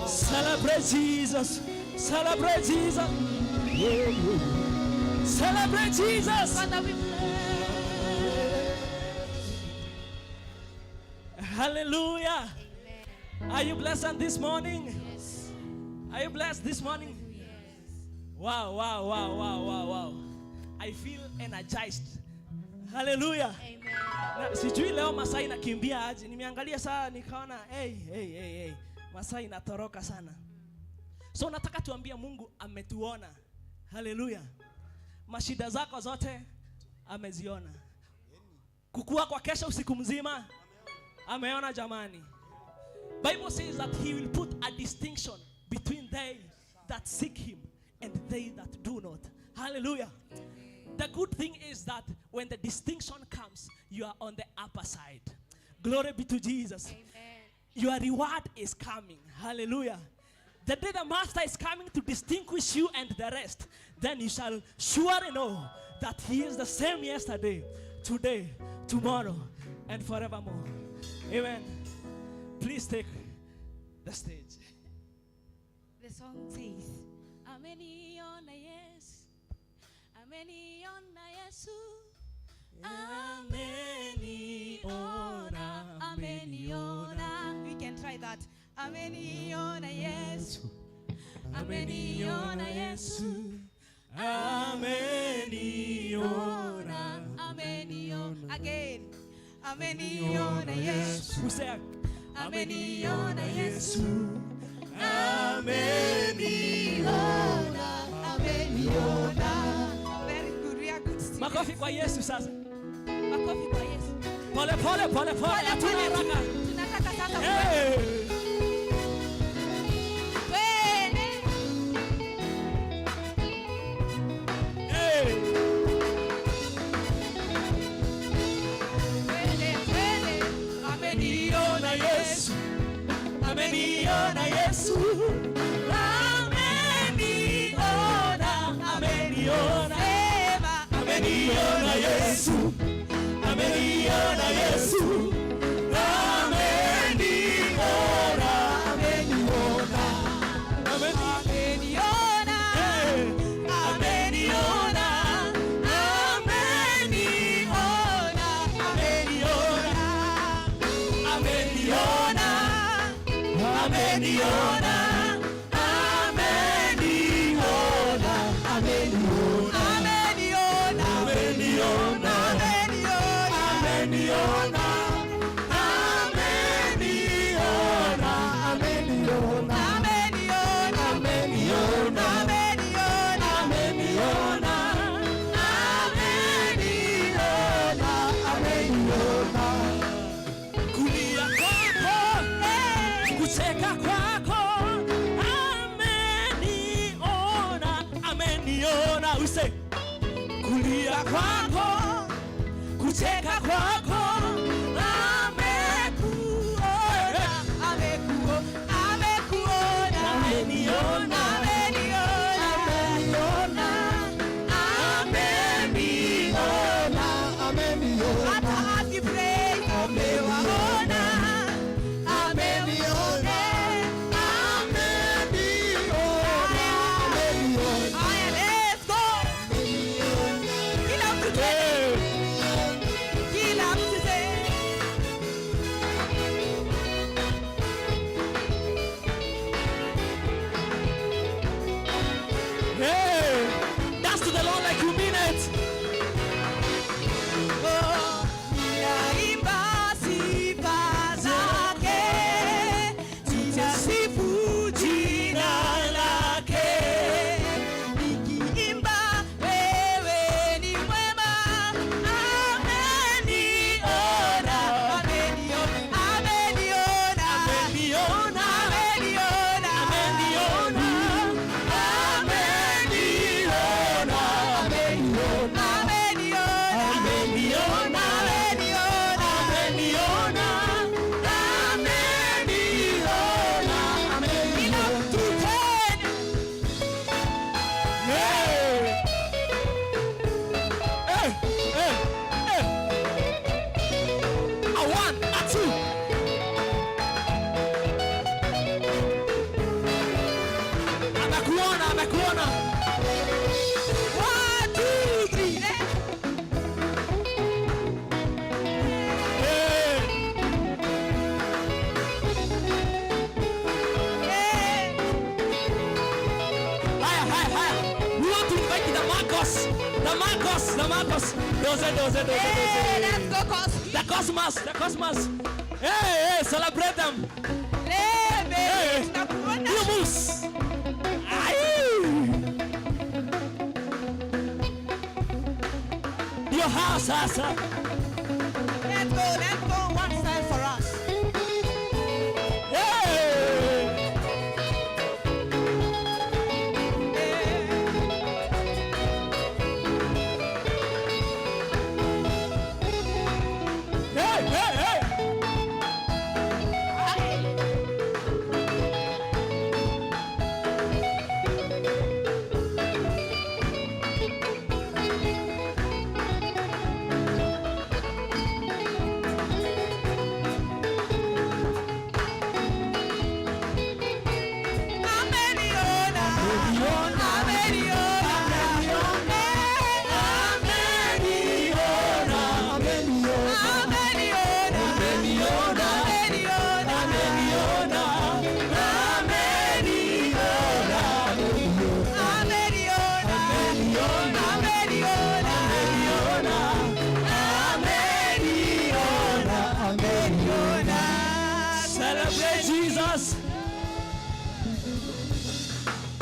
F: Celebrate Jesus. Celebrate Jesus. Celebrate Jesus. Hallelujah. Amen. Are you blessed this morning? Yes. Are you blessed this morning? Yes. Wow. I feel energized. Hallelujah. Amen. Na sijui leo masaa inakimbia aje. Nimeangalia saa nikaona hey. Masaa inatoroka sana. So nataka tuambie Mungu ametuona. Hallelujah. Mashida zako zote ameziona. Kukua kwa kesha usiku mzima ameona jamani. Bible says that he will put a distinction between they that seek him and they that do not. Hallelujah. The good thing is that when the distinction comes, you are on the upper side. Glory be to Jesus. Amen. Your reward is coming. Hallelujah. The day the master is coming to distinguish you and the rest, then you shall surely know that he is the same yesterday, today, tomorrow, and forevermore. Amen. Please take the stage.
C: The song says, Ameniona yes, Ameniona Yesu, Ameniona, Ameniona. We can try that. Ameniona Yesu, Ameniona Yesu, Ameniona, Ameniona. Again, Ameniona Yesu.
F: Who said?
C: Ameniona Yesu, Ameniona, Ameniona. Very good, we are good still.
F: Makofi kwa Yesu sasa.
C: Makofi kwa Yesu.
F: Pole. Hatuna haraka.
C: Tunataka sasa.
F: Hey.
C: Ameniona Yesu, Ameniona Yesu, Ameniona, Ameniona, Ameniona Yesu, Ameniona Yesu, Ameniona, Ameniona, Ameniona, Ameniona, Ameniona, Ameniona, Ameniona, Ameniona, Ameniona, Ameniona, Ameniona, Ameniona, Ameniona, Ameniona.
F: Kulia kwako, kucheka kwako, ameniona, use. Kulia kwako, kucheka kwako, amekuona,
C: Amekuona,
F: ameniona,
C: Ameniona, Ameniona, Ameniona. Hata Azipraise amewaona, Ameniona, Ameniona, Ameniona. Haya, let's go. Kila mtu
F: The Marcos. Doze.
C: Hey, let's go, Cosby.
F: The Cosmos. Hey, celebrate them.
C: Hey,
F: You moves. Your house,
C: Let's go. One side for us.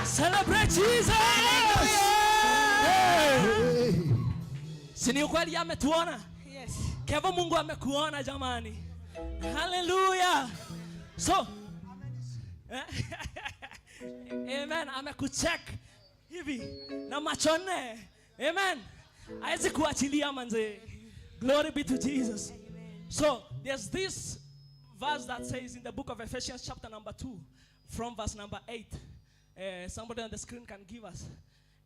F: Celebrate Jesus. Sini ukweli ametuona.
C: Yes.
F: Kevo Mungu amekuona jamani. Hallelujah. So amen, amekucheck hivi na machone. Amen. Haizi kuachilia manze. Glory be to Jesus. Amen. So there's this verse that says in the book of Ephesians chapter number 2 from verse number 8. Somebody on the screen can give us.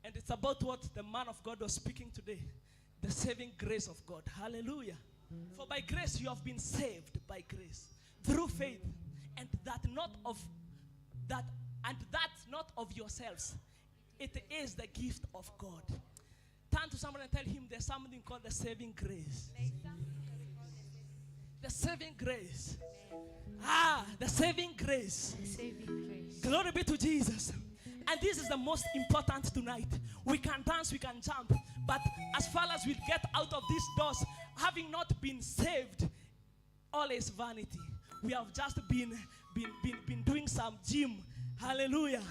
F: And it's about what the man of God was speaking today. The saving grace of God. Hallelujah. For by grace you have been saved by grace. Through faith. And that not of yourselves. It is the gift of God. Turn to someone and tell him there's something called the saving grace. The saving grace. The saving grace.
C: The saving grace.
F: Glory be to Jesus. And this is the most important tonight. We can dance, we can jump, but as far as we get out of these doors, having not been saved, all is vanity. We have just been doing some gym. Hallelujah.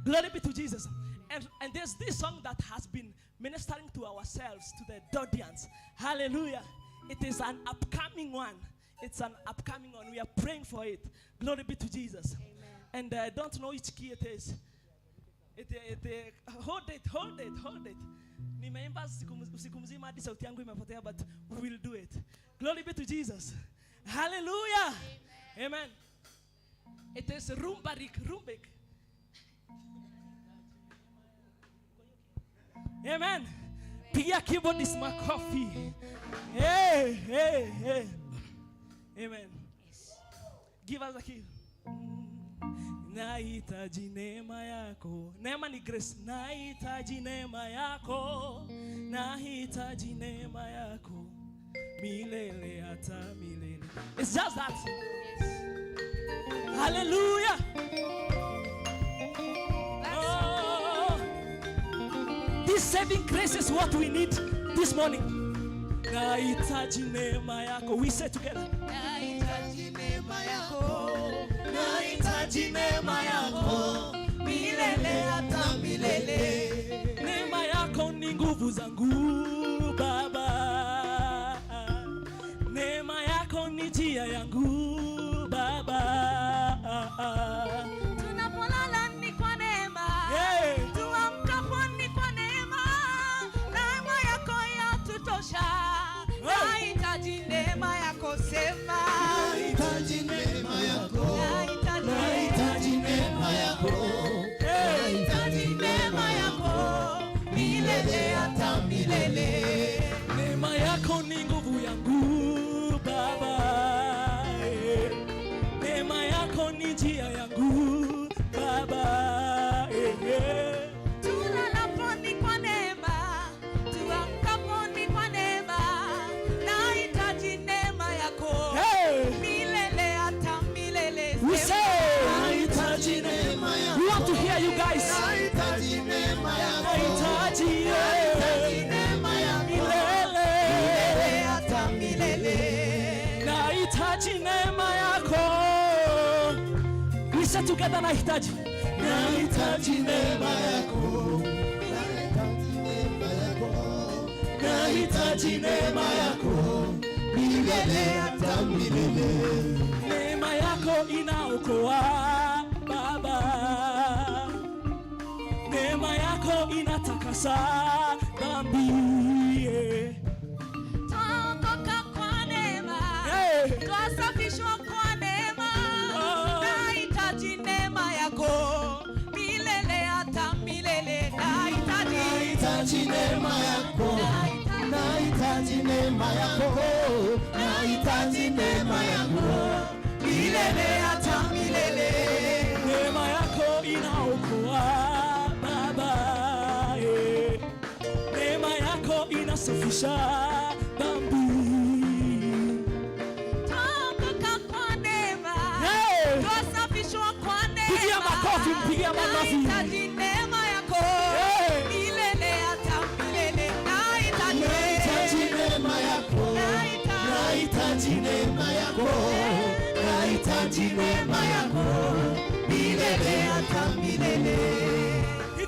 F: Glory be to Jesus. And there's this song that has been ministering to ourselves, to the audience. Hallelujah. It is an upcoming one. It's an upcoming one. We are praying for it. Glory be to Jesus. Amen. And I don't know which key it is. Hold it. Nimeimba usiku mzima hadi sauti yangu imepotea, but we will do it. Glory be to Jesus. Hallelujah. Amen. It is Rumbik. Amen. Pigia keyboard is my coffee. Hey. Amen. Yes. Give us a key. Nahitaji neema yako. Neema ni grace. Nahitaji neema yako. Nahitaji neema yako. Milele hata milele. It's just that. Yes. Hallelujah. Oh. This saving grace is what we need this morning. Nahitaji neema yako. We say together.
C: Nahitaji neema yako.
F: Nahitaji neema yako. Milele hata milele. Neema yako ni nguvu zangu Baba. Neema yako ni njia yangu Baba.
C: Tunapolala ni kwa neema. Tuamkapo ni kwa neema. Neema yako yatutosha. Nahitaji neema yako, sema.
F: Nahitaji neema yako.
C: Nahitaji neema yako. Nahitaji neema yako. Milele hata milele.
F: We say together nahitaji. Nahitaji neema yako. Nahitaji neema yako. Milele hata milele. Neema yako inaokoa Baba. Neema yako inatakasa dhambi.
C: Tuokoka kwa neema. Twasafishwa kwa neema. Nahitaji neema yako. Milele hata milele.
F: Nahitaji neema yako. Nahitaji neema yako. Nahitaji neema yako. Milele hata milele. Neema yako inaokoa Baba. Neema yako inasafisha dhambi.
C: Tuokoka kwa neema. Twasafishwa kwa neema.
F: Pigia makofi, pigia makofi.
C: Nahitaji neema yako. Milele hata milele.
F: Nahitaji neema yako. Nahitaji neema yako. Nahitaji neema yako. Milele hata milele.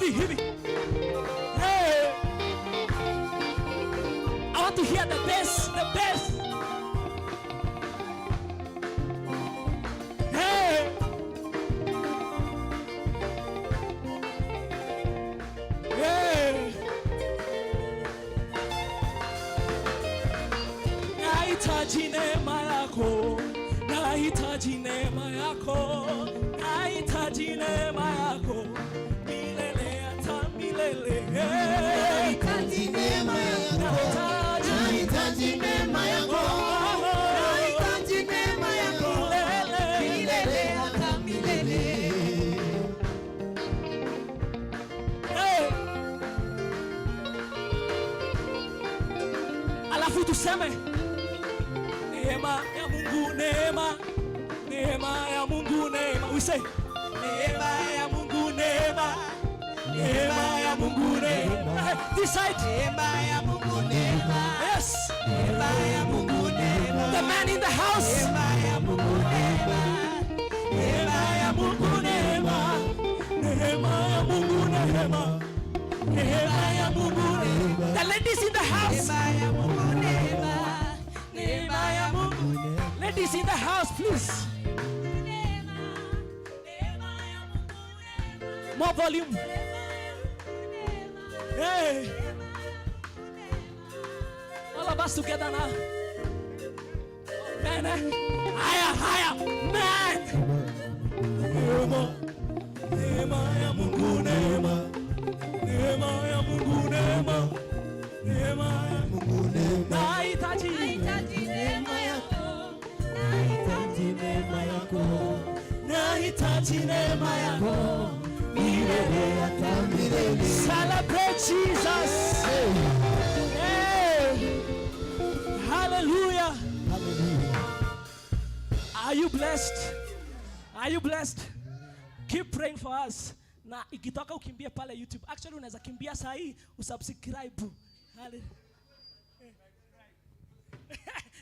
F: Hivi. Hey. I want to hear the bass, the bass. Hey. Hey. Nahitaji neema yako. Nahitaji neema yako. Nahitaji neema yako. Milele hata milele. Nahitaji neema yako. Nahitaji neema yako. Nahitaji neema yako. Milele hata milele. Alafu tuseme neema ya Mungu, neema. Neema ya Mungu, neema. We say neema ya Mungu, neema. Neema ya Mungu, neema. This side. Neema ya Mungu, neema. Yes. Neema ya Mungu, neema. The man in the house. Neema ya Mungu, neema. Neema ya Mungu, neema. Neema ya Mungu, neema. Neema ya Mungu, neema. The ladies in the house. Neema ya Mungu, neema. Neema ya Mungu. Ladies in the house, please. More volume. Hey. All of us together now. Man, higher. Man. Neema ya Mungu, neema. Neema ya Mungu, neema. Neema ya Mungu, neema. Nahitaji neema yako. Nahitaji neema yako. Nahitaji neema yako. Milele hata milele. Celebrate Jesus. Hey. Hallelujah. Are you blessed? Are you blessed? Keep praying for us. Na ikitoka ukimbie pale YouTube. Actually unaweza kimbia saa hii usubscribe.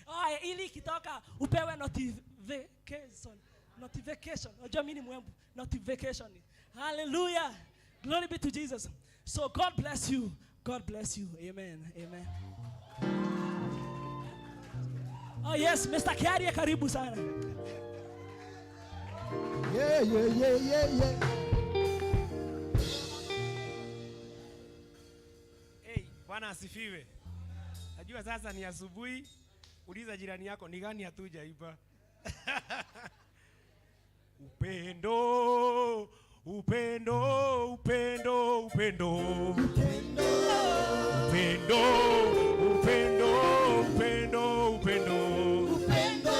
F: Oh, ili ikitoka upewe notification. Unajua mimi ni mwembu. Notification. Hallelujah. Glory be to Jesus. So God bless you. God bless you. Amen. Amen. Oh yes, Mr. Ciake karibu sana. Yeah.
M: Hey, Bwana asifiwe. Najua sasa ni asubuhi. Uliza jirani yako ni gani hatujaiba. Upendo. Upendo, upendo, upendo. Upendo. Upendo, upendo, upendo, upendo. Upendo.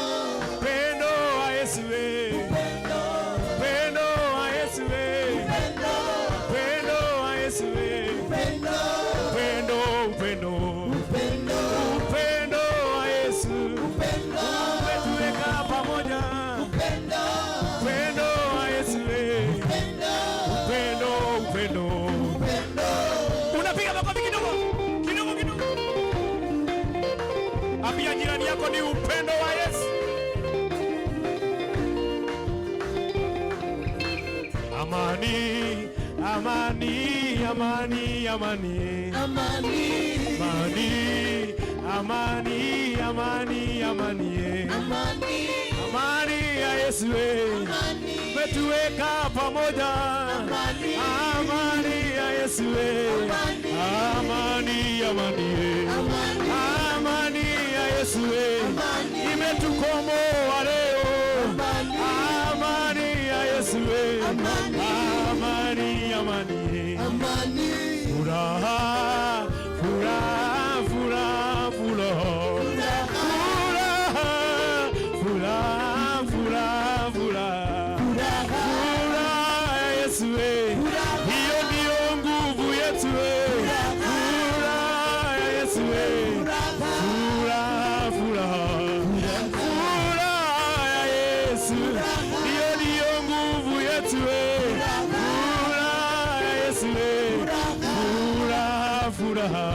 M: Upendo wa Yesu we. Upendo. Upendo wa Yesu we. Upendo. Upendo wa Yesu we. Upendo. Upendo, upendo. Upendo. Upendo wa Yesu. Upendo. Umetuweka pamoja. Upendo. Upendo wa Yesu we. Upendo. Upendo. Unapiga makofi kidogo. Ambia jirani yako ni upendo wa Yesu. amani, amani, amani, amani, amani, amani, amani, amani, amani ya Yesu, umetuweka pamoja, amani ya Yesu, amani, amani, amani ya Yesu, imetukomboa leo, amani ya Yesu, amani, amani, furaha, furaha, furaha, furaha, furaha, furaha, furaha, furaha ya Yesu, hiyo ndio nguvu yetu, furaha ya Yesu, furaha, furaha, furaha ya Yesu, hiyo ndio nguvu yetu, furaha ya Yesu, furaha, furaha.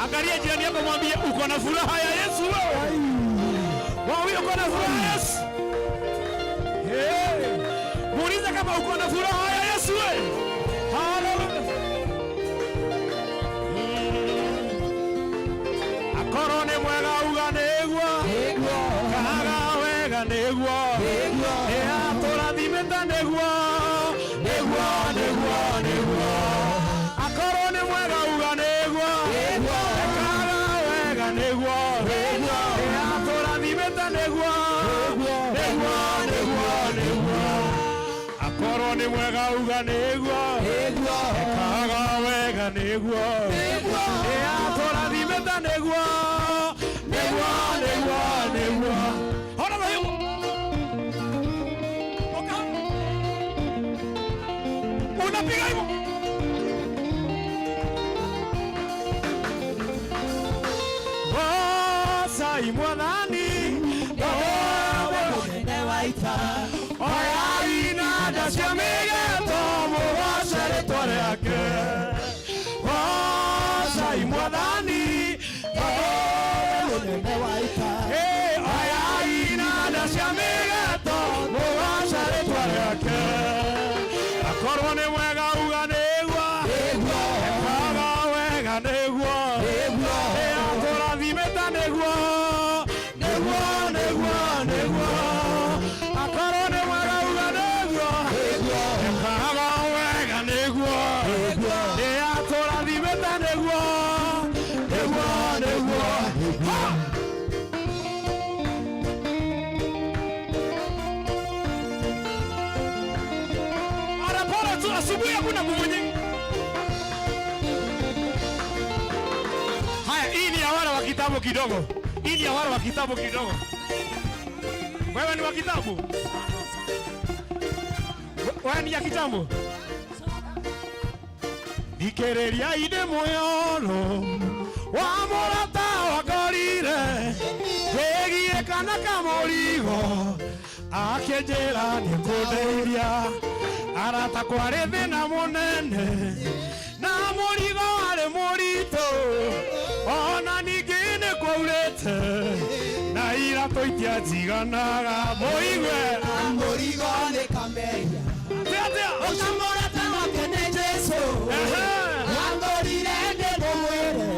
M: Angalia jirani yako, mwambie uko na furaha ya Yesu wewe. Mwambie uko na furaha ya Yesu. Muulize kama uko na furaha ya Yesu wewe. Haleluya. Akorone mwega uganegwa. Kaga wega negwa. Aturathimeta negwa. Negwa, negwa, negwa. Akorone mwega uganegwa. Kaga wega negwa. Aturathimeta negwa. Negwa, negwa, negwa. Akorone mwega uganegwa. Kaga wega negwa. Aturathimeta negwa. Negwa, negwa, negwa. Hold on, unapiga hivyo. Sai mwadhani oya ina dashamige tomo wasere tore yake. Sai mwadhani oya ina dashamige tomo wasere tore yake. Akorone mwega uganegwa. Kaga wega negwa. Aturathimeta negwa. Negwa, negwa, negwa. Akorone mwega uganegwa. Kaga wega negwa. Aturathimeta negwa. Negwa, negwa. Anapora tu asubuhi, hakuna nguvu nyingi. Haya, hii ni ya wale wa kitabu kidogo. Hii ni ya wale wa kitabu kidogo. Wewe ni wa kitabu? Wewe ni ya kitabu? Dikereria ide moyolo wa morata wa gorire tegie kana kamorigo akejera ni kuderia arata kware thina munene na morigo are morito ona ningine kwaurete na irato itiajiganaga moigwe morigo ni kameria tia osamorata wakene Jesu wangorire ndemo mwere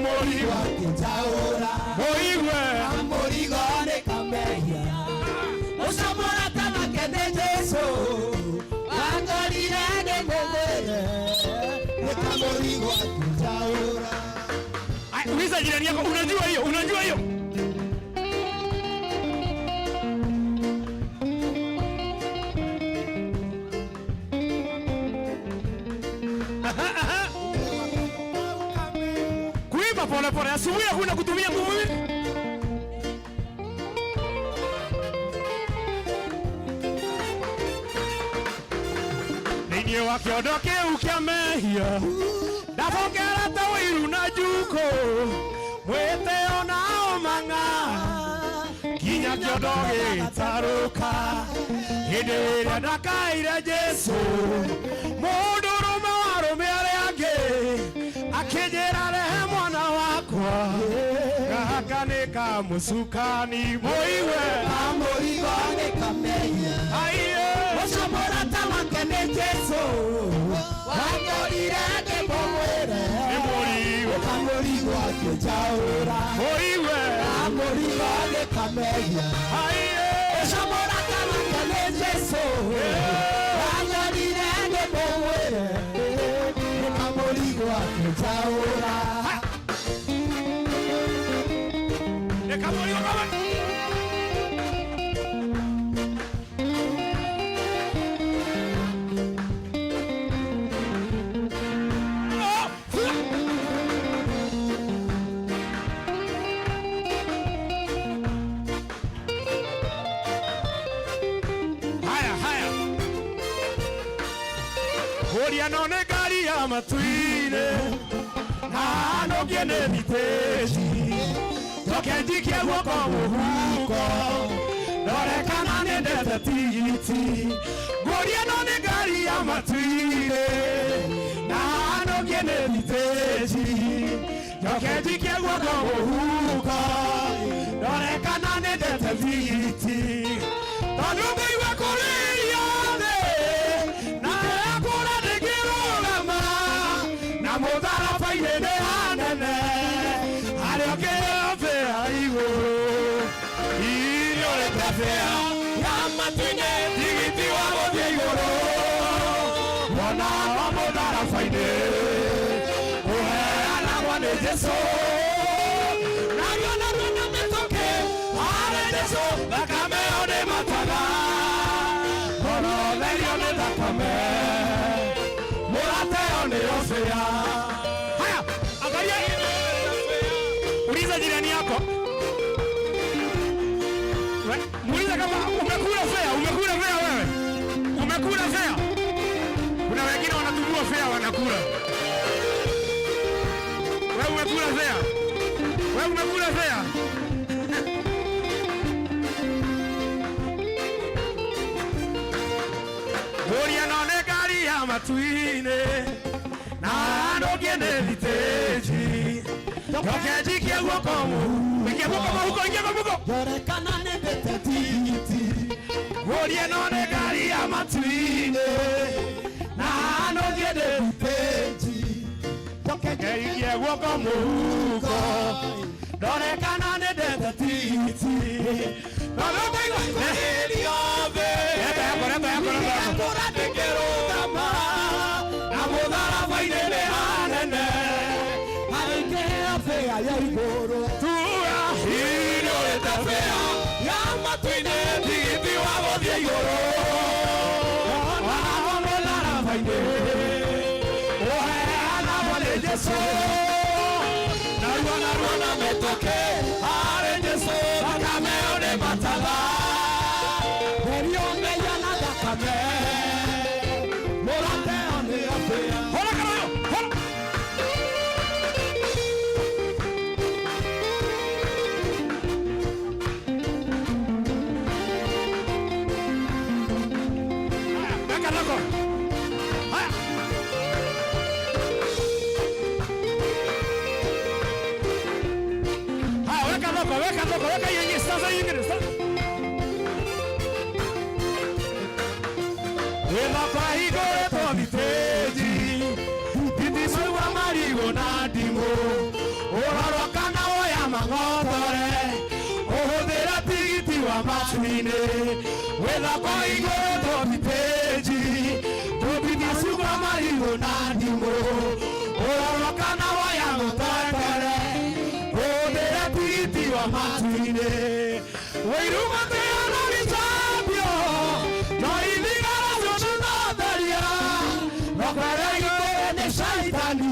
M: morigo akitaura moigwe morigo ni kameria osamorata wakene Jesu wangorire ndemo mwere morigo akitaura. Uliza jirani yako, unajua hiyo? Unajua hiyo? Kuimba pole pole, asubuhi hakuna kutumia nguvu hivi. Ninyi wakiondoke ukiamehia ndabongera tawiru na juko mwete onao manga kinya kiondoge taruka hinde ira ndakaire Jesu mundurume warume ariange akijera rehe mwana wakwa gaka ni kamusukani moiwe amurigo ni kameya aiye
F: wakijaura
M: oiwe
F: amurigo agikamegia ecamura kana kene Jesu anyarire ndimumwire amurigo wakijaura
M: ekamurigo kawe Orianone garia matuine na no viene vitesi tokendi che uoko muhuko dore kanane de titi Orianone garia matuine na no viene vitesi tokendi che uoko muhuko dore kanane de titi tanu iwa koreane Mudara faide de anene Arioke afe aigo Iyo le tafea Yama tuine Digiti wabo diegoro Wana wa mudara faide Uhe anawane jeso Nayo na metoke Are jeso Bakame ode mataga Kono lerio ne dakame Murate ode ofea Uliza jirani yako. Muuliza kama umekula fea wewe. Umekula fea. Kuna wengine wanatumua fea wanakula. Wewe umekula fea. Wewe umekula fea. Orianone gari ya matuine. Na no viene viteji. Tokeji kia wako mu. Kia wako mu huko ingia muko.
F: Dore kanane bete titi.
M: Orianone gari ya matuine. Na no viene viteji. Tokeji kia wako mu huko. Dore kanane bete titi. Baba bego. Eliove. Kora de kero dama. Amodara vaide le anene.
F: Fea ya igoro
M: Tua hiro eta fea Yama tuine Digiti wabo die igoro Wana lara vaide Ohe ana vale jeso Naruana me toke Are jeso Bakame ode matala Perio me yana dakame Morate ane afea Hola carajo Hola Weka yenye sasa nyingine sasa. Eva kwa higo eto viteji. Titi suwa marigo na dimo. Oraro kana oya mangotore. Ohodera tigiti wa machmine. Eva kwa higo eto viteji. Titi suwa marigo na dimo. Oraro kana oya mangotore. Matine, Wairuma te anori sabio, no iligara sono daria, no querai ne shaitani,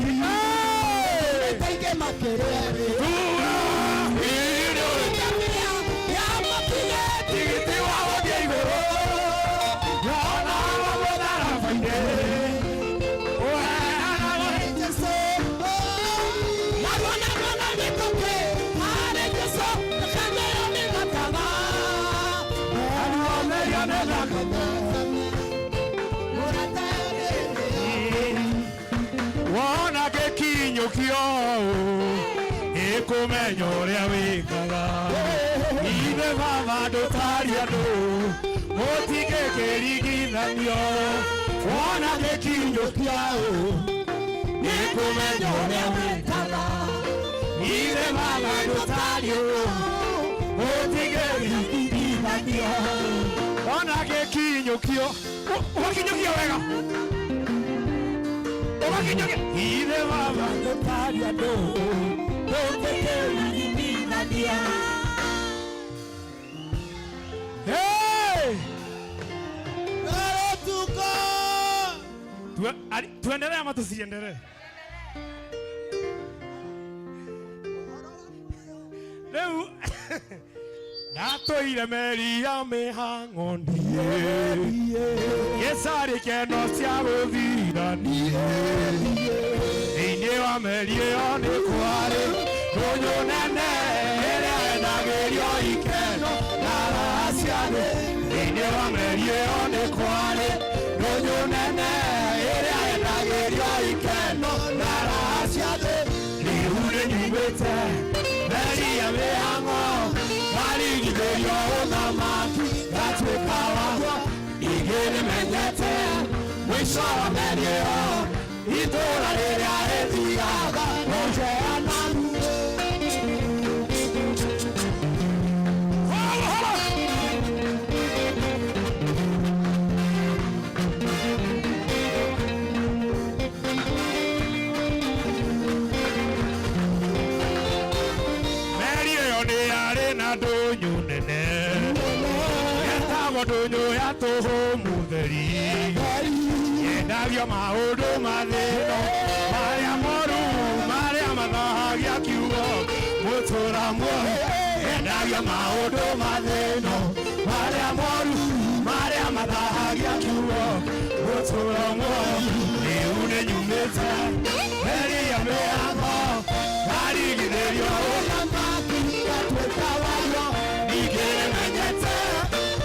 M: te makerere, ya matine, tigiti wa odiegoro, no na vodara faide, o ana jeso, na me toke. Wana ke kinyo kio ekumenyo ria wikaga ine mama do taria do otige kerigithanio wana ke kinyo kio ekumenyo ria wikaga Ire baba dotario Otigeri Ibadio Ona ke kinyokio Wakinyokio wega Wakinyokio Ire baba dotario Otigeri Ibadio Hey tuendelee ama tusiendelee? Leo Natoire meri ya mihango ndie Yesari keno cia guthirania Thĩinĩ wa meri ĩyo nĩ kwarĩ ndũnyũ nene ĩrĩa endagĩrio ikeno na raha cia thĩ. Thĩinĩ wa meri ĩyo nĩ kwarĩ ndũnyũ nene ĩrĩa endagĩrio ikeno na raha cia thĩ. Rĩu nĩnyumĩte meri ya mĩhang'o ngarigithĩrio ũthamaki ngatuĩka waguo. Ningĩ nĩmenyete mũico wa meri ĩyo itũũra rĩrĩa rĩthiaga gũceana meri ĩyo nĩ yarĩ na ndũnyũ nene yetagwo ndũnyũ ya tũhũ mũtheri yendagio maũndũ mathĩno marĩa moru marĩa mathahagia kiugo mũtũũra muoyo. Yendagio maũndũ mathĩno marĩa moru marĩa mathahagia kiugo mũtũũra muoyo. Rĩu nĩnyumĩte meri ya mĩhang'o ngarigithĩrio ũthamaki ngatuĩka waguo. Ningĩ nĩmenyete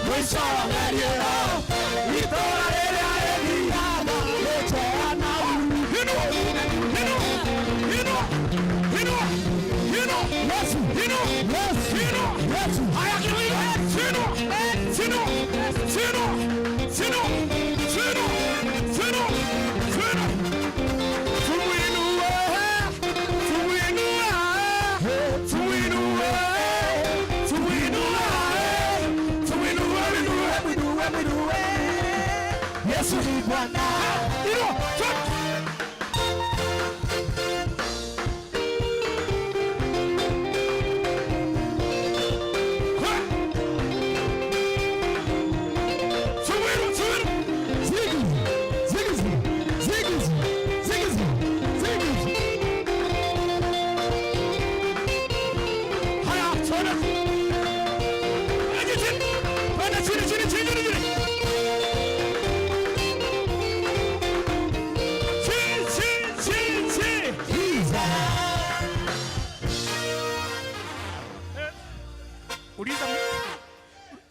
M: mũico wa meri ĩyo itũũra rĩrĩa rĩthiaga gũceana Yesu ni Bwana.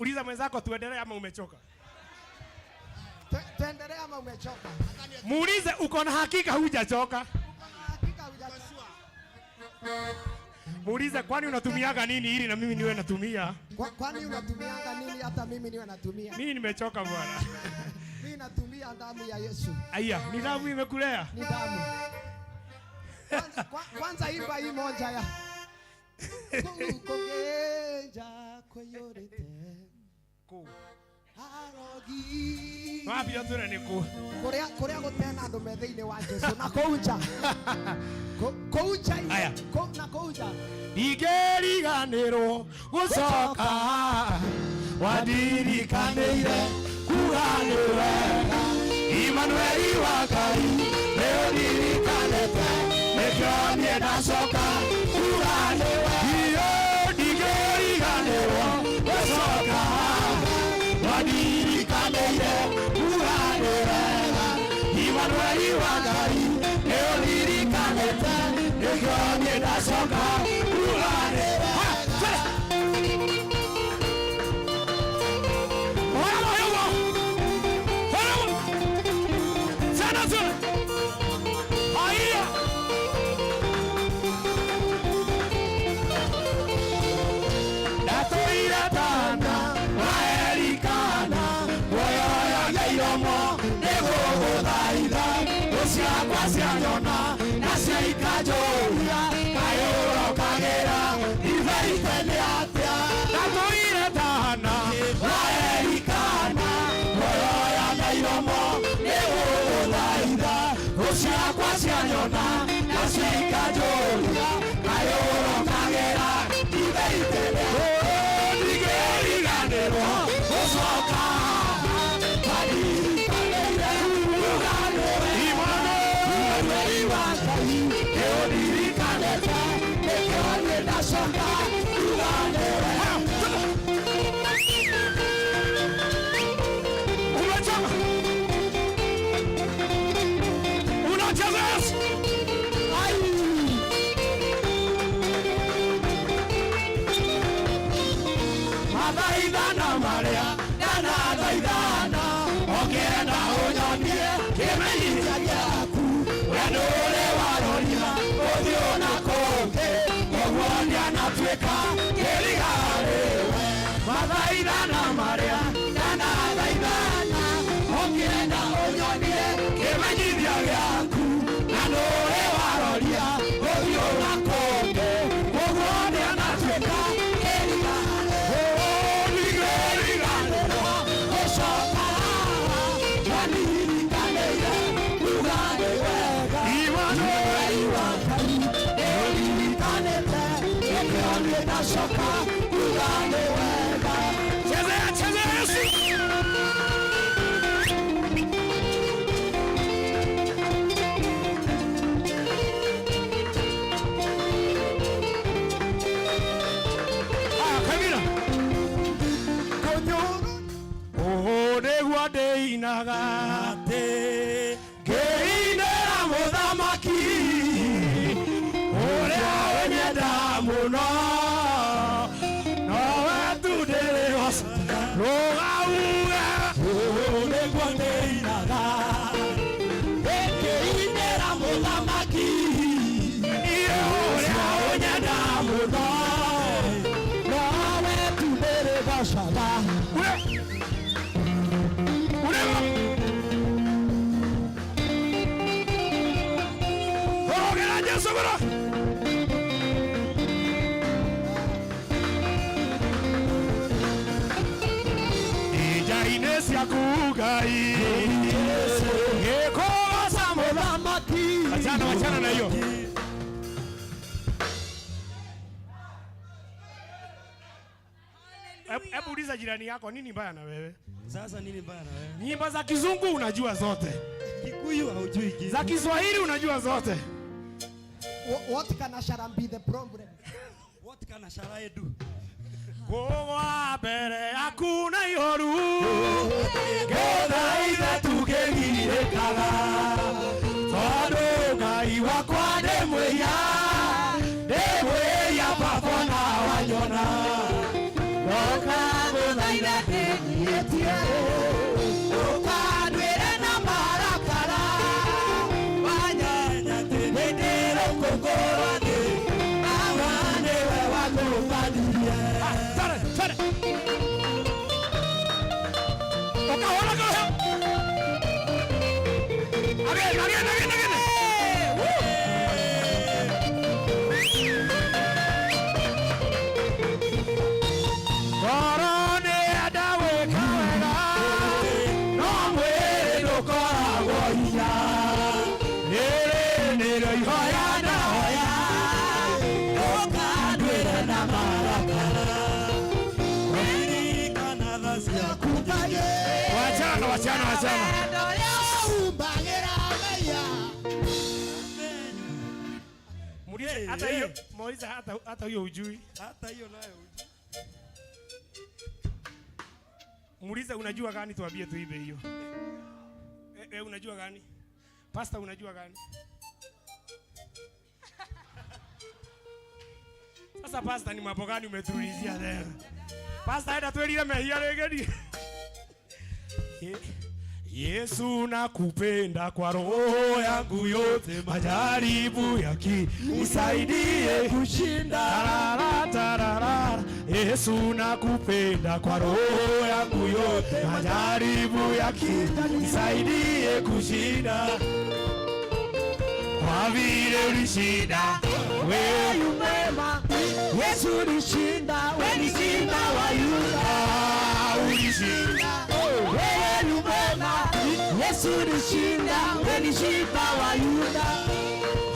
M: Uliza mwenzako tuendelee ama umechoka?
D: Tuendelee ama umechoka?
M: Muulize uko na hakika hujachoka? Muulize kwani unatumiaga nini ili na mimi niwe natumia?
D: Kwani unatumiaga nini hata mimi niwe natumia?
M: Mimi nimechoka bwana.
D: Mimi natumia damu ya Yesu.
M: Aya, ni damu imekulea?
D: Ni damu. Kwanza imba hii moja ya kukongeja koyorete
M: ku
D: arogi
M: wapi yatuna ni ku
D: korea gotena ndo methini wa Jesu na kouja kouja
M: aya
D: na kouja
M: igeriganirwo gucoka wadirikanire kuganirwe Imanueli wa Ngai leo dirikanete nekyo ndacoka kuganirwe iyo digeriganirwo gucoka wadirikanire kuganirwe Imanueli wa Ngai leo dirikanete nekyo ndacoka kuganirwe. Sianyona na siaikajoya kayora
F: ndiracoka kuga nĩ wega.
M: Chezea Yesu. Kamila. Negua ndĩinagate ngĩinĩra mũthamaki ũrĩa wenyenda mũno nowe tu ndĩrĩ rũgauga nĩguo ndĩinaga ngĩinĩra mũthamaki ũrĩa wenyenda mũno nowe tu ndĩrĩ gocaga. Njai-Ini Ciake ngĩkũgoca mũthamaki. Wachana na hiyo. Hebu uliza jirani yako nini mbaya na wewe?
L: Sasa nini mbaya na wewe?
M: Nyimbo za Kizungu unajua zote.
L: Kikuyu haujui kitu.
M: Za Kiswahili unajua zote.
F: What can I shall be the problem?
L: What can I shall I do?
M: Kwa mbere hakuna ihoru Ngethaitha tũkĩgirĩkaga tondũ Ngai wakwa ndĩ mwĩhia baba na wanyona ndoka gũthaitha ndĩnyihĩtie ũkandwĩre na marakara wanyanya ndĩrũkũngũrwo thĩ nawe nĩwe wakũmbanirie. Wachana. Muulize hata hiyo, muulize hata hiyo ujui.
L: Hata hiyo nayo ujui.
M: Muulize unajua gani tuambie tuibe hiyo. Unajua gani? Pastor unajua gani? Sasa pastor ni mambo gani umetulizia leo? Pastor hata tuelile mehia regedi. Yesu nakupenda kwa roho yangu yote, majaribu yakinisaidie kushinda. Tarara. Yesu nakupenda kwa roho yangu yote, majaribu yakinisaidie kushinda. Kwa vile ulishinda wewe umema, Yesu ulishinda, wewe ni simba wa Yuda. Ulishinda wewe umema, Yesu ulishinda, wewe ni simba wa Yuda.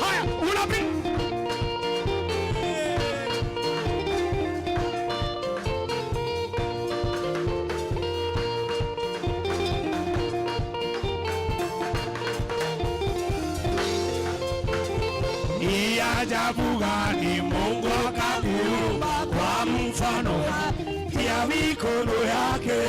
M: Haya, unapi ajabu gani Mungu akakuumba kwa mfano ya mikono yake.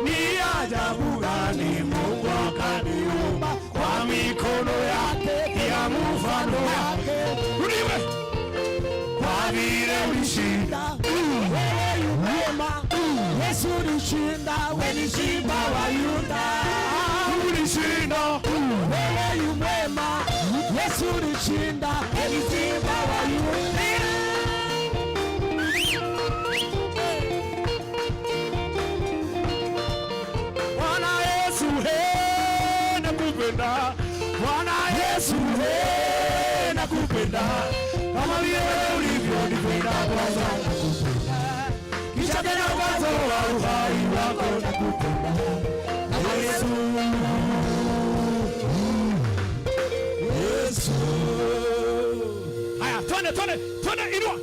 M: Ni ajabu gani Mungu akakuumba kwa mikono yake ya mfano wake. Uliwe kwa vile ulishinda wewe umema, Yesu ulishinda, wewe ni simba wa Yuda. Ulishinda wewe umema, Yesu ulishinda, wewe ni simba wa Yuda. Bwana Yesu nakupenda, Bwana Yesu nakupenda, kama vile ulivyonipenda kwanza nakupenda, kisha tena ukatoa uhai wako nakupenda. Yesu Haya, twende inua.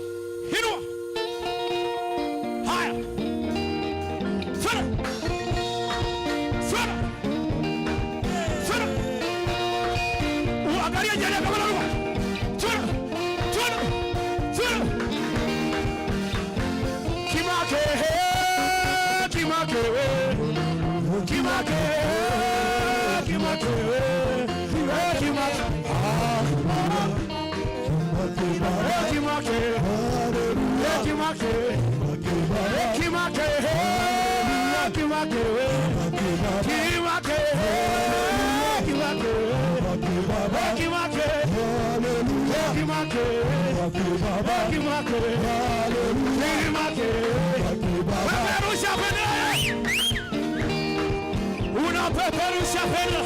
M: Uangalie njia kama nalikuwa. Ciake, unapeperusha bendera.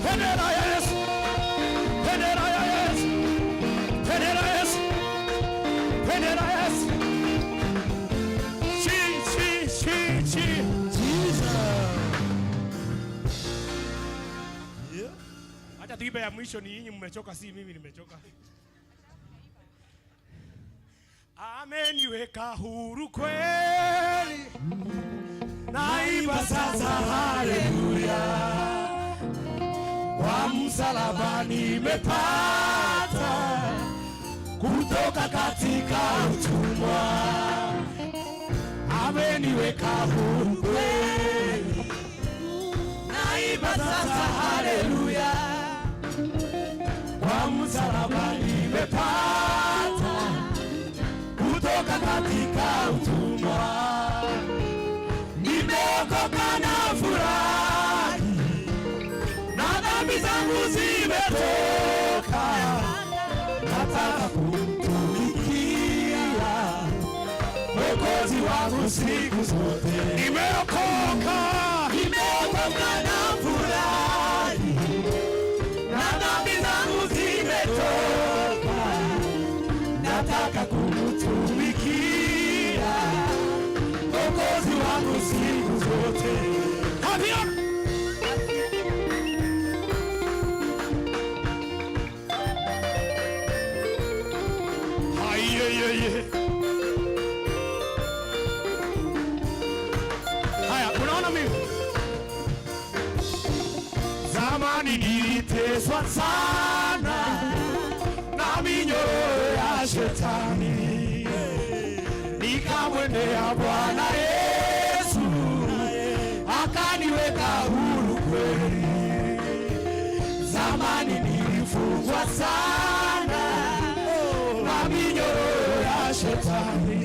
M: Bendera ya Yesu, bendera ya Yesu, bendera ya Yesu, bendera ya Yesu. Hata tuibe ya mwisho ni nyinyi mmechoka, si mimi nimechoka. Ameniweka huru kweli, naimba sasa haleluya. Kwa msalaba nimepata kutoka katika utumwa. Ameniweka huru kweli, naimba sasa haleluya. Kwa msalaba nimepata kutoka katika utumwa. Nimeokoka na furahi, na dhambi zangu zimetoka. Nataka kumtumikia Mwokozi wangu siku zote. Nimeokoka na furahi, na dhambi zangu zimetoka. Nataka kumtumikia Mwokozi wangu siku zote. Havia haya, unaona mimi zamani niliteswa sana na minyororo ya shetani, nikamwendea Bwana Yesu akaniweka huru kweli. Zamani nilifungwa sana na minyororo ya shetani,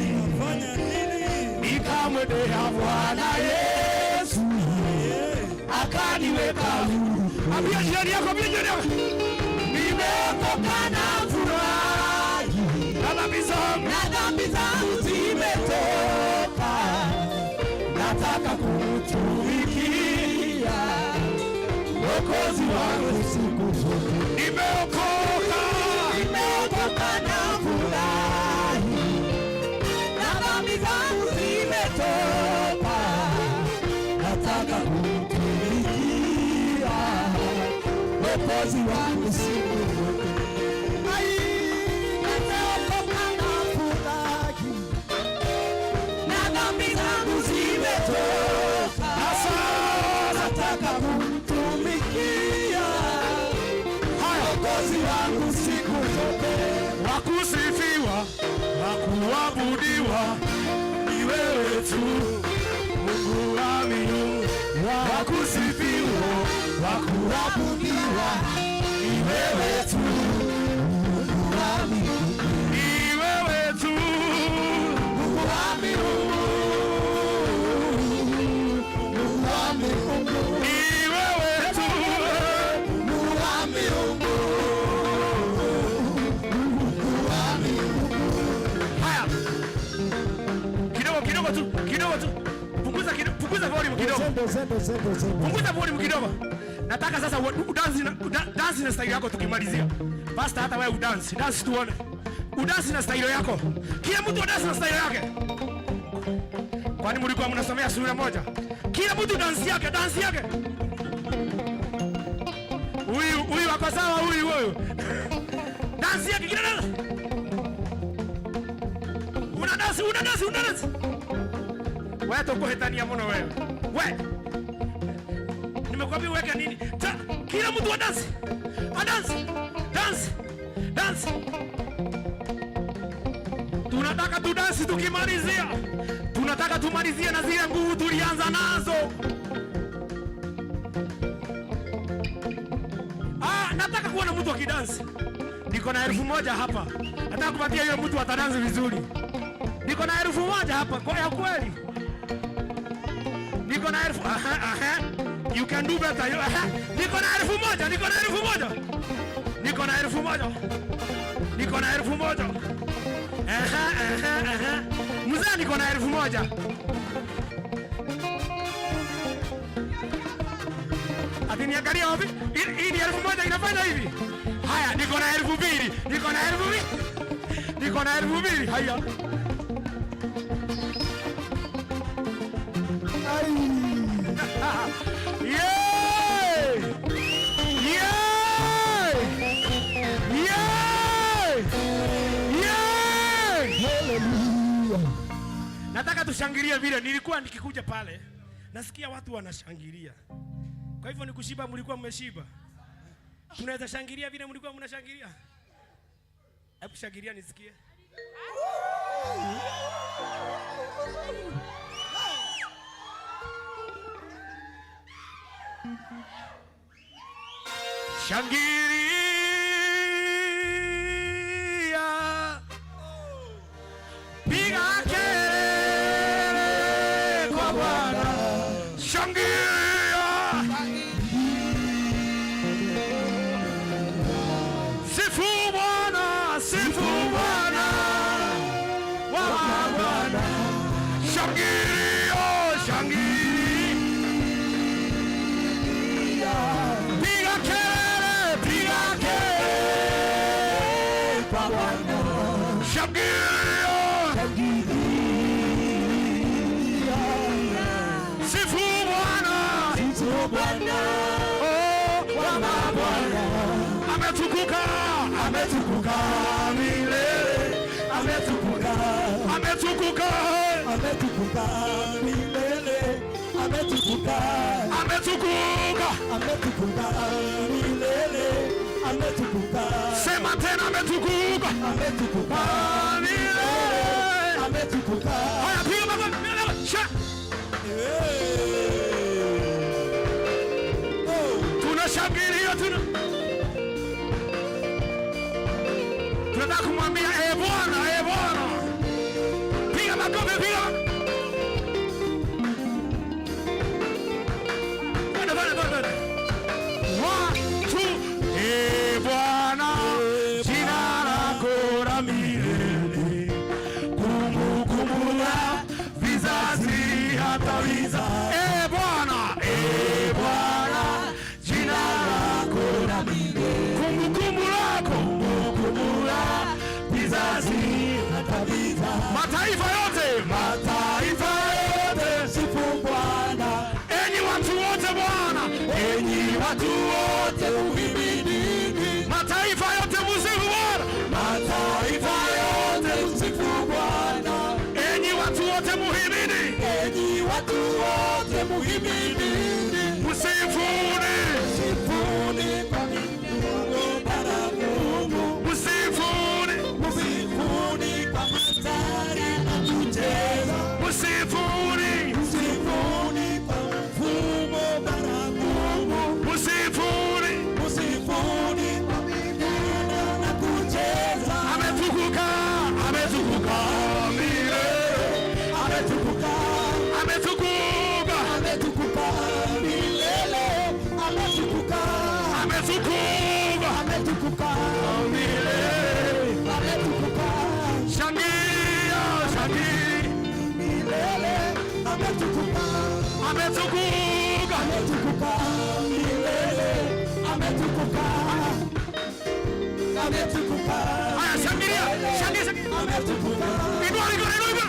M: nikamwendea Bwana Yesu akaniweka huru. Ambia jirani yako, nimeokoka na furahi, na dhambi zangu zimetoka. Nataka kumtumikia Mwokozi wangu siku zote. Nimeokoka na furahi, na dhambi zangu zimetoka. Nataka kumtumikia Mwokozi wangu siku zote. Nimeokoka na furahi, na dhambi zangu zimetoka. Nataka kumtumikia Mwokozi wangu siku zote. Wakusifiwa, wakuabudiwa ni wewe tu, Mungu wa miungu. Wakusifiwa, wakuabudiwa ni wewe tu, Mungu wa miungu. Ni wewe tu, Mungu wa miungu. Mungu wa miungu. Ni wewe tu, Mungu wa miungu. Mungu wa miungu. Haya, kidogo tu. Punguza volume kidogo. Punguza volume kidogo. Nataka sasa dance na style yako tukimalizia. Pastor, hata wewe udance tuone. Udance na style yako. Kila mtu dance na style yake. Kwani mlikuwa mnasomea sura moja? Kila mtu dance yake. Huyu wako sawa, huyu. Dance yake kila nani? Una dance. Wewe tukuhetania mno wewe. Wewe. Nimekwambia weka nini? Kila mtu adansi. Adansi. Dance. Dance. Tunataka tudansi tukimalizia. Tunataka tumalizie na zile nguvu tulianza nazo. Nataka kuona mtu akidansi. Niko na 1000 hapa. Nataka kupatia yule mtu atadansi vizuri. Niko na 1000 hapa kwa ya kweli. Niko na 1000. You can do better. Niko na 1000. Niko na 1000. Niko na 1000. Niko na 1000. Mzee niko na 1000. Ati niangalia wapi? Hii ni 1000 inafanya hivi. Haya, niko na 2000. Niko na 2000. Niko na 2000. Haya. Yeah! Yeah! Yeah! Yeah! Hallelujah. Nataka tushangilie vile nilikuwa nikikuja pale. Nasikia watu wanashangilia. Kwa hivyo nikushiba, mlikuwa mmeshiba. Tunaweza shangilia vile mlikuwa mnashangilia. Hebu shangilia nisikie. Shangilia. Piga kelele kwa Bwana. Shangilia. Sifu Bwana, sifu Bwana. Wa Bwana. Shangilia, shangilia. Piga kelele, piga kelele kwa Bwana. Shangilia, shangilia. Sifu Bwana, sifu Bwana. Oh, wa Bwana. Ametukuka, ametukuka milele. Ametukuka, ametukuka, ametukuka milele. Ametukuka, ametukuka, ametukuka milele. Ametukuka. Sema tena ametukuka, ametukuka milele. Ametukuka. Haya, piga makofi. Tunashangilia tuna. Tunataka kumwambia Bwana, Bwana. Piga makofi, piga. Bwana. 1, 2. Bwana, jina lako la milele. Kumbukumbu la vizazi hata vizazi. Bwana, Bwana, jina lako la milele. Kumbukumbu lako, vizazi hata vizazi. Mataifa yote, sifu Bwana. Enyi watu wote Bwana, enyi watu wote muhimidi. Mataifa yote msifu Bwana, mataifa yote msifu Bwana. Enyi watu wote muhimidi, enyi watu wote muhimidi. Msifuni, msifuni kwa Mungu Bwana Mungu. Msifuni, msifuni kwa matari na kucheza. Msifuni, msifuni kwa mfumo Bwana Mungu. Msifuni, msifuni kwa migana na kucheza. Ametukuka, ametukuka milele. Ametukuka, ametukuka, ametukuka milele. Ametukuka, ametukuka, ametukuka milele. Ametukuka. Shangilia, shangilia milele. Ametukuka, ametukuka, ametukuka milele. Ametukuka, ametukuka. Haya, shangilia, shangilia, ametukuka. Inua, inua, inua.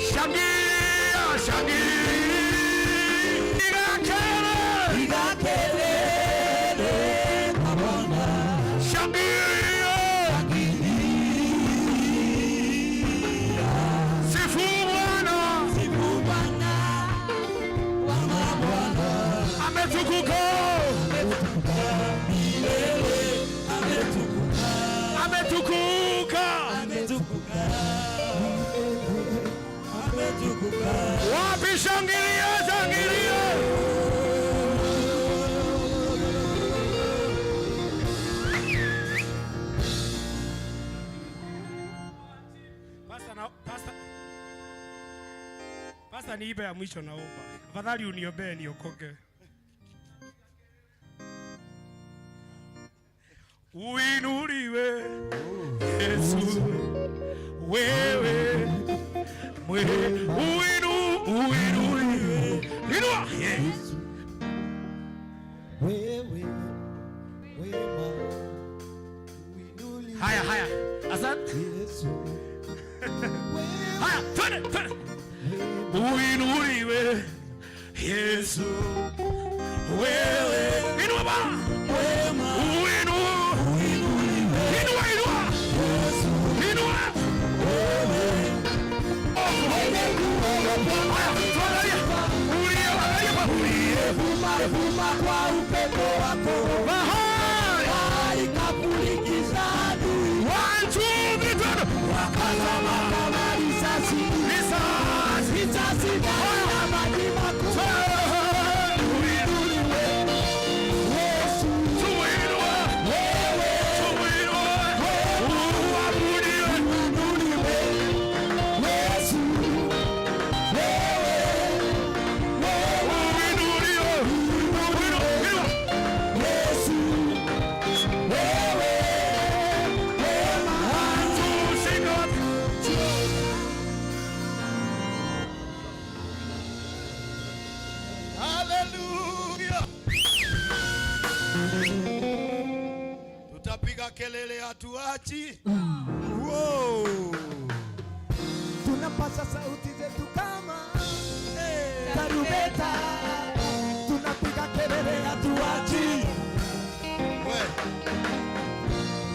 M: Shangilia, shangilia. Piga kelele, Hata niibe ya mwisho naomba. Afadhali uniombee niokoke. Uinuliwe Yesu wewe uinuliwe. Inua Yesu
F: wewe.
M: Haya. Asante. Haya, twende. Uinuliwe Yesu wewe. Inua baba.
F: Vuma kwa upepo wako bahari kapulikiza adui.
M: 1, 2, 3,
F: wakazama kama risasi ndani ya maji makubwa. Uinuliwe Yesu wewe.
H: Kelele hatuachi.
F: Wow. Tunapasa sauti zetu kama tarumbeta. Tunapiga kelele hatuachi.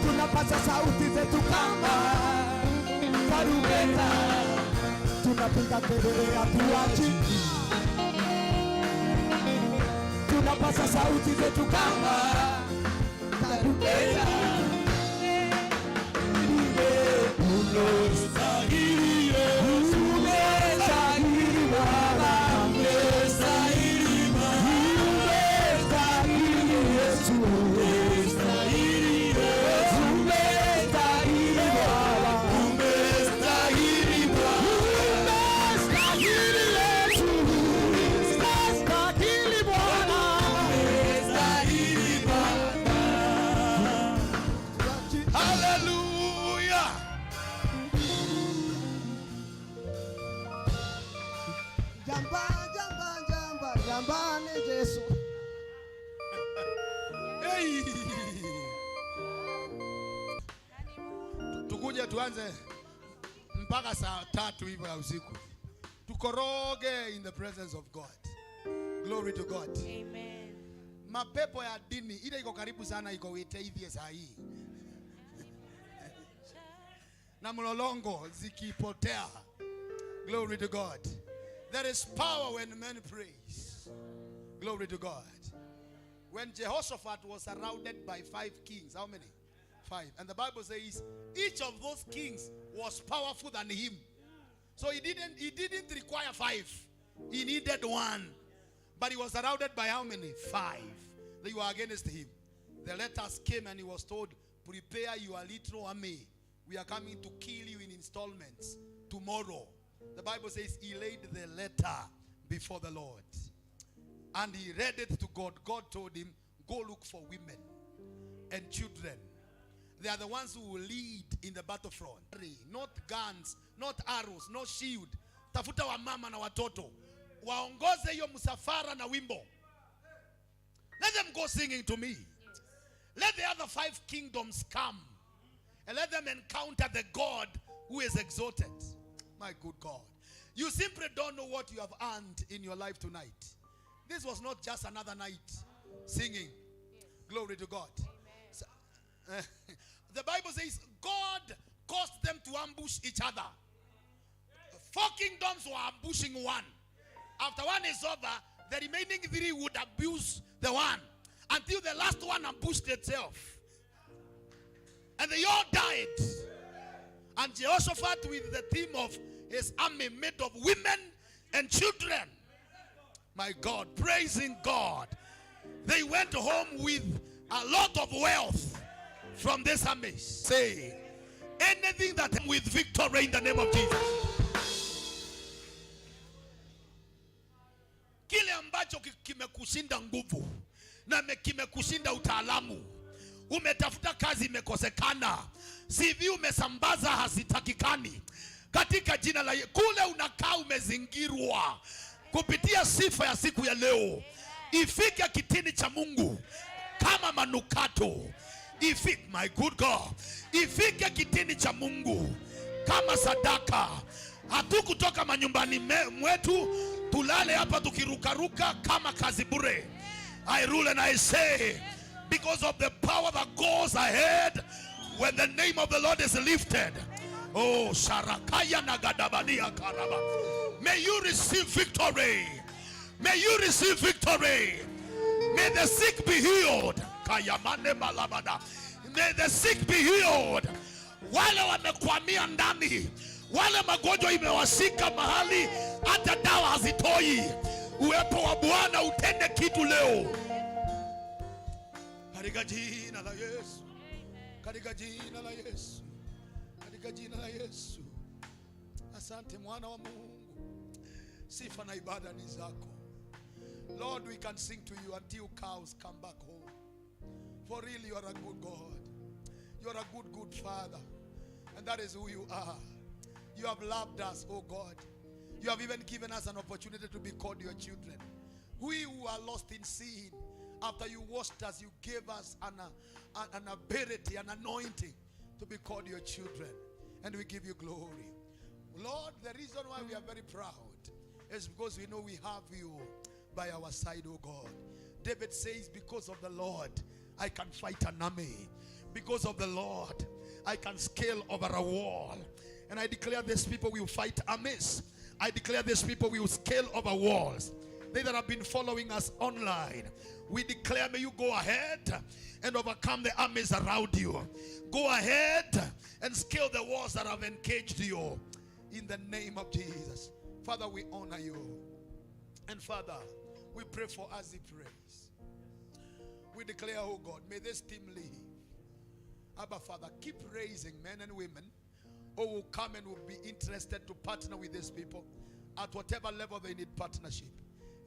F: Tunapasa sauti zetu kama tarumbeta. Tunapiga kelele hatuachi. Tunapasa sauti zetu kama tarumbeta. Jambane Yesu.
H: Hey. Tukuje tuanze mpaka saa 3 hivyo ya usiku. Tukoroge in the presence of God. Glory to God.
C: Amen.
H: Mapepo ya dini ile iko karibu sana, iko e.t.c saa hii. Na mlolongo zikipotea. Glory to God. There is power when men praise. Glory to God. When Jehoshaphat was surrounded by 5 kings, how many? 5. And the Bible says each of those kings was powerful than him. So he didn't require 5. He needed 1. But he was surrounded by how many? 5. They were against him. The letters came and he was told, prepare your little army. We are coming to kill you in installments tomorrow. The Bible says he laid the letter before the Lord. And he read it to God. God told him, go look for women and children. They are the ones who will lead in the battlefront. Not guns, not arrows, no shield. Tafuta wa mama na watoto. Waongoze hiyo msafara na wimbo. Let them go singing to me. Let the other 5 kingdoms come. And let them encounter the God who is exalted. My good God. You simply don't know what you have earned in your life tonight. This was not just another night singing. Glory to God. So, the Bible says God caused them to ambush each other. 4 kingdoms were ambushing one. After one is over, the remaining 3 would abuse the one until the last one ambushed itself. And they all died. And Jehoshaphat, with the team of his army made of women and children, my God, praising God, they went home with a lot of wealth from this army. Say, anything that with victory in the name of Jesus. nguvu na kimekushinda utaalamu. Umetafuta kazi imekosekana. CV umesambaza hazitakikani. Katika jina la kule unakaa umezingirwa. Kupitia sifa ya siku ya leo, ifike kitini cha Mungu kama manukato. My good God, ifike kitini cha Mungu kama sadaka. Hatukutoka manyumbani mwetu tulale hapa tukirukaruka kama kazi bure. I rule and I say, because of the power that goes ahead when the name of the Lord is lifted. Oh, Sharakaya Nagadabania Karaba. May you receive victory. May you receive victory. May the sick be healed. Kayamane Malabada. May the sick be healed. Wale wamekwamia ndani, wale magonjwa imewashika mahali hata dawa hazitoi, uwepo wa Bwana utende kitu leo. Katika jina la Yesu. Katika jina la Yesu. Katika jina la Yesu. Asante mwana wa Mungu. Sifa na ibada ni zako. Lord, we can sing to you until cows come back home. For real, you are a good God. You are a good, good Father. And that is who you are. You have loved us, oh God. You have even given us an opportunity to be called your children. We who are lost in sin, after you washed us, you gave us an ability, an anointing to be called your children. And we give you glory. Lord, the reason why we are very proud is because we know we have you by our side, oh God. David says, because of the Lord, I can fight an army. Because of the Lord, I can scale over a wall. And I declare these people will fight armies. I declare these people will scale over walls. They that have been following us online, we declare, may you go ahead and overcome the armies around you. Go ahead and scale the walls that have encaged you. In the name of Jesus. Father, we honor you. And Father, we pray for Azipraise. We declare, oh God, may this team leave. Abba, Father, keep raising men and women who will come and will be interested to partner with these people at whatever level they need partnership.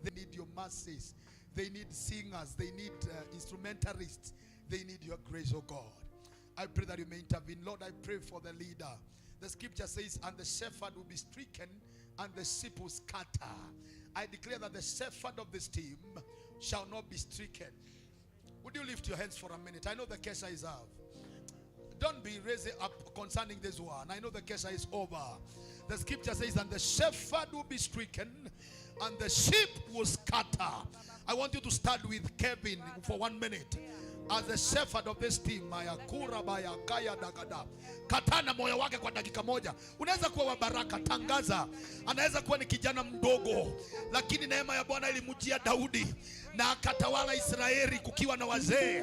H: They need your mercies. They need singers. They need instrumentalists. They need your grace, oh God. I pray that you may intervene. Lord, I pray for the leader. The scripture says, and the shepherd will be stricken and the sheep will scatter. I declare that the shepherd of this team shall not be stricken. Would you lift your hands for a minute? I know the Kesha is out. Don't be raising up concerning this one. I know the Kesha is over. The scripture says, and the shepherd will be stricken and the sheep will scatter. I want you to start with Kevin for 1 minute. As the shepherd of this team, Mayakura Baya Kaya Dagada. Katana moyo wake kwa dakika moja. Unaweza kuwa wa baraka, tangaza. Anaweza kuwa ni kijana mdogo, lakini neema ya Bwana ilimjia Daudi na akatawala Israeli kukiwa na wazee.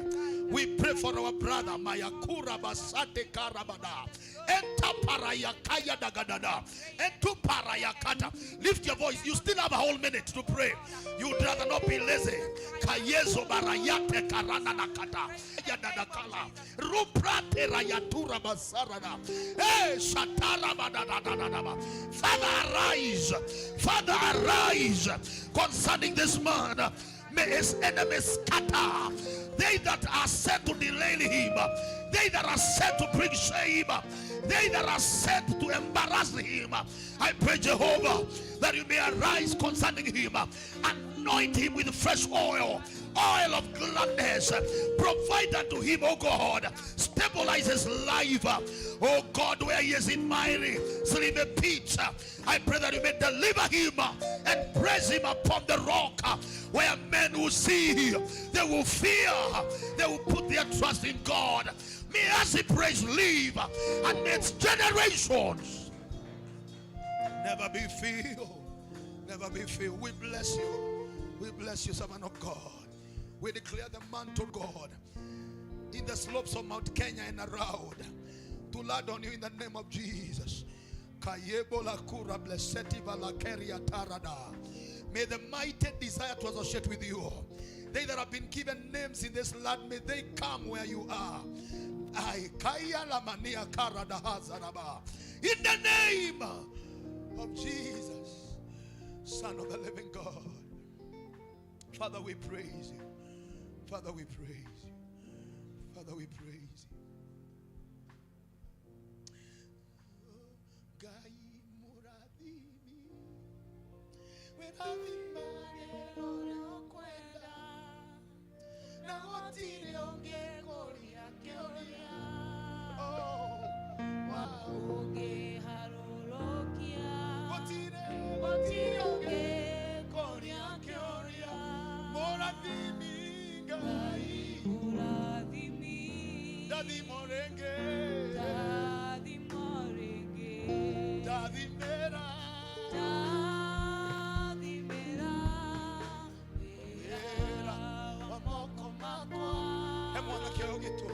H: We pray for our brother Mayakura Basate Karabada. Enta parayakaya dagadada. Entu parayakata. Lift your voice. You still have a whole minute to pray. You'd rather not be lazy. Kayezo barayate karana nakata. Yadadakala. Ruprate rayatura basarada. Hey, shatara badadadadaba. Father, arise. Father, arise concerning this man. May his enemies scatter. They that are set to derail him, they that are set to bring shame, they that are set to embarrass him, I pray, Jehovah, that you may arise concerning him. Anoint him with fresh oil, oil of gladness. Provide unto him, oh God. Stabilize his life, oh God, where he is in miry, slimy pits. I pray that you may deliver him and praise him upon the rock, where men will see, they will fear, they will put their trust in God. May Azipraise live and its generations never be filled. Never be filled. We bless you. We bless you, servant of God. We declare the mantle, God, in the slopes of Mount Kenya and around, to land on you in the name of Jesus. May the mighty desire to associate with you. They that have been given names in this land, may they come where you are. In the name of Jesus, Son of the living God. Father, we praise you. Father, we praise you. Father, we praise you. Gai muradimi, kwenda na gotire onge koria kioria. Oh,
F: Onge harorokia.
H: gotire
F: onge koria kioria.
H: muradimi gai,
F: Muradimi.
H: dadi morenge,
F: Dadi morenge.
H: dadi mera,
F: Dadi mera. Vera wamoko makwa.
H: emwana kioge tu.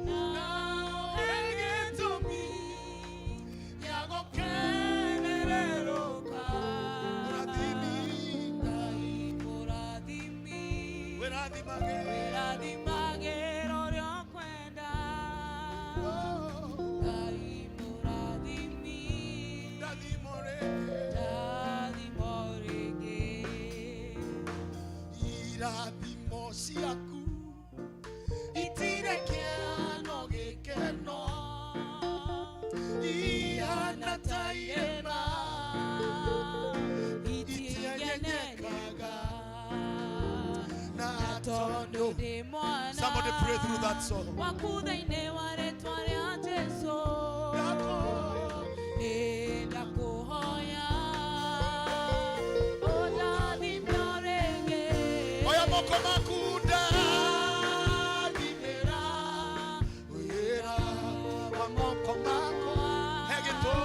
F: Now egetomi. Yago kenereroka.
H: Muradimi,
F: Dai muradimi.
H: weradi mage,
F: Weradi magero ryokwenda. Dai muradimi.
H: dadi morenge,
F: Dadi morege.
H: iradi mosiaku,
F: Itire kiano gikeno. Iana tayema. Itienyenekaga. Natondo de mwana.
H: Somebody pray through that song.
F: Wakudaine waretwa rya Jesu. Enda kuhoya. Odadi myorenge.
H: Oya moko makuda,
F: Dimera.
H: wera wamoko mako, hegeto,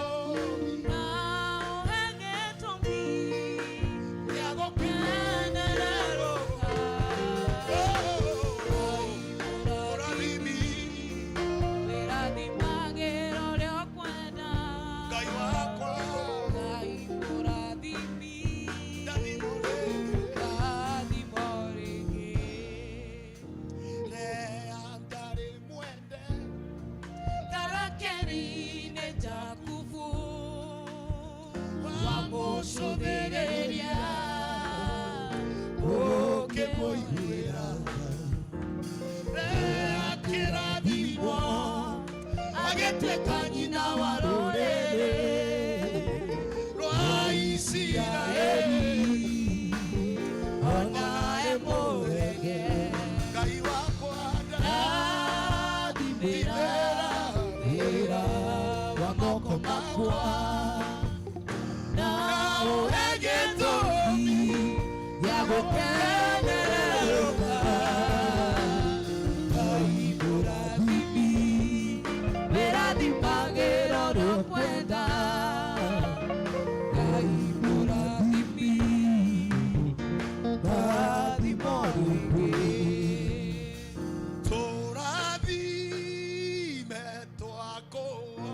F: Now egetomi.
H: yago
F: Kenereroka.
H: muradimi,
F: Weradi magero ryokwenda.
H: gai wakwa,
F: Gai muradimi.
H: dadi morenge,
F: Dadi morege.
H: le andare mwende,
F: Tarakerine jakufu. Wamosobereria.
H: oke moiwera, le akiradimo,
F: Agetweka nyina wa rorere.
H: roa Israeli,
F: Onae morege.
H: gai wakwa,
F: Dadi mera. Mera wamoko makwa. Now egetomi. Yago kenereroka. Gai muradimi. Weradi magero ryokwenda. Gai muradimi. Dadi morege.
H: toradime twakoa,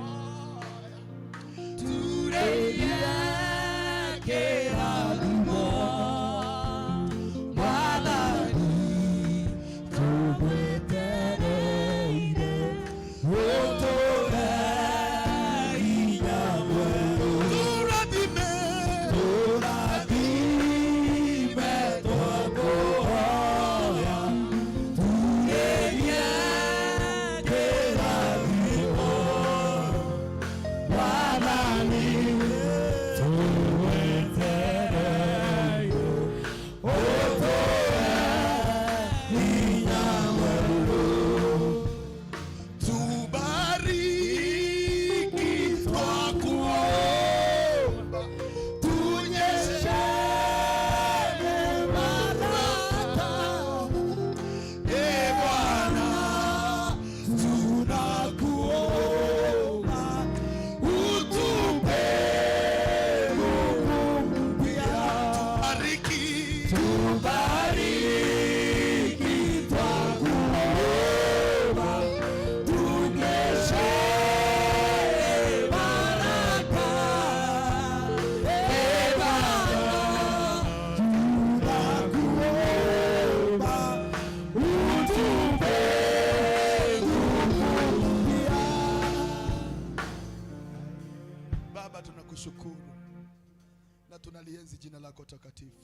H: tunalienzi jina lako takatifu.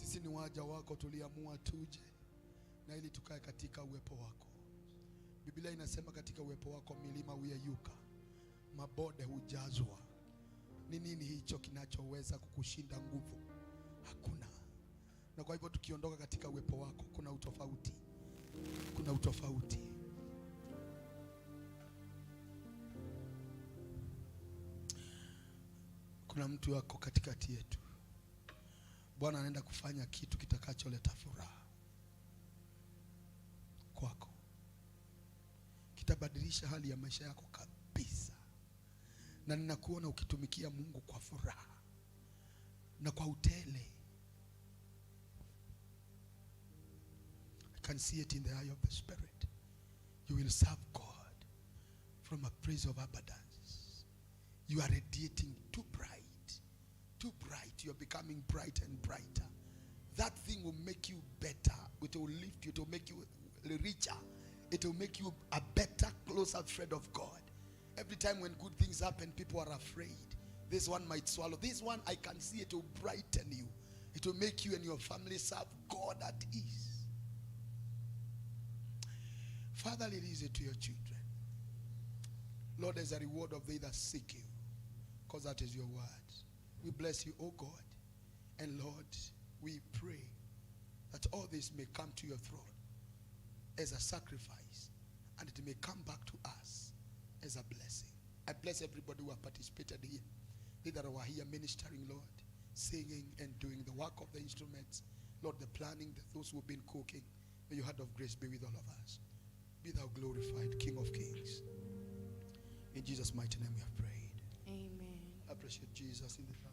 H: Sisi ni waja wako, tuliamua tuje na ili tukae katika uwepo wako. Biblia inasema katika uwepo wako milima huyeyuka, mabonde hujazwa. Ni nini hicho kinachoweza kukushinda nguvu? Hakuna. Na kwa hivyo tukiondoka katika uwepo wako kuna utofauti. Kuna utofauti. Kuna mtu wako katikati yetu. Bwana anaenda kufanya kitu kitakacholeta furaha kwako. Kitabadilisha hali ya maisha yako kabisa. Na ninakuona ukitumikia Mungu kwa furaha na kwa utele. I can see it in the eye of the Spirit. You will serve God from a place of abundance. You are radiating too bright. Too bright. You are becoming bright and brighter. That thing will make you better. It will lift you. It will make you richer. It will make you a better, closer friend of God. Every time when good things happen, people are afraid. This one might swallow. This one, I can see it will brighten you. It will make you and your family serve God at ease. Father, release it to your children. Lord, there's a reward of they that seek you, because that is your word. We bless you, O God. And Lord, we pray that all this may come to your throne as a sacrifice, and it may come back to us as a blessing. I bless everybody who have participated here. They that were here ministering, Lord, singing and doing the work of the instruments. Lord, the planning, those who have been cooking. May your hand of grace be with all of us. Be thou glorified, King of Kings. In Jesus' mighty name we have prayed.
C: Amen.
H: I appreciate Jesus in the house.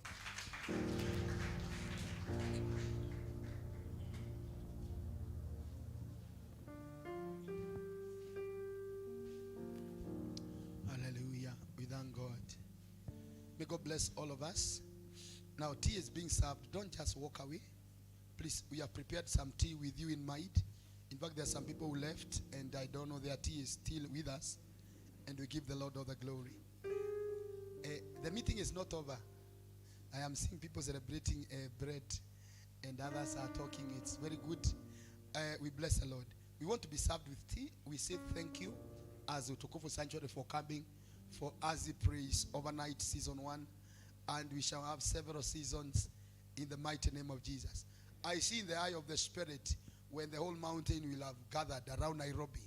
H: Hallelujah. We thank God. May God bless all of us. Now tea is being served. Don't just walk away. Please, we have prepared some tea with you in mind. In fact, there are some people who left and I don't know their tea is still with us. And we give the Lord all the glory. The meeting is not over. I am seeing people celebrating bread and others are talking. It's very good. We bless the Lord. We want to be served with tea. We say thank you as Utukufu Sanctuary for coming for Azipraise overnight season 1. And we shall have several seasons in the mighty name of Jesus. I see in the eye of the Spirit when the whole mountain will have gathered around Nairobi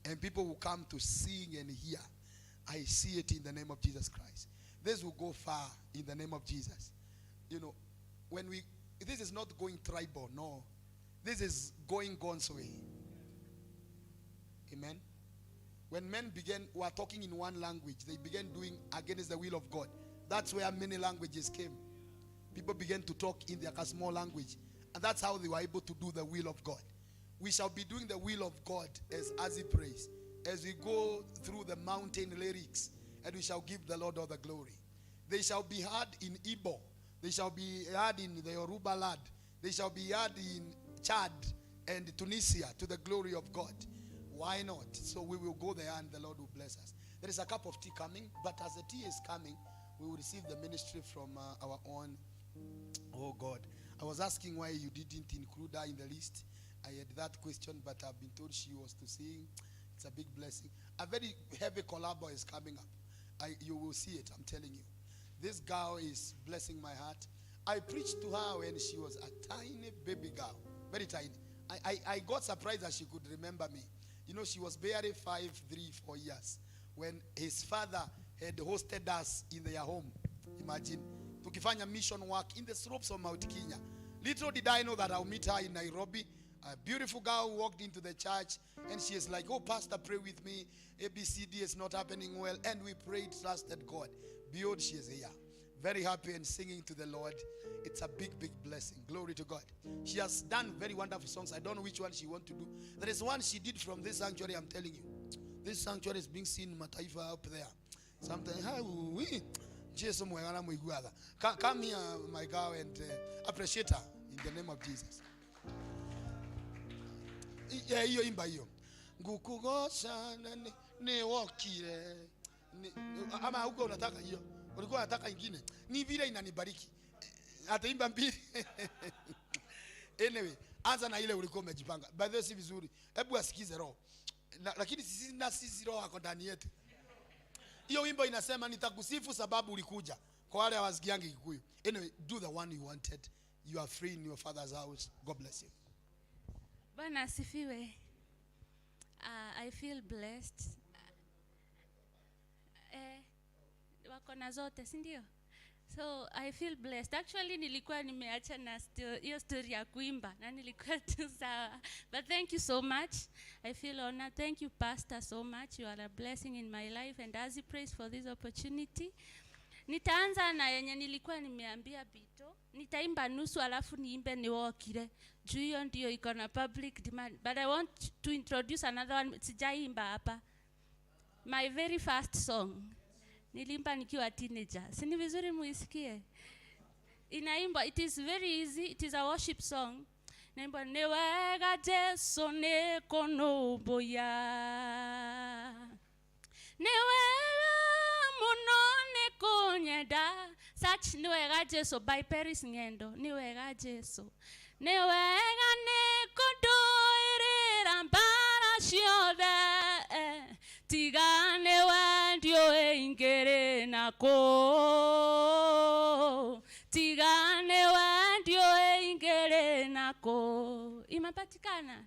H: and people will come to sing and hear. I see it in the name of Jesus Christ. This will go far in the name of Jesus. You know, this is not going tribal, no. This is going God's way. Amen. When men were talking in one language, they began doing against the will of God. That's where many languages came. People began to talk in their small language. And that's how they were able to do the will of God. We shall be doing the will of God as Azipraise, as we go through the mountain lyrics, and we shall give the Lord all the glory. They shall be heard in Igbo. They shall be heard in the Yoruba land. They shall be heard in Chad and Tunisia to the glory of God. Why not? So we will go there and the Lord will bless us. There is a cup of tea coming, but as the tea is coming, we will receive the ministry from our own. Oh God. I was asking why you didn't include her in the list. I had that question, but I've been told she was to sing. It's a big blessing. A very heavy collabo is coming up. You will see it, I'm telling you. This girl is blessing my heart. I preached to her when she was a tiny baby girl. Very tiny. I got surprised that she could remember me. You know, she was barely 5, 3, 4 years when his father had hosted us in their home. Imagine. Tukifanya mission work in the slopes of Mount Kenya. Little did I know that I'll meet her in Nairobi. A beautiful girl who walked into the church and she is like, oh, pastor, pray with me. ABCD is not happening well. And we prayed, trusted God. Behold, she is here. Very happy and singing to the Lord. It's a big, big blessing. Glory to God. She has done very wonderful songs. I don't know which one she wants to do. There is one she did from this sanctuary, I'm telling you. This sanctuary is being seen in Mataifa up there. Sometimes, come here, my girl, and appreciate her in the name of Jesus. Hiyo imba hiyo. Ngukugosha ni wakire. Ama huko unataka hiyo. Ulikuwa unataka nyingine. Ni vile inanibariki. Ataimba mbili. Anyway, anza na ile ulikuwa umejipanga. By the way, si vizuri. Hebu asikize roho. Lakini sisi roho yako ndani yetu. Hiyo wimbo inasema nitakusifu sababu ulikuja. Kwa wale hawasikiangi Kikuyu. Anyway, do the one you wanted. You are free in your father's house. God bless you.
C: Bwana asifiwe. I feel blessed. Wako na zote, si ndio? So I feel blessed. Actually nilikuwa nimeacha na hiyo story ya kuimba na nilikuwa tu sawa. But thank you so much. I feel honored. Thank you pastor so much. You are a blessing in my life and Azipraise for this opportunity. Nitaanza na yenye nilikuwa nimeambia Bito. Nitaimba nusu alafu niimbe niwokire. Juu hiyo ndio iko na public demand. But I want to introduce another one. Sijaimba hapa. My very first song. Nilimba nikiwa teenager. Si ni vizuri muisikie. Inaimba, it is very easy. It is a worship song. Naimba newega Jesu nekonoboya. Newega muno nekonyeda. Such newega Jesu by Paris Ngendo. Newega Jesu. Newega nekodoerera mbara shiode. Tigane wandio ingere nako. Tigane wandio ingere nako. Imepatikana?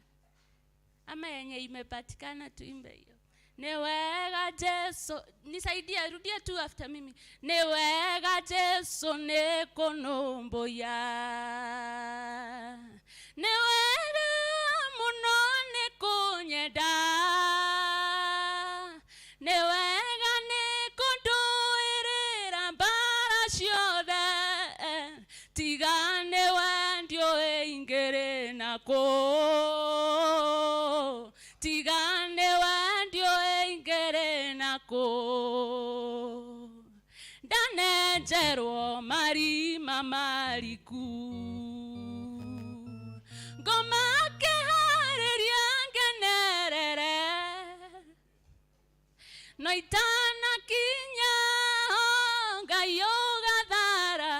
C: Ama yenye imepatikana tuimbe hiyo. Newega Jesu. Nisaidia, rudia tu after mimi. Newega Jesu nekonomboya. Newega muno nekonyeda. Newega nekondoerera mbara shiode. Tigane wandio ingere nako. Tigane wandio ingere nako. Danejero marima mariku. Ngoma ke hareriange nerere. Noitana kinya honga yoga dhara.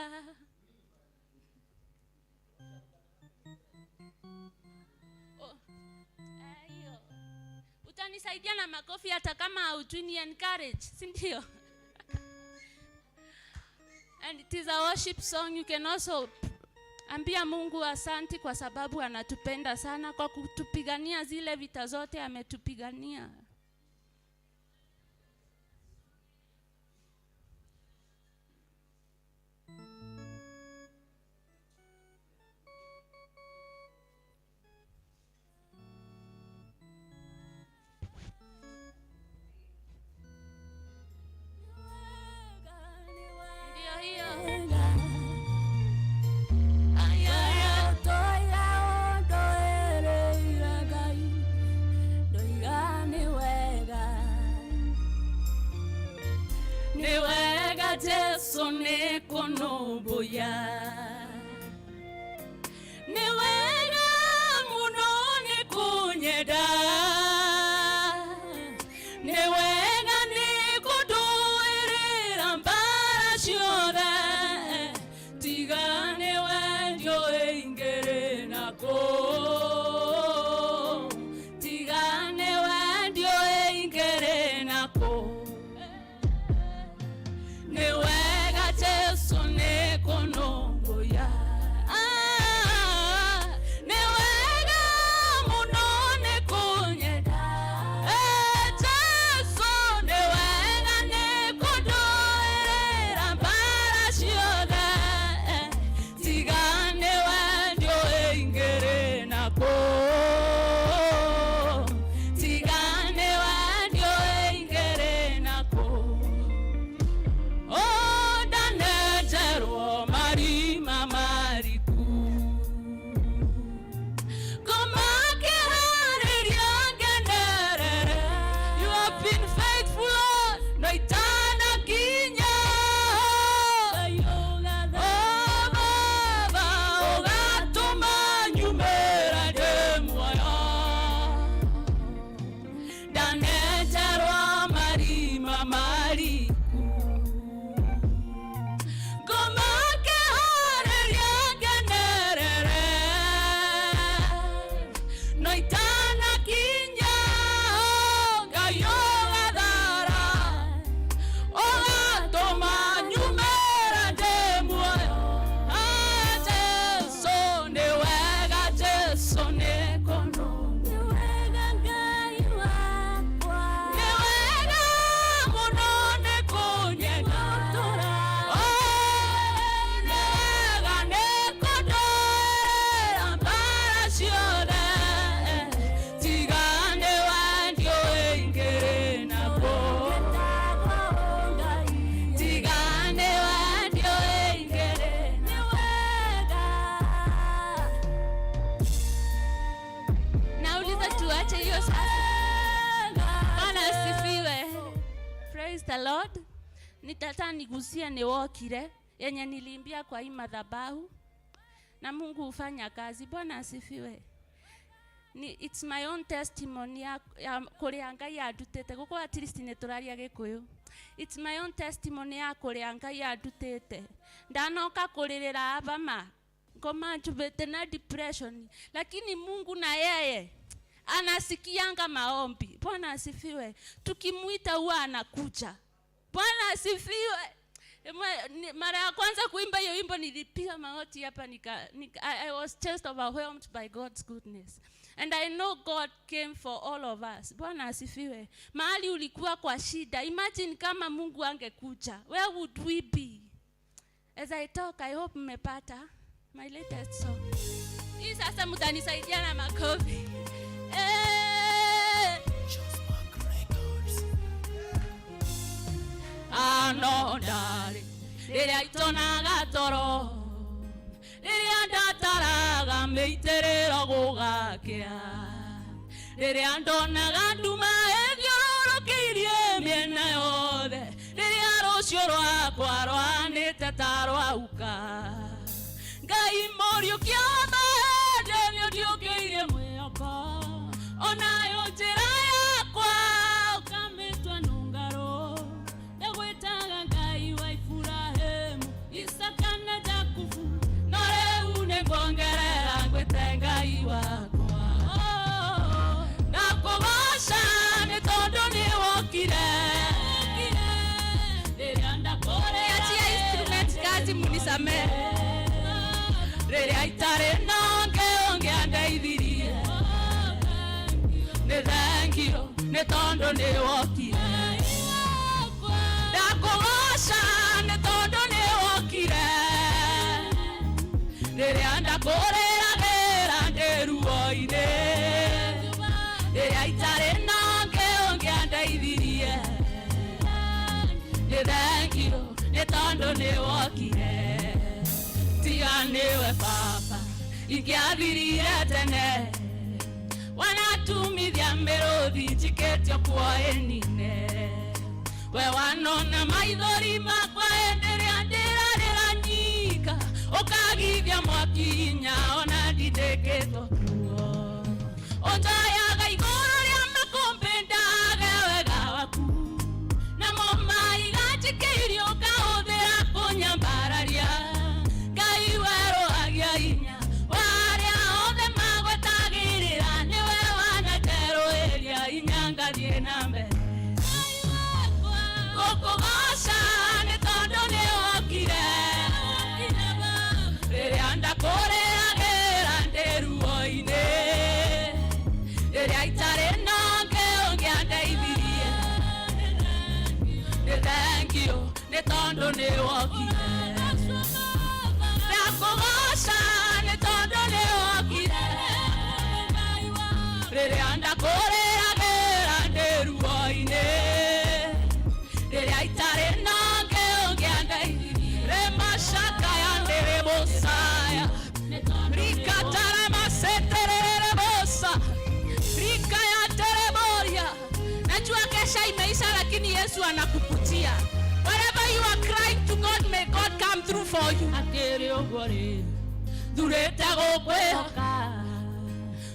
C: Utanisaidia na makofi hata kama haujui ni encourage, si ndio? And it is a worship song. You can also ambia Mungu asante kwa sababu anatupenda sana kwa kutupigania zile vita zote ametupigania. Jesu nekonoboya. Newega muno nekonyeda. Newega nekodoerera mbara shiode. Tigane wandio ingere nako. Tigane wandio ingere nako. Newega Jesu nekonoboya.
N: Praise the Lord. Nitataka nigusie niwokire yenye niliimbia kwa hii madhabahu na Mungu hufanya kazi. Bwana asifiwe. It's my own testimony ya kuria Ngai adutete guko at least ne turaria Gikuyu. It's my own testimony ya kuria Ngai adutete. Ndanoka kuririra abama ngoma njubete na depression, lakini Mungu na yeye anasikianga maombi. Bwana asifiwe. Tukimuita huwa anakuja. Bwana asifiwe. Mara ya kwanza kuimba hiyo wimbo nilipiga magoti hapa I was just overwhelmed by God's goodness. And I know God came for all of us. Bwana asifiwe. Mahali ulikuwa kwa shida, imagine kama Mungu angekuja. Where would we be? As I talk, I hope mmepata my latest song. Hii sasa mtanisaidia na makofi. Anodari Riria itonaga toro Riria ndataraga meiterera gugakia Riria ndonaga nduma ethiũrũrũkĩirie mĩena yothe Riria rũciũ rwakwa rwanĩte ta rwauka Ngai mũriũkia mahĩndĩ nĩũndiũkĩirie mwĩhoko Onayo njĩra yakwa ũkamĩtua nũngarũ Ndagwĩtaga Ngai wa Iburahĩmu Isaka na Jakubu No rĩu nĩnguongerera ngwĩte Ngai wakwa Ndakũgoca nĩ tondũ nĩwokire Rĩrĩa ndakũrĩa Achia instrument kazi munisamehe Rĩrĩa itarĩ na ũngĩandeithirie Nĩ thank you nĩ tondũ nĩwokire Ndakũgoca nĩ tondũ nĩwokire Rĩrĩa ndakũrĩragĩra ndĩ ruo-inĩ Rĩrĩa itarĩ na ũngĩandeithirie Nĩ thank you nĩ tondũ nĩwokire Tiga nĩwe Baba ingĩathirire tene Wanatumithia mĩrũthi njikĩtio kuoĩnine We wanona maithori makwa hĩndĩ ĩrĩa ndĩrarĩra nyika Ũkagithia mwaki hinya ona ndindĩkĩtwo kuo Ũnjoyaga igũrũ rĩa makũmbĩ ndage wega waku Namo maiga njikĩirio ũkahũthĩra kũnyambararia Ngai werũhagia hinya warĩa othe magwetagĩrĩra Nĩwe wanakerũĩria hinya ngathiĩ na mbere Gũkũgoca nĩ tondũ nĩwokire Rĩrĩa ndakũrĩragĩra ndĩ ruo-inĩ Rĩrĩa itarĩ na ũngĩandeithirie Nĩ thank you nĩ tondũ nĩwokire Ndakũgoca nĩ tondũ nĩwokire Rĩrĩa ndakũrĩragĩra ndĩ ruo-inĩ Rĩrĩa itarĩ na ũngĩandeithirie Remashaka ya nderebosa Rikatara maseterere bosa Rika ya tereboria Najua kesha imeisha lakini Yesu anakukutia Wherever you are crying to God, may God come through for you. Akere ogore Durete gũkwĩhoka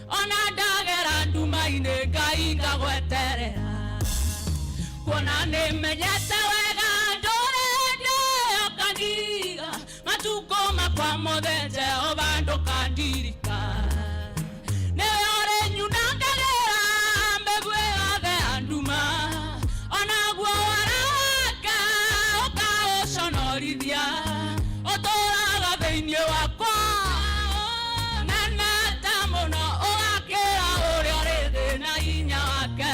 N: Ona ndagera nduma-inĩ Ngai ngagweterera Kuona nĩmenyete wega ndũrĩndĩ ũkandiga Matukũ makwa mothe Jehova ndũkandirika Nĩwe ũrĩ nyunangagĩra mbegũ yothe ya nduma Onaguo waraka ũkaũconorithia Ũtũũraga thĩinĩ wakwa Na nata mũno ũgakĩra ũrĩa ũrĩ thĩ na hinya wake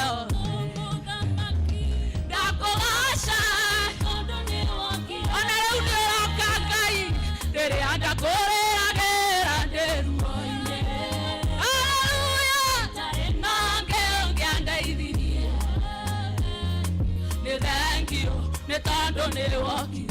N: Ndakũgoca Ona rĩu nĩũroka Ngai Rĩrĩa ndakũrĩragĩra ndĩ ruo-inĩ Hallelujah Na ũngĩandeithirie Nĩ thank you nĩ tondũ nĩwokire